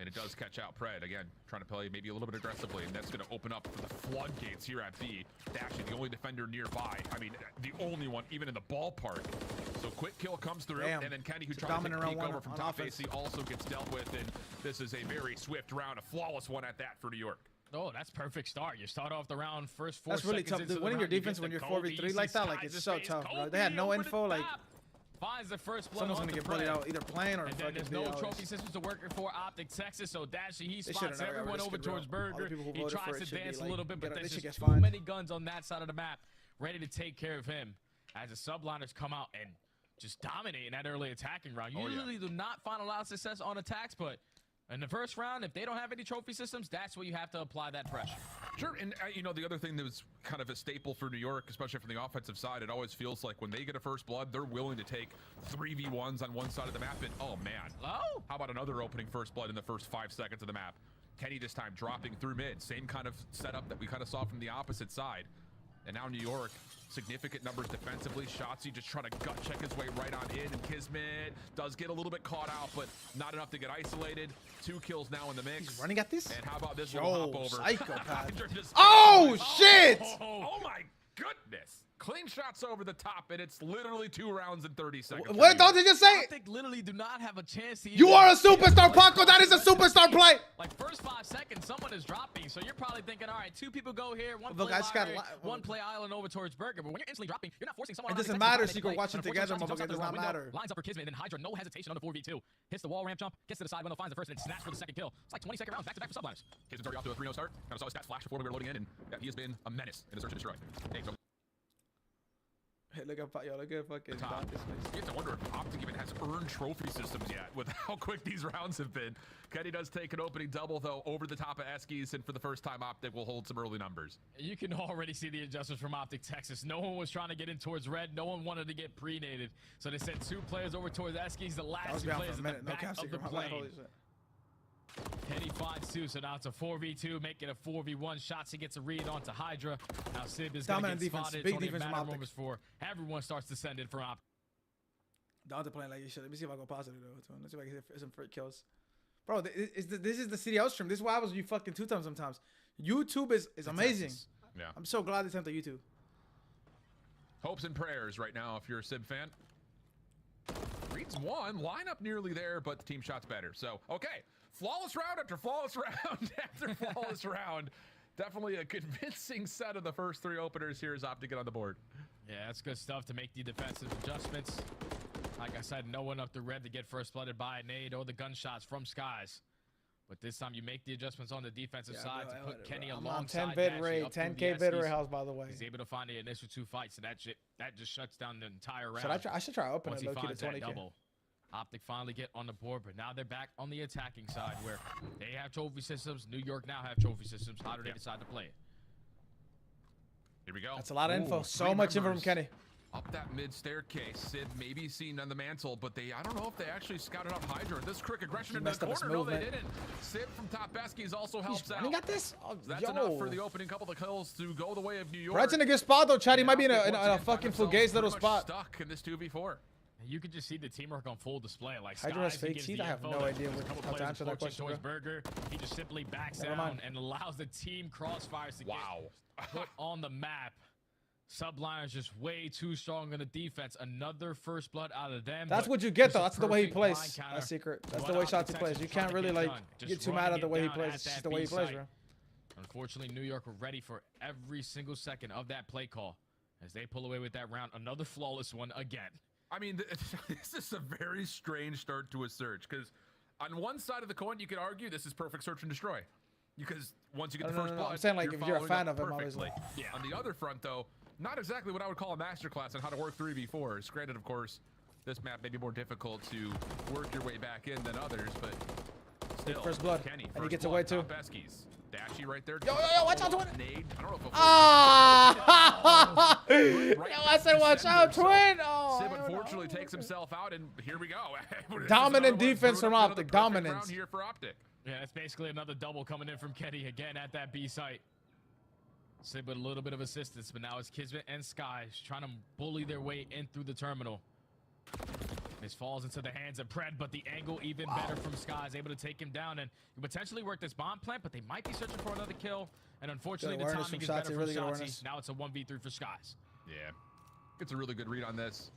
And it does catch out Pred. Again, trying to play maybe a little bit aggressively, and that's going to open up for the floodgates here at B. Dashy, the only defender nearby. I mean, the only one even in the ballpark. So quick kill comes through, and then Kenny, who tried to take a peek over from top AC, also gets dealt with, and this is a very swift round, a flawless one at that for New York. Oh, that's perfect start. You start off the round first 4 seconds. That's really tough. Winning your defense when you're 4v3 like that, like it's so tough, bro. They had no info, like finds the first blood. Someone's gonna get bullied out either playing or fucking. There's no trophy systems to work for OpTic Texas, so Dashy, he spots everyone over towards Burger. He tries to dance a little bit, but there's just too many guns on that side of the map ready to take care of him as the Subliners come out and just dominate in that early attacking round. You usually do not find a lot of success on attacks, but in the first round, if they don't have any trophy systems, that's where you have to apply that pressure. Sure, and you know, the other thing that was kind of a staple for New York, especially from the offensive side, it always feels like when they get a first blood, they're willing to take 3v1s on one side of the map, and oh man. Oh! How about another opening first blood in the first 5 seconds of the map? Kenny this time dropping through mid, same kind of setup that we kind of saw from the opposite side. And now New York, significant numbers defensively. Shotzi just trying to gut check his way right on in, and Kismet does get a little bit caught out, but not enough to get isolated. 2 kills now in the mix. He's running at this? And how about this little hop over? Psychopath. Oh, shit! Oh my goodness. Clean shots over the top, and it's literally 2 rounds in 30 seconds. What did you just say? OpTic literally do not have a chance to. You are a superstar, Paco. That is a superstar play. Like first 5 seconds, someone is dropping, so you're probably thinking, all right, 2 people go here, one Look, play one play island over towards Burger. But when you're instantly dropping, you're not forcing someone. It doesn't matter if you go watch it together, motherfucker. It does not matter. Lines up for Kismet, and then Hydra, no hesitation on the 4v2. Hits the wall ramp jump, gets to the side window, finds the first, and snaps for the second kill. It's like 20-second rounds back to back for Subliners. Kismet's already off to a 3-0 start. Kind of saw his stats flash before we were loading in, and yeah, he has been a menace in the search and destroy. Hey, look at fucking top. You have to wonder if OpTic even has earned trophy systems yet with how quick these rounds have been. Kenny does take an opening double, though, over the top of Eskies, and for the first time, OpTic will hold some early numbers. You can already see the adjustments from OpTic Texas. No one was trying to get in towards red. No one wanted to get pre-nated. So they sent 2 players over towards Eskies, the last 2 players in the back of the plane. Kenny finds 2, so now it's a 4v2, making a 4v1. Shots, he gets a read onto Hydra. Now Sib is going to get spotted. Big defense from OpTic. For everyone starts to send in for OpTic. Dante playing like you should. Let me see if I go positive though. Let's see if I can get some free kills. Bro, this is the CDL stream. This is why I was you fucking 2 times sometimes. YouTube is amazing. Yeah. I'm so glad they sent to YouTube. Hopes and prayers right now if you're a Sib fan. Reads 1, lineup nearly there, but the team shot's better. So, okay. Flawless round after flawless round after flawless round. Definitely a convincing set of the first 3 openers here as OpTic get on the board. Yeah, that's good stuff to make the defensive adjustments. Like I said, no one up the red to get first blooded by a nade or the gunshots from Skies. But this time you make the adjustments on the defensive side to put Kenny alongside 10 bit rate, 10K bit rate house, by the way. He's able to find the initial 2 fights, and that just shuts down the entire round. I should try opening it low-key to 20K. OpTic finally get on the board, but now they're back on the attacking side where they have trophy systems. New York now have trophy systems. How do they decide to play it? Here we go. That's a lot of info. So much info from Kenny. Up that mid staircase, Sid may be seen on the mantle, but I don't know if they actually scouted out Hydra. This quick aggression in the corner. No, they didn't. Sid from top Beskies also helps out. Got this? Oh, that's enough for the opening couple of kills to go the way of New York. Brad's in a good spot though, Chad. He might be in a fucking fugaze little spot. Stuck in this 2v4. You could just see the teamwork on full display. Like Hydra has fake teeth. I have no idea how to answer that question. Burger, he just simply backs down and allows the team crossfires to get put on the map. Subliners just way too strong in the defense. Another first blood out of them. That's what you get though. That's the way he plays. That's secret. That's the way Shotzi plays. You can't really like get too mad at the way he plays. It's just the way he plays, bro. Unfortunately, New York were ready for every single second of that play call as they pull away with that round. Another flawless one again. I mean, this is a very strange start to a search because on one side of the coin, you could argue this is perfect search and destroy because once you get the first blood, I'm saying like if you're a fan of him, obviously. Yeah. On the other front, though, not exactly what I would call a masterclass on how to work 3v4s. Granted, of course, this map may be more difficult to work your way back in than others, but still, first blood, Kenny, and he gets away too. Beskies. Dashy right there. Yo, watch out, Twin. Nade. I don't know if I said watch out, Twin. Sib unfortunately takes himself out, and here we go. Dominant defense from OpTic. Dominance. Here for OpTic. Yeah, it's basically another double coming in from Kenny again at that B site. Sib with a little bit of assistance, but now it's Kismet and Skies trying to bully their way in through the terminal. This falls into the hands of Pred, but the angle even better from Skies, able to take him down and potentially work this bomb plant, but they might be searching for another kill. And unfortunately, the timing is better for Shotzi. Now it's a 1v3 for Skies. Yeah, it's a really good read on this.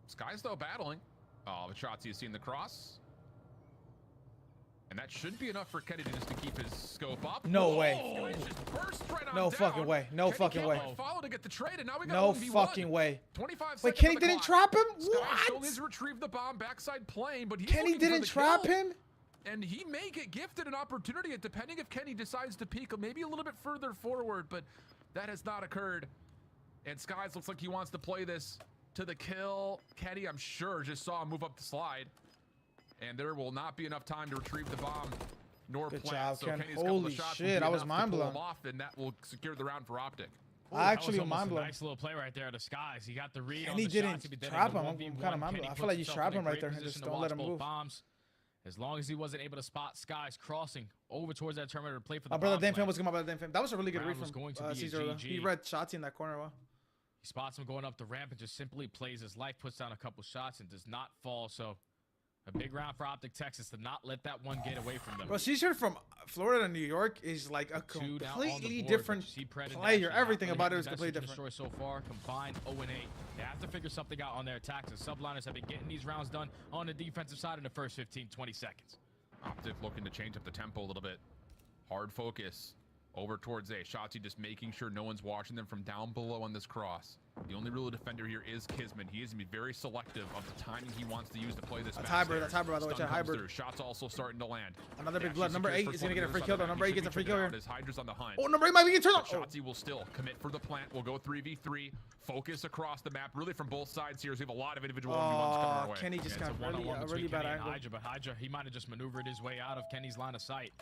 Skies, though, battling. Oh, but Shotzi is seeing the cross. And that should be enough for Kenny just to keep his scope up. No way. No fucking way. No fucking way. Follow to get the trade, and now we got no fucking way. 25 Wait, Kenny didn't trap him? What? Still needs to retrieve the bomb backside plane, but Kenny didn't trap him? And he may get gifted an opportunity, depending if Kenny decides to peek maybe a little bit further forward, but that has not occurred. And Skies looks like he wants to play this to the kill. Kenny, I'm sure, just saw him move up the slide. And there will not be enough time to retrieve the bomb nor Good plant. job, So Ken. Kenny's couple Holy of shots shit, I was mind blown. Off, and that will secure the round for OpTic. I actually was mind a blown. Nice little play right there to Skies. He got the read on he the didn't shots. trap him. I'm kind of mind blown. I feel like you trap him right there and just don't let him move. Bombs. As long as he wasn't able to spot Skies crossing over towards that terminator to play for the My brother Dan Fam was going to That was a really good read from Caesar. He read Shotzi in that corner well. He spots him going up the ramp and just simply plays his life, puts down a couple shots, and does not fall. So a big round for OpTic Texas to not let that one get away from them. Bro, Caesar from Florida to New York is like a completely different player. Everything about it is completely different. So far, combined 0-8. They have to figure something out on their attacks. The Subliners have been getting these rounds done on the defensive side in the first 15-20 seconds. OpTic looking to change up the tempo a little bit. Hard focus over towards A. Shotzi just making sure no one's watching them from down below on this cross. The only real defender here is Kismet. He is going to be very selective of the timing he wants to use to play this. That's hybrid. That's hybrid, by the way. Hybrid. Shots also starting to land. Another big blood. Number 8 is going to get a free kill, though. Number 8 gets a free kill here. Hydra's on the hunt. Oh, number 8 might be getting turned off. Shotzi will still commit for the plant. We'll go 3v3. Focus across the map, really from both sides here. So we have a lot of individual 1v1s coming our way. Kenny just got a really bad angle. But Hydra, he might have just maneuvered his way out of Kenny's line of sight.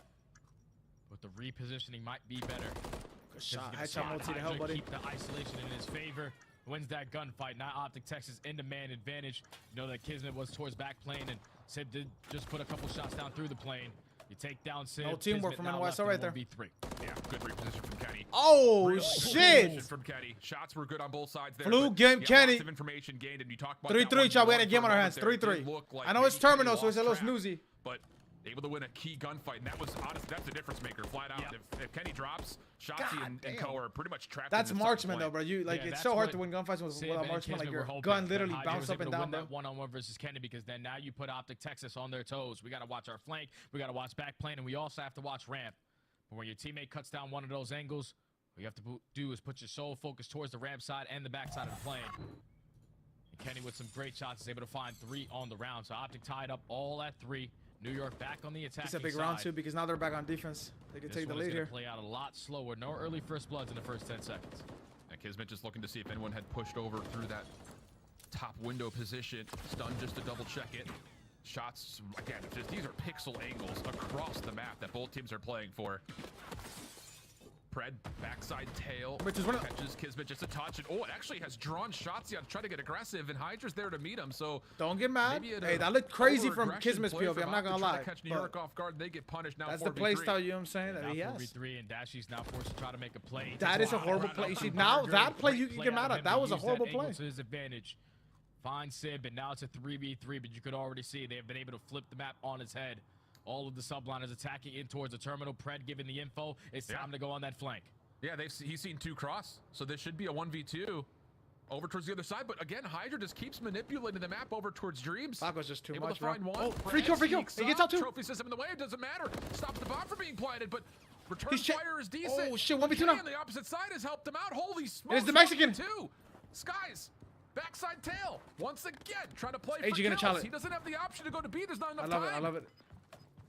But the repositioning might be better. Good shot. Headshot multi to help, buddy. Keep the isolation in his favor. Wins that gunfight. Now OpTic Texas into man advantage. You know that Kismet was towards back plane, and Sid did just put a couple shots down through the plane. You take down Sid. No teamwork from NYSL right there. 1v3. Yeah, good reposition from Kenny. Oh, really shit. From Kenny. Shots were good on both sides there. Flu game, Kenny. Lots of information gained, and you talk about 3-3, child. We had a game on our hands. 3-3. Like I know it's terminal, so it's a little snoozy. But able to win a key gunfight, and that was honestly, that's a difference maker, flat out. Yeah. If Kenny drops, Shotzi and Co are pretty much trapped. That's marksman though, bro. You like it's so hard to win gunfights without marksman. Like your gun literally bounce up and down, bro. That one-on-one versus Kenny, because then now you put OpTic Texas on their toes. We got to watch our flank. We got to watch back plane, and we also have to watch ramp. But when your teammate cuts down one of those angles, what you have to do is put your sole focus towards the ramp side and the back side of the plane. And Kenny with some great shots is able to find 3 on the round. So OpTic tied up all at 3. New York back on the attack. It's a big round too because now they're back on defense. They can take the lead here. Play out a lot slower. No early first bloods in the first 10 seconds. And Kismet just looking to see if anyone had pushed over through that top window position. Stun just to double check it. Shots again. Just these are pixel angles across the map that both teams are playing for. Pred, backside tail, catches Kismet just a touch, and oh, it actually has drawn Shotzi on trying to get aggressive, and Hydra's there to meet him, so don't get mad. Hey, that looked crazy from Kismet's POV, I'm not gonna lie. Catch New York off guard, they get punished now. That's the play style, you know what I'm saying? That he has. 4v3, and Dashy's now forced to try to make a play. That is a horrible play. You see, now that play you can get mad at. That was a horrible play. To his advantage. Fine Sib, and now it's a 3v3, but you could already see they've been able to flip the map on its head. All of the Subliners attacking in towards the terminal. Pred giving the info. It's time to go on that flank. Yeah, he's seen 2 cross, so this should be a 1v2 over towards the other side. But again, Hydra just keeps manipulating the map over towards Dreams. Taco's just too able much, to find one. Oh, free kill, free kill. He gets out too. Trophy system in the way. It doesn't matter. Stops the bomb from being planted, but return fire is decent. Oh shit, 1v2 now. On the opposite side has helped him out. Holy smokes! It is the Mexican. Skies. Backside tail. Once again, trying to play AG for gonna challenge. He doesn't have the option to go to B. There's not enough time. I love it.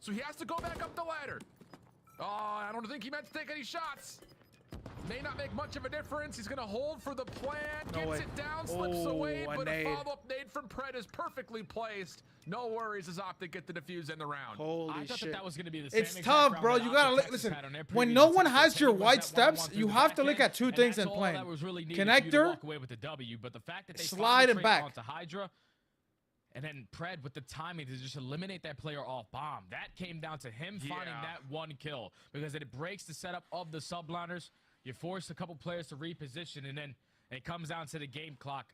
So he has to go back up the ladder. Oh, I don't think he meant to take any shots. May not make much of a difference. He's going to hold for the plan. Gets it down, slips away, but a follow-up nade from Pred is perfectly placed. No worries as OpTic get the defuse in the round. Holy shit. That was going to be the same. It's tough, bro. You got to listen. When no one has your white steps, you have to look at 2 things in playing. Connector, slide and back. Onto Hydra. And then Pred with the timing to just eliminate that player off bomb. That came down to him finding that 1 kill because it breaks the setup of the Subliners. You force a couple players to reposition, and then it comes down to the game clock.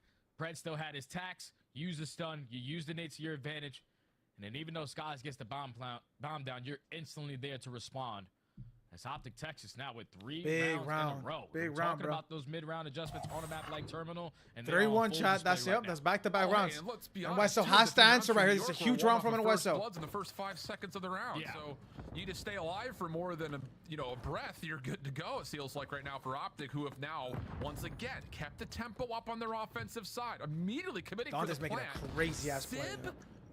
Pred still had his tax. You use the stun, you use the nade to your advantage, and then even though Skies gets the bomb down, you're instantly there to respond. That's OpTic Texas now with 3 rounds in a row. Big We're round, talking bro. about those mid-round adjustments on a map like Terminal. And 3-1 chat. That's right That's back-to-back rounds. And let's be honest, NYSL has to answer right here. This is a huge round from NYSL. NYSL. Bloods in the first 5 seconds of the round. Yeah. So you need to stay alive for more than a breath. You're good to go. It feels like right now for OpTic, who have now once again kept the tempo up on their offensive side, immediately committing for the Dante's making plan. a crazy ass play.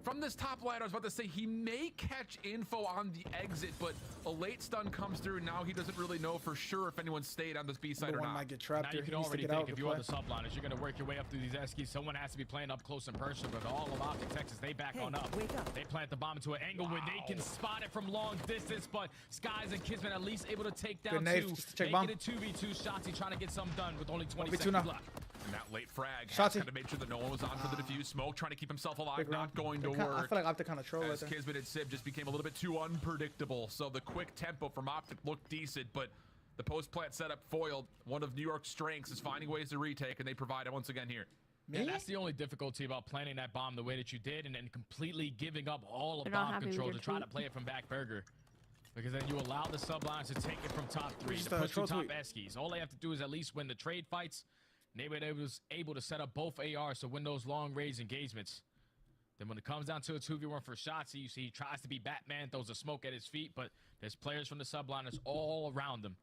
From this top line, I was about to say he may catch info on the exit, but a late stun comes through. Now he doesn't really know for sure if anyone stayed on this B side or not. Might get trapped now you can already think if you are the subliners, you're going to work your way up through these Eskies. Someone has to be playing up close and personal, but all of OpTic Texas, they back on up. They plant the bomb into an angle where they can spot it from long distance, but Skies and Kismet at least able to take down 2. Making it 2v2. Shotzi trying to get something done with only 20 seconds left. And that late frag has kind of made sure that no one was on for the defuse. Smoke trying to keep himself alive, not going to work. I feel like OpTic kind of troll as Kismet and Sib just became a little bit too unpredictable. So the quick tempo from OpTic looked decent, but the post-plant setup foiled. One of New York's strengths is finding ways to retake, and they provide it once again here. Yeah, that's the only difficulty about planning that bomb the way that you did and then completely giving up all of bomb control to try to play it from back burger. Because then you allow the sublines to take it from top 3, to push you top Eskies. All they have to do is at least win the trade fights. They were able to set up both ARs to win those long-range engagements. Then when it comes down to a 2v1 for Shotzi, you see he tries to be Batman, throws a smoke at his feet, but there's players from the subliners all around him.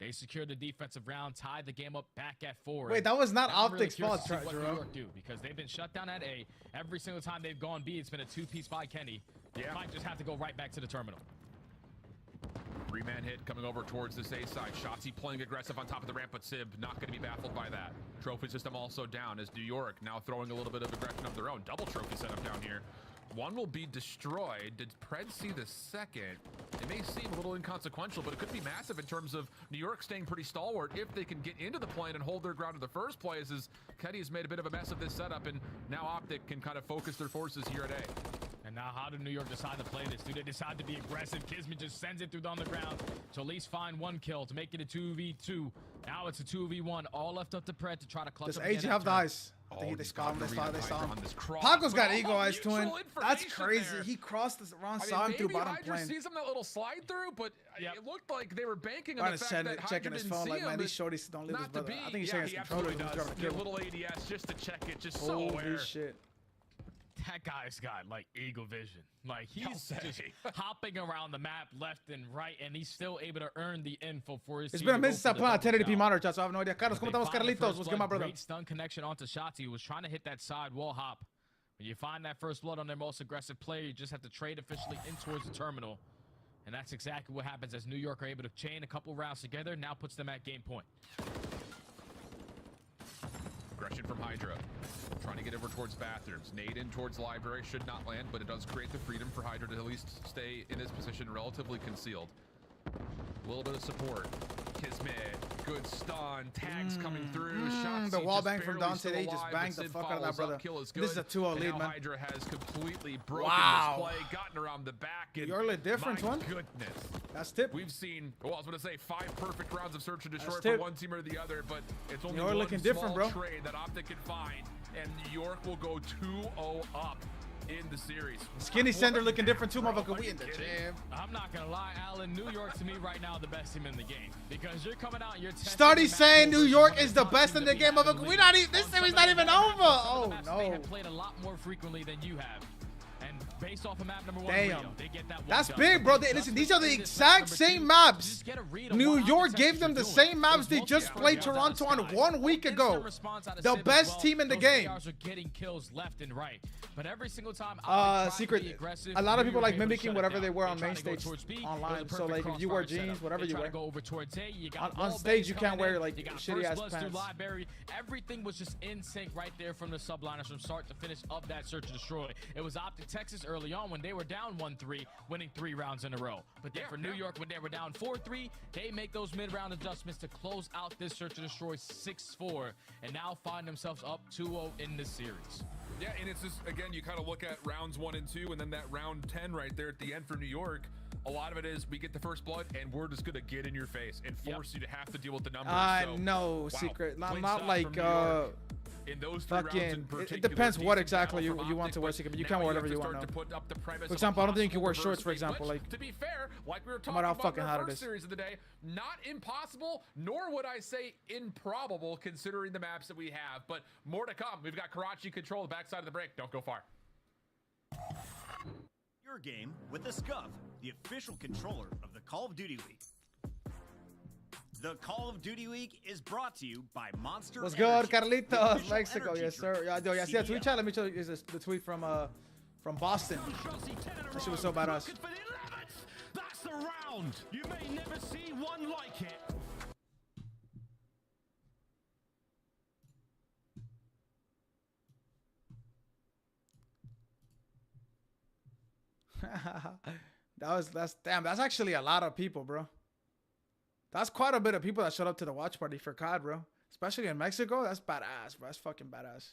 They secured the defensive round, tied the game up back at 4. Wait, that was not OpTic's fault, what New York do, because they've been shut down at A. Every single time they've gone B, it's been a 2-piece by Kenny. Yeah. Might just have to go right back to the terminal. 3-man hit coming over towards this A side. Shotzi playing aggressive on top of the ramp, but Sib not going to be baffled by that. Trophy system also down as New York now throwing a little bit of aggression of their own. Double trophy setup down here. One will be destroyed. Did Pred see the second? It may seem a little inconsequential, but it could be massive in terms of New York staying pretty stalwart if they can get into the plane and hold their ground in the first place, as Kenny has made a bit of a mess of this setup, and now OpTic can kind of focus their forces here at A. And now how did New York decide to play this? Do they decide to be aggressive? Kismet just sends it through on the ground to at least find 1 kill to make it a 2v2. Now it's a 2v1. All left up to Pred to try to clutch Does up AJ have the eyes? I think they saw him. They saw him. Paco's got eagle eyes to him. That's crazy. There. He crossed the wrong side through bottom plane. Hydra sees him that little slide through, but it looked like they were banking on the fact that Hydra checking his phone like, man, these shorties don't leave his brother. I think he's checking his controller. He does. Get a little ADS just to check it, just so aware. Holy shit. That guy's got like eagle vision. Like he's just hopping around the map left and right, and he's still able to earn the info for his team. It's been a minute since I put on 1080p monitor, chat, so I have no idea. Carlos, ¿cómo estamos, Carlitos? What's good, my brother? Great stun connection onto Shotzi, who was trying to hit that side wall hop. When you find that first blood on their most aggressive player, you just have to trade officially in towards the terminal. And that's exactly what happens as New York are able to chain a couple rounds together, now puts them at game point. Aggression from Hydra. Trying to get over towards bathrooms. Nade in towards library. Should not land, but it does create the freedom for Hydra to at least stay in this position relatively concealed. A little bit of support. Kismet, good stun. Tags coming through. Shots. The wall bang from Dante. They just banged the fuck out of that brother. This is a 2-0 lead, man. Hydra has completely broken this play, gotten around the back. You're a little different, one. Goodness. That's tip. We've seen, well, I was going to say 5 perfect rounds of search and destroy for one team or the other, but it's only one looking small different, bro. trade that OpTic can find, and New York will go 2-0 up in the series. Skinny Sender looking different too, motherfucker. We in the jam. I'm not gonna lie, Alan. New York to me right now the best team in the game, because you're coming out and you're Study saying New York is the best in the game, motherfucker. We not even. This series not even over. Oh no. They have played a lot more frequently than you have. And based off of map number 1, damn. Rio, they get that one that's done. big, bro. Listen, these are the exact same maps. New York gave them the same maps they just played Toronto on 1 week ago. The best team in the game. Are getting kills left and right. But every single time, secret. A lot of people like mimicking whatever they wear on main stage online. So like if you wear jeans, whatever you wear. Go over towards A, you got on stage, you can't wear like shitty ass pants. Library. Everything was just in sync right there from the subliners from start to finish of that search and destroy. It was OpTic Texas early on when they were down 1-3, winning 3 rounds in a row. But then for New York, when they were down 4-3, they make those mid-round adjustments to close out this search and destroy 6-4, and now find themselves up 2-0 in this series. Yeah, and it's just, again, you kind of look at rounds 1 and 2, and then that round 10 right there at the end for New York. A lot of it is we get the first blood, and we're just gonna get in your face and force you to have to deal with the numbers. No, secret. Not like in those 3 rounds in particular. It depends what exactly you want to wear. But you can wear whatever you want now. For example, I don't think you can wear shorts, for example. Like, to be fair, like we were talking how about fucking in hot our it first is. series of the day, not impossible, nor would I say improbable considering the maps that we have. But more to come. We've got Karachi control the backside of the break. Don't go far. Your game with the Scuf, the official controller of the Call of Duty League. The Call of Duty League is brought to you by Monster What's Energy, good, the Carlitos? official Mexico, energy yes, sir. drink Yo, of I see a tweet CDL. chat. Let me show you the tweet from Boston. That shit was so badass. That's the round. You may never see one like it. That's actually a lot of people, bro. That's quite a bit of people that showed up to the watch party for COD, bro. Especially in Mexico. That's badass, bro. That's fucking badass.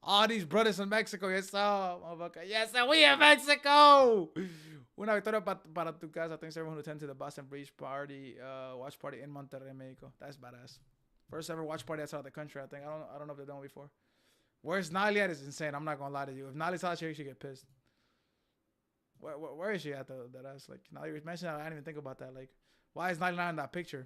All these brothers in Mexico, yes, sir, motherfucker. Yes, sir, we in Mexico. Una victoria para tu casa. Thanks to everyone who attended to the Boston Breach Party, watch party in Monterrey, Mexico. That's badass. First ever watch party outside of the country, I think. I don't know if they've done it before. Where's Nali at is insane. I'm not gonna lie to you. If Nali's out here, you should get pissed. Where is she at though? That ass, like, now you mentioned that, I didn't even think about that. Like, why is Nali not in that picture?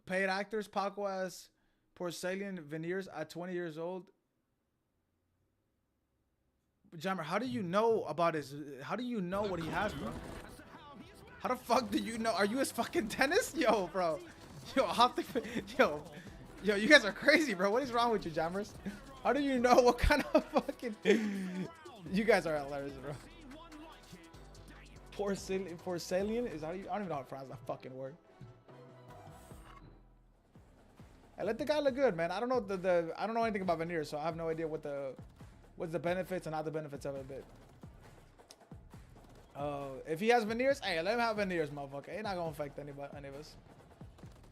Paid actors, Paco has porcelain veneers at 20 years old. Jammer, how do you know about his? How do you know what he has, bro? How the fuck do you know? Are you his fucking tennis? Yo, bro. Yo, you guys are crazy, bro. What is wrong with you, Jammers? How do you know what kind of fucking... You guys are hilarious, bro. Porcelain is how you... I don't even know how to pronounce that fucking word. Hey, let the guy look good, man. I don't know I don't know anything about veneers, so I have no idea what's the benefits and not the benefits of it. But if he has veneers, hey, let him have veneers, motherfucker. Ain't not gonna affect any of us.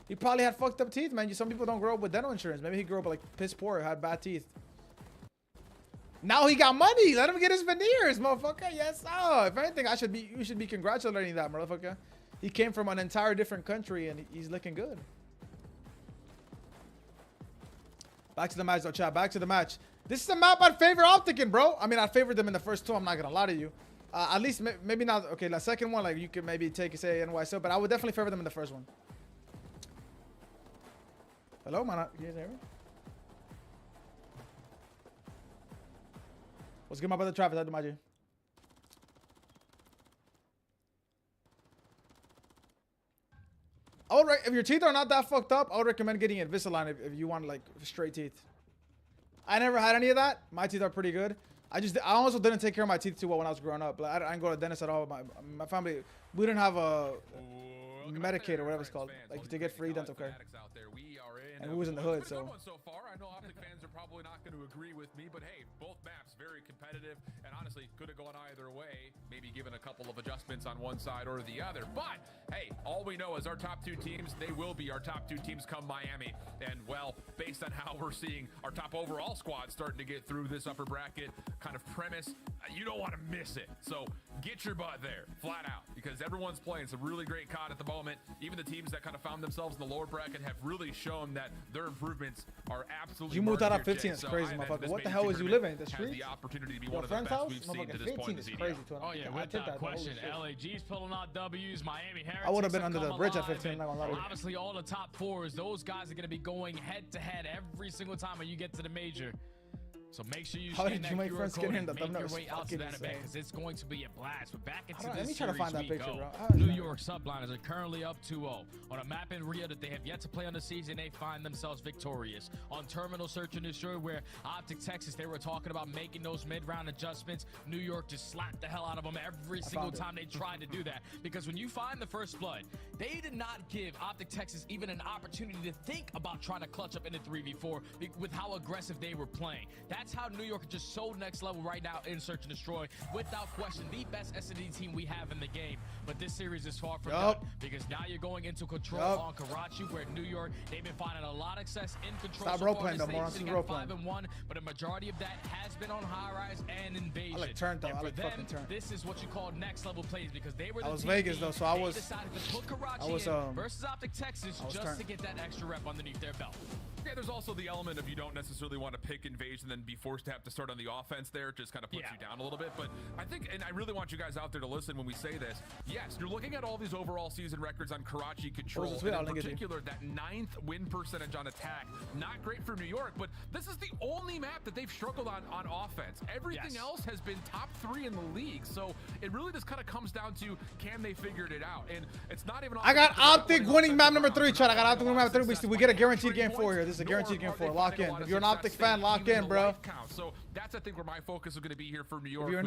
He probably had fucked up teeth, man. Some people don't grow up with dental insurance. Maybe he grew up like piss poor, had bad teeth. Now he got money. Let him get his veneers, motherfucker. Yes, oh. If anything, you should be congratulating that, motherfucker. He came from an entire different country and he's looking good. Back to the match, though, chat. Back to the match. This is the map I'd favor OpTic, bro. I mean, I favored them in the first two. I'm not gonna lie to you. At least maybe not. Okay, the second one, like, you could maybe say NYSL, but I would definitely favor them in the first one. Hello, man. Can you guys hear me? What's good, my brother Travis? How do you? If your teeth are not that fucked up, I would recommend getting Invisalign if you want like straight teeth. I never had any of that. My teeth are pretty good. I also didn't take care of my teeth too well when I was growing up. Like, I didn't go to the dentist at all. My family, we didn't have a Medicaid or whatever it's called, like to get free dental care. And we was in the hood, so. So far, I know OpTic fans are probably not going to agree with me, but hey, both maps very competitive, and honestly, could have gone either way. Maybe given a couple of adjustments on one side or the other. But hey, all we know is our top two teams. They will be our top two teams come Miami. And well, based on how we're seeing our top overall squad starting to get through this upper bracket kind of premise, you don't want to miss it. So get your butt there, flat out, because everyone's playing some really great COD at the moment. Even the teams that kind of found themselves in the lower bracket have really shown that their improvements are absolutely. You moved out at 15. It's crazy, motherfucker. What the hell was you living in the streets? The opportunity to be Your one of the friend's best house? we've seen to this point in the CDL. Crazy, oh yeah, without question. LAG's pulling out W's. Miami Heretics. I would have been under the bridge at 15. Not gonna lie to you. Obviously, all the top fours. Those guys are going to be going head to head every single time when you get to the major. So make sure you scan that QR code and make your way out to that event because it's going to be a blast. But back into this let me try to find that picture, bro. New York Subliners are currently up 2-0. On a map in Rio that they have yet to play on the season, they find themselves victorious. On Terminal Search and Destroy, where OpTic Texas, they were talking about making those mid-round adjustments. New York just slapped the hell out of them every single time they tried to do that. Because when you find the first blood, they did not give OpTic Texas even an opportunity to think about trying to clutch up in the 3v4 with how aggressive they were playing. That That's how New York is just so next level right now in Search and Destroy. Without question, the best S&D team we have in the game. But this series is far from done because now you're going into control on Karachi, where New York, they've been finding a lot of success in control. Stop so role far playing, this though, stage, Moron. sitting at 5-1, but a majority of that has been on High Rise and Invasion. I like turn, though. And I for like them, fucking turn. this is what you call next level plays because they were the I was team Vegas, though, so I was... decided to put Karachi in versus OpTic Texas just to get that extra rep underneath their belt. Yeah, there's also the element of you don't necessarily want to pick Invasion and then be forced to have to start on the offense there. It just kind of puts you down a little bit. But I think, and I really want you guys out there to listen when we say this, yes, you're looking at all these overall season records on Karachi Control, and in particular, that 9th win percentage on attack. Not great for New York, but this is the only map that they've struggled on offense. Everything else has been top 3 in the league. So it really just kind of comes down to, can they figure it out? And it's not even... I got OpTic winning map number 3, Chad. I got OpTic winning map 3. We get a guaranteed game 4 here. This is a guaranteed game 4. Lock in. If you're an OpTic fan, lock in, bro. So that's, I think, where my focus is going to be here for New York. If you're a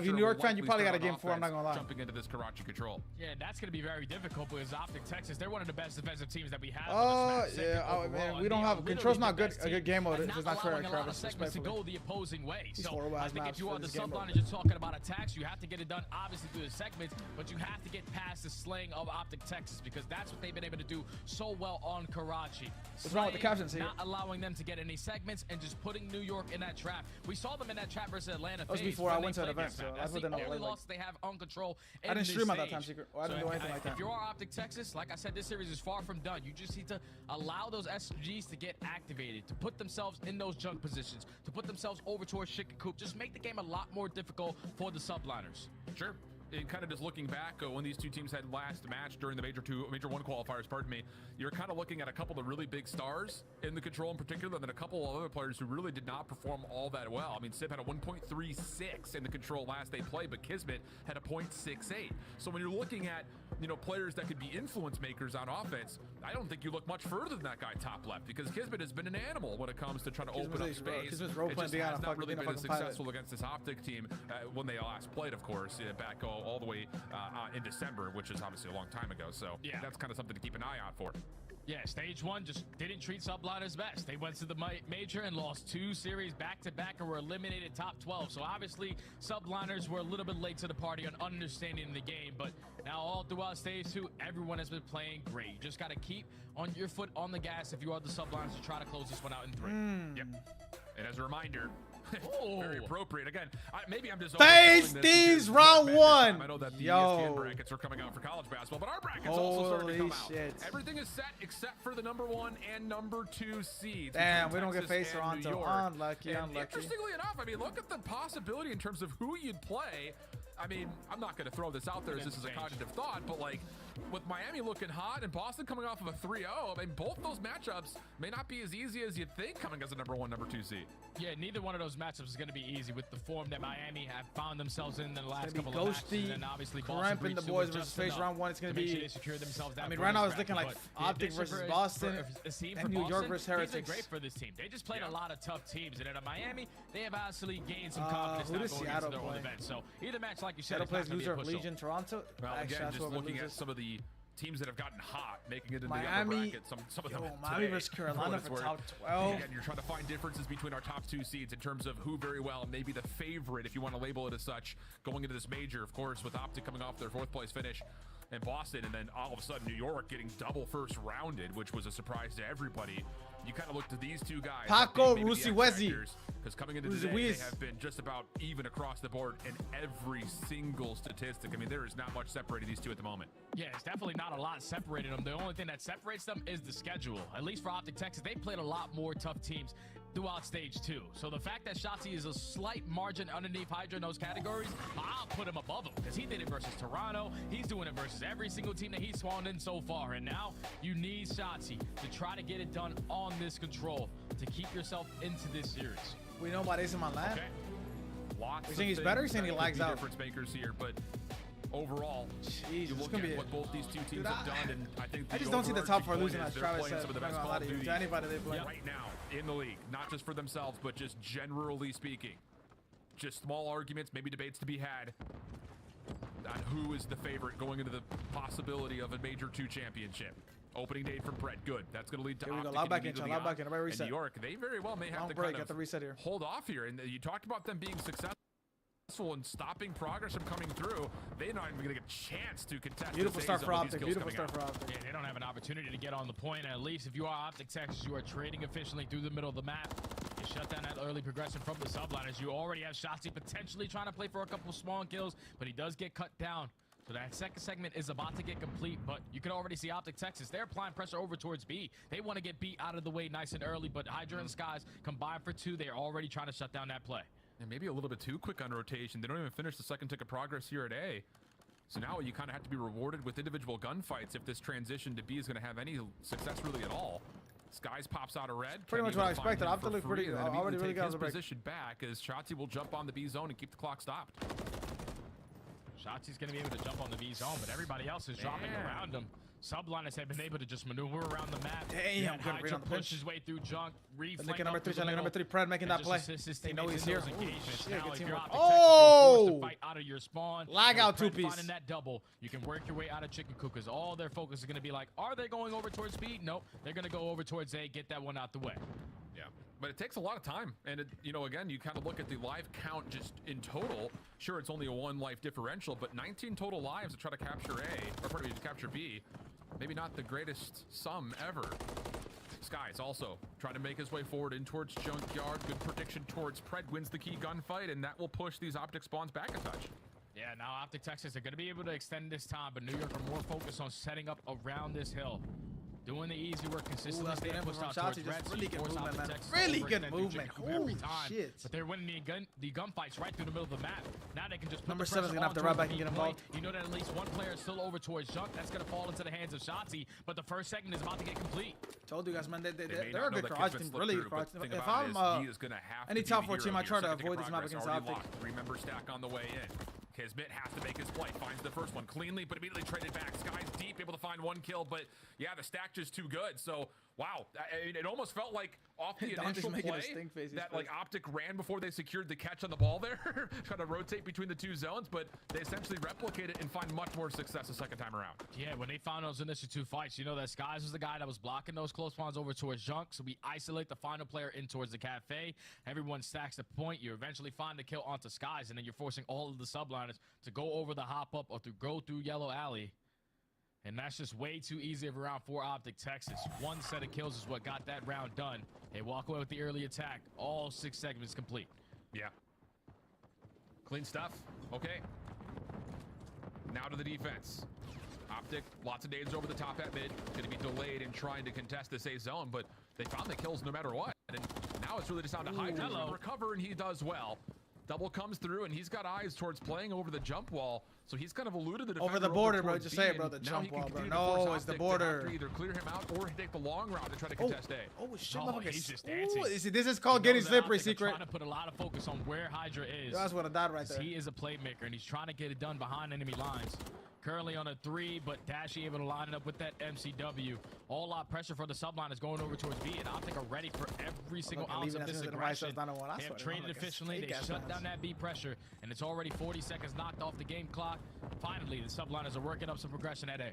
New York fan, you probably got a game 4. I'm not going to lie. Jumping into this Karachi Control. Yeah, that's going to be very difficult because OpTic Texas, they're one of the best defensive teams that we have. Yeah, man, we don't have... Control's not good. A good game mode. It's not fair, Travis. To go the opposing way. So I think if you are the Subliners, you're talking about attacks, you have to get it done obviously through the segments, but you have to get past the slaying of OpTic Texas because that's what they've been able to do so well on Karachi. What's wrong with the captions here? Not allowing them to get any segments and just putting New York in that trap. We saw them in that trap versus Atlanta. That was before I went to that event, so that's the only loss they have on Control. I didn't stream at that time, Secret. I didn't do anything like that. If you are OpTic Texas, like I said, this series is far from done. You just need to allow those SGs to get activated, to put themselves in those junk positions, to put themselves over towards Chicken Coop. Just make the game a lot more difficult for the Subliners. Sure. And kind of just looking back when these two teams had last match during the Major 1 qualifiers, pardon me, you're kind of looking at a couple of really big stars in the Control in particular, and then a couple of other players who really did not perform all that well. I mean, Sib had a 1.36 in the Control last they played, but Kismet had a 0.68. So when you're looking at, you know, players that could be influence makers on offense, I don't think you look much further than that guy top left because Kismet has been an animal when it comes to trying to open up space. It just has not really been successful against this OpTic team when they last played, of course, back all the way in December, which is obviously a long time ago. So that's kind of something to keep an eye out for. Yeah, stage 1 just didn't treat Subliners best. They went to the major and lost 2 series back-to-back and were eliminated top 12. So obviously, Subliners were a little bit late to the party on understanding the game. But now all throughout stage 2, everyone has been playing great. You just got to keep on your foot on the gas if you are the Subliners to try to close this one out in 3. Yep. And as a reminder, very appropriate. Again, maybe I'm just Face Thieves round 1. I know that the ESPN brackets are coming out for college basketball, but our brackets also starting to come out. Everything is set except for the number 1 and number 2 seeds. Damn, we don't get face or until unlucky. Interestingly enough, I mean, look at the possibility in terms of who you'd play. I mean, I'm not going to throw this out there as this is a cognitive thought, but like with Miami looking hot and Boston coming off of a 3-0, I mean, both those matchups may not be as easy as you'd think coming as a number 1, number 2 seed. Yeah, neither one of those matchups is going to be easy with the form that Miami have found themselves in the last couple of matches. And then obviously cramping the boys versus face round 1. It's going to be. I mean, right now it's looking like OpTic versus Boston and New York versus Heretics. These are great for this team. They just played a lot of tough teams, and at Miami, they have actually gained some confidence now going into their own event. So either match, like you said, plays loser of Legion Toronto. Well, again, just looking at some of the teams that have gotten hot, making it into the upper bracket. Some of them Miami versus Carolina for top 12. Again, you're trying to find differences between our top 2 seeds in terms of who very well, maybe the favorite, if you want to label it as such, going into this major, of course, with OpTic coming off their 4th place finish in Boston, and then all of a sudden New York getting double first rounded, which was a surprise to everybody. You kind of look to these two guys. Paco Rusiwezi. Because coming into today, they have been just about even across the board in every single statistic. I mean, there is not much separating these two at the moment. Yeah, it's definitely not a lot separating them. The only thing that separates them is the schedule. At least for OpTic Texas, they played a lot more tough teams throughout stage 2. So the fact that Shotzi is a slight margin underneath Hydra in those categories, I'll put him above him because he did it versus Toronto. He's doing it versus every single team that he's spawned in so far. And now you need Shotzi to try to get it done on this Control to keep yourself into this series. We know about Ace in my lab. Okay. Lots you think he's better? You think he lags out? Difference makers here, but overall, you look at what both these two teams have done, and I think I just don't see the top 4 losing, as Travis said. Some of the best Call of Duty to anybody they play right now in the league, not just for themselves, but just generally speaking. Just small arguments, maybe debates to be had. on who is the favorite going into the possibility of a Major 2 championship. Opening date from Brett, good. That's going to lead to Here we go. OpTic Loud back in, immediately loud back in. Everybody on. reset. New York, they very well may have to break, kind of the reset here. hold off here. And you talked about them being successful and stopping progress from coming through. They're not even going to get a chance to contest. Beautiful start for OpTic. Beautiful start for OpTic. Yeah, they don't have an opportunity to get on the point. At least if you are OpTic Texas, you are trading efficiently through the middle of the map. You shut down that early progression from the Subliners. You already have Shotzi potentially trying to play for a couple small kills, but he does get cut down. So that second segment is about to get complete, but you can already see OpTic Texas. They're applying pressure over towards B. They want to get B out of the way nice and early, but Hydra and Skies combined for 2. They're already trying to shut down that play. And maybe a little bit too quick on rotation. They don't even finish the second tick of progress here at A. So now you kind of have to be rewarded with individual gunfights if this transition to B is going to have any success really at all. Skies pops out of red. Pretty much what I expected. OpTic looked pretty. Already really got his position back as Shotzi will jump on the B zone and keep the clock stopped. Shotzi's going to be able to jump on the B zone, but everybody else is dropping around him. Subliners have been able to just maneuver around the map. Damn, good read on the push his way through junk. Number 3, Pred making that play. They know he's here. Oh! Out of your spawn. Lag out 2-piece. Finding that double, you can work your way out of chicken coop because all their focus is going to be like, are they going over towards B? Nope. They're going to go over towards A, get that one out the way. Yeah, but it takes a lot of time. And, you know, again, you kind of look at the live count just in total. Sure, it's only a 1 life differential, but 19 total lives to try to capture A, or pardon me, to capture B. Maybe not the greatest sum ever. Skies also trying to make his way forward in towards Junkyard. Good prediction towards Pred, wins the key gunfight, and that will push these OpTic spawns back a touch. Yeah, now OpTic Texas are going to be able to extend this time, but New York are more focused on setting up around this hill. Doing the easy work consistently. Staying pushed out towards red, really good movement, man. Texas Really good movement. Holy shit. But they're winning the gunfights right through the middle of the map. Now they can just put Number the 7 is going to have to run back and get involved. You know that at least one player is still over towards Junk. That's going to fall into the hands of Shotzi, but the first segment is about to get complete. Told you guys, man, they're a good garage team. Really good garage team. If I'm any top 4 team, I try to avoid this map against OpTic. Remember stack on the way in. Kismet has to make his play, finds the first one cleanly, but immediately traded back. Skies deep, able to find 1 kill, but yeah, the stack just too good. So, wow, I mean, it almost felt like off the initial play that like OpTic ran before they secured the catch on the ball there, trying to rotate between the 2 zones, but they essentially replicate it and find much more success the second time around. Yeah, when they found those initial 2 fights, you know that Skies was the guy that was blocking those close spawns over towards Junk, so we isolate the final player in towards the cafe. Everyone stacks the point. You eventually find the kill onto Skies, and then you're forcing all of the Subliners to go over the hop up or to go through Yellow Alley. And that's just way too easy of a round for OpTic Texas. 1 set of kills is what got that round done. They walk away with the early attack. All 6 segments complete. Yeah. Clean stuff. Okay. Now to the defense. OpTic, lots of nades over the top at mid. Going to be delayed in trying to contest this A zone, but they found the kills no matter what. And now it's really just down to Hydra to recover, and he does well. Double comes through, and he's got eyes towards playing over the jump wall, so he's kind of eluded the defender over the border, bro. Just say it, bro. The jump wall, bro. No, it's the border. Either clear him out or take the long route to try to contest A. Oh shit, he's just dancing. This is called getting slippery, secret. Trying to put a lot of focus on where Hydra is. That's what I died right there. He is a playmaker, and he's trying to get it done behind enemy lines. Currently on a 3, but Dashy able to line it up with that MCW. All lot pressure for the Subliners going over towards B, and OpTic are ready for every single ounce of this aggression. They have traded efficiently. They shut down that B pressure, and it's already 40 seconds knocked off the game clock. Finally, the Subliners are working up some progression at A.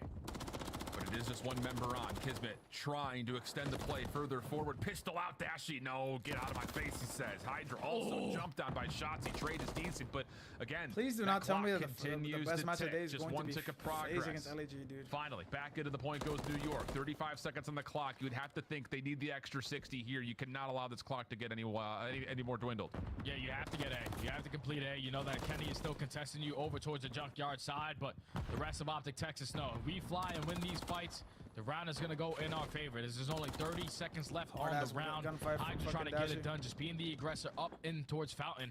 But it is just 1 member on. Kismet trying to extend the play further forward. Pistol out, Dashy. No, get out of my face, he says. Hydra also jumped on by Shotzi. Trade is decent, but again, please do not tell me that the best match of the day is just going 1 to be tick of progress against LAG, dude. Finally, back into the point goes New York. 35 seconds on the clock. You would have to think they need the extra 60 here. You cannot allow this clock to get any more dwindled. Yeah, you have to get A. You have to complete A. You know that Kenny is still contesting you over towards the Junkyard side, but the rest of OpTic Texas know. We fly and win these fights. The round is going to go in our favor. There's only 30 seconds left on the round. Hydra trying to get it done, just being the aggressor up in towards Fountain.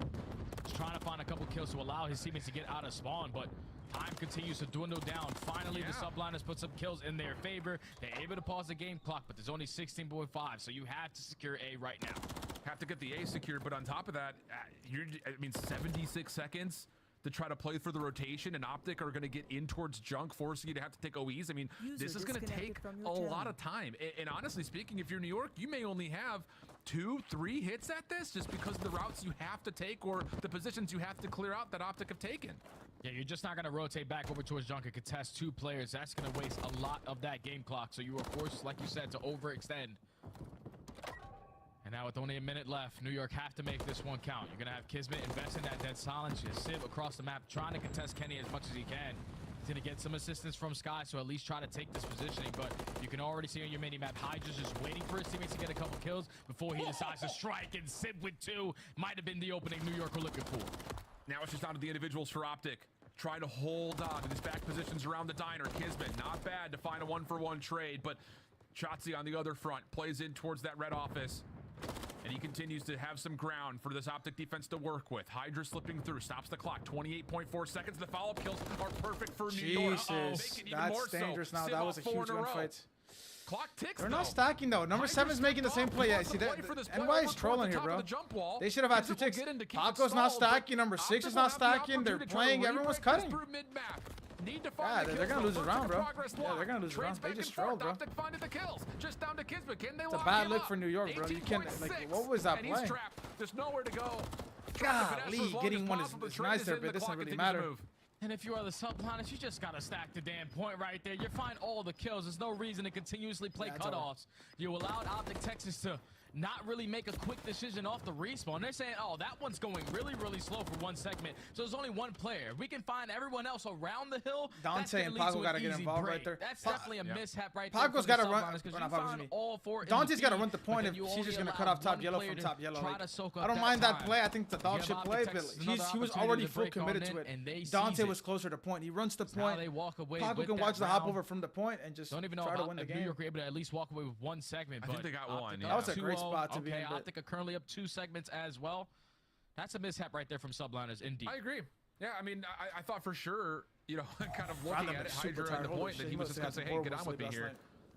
Just trying to find a couple kills to allow his teammates to get out of spawn, but time continues to dwindle down. Finally, the Subliners put some kills in their favor. They're able to pause the game clock, but there's only 16.5, so you have to secure A right now. Have to get the A secured, but on top of that, I mean, 76 seconds to try to play through the rotation, and OpTic are going to get in towards junk, forcing you to have to take OEs. I mean, this is going to take a lot of time. And honestly speaking, if you're New York, you may only have 2-3 hits at this just because of the routes you have to take or the positions you have to clear out that OpTic have taken. Yeah, you're just not going to rotate back over towards junk and contest 2 players. That's going to waste a lot of that game clock. So you are forced, like you said, to overextend. And now with only a minute left, New York have to make this one count. You're going to have Kismet invest in that dead silence. You Civ across the map trying to contest Kenny as much as he can. He's going to get some assistance from Sky, so at least try to take this positioning. But you can already see on your mini-map, Hydra's just waiting for his teammates to get a couple kills before he decides to strike. And Civ with 2 might have been the opening New York were looking for. Now it's just down to the individuals for OpTic. Try to hold on to these back positions around the diner. Kismet, not bad to find a 1-for-1 trade, but Shotzi on the other front plays in towards that red office. And he continues to have some ground for this OpTic defense to work with. Hydra slipping through, stops the clock. 28.4 seconds. The follow-up kills are perfect for New York. Jesus, that's dangerous now. That was a huge gunfight. Clock ticks. They're not stacking though. Number 7 is making the same play. Yeah, see that? NY is trolling here, bro. They should have had 2 ticks. Paco's not stacking. Number 6 is not stacking. They're playing. Everyone's cutting. Yeah, they're gonna lose this round, bro. Yeah, they're gonna lose this round. They just trolled, bro. Just down to Kismet. Can they it's a bad look for New York, bro. You can't, like, what was that play? There's nowhere to go. Golly, getting one is nice there, but it doesn't really matter. And if you are the Subliners, you just gotta stack the damn point right there. You find all the kills. There's no reason to continuously play cutoffs. You allowed OpTic Texas to not really make a quick decision off the respawn. They're saying, oh, that one's going really, really slow for 1 segment. So there's only 1 player. We can find everyone else around the hill. Dante and Paco got to get involved right there. That's definitely a mishap right there. Paco's got to run. Dante's got to run the point if she's just going to cut off top yellow from top yellow. Like, I don't mind that play. I think the dog should play, but he was already full committed to it. Dante was closer to point. He runs the point. Paco can watch the hop over from the point and just try to win the game. New York were able to at least walk away with 1 segment. I think they got 1. That was a great spot to be in. OpTic are currently up 2 segments as well. That's a mishap right there from Subliners, indeed. I agree. Yeah, I mean, I thought for sure, you know, kind of looking at it, Hydra at the point that he was just going to say, hey, get on with me here.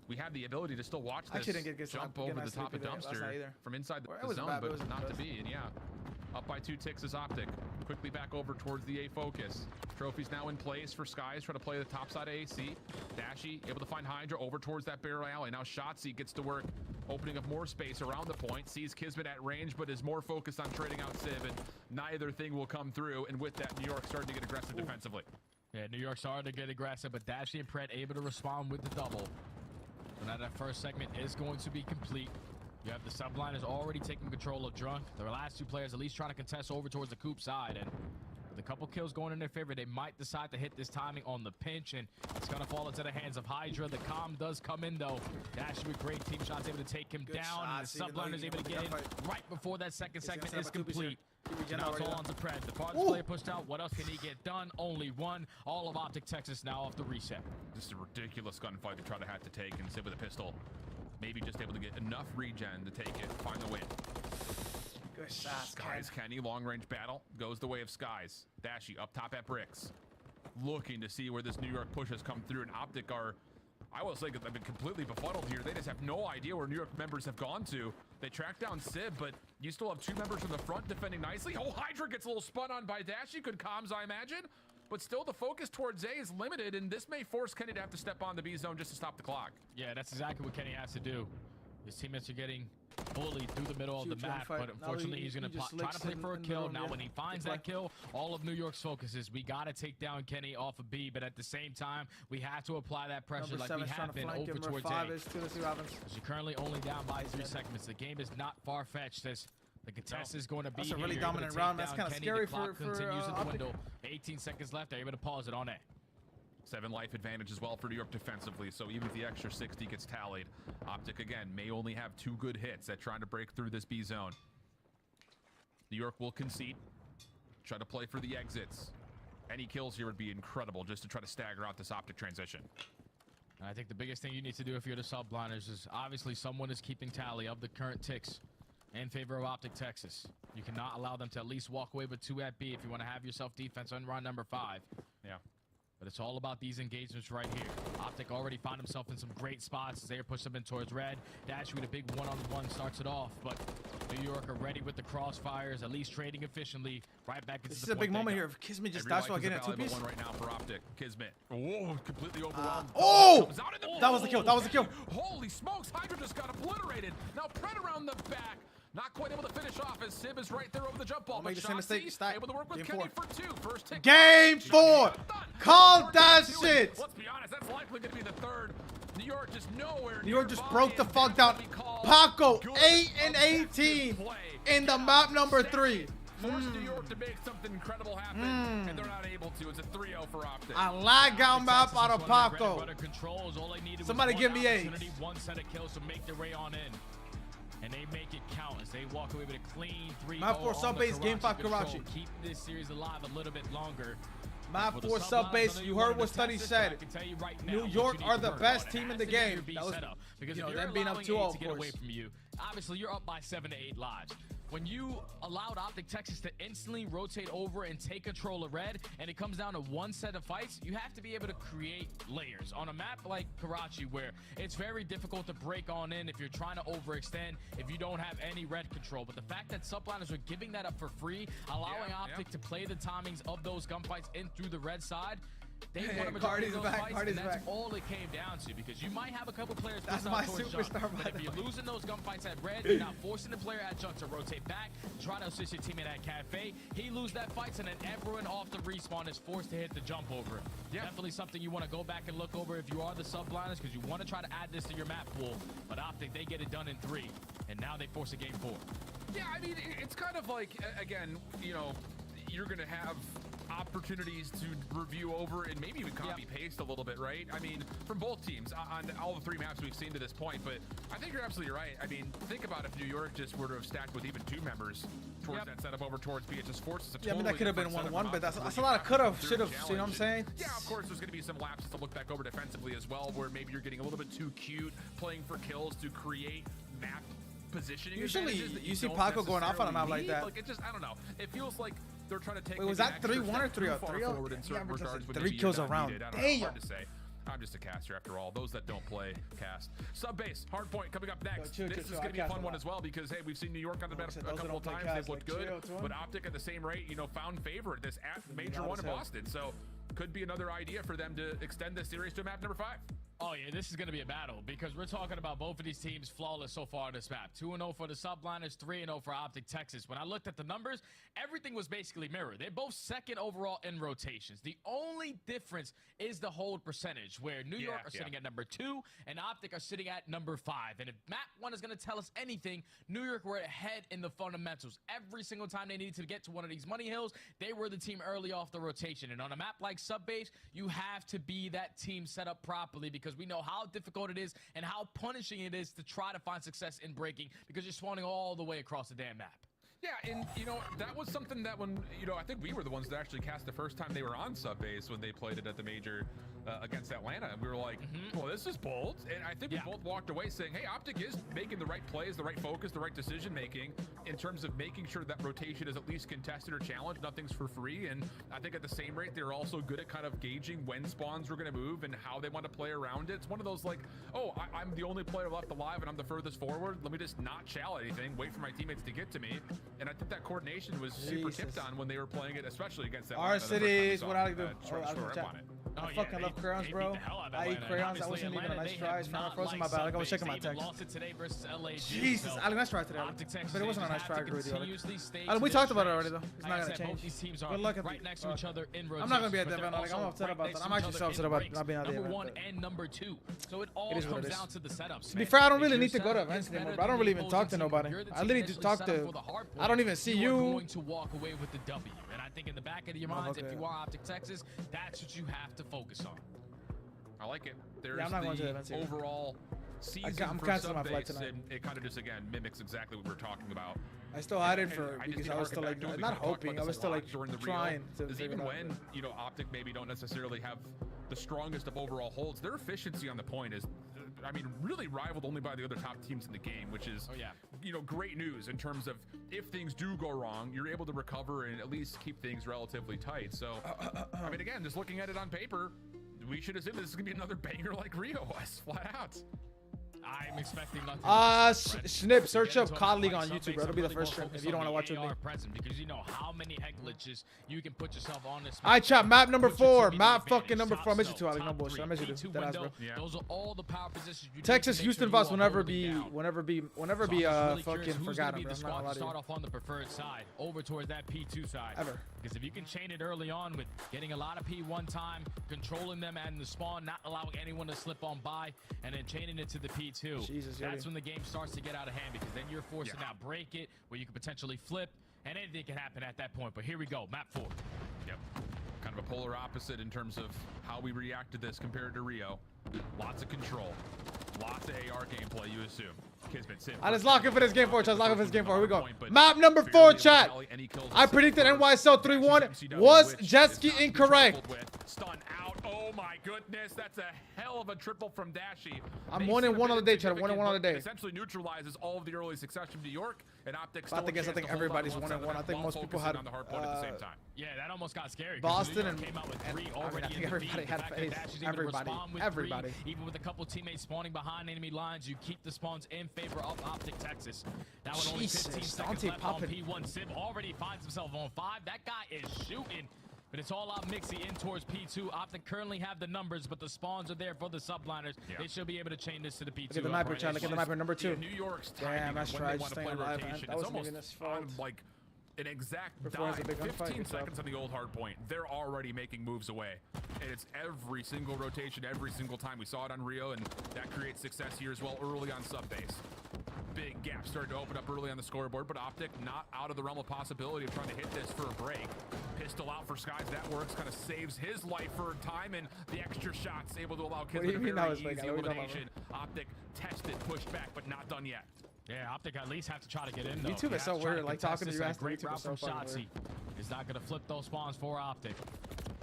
We had the ability to still watch this jump over the top of dumpster from inside the zone, but not to be. And yeah, up by 2 ticks is OpTic. Quickly back over towards the A focus. Trophy's now in place for Skies, trying to play the top side of AC. Dashy able to find Hydra over towards that barrel alley. Now Shotzi gets to work, opening up more space around the point. Sees Kismet at range, but is more focused on trading out Civ, and neither thing will come through. And with that, New York starting to get aggressive defensively. Yeah, New York starting to get aggressive, but Dashy and Pred able to respond with the double. So now that first segment is going to be complete. You have the Subliners already taking control of Drunk. Their last 2 players at least trying to contest over towards the Coop side. And with a couple kills going in their favor, they might decide to hit this timing on the pinch. And it's going to fall into the hands of Hydra. The comm does come in, though. Dashy with great team shots, able to take him down. And the Subliners able to get in right before that second segment is complete. So now it's all on to Pred. The farthest player pushed out. What else can he get done? Only 1. All of OpTic Texas now off the reset. Just a ridiculous gunfight to try to have to take and sit with a pistol. Maybe just able to get enough regen to take it, find the win. Good shot, Skies, Kenny, long range battle goes the way of Skies. Dashy up top at bricks, looking to see where this New York push has come through. And OpTic are, I will say, they've been completely befuddled here. They just have no idea where New York members have gone to. They track down Civ, but you still have 2 members from the front defending nicely. Oh, Hydra gets a little spun on by Dashy. Good comms, I imagine. But still, the focus towards A is limited, and this may force Kenny to have to step on the B zone just to stop the clock. Yeah, that's exactly what Kenny has to do. His teammates are getting bullied through the middle of the map, but unfortunately, he's going to try to play for a kill. Now, when he finds that kill, all of New York's focus is we got to take down Kenny off of B, but at the same time, we have to apply that pressure like we have been over towards A. You're currently only down by 3 segments. The game is not far-fetched as the contest is going to be That's a really dominant round. That's kind of scary for continues in the window. 18 seconds left. They're able to pause it on A. 7 life advantage as well for New York defensively, so even if the extra 60 gets tallied, OpTic again may only have 2 good hits at trying to break through this B zone. New York will concede, try to play for the exits. Any kills here would be incredible just to try to stagger out this OpTic transition. And I think the biggest thing you need to do if you're the Subliners is obviously someone is keeping tally of the current ticks in favor of OpTic Texas. You cannot allow them to at least walk away with 2 at B if you want to have yourself defense on round number 5. Yeah. But it's all about these engagements right here. OpTic already found himself in some great spots as they push him in towards red. Dash with a big one-on-one starts it off, but New York are ready with the crossfires, at least trading efficiently. Right back into this is a big moment here. If Kismet just dashed while getting a two-piece. One right now for OpTic. Kismet. Whoa, completely overwhelmed. That was the kill. That was the kill. Holy smokes, Hydra just got obliterated. Now Pred around the back. Not quite able to finish off as Sib is right there over the jump ball. Don't make the same mistake. Stack. Able to work with Kenny for 2. First tick. Game 4. Call that shit. Let's be honest, that's likely going to be the third. New York just nowhere. New York just broke the fuck down. Paco 8 and 18 in the map number 3. Forced New York to make something incredible happen, and they're not able to. It's a 3-0 for OpTic. A lag out map out of Paco. Somebody give me a. One set of kills to make their way on in. And they make it count as they walk away with a clean 3-0. Map 4 sub base, game 5 Karachi. Keep this series alive a little bit longer. Map 4 sub base, you heard what Study said. New York are the best team in the game. That was, because you know, them being up 2-0, of get course. Away from you, obviously you're up by 7 to 8 lives. When you allowed OpTic Texas to instantly rotate over and take control of red, and it comes down to one set of fights, you have to be able to create layers. On a map like Karachi, where it's very difficult to break on in if you're trying to overextend, if you don't have any red control. But the fact that Subliners are giving that up for free, allowing OpTic to play the timings of those gunfights in through the red side, they won a majority of those fights, and that's all it came down to, because you might have a couple players that's my superstar, but if you're losing those gunfights at red, you're not forcing the player at junk to rotate back, try to assist your teammate at cafe. He lose that fight, and then everyone off the respawn is forced to hit the jump over. Definitely something you want to go back and look over if you are the Subliners, because you want to try to add this to your map pool. But OpTic, they get it done in 3, and now they force a game 4. Yeah, I mean, it's kind of like, again, you know, you're going to have opportunities to review over and maybe even copy paste a little bit, right? I mean, from both teams on all the 3 maps we've seen to this point, but I think you're absolutely right. I mean, think about if New York just were to have stacked with even 2 members towards that setup over towards B. It just forces a I mean, that could have been 1-1, but that's a lot of could have, should have, you know what I'm saying? Yeah, of course, there's going to be some lapses to look back over defensively as well, where maybe you're getting a little bit too cute, playing for kills to create map positioning. Usually, you see Paco going off on a map like that. Like, it just, I don't know. It feels like they're trying to take. Wait, was that 3-1 or 3-0? 3-0. 3 kills around. Damn. Hard to say. I'm just a caster after all. Those that don't play cast. Sub base, Hardpoint coming up next. This is going to be a fun one as well, because hey, we've seen New York on the map a couple of times. They've looked good, but OpTic at the same rate, you know, found favor at this major one in Boston. So could be another idea for them to extend this series to map number 5. Oh yeah, this is going to be a battle, because we're talking about both of these teams flawless so far on this map. 2-0 for the Subliners, 3-0 for OpTic Texas. When I looked at the numbers, everything was basically mirrored. They're both second overall in rotations. The only difference is the hold percentage, where New York are sitting at number 2 and OpTic are sitting at number 5. And if map 1 is going to tell us anything, New York were ahead in the fundamentals. Every single time they needed to get to one of these money hills, they were the team early off the rotation. And on a map like Subbase, you have to be that team set up properly, because we know how difficult it is and how punishing it is to try to find success in breaking, because you're spawning all the way across the damn map. Yeah, and, you know, that was something that when, you know, I think we were the ones that actually cast the first time they were on Subbase when they played it at the major against Atlanta. And we were like, well, this is bold. And I think we both walked away saying, hey, OpTic is making the right plays, the right focus, the right decision-making in terms of making sure that rotation is at least contested or challenged. Nothing's for free. And I think at the same rate, they're also good at kind of gauging when spawns were going to move and how they want to play around it. It's one of those like, oh, I'm the only player left alive and I'm the furthest forward. Let me just not chow anything, wait for my teammates to get to me. And I think that coordination was super tipped on when they were playing it, especially against that. Our cities, what I do. I fucking love crayons, bro. I eat crayons. That wasn't even a nice try. It's kind of frozen my bad. I was checking my text. Jesus, I nice try today. But it wasn't a nice try. I agree with you. We talked about it already, though. It's not going to change. Good luck at the... I'm not going to be at that event. I'm upset about that. I'm actually so upset about not being at the event. Number 1 and number 2. So it all comes down to the setups. To be fair, I don't really need to go to events anymore, but I don't really even talk to nobody. I literally just talk to... I don't even see you. Going to walk away with the W, and I think in the back of your minds, if you are OpTic Texas, that's what you have to focus on. I like it. There's the overall season for Subbase, and it kind of just, again, mimics exactly what we're talking about. I still had it for, because I was still like, not hoping, I was still like trying to figure even it out. when, you know, OpTic maybe don't necessarily have the strongest of overall holds, their efficiency on the point is I mean, really rivaled only by the other top teams in the game, which is, you know, great news in terms of if things do go wrong, you're able to recover and at least keep things relatively tight. So, I mean, again, just looking at it on paper, we should assume this is going to be another banger like Rio was, flat out. I'm expecting nothing. Snip, search up COD League on YouTube, bro. It'll be the first stream if you don't want to watch it with me. Because you know how many heck glitches you can put yourself on this. All right, chat. Map number 4. Map fucking number 4. I miss you too, Alex. No bullshit. I miss you too. Deadass, bro. Those are all the power positions. Texas, Houston, Voss will never be fucking forgotten, bro. I'm not gonna lie to start you. off on the preferred side, over towards that P2 side. Ever. Because if you can chain it early on with getting a lot of P1 time, controlling them and the spawn, not allowing anyone to slip on by, and then chaining it to the P2. Jesus, that's when the game starts to get out of hand, because then you're forced to now break it, where you could potentially flip, and anything can happen at that point. But here we go, map 4. Yep. Kind of a polar opposite in terms of how we react to this compared to Rio. Lots of control. Lots of AR gameplay, you assume. Kismet, Sim. Let's lock in for this game 4, chat. Lock in for this game 4. Here we go. Map number 4, chat. I predicted NYSL 3-1. Was Jetski incorrect? Stun out. Oh my goodness. That's a hell of a triple from Dashy. I'm 1-1 on the day, chat. 1-1 on the day. Essentially neutralizes all of the early success from New York, and OpTic. I think everybody's 1-1. I think most people had on the Hardpoint at the same time. Yeah, that almost got scary. Boston and came out with 3 I already. think everybody had face. Everybody. Even with a couple teammates spawning behind enemy lines, you keep the spawns in favor of OpTic Texas. Now with only 15 seconds left on P1, Sim already finds himself on 5. That guy is shooting. But it's all out Mixie in towards P2. OpTic currently have the numbers, but the spawns are there for the Subliners. They should be able to chain this to the P2. Look at the mapper, chat. Look at the mapper, number 2. New York's damn, that's right. Staying alive, man. That wasn't even his fault. Like an exact Before dive, a big 15 seconds on the old Hardpoint. They're already making moves away. And it's every single rotation, every single time. We saw it on Rio, and that creates success here as well early on sub base. Big gap started to open up early on the scoreboard, but OpTic not out of the realm of possibility of trying to hit this for a break. Pistol out for Skies, that works, kind of saves his life for time, and the extra shots able to allow Kismet a very easy elimination. OpTic tested, pushed back, but not done yet. Yeah, OpTic at least have to try to get in, though. YouTube is so weird, like talking to you guys. Great route from Shotzi. Is not going to flip those spawns for OpTic.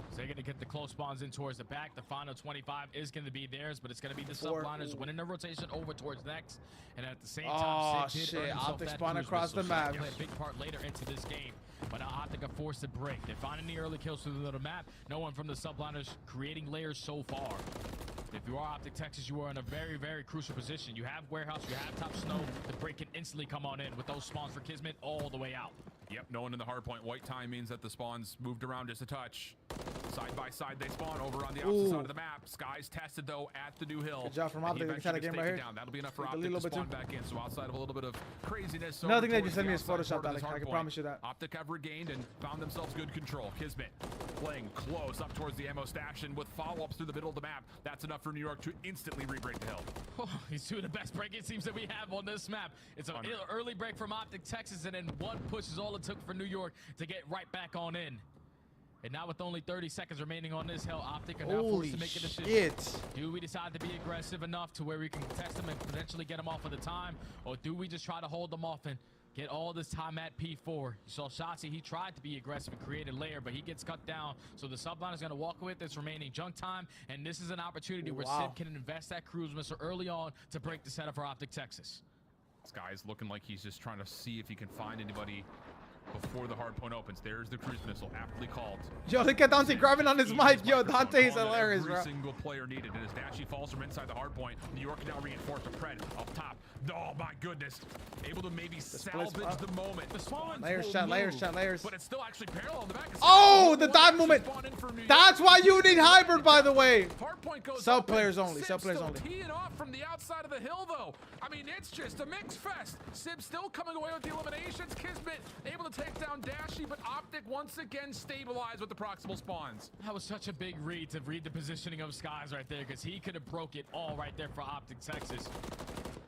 So they're going to get the close spawns in towards the back. The final 25 is going to be theirs, but it's going to be the Subliners winning the rotation over towards next. And at the same time, Sid did earn himself that spawn across the map. Play a big part later into this game. But now OpTic are forced to break. They're finding the early kills through the little map. No one from the Subliners creating layers so far. If you are OpTic Texas, you are in a very, very crucial position. You have Warehouse, you have Top Snow. The break can instantly come on in with those spawns for Kismet all the way out. Yep, no one in the Hardpoint. White time means that the spawns moved around just a touch. Side by side, they spawn over on the opposite side of the map. Skies tested, though, at the new hill. Good job from OpTic. They kind of game right here. That'll be enough for OpTic to spawn back in. So outside of a little bit of craziness. Nothing that you send me is Photoshop, Alex. I can promise you that. OpTic have regained and found themselves good control. Kismet playing close up towards the ammo stash, and with follow-ups through the middle of the map, that's enough for New York to instantly re-break the hill. Oh, he's two of the best break-in teams that we have on this map. It's an early break from OpTic Texas, and then one push is all it took for New York to get right back on in. And now with only 30 seconds remaining on this hill, OpTic are now forced to make a decision. Do we decide to be aggressive enough to where we can test them and potentially get them off of the time? Or do we just try to hold them off and get all this time at P4? You saw Shotzi, he tried to be aggressive and create a layer, but he gets cut down. So the Subline is going to walk away with this remaining junk time. And this is an opportunity where Sid can invest that cruise missile early on to break the setup for OpTic Texas. This guy's looking like he's just trying to see if he can find anybody before the Hardpoint opens. There's the cruise missile, aptly called. Yo, look at Dante grabbing on his mic. Yo, Dante is hilarious, bro. Every single player needed. And as Dashy falls from inside the Hardpoint, New York now reinforced the Pred up top. Oh my goodness. Able to maybe salvage the moment. The spawn layers, shot, layers. But it's still actually parallel in the back. Oh, the dive movement. That's why you need hybrid, by the way. Hardpoint goes sub players only. Sub players only. Teeing off from the outside of the hill, though. I mean, it's just a mix fest. Sib still coming away with the eliminations. Kismet able to take down Dashy, but OpTic once again stabilized with the proximal spawns. That was such a big read to read the positioning of Skies right there, because he could have broke it all right there for OpTic Texas.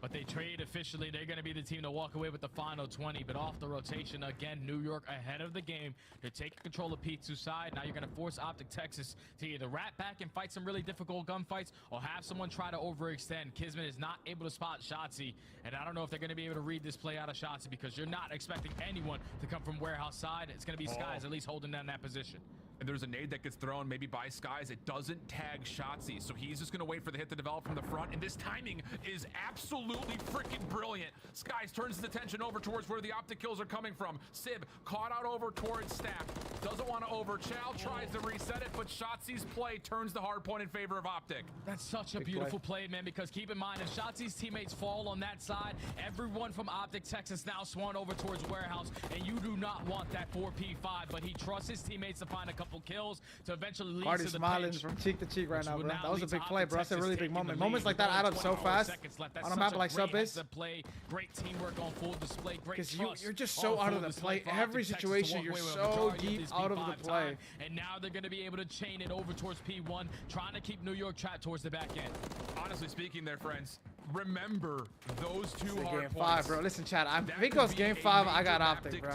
But they trade officially. They're going to be the team to walk away with the final 20. But off the rotation, again, New York ahead of the game. They're taking control of P2 side. Now you're going to force OpTic Texas to either rat back and fight some really difficult gunfights or have someone try to overextend. Kismet is not able to spot Shotzi. And I don't know if they're going to be able to read this play out of Shotzi, because you're not expecting anyone to come from warehouse side. It's going to be Skies at least holding down that position. and there's a nade that gets thrown maybe by Skies. It doesn't tag Shotzzy, so he's just gonna wait for the hit to develop from the front, and this timing is absolutely freaking brilliant. Skies turns his attention over towards where the OpTic kills are coming from. Sib caught out over towards Stack. Doesn't want to over. Chow tries to reset it, but Shotzi's play turns the hard point in favor of OpTic. That's such a beautiful play, man, because keep in mind, if Shotzi's teammates fall on that side, everyone from OpTic Texas now swung over towards Warehouse, and you do not want that 4P5, but he trusts his teammates to find a couple kills to eventually lead Party to the smiling from cheek to cheek right now, bro. That was a big play, bro. That's a really big moment. Moments like that add up so fast on a map like Sub-Base. Great teamwork on full display. Because you're just so out of the play. Every situation, you're so deep out of the play. And now they're going to be able to chain it over towards P1, trying to keep New York trapped towards the back end. Honestly speaking there, friends, remember those two hard Game points. 5, bro. Listen, Chad, I think it was Game 5. I got OpTic, bro.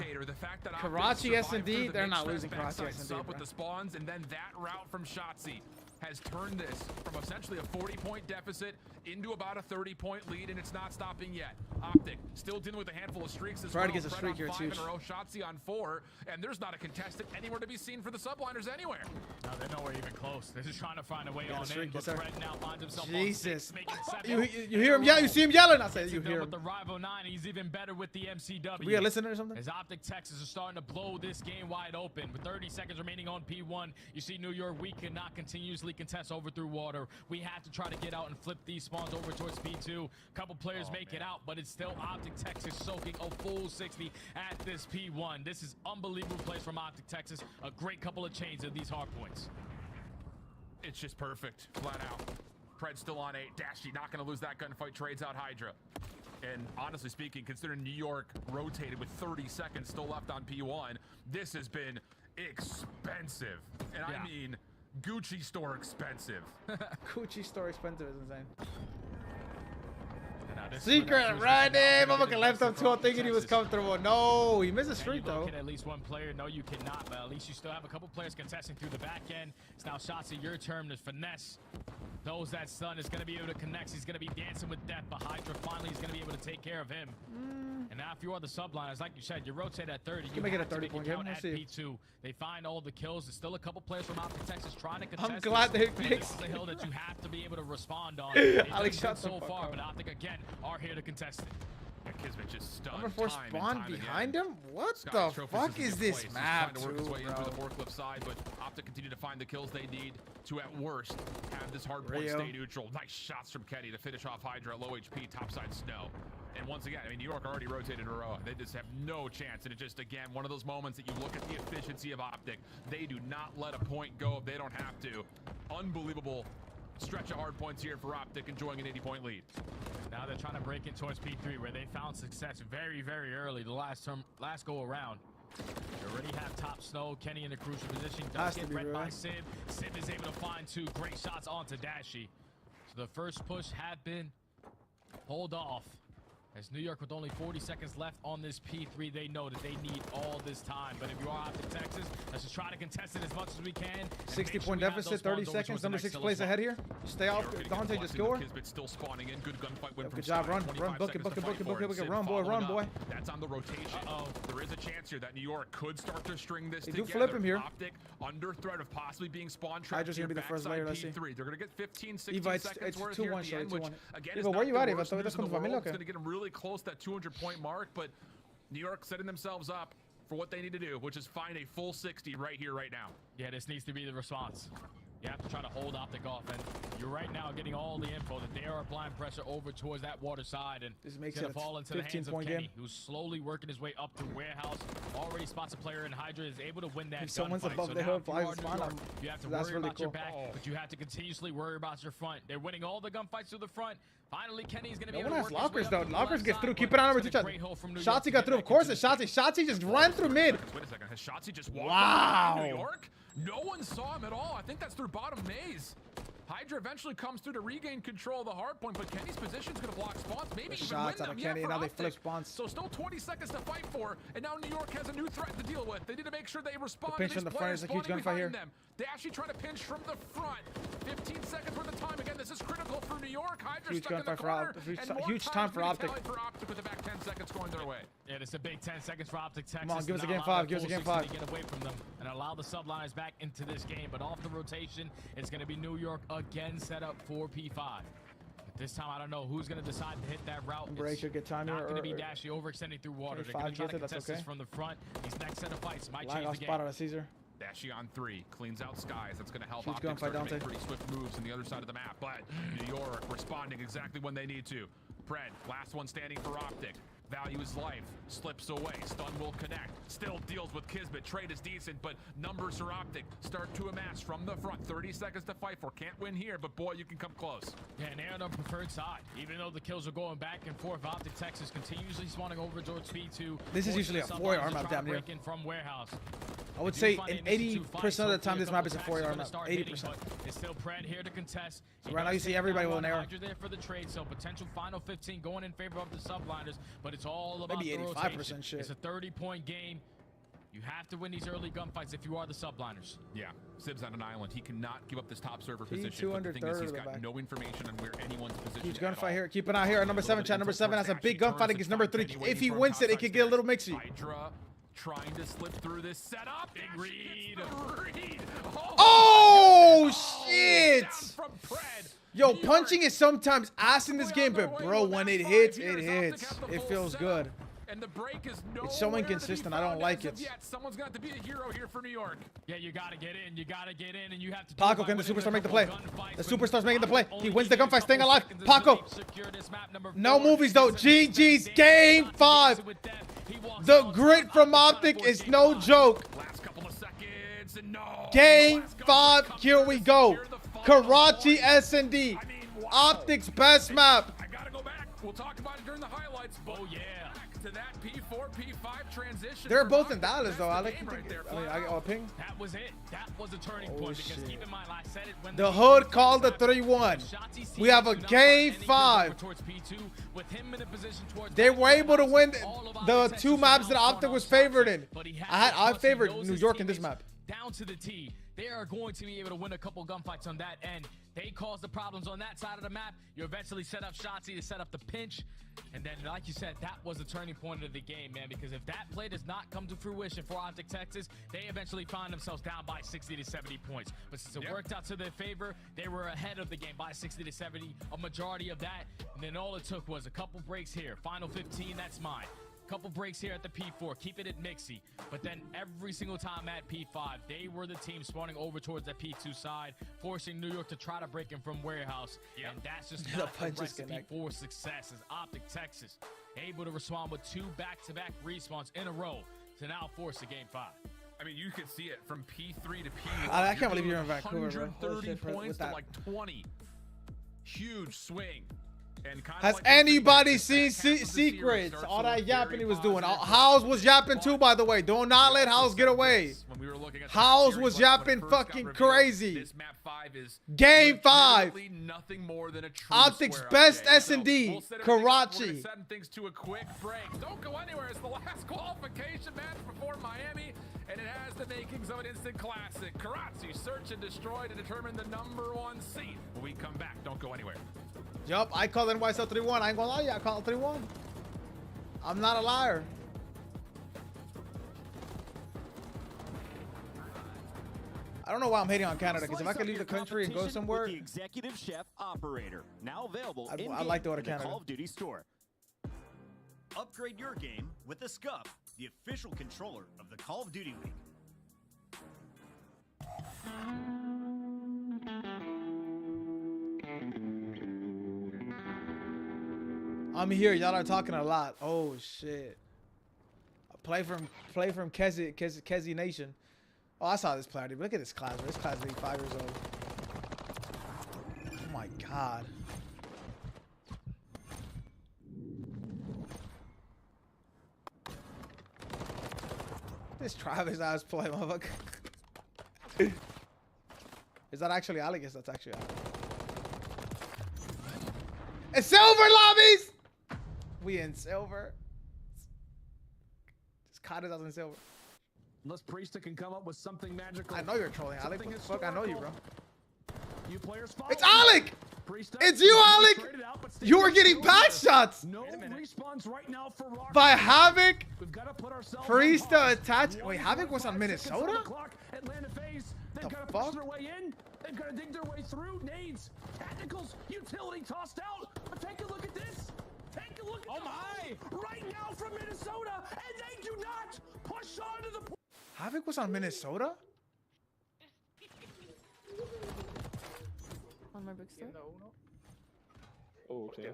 Karachi S&D, they're not losing Karachi S&D, bro. With the spawns, and then that route from Shotzzy has turned this from essentially a 40-point deficit into about a 30-point lead, and it's not stopping yet. OpTic still dealing with a handful of streaks as well. Try to get a streak here, too. Shotzzy on 4, and there's not a contestant anywhere to be seen for the Subliners anywhere. No, they're nowhere even close. They're just trying to find a way on in, but Fred now finds himself Jesus. on 6, You hear him yell? You see him yelling? I said you hear him. With the Rival 9, he's even better with the MCW. We got listening or something? As OpTic Texas are starting to blow this game wide open. With 30 seconds remaining on P1, you see New York, we cannot continuously contest over through water. We have to try to get out and flip these spawns over towards P2. Couple players make it out, but it's still OpTic Texas soaking a full 60 at this P1. This is unbelievable plays from OpTic Texas. A great couple of chains of these hard points. It's just perfect, flat out. Pred still on 8. Dashy not going to lose that gunfight, trades out Hydra. And honestly speaking, considering New York rotated with 30 seconds still left on P1, this has been expensive. And I mean Gucci store expensive. Gucci store expensive is insane. Secret right there. Motherfucker left up 2 thinking he was comfortable. No, he missed a streak though. At least one player. No, you cannot, but at least you still have a couple players contesting through the back end. It's now Shotzzy, your turn to finesse. Knows that Sun is going to be able to connect. He's going to be dancing with death, but Hydra finally is going to be able to take care of him. And now if you are the Subliners, like you said, you rotate at 30. You make it a have to 30-point count game. at P2. They find all the kills. There's still a couple players from OpTic Texas trying to contest. I'm glad they fixed. fixed. This is the hill that you have to be able to respond on. Alex shot so far, but OpTic again are here to contest it. Kismet just stunned. Number 4 spawn behind him? What the fuck is this map, trying to work his way into the forklift side, but OpTic continue to find the kills they need to, at worst, have this hard point stay neutral. Nice shots from Kenny to finish off Hydra at low HP, topside snow. And once again, I mean, New York already rotated in a row. They just have no chance. And it just, again, one of those moments that you look at the efficiency of OpTic. They do not let a point go if they don't have to. Unbelievable stretch of hard points here for OpTic, enjoying an 80-point lead. Now they're trying to break in towards P3, where they found success very, very early the last go around. They already have top snow. Kenny in a crucial position. Does get read by Sib. Sib is able to find 2 great shots onto Dashy. So the first push had been pulled off. As New York with only 40 seconds left on this P3, they know that they need all this time. But if you are OpTic Texas, let's just try to contest it as much as we can. 60-point deficit, 30 seconds. Number 6 plays ahead here. Stay off. Dante just score. Still spawning in. Good gunfight win from good job. Run. Book it. Run, boy. Run, boy. That's on the rotation. There is a chance here that New York could start to string this together. They do flip him here. OpTic under threat of possibly being spawn trapped. Hydra's going to be the first layer, let's see. They're going to get 15, 16 Eva, seconds worth 2-1 here at the end, which, again, Eva, where you at, Eva? It's going to get them really close to that 200-point mark, but New York setting themselves up for what they need to do, which is find a full 60 right here, right now. Yeah, this needs to be the response. You have to try to hold OpTic off, and you're right now getting all the info that they are applying pressure over towards that water side, and this makes it fall into the hands of Kenny, who's slowly working his way up through Warehouse. Already spots a player, and Hydra is able to win that if someone's gunfight. above So the hill, you have to worry about your back, but you have to continuously worry about your front. They're winning all the gunfights through the front. Finally, Kenny's going to be able to work lockers, his way though. up Lockers the gets left through. side, Keep it on over to each other. Shotzzy got through. Of course, it's Shotzzy. Shotzzy just ran through mid. Wait a second. Has Shotzzy just walked New York? No one saw him at all. I think that's through bottom maze. Hydra eventually comes through to regain control of the hard point, but Kenny's position is going to block spawns. Maybe even win them. Kenny, now they flip spawns. So still 20 seconds to fight for, and now New York has a new threat to deal with. They need to make sure they respond the pinch to from these the front is a huge gunfight here. them. Dashy trying to pinch from the front. 15 seconds worth of time. Again, this is critical for New York. Hydra huge stuck in the corner. Huge time for OpTic. With the back 10 seconds going their way. Yeah, it's a big 10 seconds for OpTic Texas. Come on, give us a game 5. Give us a game 5. Get away from them and allow the Subliners back into this game. But off the rotation, it's going to be New York again set up for P5. But this time, I don't know who's going to decide to hit that route. Break should get time not here. going to be Dashy overextending through water. They're going to try to contest this from the front. These next set of fights might change the game. Spot on a Caesar. Dashy on 3, cleans out skies. That's going to help Huge OpTic start to gunfight, make pretty swift moves on the other side of the map. But New York responding exactly when they need to. Pred, last one standing for OpTic. Value his life, slips away, stun will connect, still deals with Kismet, trade is decent, but numbers for OpTic start to amass from the front, 30 seconds to fight for, can't win here, but boy, you can come close. Yeah, and they're on the preferred side, even though the kills are going back and forth, OpTic Texas continuously spawning over towards P2. This is usually a 4-yard map down here. From warehouse. I would say in 80% of the time this map is a 4-yard map, 80%. It's still Pred here to contest. So right now you see everybody with an arrow. There for the trade, so potential final 15 going in favor of the Subliners, but it's all about maybe 85% shit. It's a 30-point game. You have to win these early gunfights if you are the Subliners. Yeah, Sib's on an island. He cannot give up this top server position. But the thing is, he's got no information on where anyone's position. Huge gunfight here. Keep an eye here. Number 7, chat. Number 7 has a big gunfight against number 3. If he wins it, it could get a little mixy. Hydra trying to slip through this setup. Big read. Oh shit! Yo, punching is sometimes ass in this game, but bro, when it hits, it hits. It feels good. And the break is it's so inconsistent. I don't like it. Someone's got to be a hero here for New York. Yeah, you got to get in. You got to get in, and you have to. Paco, can the superstar make the play? The superstar's making the play. He wins the gunfight, staying alive. Paco. No movies though. GG's game 5. The grit from OpTic is no joke. Last couple of seconds and no. Game 5. Here we go. Karachi S&D. OpTic's best map. I gotta go back. We'll talk about it during the highlights. Oh yeah. To that P4, P5 transition. They're both in Dallas though. I like ping. That was it. That was a turning point because keep in mind, I said it when the hood called the 3-1. We have a game 5. They were able to win the 2 maps that OpTic was favored in. I favored New York in this map. Down to the T. They are going to be able to win a couple gunfights on that end. They caused the problems on that side of the map. You eventually set up Shotzi to set up the pinch. And then, like you said, that was the turning point of the game, man. Because if that play does not come to fruition for OpTic Texas, they eventually find themselves down by 60 to 70 points. But since it worked out to their favor, they were ahead of the game by 60 to 70, a majority of that. And then all it took was a couple breaks here. Final 15, that's mine. Couple breaks here at the P4, keep it at Mixie. But then every single time at P5, they were the team spawning over towards the P2 side, forcing New York to try to break in from warehouse. And that's just not the recipe for success as OpTic Texas able to respond with 2 back-to-back respawns in a row to now force a game 5. I mean, you could see it from P3 to P1. I can't believe you're in Vancouver, bro. 130 points to like 20. Huge swing. Has anybody seen Secrets? All that yapping he was doing. Howes was yapping too, by the way. Do not let Howes get away. Howes was yapping fucking crazy. Game 5. OpTic's best S&D. Karachi. Things to a quick break. Don't go anywhere. It's the last qualification match before Miami, and it has the makings of an instant classic. Karachi search and destroy to determine the #1 seed. When we come back, don't go anywhere. Yup, I call NYSL 3-1. I ain't gonna lie to you, I call it 3-1. I'm not a liar. I don't know why I'm hating on Canada, because if I could leave the country and go somewhere, the executive chef operator, now available I'd like to go to Canada. Call of Duty store. Upgrade your game with the Scuff, the official controller of the Call of Duty League. I'm here. Y'all are talking a lot. Oh shit. Play from Kezi Nation. Oh, I saw this player. Dude. Look at this class. This class is 5 years old. Oh my god. This Travis ass play, motherfucker. Is that actually Alec? Yes, that's actually Alec. It's silver lobbies! We in silver. Just caught us in silver. Unless Priesta can come up with something magical. I know you're trolling, Alec. Fuck, I know you, bro. You players it's Alec! It's you, Alec! You were getting back shots No respawns right now for Rock. by Havoc. We've got to put ourselves Priesta attached. Wait, Havoc was on Minnesota? Atlanta FaZe. They've got to push their way in. They've got to dig their way through. Nades, tacticals, utility tossed out. But take a look at this. Take a look at right now from Minnesota, and they do not push on to the. Havoc was on Minnesota? On my bookstore. Oh, okay.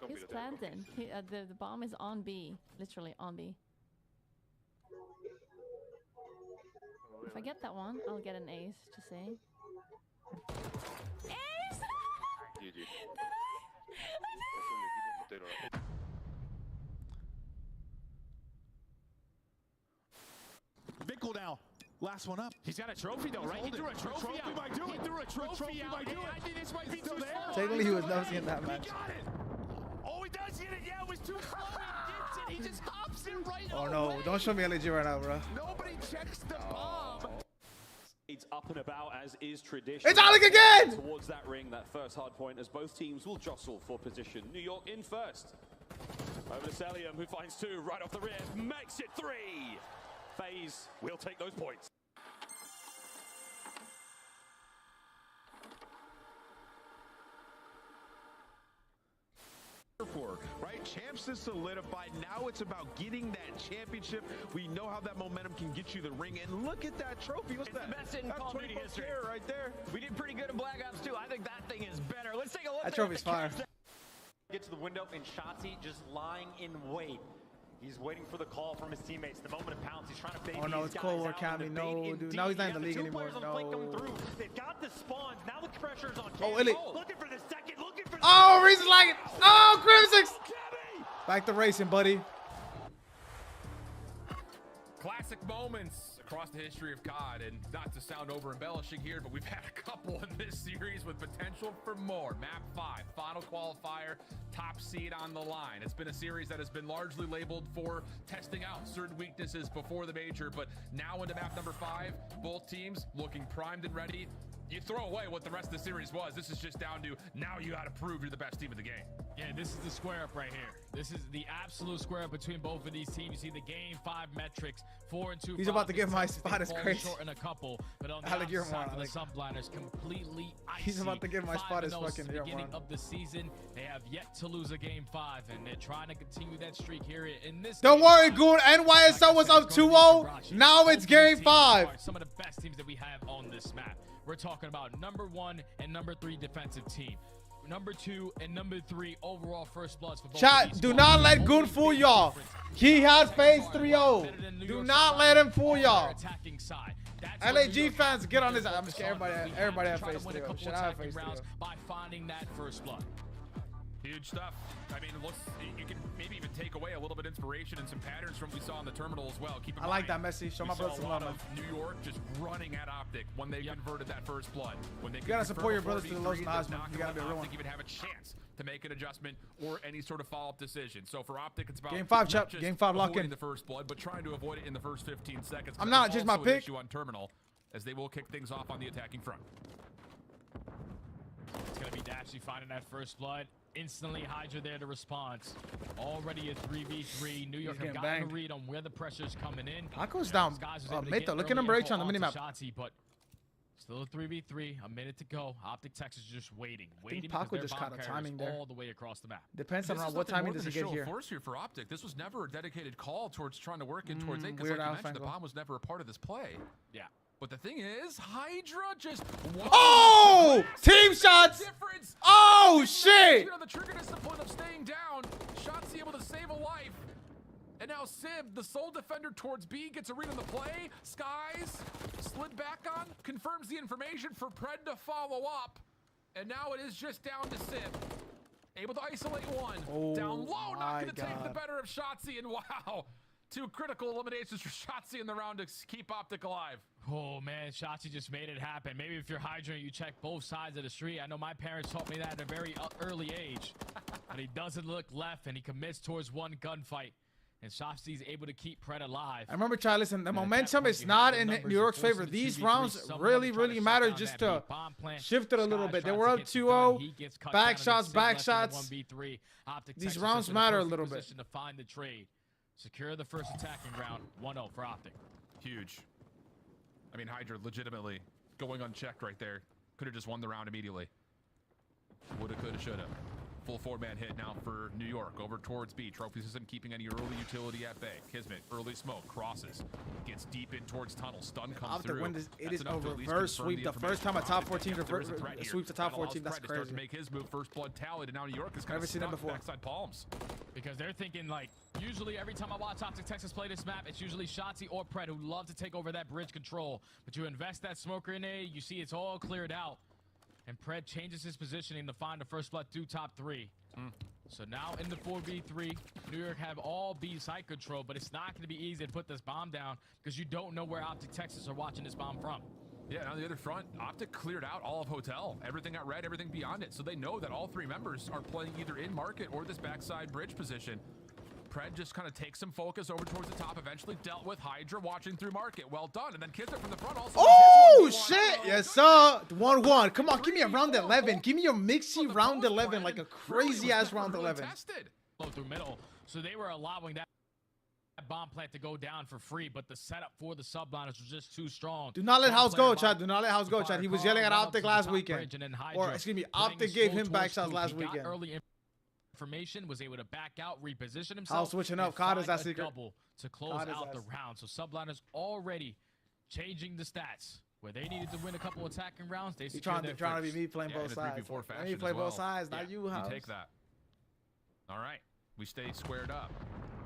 He's planted. The bomb is on B. Literally on B. If I get that one, I'll get an ace to say. Ace! Vickle now. Last one up. He's got a trophy though, right? He threw a trophy out. Might do it. He threw a trophy out. I think this might be too slow. Technically, he was never seeing that match. He got it. Oh, he does get it. Yeah, it was too slow. He gets it. He just hops in right Oh no, don't show me LG right now, bro. Nobody checks the bomb. It's up and about as is tradition. It's Alec again! Towards that ring, that first hard point, as both teams will jostle for position. New York in first. Over to Celium, who finds two right off the rear, makes it three. FaZe will take those points. Right, champs is solidified. Now it's about getting that championship. We know how that momentum can get you the ring, and look at that trophy. What's that? The best in Call of Duty history right there. We did pretty good in Black Ops 2. I think that thing is better. Let's take a look. That trophy's fire. Get to the window, and Shotzi just lying in wait. He's waiting for the call from his teammates. The moment of pounce, he's trying to bait. Oh no, it's Cold War County. No, dude. Now he's not in the league anymore. No. They've got the spawns. Now the pressure's on. Oh, Illy. Looking for the second. Looking for the Oh, Reason's like it. Oh, Crimsix. Back to racing, buddy. Classic moments across the history of COD, and not to sound over embellishing here, but we've had a couple in this series with potential for more. Map 5, final qualifier, top seed on the line. It's been a series that has been largely labeled for testing out certain weaknesses before the major, but now into map number 5, both teams looking primed and ready. You throw away what the rest of the series was. This is just down to now you got to prove you're the best team in the game. Yeah, this is the square up right here. This is the absolute square up between both of these teams. You see the game 5 metrics, 4 and 2. He's about to get my spot. Is crazy. Short in a couple, but on the Alec, you're outside one, for the Subliners, completely icy. He's about to get my spot. Is fucking beginning of the season. They have yet to lose a game 5, and they're trying to continue that streak here in this. Don't worry, Goon. NYSL was up 2-0. Now it's game 5. Some of the best teams that we have on this map. We're talking about number 1 and number 3 defensive team. Number 2 and number 3 overall first bloods for both. Chat, do not let Goon fool y'all. He has FaZe 3-0. Do not let him fool y'all. LAG fans, get on this. I'm just kidding. Everybody have FaZe 3-0. Should I have FaZe 3-0? By finding that first blood. Huge stuff. I mean, you can maybe even take away a little bit of inspiration and some patterns from what we saw in the terminal as well. Keep in mind, like that, Messi. Show my brother some love, man. New York just running at OpTic when they converted that first blood. When they you gotta support your brothers to the lowest odds, man. You gotta be a real one. Even have a chance to make an adjustment or any sort of follow-up decision. So for OpTic, it's about game 5, chap. Game 5, lock in the first blood, but trying to avoid it in the first 15 seconds. I'm not just my pick. Issue on terminal, as they will kick things off on the attacking front. It's gonna be Dashy finding that first blood. Instantly Hydra there to response. Already a 3v3. New York have gotten a read on where the pressure's coming in. Paco's down mid though. Look at number H on the minimap. But still a 3v3. A minute to go. OpTic Texas just waiting. I think Paco just caught a timing there. All the way across the map. Depends on what timing does he get here. Force here for OpTic. This was never a dedicated call towards trying to work in towards A, because like you mentioned, the bomb was never a part of this play. Yeah. But the thing is, Hydra just oh! Team shots! Difference. Oh shit! The trigger discipline of staying down. Shotzi able to save a life. And now Sib, the sole defender towards B, gets a read on the play. Skies slid back on, confirms the information for Pred to follow up. And now it is just down to Sib. Able to isolate one. Oh, down low, not gonna take the better of Shotzi, and wow. 2 critical eliminations for Shotzi in the round to keep OpTic alive. Oh man, Shotzi just made it happen. Maybe if you're Hydra, you check both sides of the street. I know my parents taught me that at a very early age. But he doesn't look left, and he commits towards one gunfight. And Shopsy's able to keep Pred alive. I remember, Chad, listen, the momentum is not in New York's favor. These rounds really, really matter just to shift it a little bit. They were up 2-0, back shots. These rounds matter a little bit. To find the trade. Secure the first attacking round, 1-0 for OpTic. Huge. I mean, Hydra legitimately going unchecked right there. Could have just won the round immediately. Woulda, coulda, shoulda. Full 4-man hit now for New York over towards B. Trophies isn't keeping any early utility at bay. Kismet, early smoke, crosses, gets deep in towards tunnel. Stun comes through. It is a reverse sweep. The first time a top 14 sweeps a top 14, that's crazy. To make his move, first blood tallied, and now New York is kind of stuck backside palms. Because they're thinking, like, usually every time I watch OpTic Texas play this map, it's usually Shotzi or Pred who love to take over that bridge control. But you invest that smoker in there, you see it's all cleared out. And Pred changes his positioning to find the first blood through top 3. So now in the 4v3, New York have all B site control, but it's not going to be easy to put this bomb down because you don't know where OpTic Texas are watching this bomb from. Yeah, on the other front, OpTic cleared out all of Hotel. Everything got red, everything beyond it. So they know that all 3 members are playing either in market or this backside bridge position. Pred just kind of takes some focus over towards the top, eventually dealt with Hydra watching through market. Well done. And then Kismet from the front also. Oh, shit. Yes, sir. 1-1. Come on, give me a round 11. Give me your mixy round 11, like a crazy-ass round 11. Flow through middle. So they were allowing that bomb plant to go down for free, but the setup for the Subliners was just too strong. Do not let House go, Chad. Do not let House go, Chad. He was yelling at OpTic last weekend. Or, excuse me, OpTic gave him back shots last weekend. Information, was able to back out, reposition himself. House switching up. Carter's that secret. Double to close out the round. So Subliners already changing the stats. Where they needed to win a couple attacking rounds, they secured their trying to be me playing both sides. I need to play both sides, not you, House. You take that. All right. We stay squared up.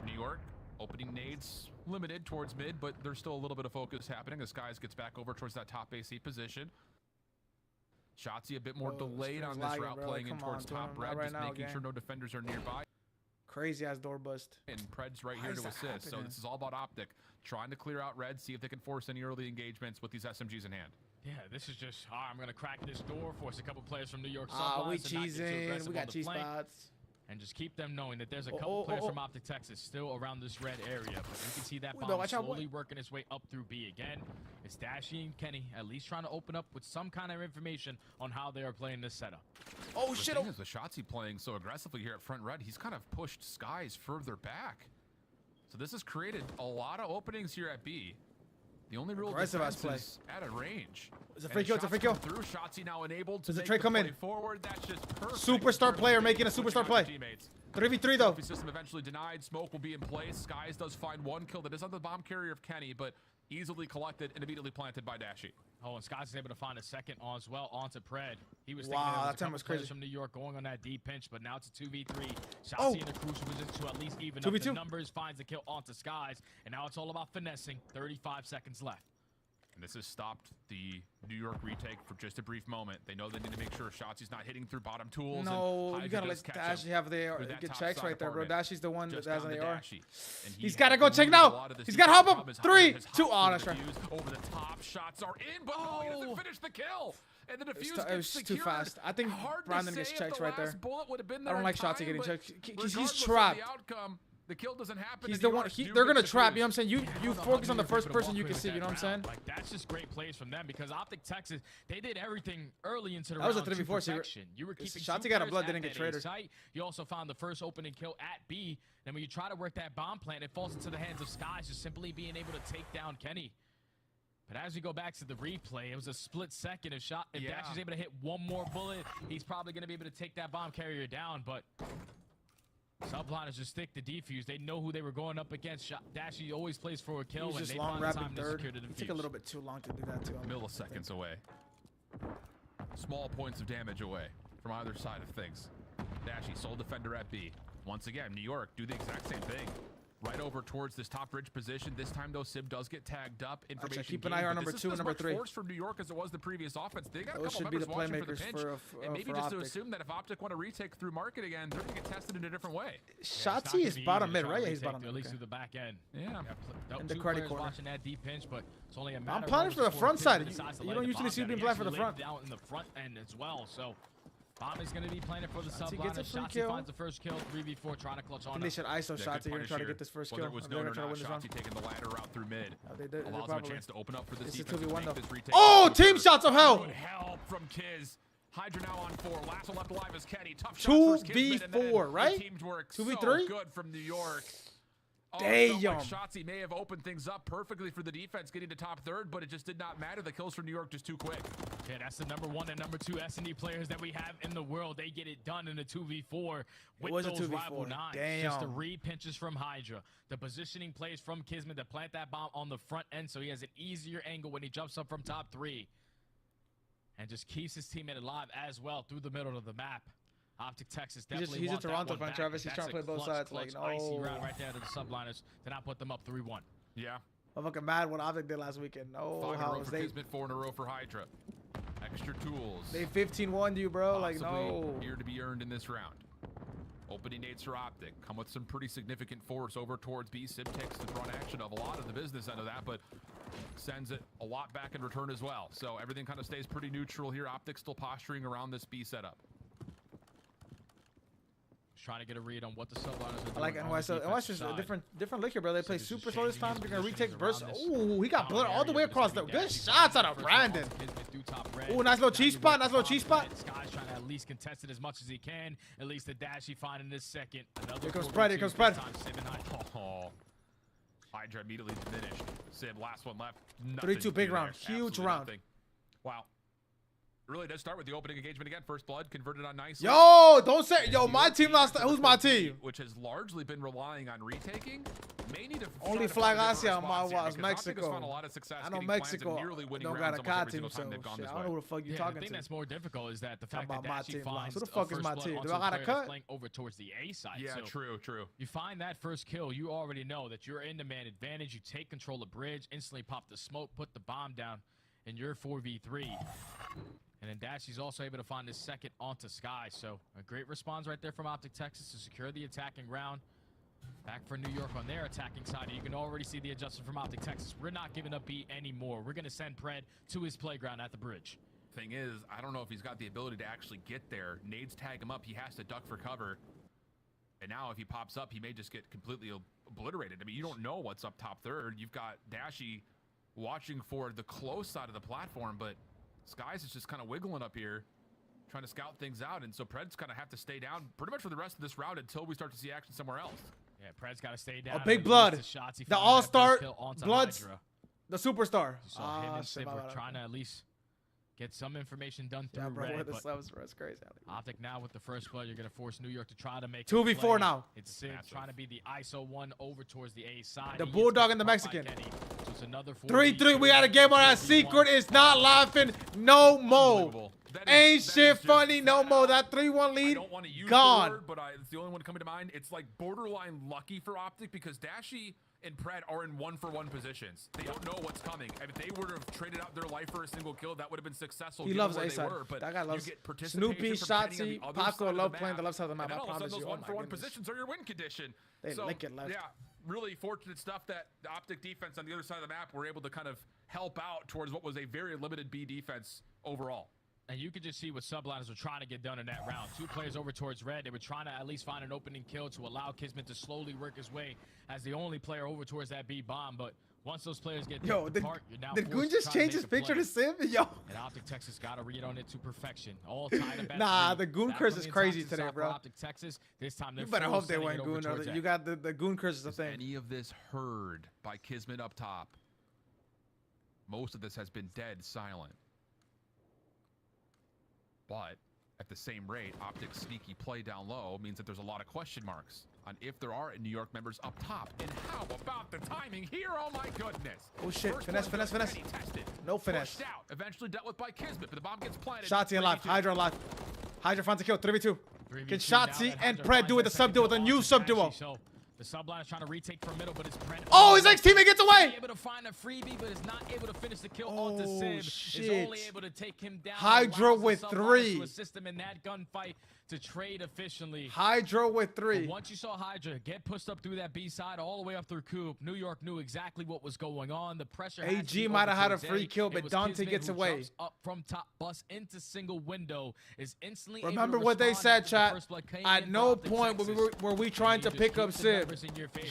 New York opening nades limited towards mid, but there's still a little bit of focus happening as Skies gets back over towards that top AC position. Shotzi a bit more delayed on this route, playing in towards top red, just making sure no defenders are nearby. Crazy ass door bust. And Pred's right here to assist. So this is all about OpTic trying to clear out red, see if they can force any early engagements with these SMGs in hand. Yeah, this is just, I'm going to crack this door, force a couple players from New York. We cheesing. We got cheese spots. And just keep them knowing that there's a couple players from OpTic Texas still around this red area. But you can see that bomb slowly working its way up through B again. It's Dashy and Kenny at least trying to open up with some kind of information on how they are playing this setup. Oh, shit. The thing is, with Shotzi playing so aggressively here at front red, he's kind of pushed Skies further back. So this has created a lot of openings here at B. The only real defense is at a range. It's a free kill. It's a free kill. Through Shotzi now enabled to Does the trade come in? Forward. That's just perfect. Superstar player making a superstar play. 3v3 though. System eventually denied. Smoke will be in place. Skies does find 1 kill that is on the bomb carrier of Kenny, but easily collected and immediately planted by Dashy. Oh, and Skies is able to find a second on as well onto Pred. He was thinking that time was crazy from New York going on that deep pinch, but now it's a 2v3. Shotzi in a crucial position to at least even up the numbers, finds the kill onto Skies, and now it's all about finessing. 35 seconds left. And this has stopped the New York retake for just a brief moment. They know they need to make sure Shotzi's not hitting through bottom tools. No, you gotta let Dashy have the AR. Get checks right there, bro. Dashy's the one that has an AR. He's gotta go check now. He's gotta hop up. 3, 2. Oh, that's right. Over the top, shots are in, but he doesn't finish the kill. And the defuse it was too fast. I think Brandon gets checks right there. I don't like Shotzi getting checked. He's trapped. The kill doesn't happen. He's the one. They're gonna trap. You know what I'm saying? You focus on the first person you can see. You know what I'm saying? Like that's just great plays from them because OpTic Texas, they did everything early into the round. That was a 3v4 secret. You were keeping Shotzi got a blood, didn't get traded. You also found the first opening kill at B. And when you try to work that bomb plant, it falls into the hands of Skies, just simply being able to take down Kenny. But as we go back to the replay, it was a split second. If Dash is able to hit one more bullet, he's probably going to be able to take that bomb carrier down. But Subliners just stick the defuse. They know who they were going up against. Dashy always plays for a kill. He's just long wrapping third. It took a little bit too long to do that too. Milliseconds away. Small points of damage away from either side of things. Dashy, sole defender at B. Once again, New York do the exact same thing. Right over towards this top bridge position. This time, though, Sib does get tagged up. Information keep an eye on number 2 and number 3. Force from New York as it was the previous offense. They got a Those couple should be the members playmakers for and maybe just to OpTic. assume that if OpTic want to retake through market again, they're going to get tested in a different way. Shotzi is bottom mid, right? Yeah, he's bottom mid. At least through the back end. Yeah. In the credit corner. Watching that deep pinch, but it's only a matter I'm planning for the front side. You don't usually see him being planned for the front. Down in the front end as well. So Bomb is going to be planted for the Shotzi gets a Subliners. free Shotzi kill. finds the first kill. 3v4 trying to clutch on. They should ISO Shotzi here and try to get this first kill. There was no Shotzi taking the ladder route through mid. They did. Allows them a chance to open up for this defense. 2v1 though. This retake. Oh, team shots of hell. Good help from Kiz. Hydra now on 4. Last one left alive is Kenny. Tough shot 2v4, right? Teams work 2v3? so good from New York. Oh, damn. Like Shotzi may have opened things up perfectly for the defense getting to top third, but it just did not matter. The kills from New York just too quick. Yeah, that's the number 1 and number 2 S&D players that we have in the world. They get it done in a 2v4 with those rival 9s. Damn. Just the read pinches from Hydra. The positioning plays from Kismet to plant that bomb on the front end so he has an easier angle when he jumps up from top 3. And just keeps his teammate alive as well through the middle of the map. OpTic Texas definitely he's a want that Toronto one fan, back. Travis. He's trying to play both sides. Clutch, like, icy no. round right there to the Subliners to not put them up 3-1. Yeah. I'm fucking mad what OpTic did last weekend. No, 5 in a how row was for Kismet, 4 in a row for Hydra. Extra tools. They 15-1'd you, bro. Like, no. Here to be earned in this round. Opening nades for OpTic. Come with some pretty significant force over towards B. Sib takes the front action of a lot of the business end of that, but sends it a lot back in return as well. So everything kind of stays pretty neutral here. OpTic still posturing around this B setup. Trying to get a read on what the Subliners are doing. I like NYSL. NYSL is a different lick here, bro. They play super slow this time. They're going to retake burst. Ooh, he got blood all the way across. The good shots out of Brandon. Ooh, nice little cheese spot. Nice little cheese spot. Sky's trying to at least contest it as much as he can. At least the dash he finding this second. Here comes spread. Here comes spread. Oh. Hydra immediately diminished. Sib, last one left. 3-2, big round. Huge round. Wow. Really does start with the opening engagement again. First blood converted on NYSL. Yo, don't say. Yo, my team lost. Who's my team? Which has largely been relying on retaking. May need to only flag Asia on my was Mexico. Found a lot of success I know Mexico don't got a COD team, so shit, I don't know who the fuck you talking to. The thing that's more difficult is that the fact that Dashi finds who the fuck is my team? Do I got a cut? Over towards the A side. Yeah, true. You find that first kill, you already know that you're in the man advantage. You take control of bridge, instantly pop the smoke, put the bomb down, and you're 4v3. And then Dashi's also able to find his second onto Sky. So a great response right there from OpTic Texas to secure the attacking round. Back for New York on their attacking side. You can already see the adjustment from OpTic Texas. We're not giving up B anymore. We're going to send Pred to his playground at the bridge. Thing is, I don't know if he's got the ability to actually get there. Nades tag him up. He has to duck for cover. And now if he pops up, he may just get completely obliterated. I mean, you don't know what's up top third. You've got Dashi watching for the close side of the platform, but Skies is just kind of wiggling up here, trying to scout things out, and so Pred's kind of have to stay down pretty much for the rest of this round until we start to see action somewhere else. Yeah, Pred's got to stay down. A big blood. The all-star Bloods. The superstar. So him and Sib were trying to at least get some information done through Red. But that's crazy. OpTic now with the first blood, you're going to force New York to try to make 2v4 now. It's Sib trying to be the ISO 1 over towards the A side. The Bulldog and the Mexican. So it's another 3-3. We got a game on that secret. It's not laughing no more. Ain't shit funny no more. That 3-1 lead, I don't want to use gone. The word, but it's the only one coming to mind. It's like borderline lucky for OpTic because Dashi and Pred are in 1-for-1 positions. They don't know what's coming. If they would have traded out their life for a single kill, that would have been successful. He loves A side. That guy loves Snoopy, Shotzi, Paco love playing the left side of the map. I promise you. Those 1-for-1 positions are your win condition. They lick it left. Yeah, really fortunate stuff that the OpTic defense on the other side of the map were able to kind of help out towards what was a very limited B defense overall. And you could just see what Subliners were trying to get done in that round. 2 players over towards Red. They were trying to at least find an opening kill to allow Kismet to slowly work his way as the only player over towards that B bomb. But once those players get apart, you're now did Goon just change his picture to Sim? Yo. And OpTic Texas got to read on it to perfection. All tied about Nah, the Goon curse is crazy today, bro. OpTic Texas. This time you better hope they win Goon. You got the Goon curse is a thing. Any of this heard by Kismet up top? Most of this has been dead silent. But at the same rate, OpTic's sneaky play down low means that there's a lot of question marks on if there are New York members up top. And how about the timing here? Oh my goodness. Oh shit, finesse. No finesse. Out, eventually dealt with by Kismet, but the bomb gets planted. Shotzi alive, Hydra alive. Hydra finds a kill, 3v2. Can Shotzi and Pred do it, the sub duo, the new sub duo? The Subliners trying to retake from middle, but it's Brent. Oh, his ex-teammate gets away! Able to find a freebie, but is not able to finish the kill onto Sib. Shit. Is only able to take him down. Hydro with 3. To assist him in that gunfight to trade efficiently. Hydro with 3. But once you saw Hydra get pushed up through that B side all the way up through Coop, New York knew exactly what was going on. The pressure. AG might have had a free kill, but Dante gets away. Up from top bus into single window is instantly. Remember what they said, chat. At no point were we trying to pick up Sib.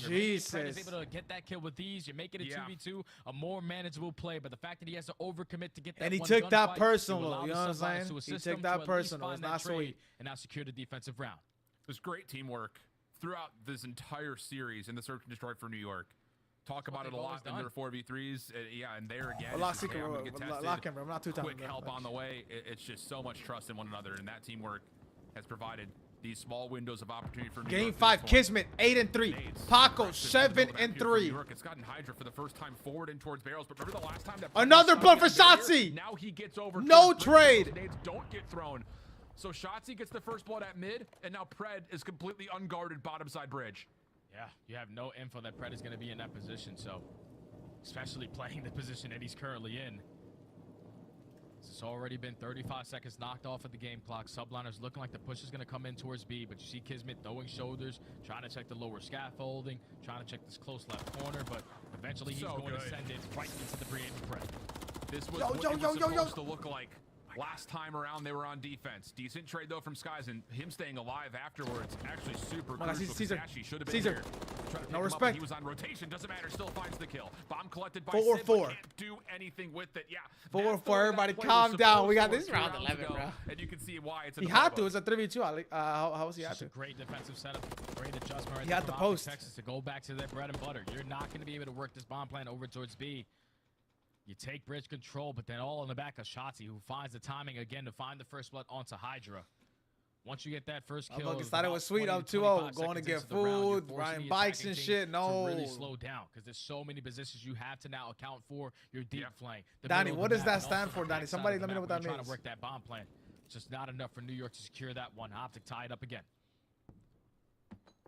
Jesus. Is able to get that kill with these. You make it a 2v2, a more manageable play. But the fact that he has to overcommit to get that, and he one took that fight, personal. You know what I'm saying? He took that personal. It's not sweet. And now secure the defensive round. There's great teamwork throughout this entire series in the search and destroy for New York. Talk about it a lot in their 4v3s. Yeah, and there again, I'm not too quick help on the way. It's just so much trust in one another, and that teamwork has provided these small windows of opportunity for New York. Game 5, Kismet 8-3, Paco 7-3. New York, it's gotten Hydra for the first time forward and towards barrels, but remember the last time that another blood for Shotzi. Now he gets over. No trade. Nades don't get thrown. So Shotzi gets the first blood at mid, and now Pred is completely unguarded bottom side bridge. Yeah, you have no info that Pred is going to be in that position, so especially playing the position that he's currently in. It's already been 35 seconds knocked off of the game clock. Subliners looking like the push is going to come in towards B, but you see Kismet throwing shoulders, trying to check the lower scaffolding, trying to check this close left corner, but eventually he's going to send it right into the creative Pred. This was what it was supposed to look like. Last time around, they were on defense. Decent trade, though, from Skies, and him staying alive afterwards. Actually super crucial. Caesar. Should have been here. No respect. He was on rotation. Doesn't matter. Still finds the kill. Bomb collected by 4-4. Can't do anything with it. Yeah. 4-4. Everybody calm down. We got this round 11, bro. And you can see why it's he had to. It's a 3v2. How was he had to? Great defensive setup. Great adjustment. He had the post. Texas to go back to their bread and butter. You're not going to be able to work this bomb plan over towards B. You take bridge control, but then all in the back of Shotzi, who finds the timing again to find the first blood onto Hydra. Once you get that first kill, look, it started with Sweet up 2-0, going to get food, riding bikes and shit. No, really slow down because there's so many positions you have to now account for your deep flank. Danny, what does that stand for, Danny? Somebody let me know what that means. Trying to work that bomb plan. It's just not enough for New York to secure that one. OpTic tie it up again.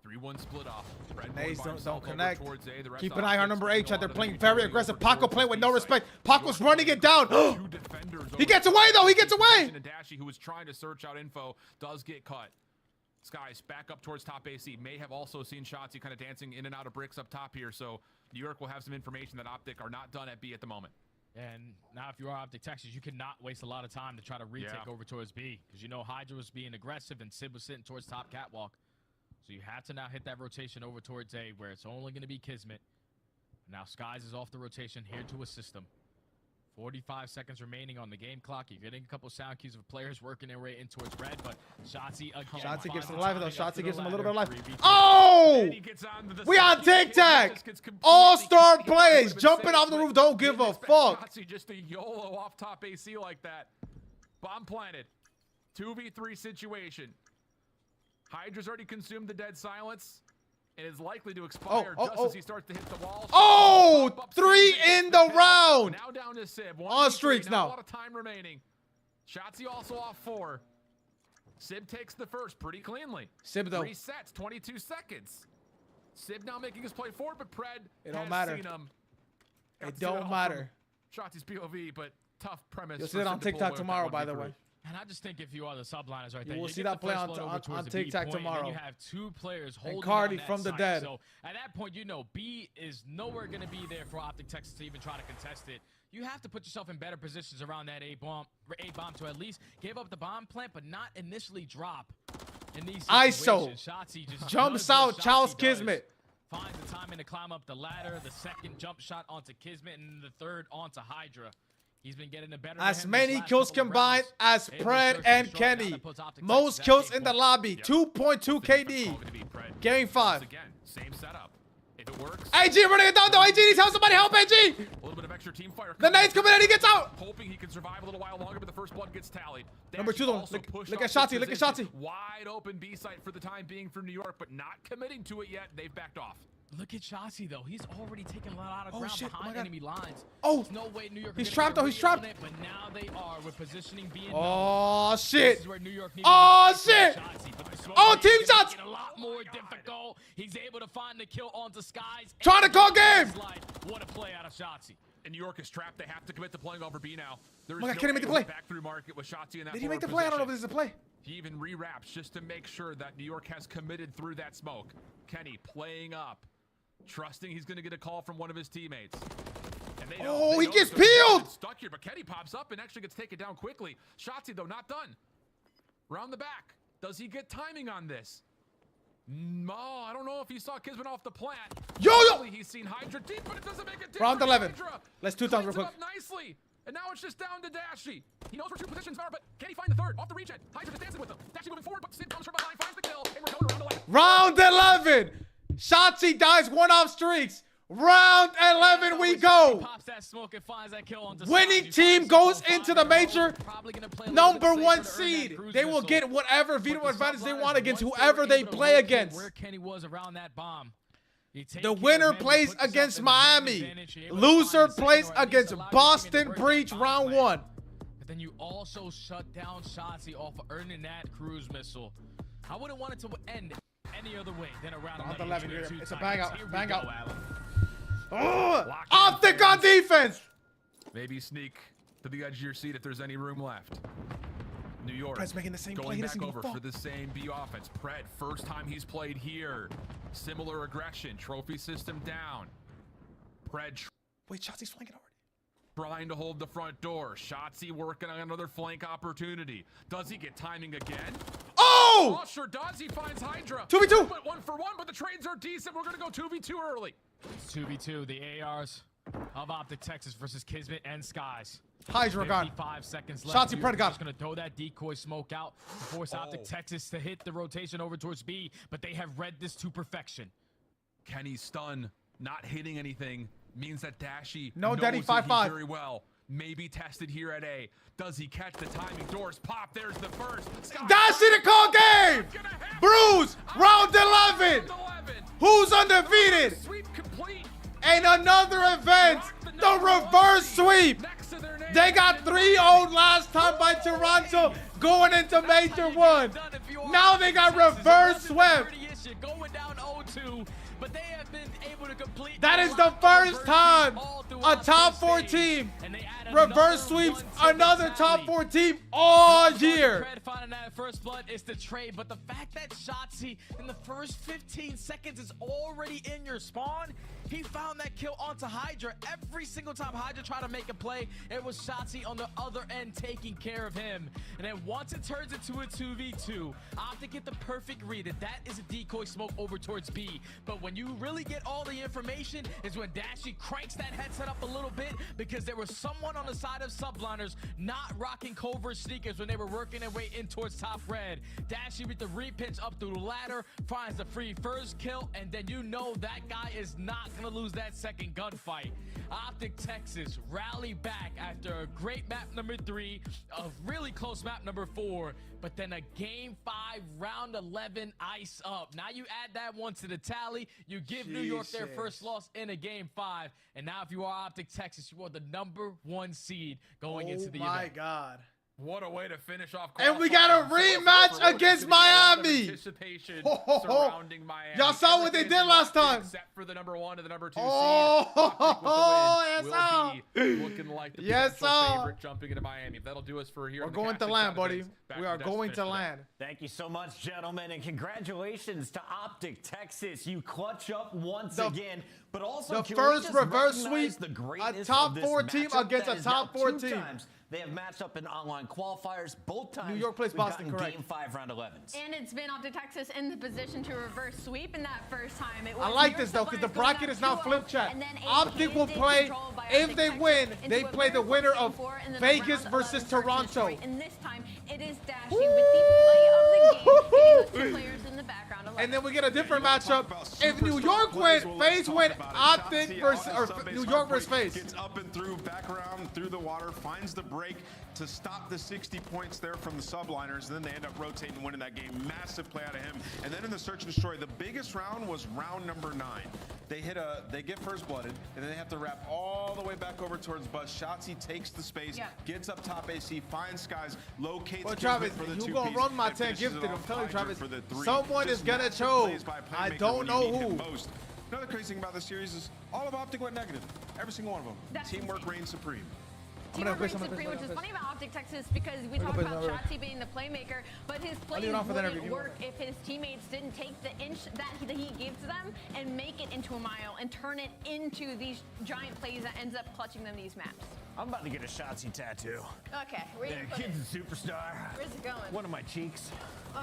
3-1 split off. Nades don't connect. Keep an eye on number 8. They're playing very aggressive. Paco playing with no respect. Paco's running it down. He gets away, though. He gets away. Dashy, who was trying to search out info, does get cut. Skies back up towards top AC. May have also seen Shotzi kind of dancing in and out of bricks up top here. So New York will have some information that OpTic are not done at B at the moment. And now if you are OpTic Texas, you cannot waste a lot of time to try to retake over towards B. Because you know Hydra was being aggressive and Sib was sitting towards top catwalk. So you have to now hit that rotation over towards A, where it's only going to be Kismet. Now Skies is off the rotation, here to assist him. 45 seconds remaining on the game clock. You're getting a couple sound cues of players working their way in towards red, but Shotzi again. Shotzi gives him life, though. Shotzi gives him a little bit of life. Oh! We on tic-tac! All-star plays! Jumping off the roof, don't give a fuck. Shotzi just a YOLO off top AC like that. Bomb planted. 2v3 situation. Hydra's already consumed the dead silence and is likely to expire just as he starts to hit the walls. Oh, 3 in the round. Now down to Sib. On streaks now. A lot of time remaining. Shotzi also off 4. Sib takes the first pretty cleanly. Sib though. 3 sets, 22 seconds. Sib now making his play forward, but Pred don't matter. Seen him. It don't matter. Shotzi's POV, but tough premise. You'll see it on TikTok tomorrow, by the way. And I just think if you are the Subliners right there, you will see that play on TikTok tomorrow. You have 2 players holding Cardi from the dead. So at that point, you know B is nowhere going to be there for OpTic Texas to even try to contest it. You have to put yourself in better positions around that A bomb to at least give up the bomb plant, but not initially drop in these situations. ISO jumps out. Charles Kismet finds the timing to climb up the ladder. The second jump shot onto Kismet, and the third onto Hydra. He's been getting a better. As many kills combined as Pred and Kenny. Most kills in the lobby. 2.2 KD. Game 5. Again, same setup. If it works. AG running it down though. AG needs help. Somebody help AG. A little bit of extra team fire. The nade's coming in. He gets out. Hoping he can survive a little while longer, but the first blood gets tallied. Number 2 though. Look at Shotzi. Look at Shotzi. Wide open B site for the time being for New York, but not committing to it yet. They've backed off. Look at Shotzi though. He's already taken a lot of ground behind enemy lines. Oh, there's no way New York he's trapped though. He's trapped. But now they are with positioning being. Oh shit. This is where New York oh shit. Oh, team shots. A lot more difficult. He's able to find the kill onto Skies. Trying to call game. What a play out of Shotzi. And New York is trapped. They have to commit to playing over B now. There's no can he make the play? Back through market with Shotzi in that. Did he make the play? I don't know if this is a play. He even re-wraps just to make sure that New York has committed through that smoke. Kenny playing up, trusting he's going to get a call from one of his teammates. And they know, he gets peeled! Stuck here, but Kenny pops up and actually gets taken down quickly. Shotzi, though, not done. Round the back. Does he get timing on this? No, I don't know if he saw Kisman off the plant. Yo! He's seen Hydra deep, but it doesn't make a difference. Round 11. Hydra Let's 2,000 real quick. Up nicely. And now it's just down to Dashy. He knows where two positions are, but can he find the third? Off the regen. Hydra just dancing with him. Dashy moving forward, but Sid comes from behind, finds the kill, and we're going to round 11. Round 11. Shotzi dies one off streaks. Round 11 we go. Pops that smoke and finds that kill onto winning team goes into the major number 1 seed. They will get whatever veto advantage they want against whoever they play against. Where Kenny was around that bomb. The winner plays against Miami. Loser plays against Boston Breach round 1. But then you also shut down Shotzi off of earning that cruise missile. I wouldn't want it to end any other way than around 11. It's a bang out. Bang out. Oh, OpTic on defense. Maybe sneak to the edge of your seat if there's any room left. New York Pred's making the same going play. back over for the same B offense. Pred, first time he's played here. Similar aggression. Trophy system down. Pred. Wait, Shotzi's flanking already. Trying to hold the front door. Shotzi working on another flank opportunity. Does he get timing again? Oh! Sure does. He finds Hydra. 2v2. But 1 for 1, but the trades are decent. We're going to go 2v2 early. It's 2v2. The ARs of OpTic Texas versus Kismet and Skies. Hydra gone. 5 seconds left. Shotzi Pred got. Just going to throw that decoy smoke out to force OpTic Texas to hit the rotation over towards B, but they have read this to perfection. Kenny's stun, not hitting anything, means that Dashy knows Daddy 5-5 very well. Maybe tested here at A. Does he catch the timing? Doors pop. There's the first. Dashy to call game. Bruce, round 11. Who's undefeated? Sweep complete. And another event, the reverse sweep. They got 3-0 last time by Toronto going into Major 1. Now they got reverse swept. Going down 0-2, but they have been able to complete. That is the first time a top 4 team reverse sweeps another top 4 team all year. Finding that first blood is the trade, but the fact that Shotzi in the first 15 seconds is already in your spawn, he found that kill onto Hydra. Every single time Hydra tried to make a play, it was Shotzi on the other end taking care of him. And then once it turns into a 2v2, OpTic get the perfect read that that is a decoy smoke over towards B. But when you really get all the information is when Dashy cranks that headset up a little bit, because there was someone on the side of Subliners not rocking covert sneakers when they were working their way in towards top red. Dashy with the repinch up through the ladder, finds the free first kill, and then you know that guy is not gonna lose that second gunfight. OpTic Texas rally back after a great map number 3, a really close map number 4, but then a game 5 round 11 ice up. Now you add that one to the tally, you give New York their first loss in a game 5, and now if you are OpTic Texas, you are the number 1 seed going into the event. Oh my God. What a way to finish off. And we got a rematch against Miami. Y'all saw what they did last time. Except for the number 1 and the number 2 seed. Yes, sir. Looking like the yes, sir. favorite jumping into Miami. That'll do us for here. We're going to land, buddy. We are going to land. Thank you so much, gentlemen, and congratulations to OpTic Texas. You clutch up once again, but also the first reverse sweep, a top 4 team against a top 4 team. They have matched up in online qualifiers both times. New York plays Boston, correct. Game 5 round 11s. And it's been OpTic Texas in the position to reverse sweep in that first time. It was I like this though, because the bracket is now flip chat. OpTic will play, if they win, they play the winner of Vegas versus Toronto. And this time, it is Dashy with the play of the game, getting those 2 players in the back round 11. and then we get a different matchup. If New York went, FaZe went OpTic versus New York versus FaZe. Gets up and through, back around, through the water, finds the break to stop the 60 points there from the Subliners, and then they end up rotating and winning that game. Massive play out of him. And then in the search and destroy, the biggest round was round number 9. They get first blooded, and then they have to wrap all the way back over towards Buzz. Shotzzy takes the space, gets up top AC, finds Skies, locates. Well, Travis, you gonna run my 10 gifted. I'm telling you, Travis, someone is gonna choke. I don't know who. Another crazy thing about this series is all of OpTic went negative. Every single one of them. Teamwork reigns supreme. Teamwork reigns supreme, which is funny about OpTic Texas because we talk about Shotzzy being the playmaker, but his plays wouldn't work if his teammates didn't take the inch that he gives them and make it into a mile and turn it into these giant plays that ends up clutching them these maps. I'm about to get a Shotzzy tattoo. Okay, where you put kid's a superstar. Where's it going? One of my cheeks.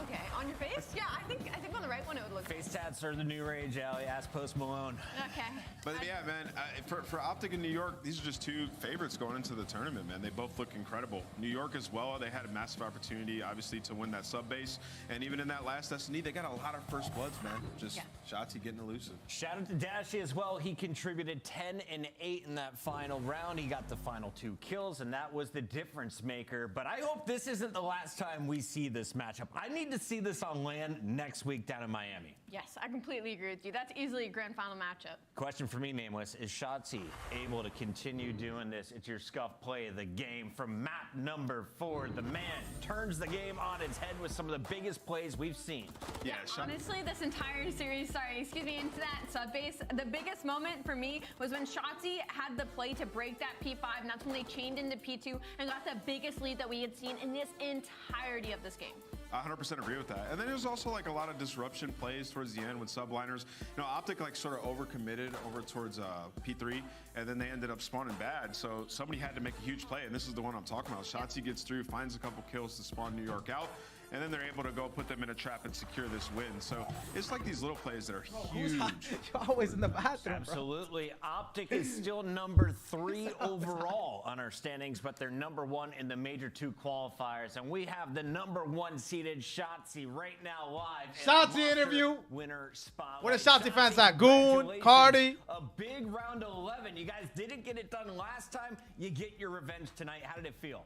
Okay, on your face? Yeah, I think on the right one it would look. Face tats are the new rage, Allie. Ask Post Malone. Okay. But yeah, man, for OpTic in New York, these are just two favorites going into the tournament, man. They both look incredible. New York as well, they had a massive opportunity, obviously, to win that sub base. And even in that last S&D, they got a lot of first bloods, man. Just Shotzzy getting elusive. Shout out to Dashy as well. He contributed 10 and 8 in that final round. He got the final 2 kills, and that was the difference maker. But I hope this isn't the last time we see this matchup. I need to see this on LAN next week down in Miami. Yes, I completely agree with you. That's easily a grand final matchup. Question for me, Nameless, is Shotzzy able to continue doing this? It's your scuff play of the game from map number 4. The man turns the game on its head with some of the biggest plays we've seen. Yeah, honestly, this entire series, into that sub base, the biggest moment for me was when Shotzzy had the play to break that P5, and that's when they chained into P2 and got the biggest lead that we had seen in this entirety of this game. I 100% agree with that. And then there's also like a lot of disruption plays towards the end with Subliners. You know, OpTic like sort of overcommitted over towards P3, and then they ended up spawning bad. So somebody had to make a huge play, and this is the one I'm talking about. Shotzzy gets through, finds a couple kills to spawn New York out, and then they're able to go put them in a trap and secure this win. So it's like these little plays that are huge. You're always in the bathroom, Absolutely. OpTic is still number 3 overall on our standings, but they're number 1 in the Major 2 qualifiers. And we have the number 1 seeded Shotzzy right now live. Shotzzy interview. Winner spot. Where the Shotzzy fans at? Goon, Cardi. A big round 11. You guys didn't get it done last time. You get your revenge tonight. How did it feel?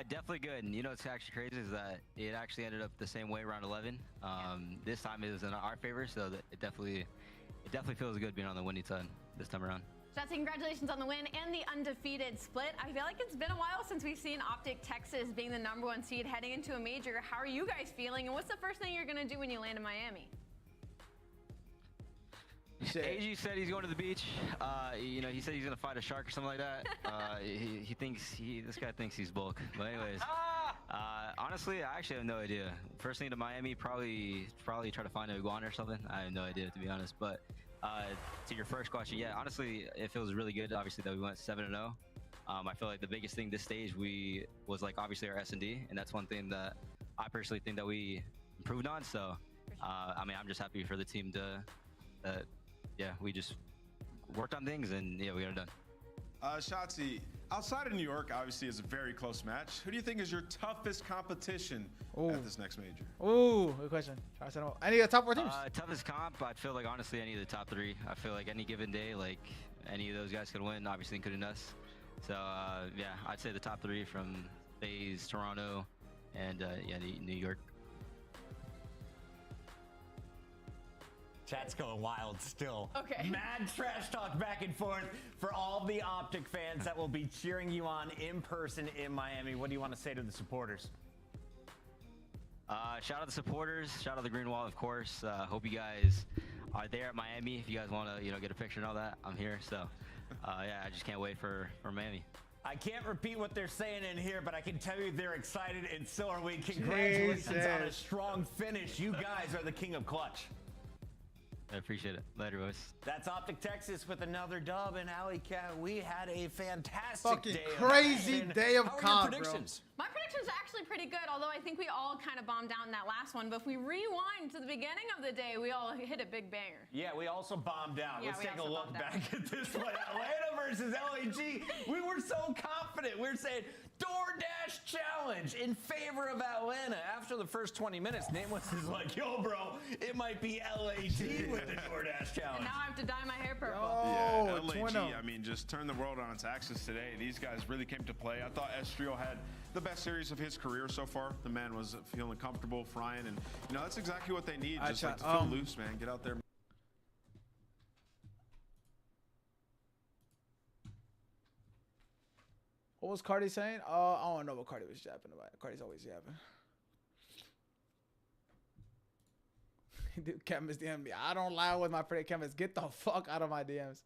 Definitely good. And you know what's actually crazy is that it actually ended up the same way round 11. This time it was in our favor, so that it definitely feels good being on the winning side this time around. Shotzzy, congratulations on the win and the undefeated split. I feel like it's been a while since we've seen OpTic Texas being the number 1 seed heading into a major. How are you guys feeling, and what's the first thing you're going to do when you land in Miami? AG said he's going to the beach. You know, he said he's gonna fight a shark or something like that. This guy thinks he's bulk. But anyways, honestly, I actually have no idea. First thing to Miami, probably try to find an iguana or something. I have no idea, to be honest. But to your first question, yeah, honestly, it feels really good. Obviously, that we went 7-0. I feel like the biggest thing this stage was like obviously our S&D, and that's one thing that I personally think that we improved on. So, I mean, I'm just happy for the team to. Yeah, we just worked on things, and yeah, we got it done. Shotzzy, outside of New York, obviously, is a very close match. Who do you think is your toughest competition at this next major? Ooh, good question. Any of the top 4 teams? Toughest comp, I feel like honestly any of the top 3. I feel like any given day, like any of those guys could win, obviously including us. So yeah, I'd say the top 3 from FaZe, Toronto, and yeah, New York. Chat's going wild still. Okay. Mad trash talk back and forth for all the OpTic fans that will be cheering you on in person in Miami. What do you want to say to the supporters? Shout out the supporters. Shout out the Green Wall, of course. Hope you guys are there at Miami. If you guys want to, get a picture and all that, I'm here. So, yeah, I just can't wait for Miami. I can't repeat what they're saying in here, but I can tell you they're excited, and so are we. Congratulations on a strong finish. You guys are the king of clutch. I appreciate it. Later, boys. That's OpTic Texas with another dub, and Alley Cat, we had a fantastic crazy day of comp, bro. My predictions are actually pretty good, although I think we all kind of bombed down in that last one. But if we rewind to the beginning of the day, we all hit a big banger. Yeah, we also bombed out. Yeah, Let's take a look back at this one. Atlanta versus LAG. We were so confident. We were saying, door DoorDash challenge in favor of Atlanta. After the first 20 minutes, Nameless is like, yo, bro, it might be LAT with the DoorDash challenge. And now I have to dye my hair purple. Yeah, LAG, I mean, just turn the world on its axis today. These guys really came to play. I thought Estrio had the best series of his career so far. The man was feeling comfortable, frying, and, you know, that's exactly what they need. Just like to feel loose, man. Get out there. What was Cardi saying? I don't know what Cardi was yapping about. Cardi's always yapping. Dude, Chemist DM me. I don't lie with my friend Chemist. Get the fuck out of my DMs.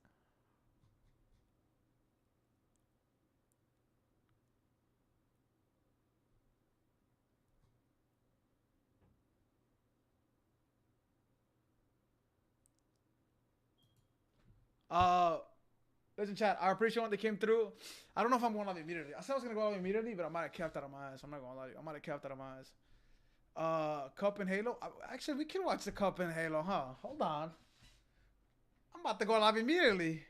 Listen, chat, I appreciate when they came through. I don't know if I'm going live immediately. I said I was going to go live immediately, but I might have kept that on my ass. I'm not going to lie to you. I might have kept that on my ass. Cup and Halo. Actually, we can watch the Cup and Halo, huh? Hold on. I'm about to go live immediately.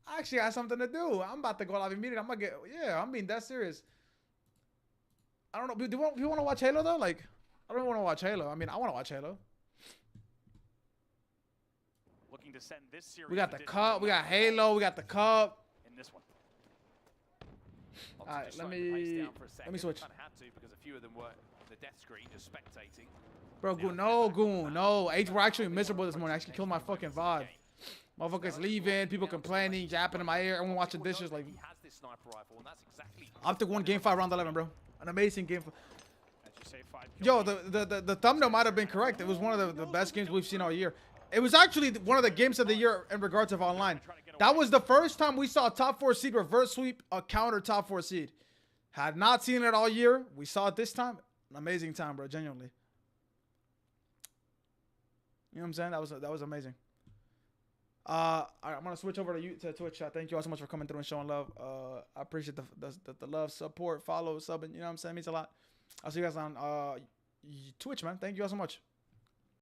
I actually got something to do. I'm about to go live immediately. I'm going to get... Yeah, I'm being that serious. I don't know. Do you want to watch Halo, though? Like, I don't want to watch Halo. I mean, I want to watch Halo. Looking to send this series. We got the Cup. We got Halo. We got the Cup. In this one. All right, let me switch. Kind of had to because a few of them were on the death screen just spectating. Bro, Goon, no. We're actually miserable this morning. I actually killed my fucking vibe. Motherfuckers leaving, people complaining, yapping in my ear, everyone watching dishes. Like, OpTic won game 5, round 11, bro. An amazing game. Yo, the thumbnail might have been correct. It was one of the best games we've seen all year. It was actually one of the games of the year in regards of online. That was the first time we saw a top 4 seed reverse sweep a counter top 4 seed. Had not seen it all year. We saw it this time. An amazing time, bro. Genuinely. You know what I'm saying? That was amazing. All right, I'm gonna switch over to Twitch. Thank you all so much for coming through and showing love. I appreciate the love, support, follow, subbing. You know what I'm saying? It means a lot. I'll see you guys on Twitch, man. Thank you all so much.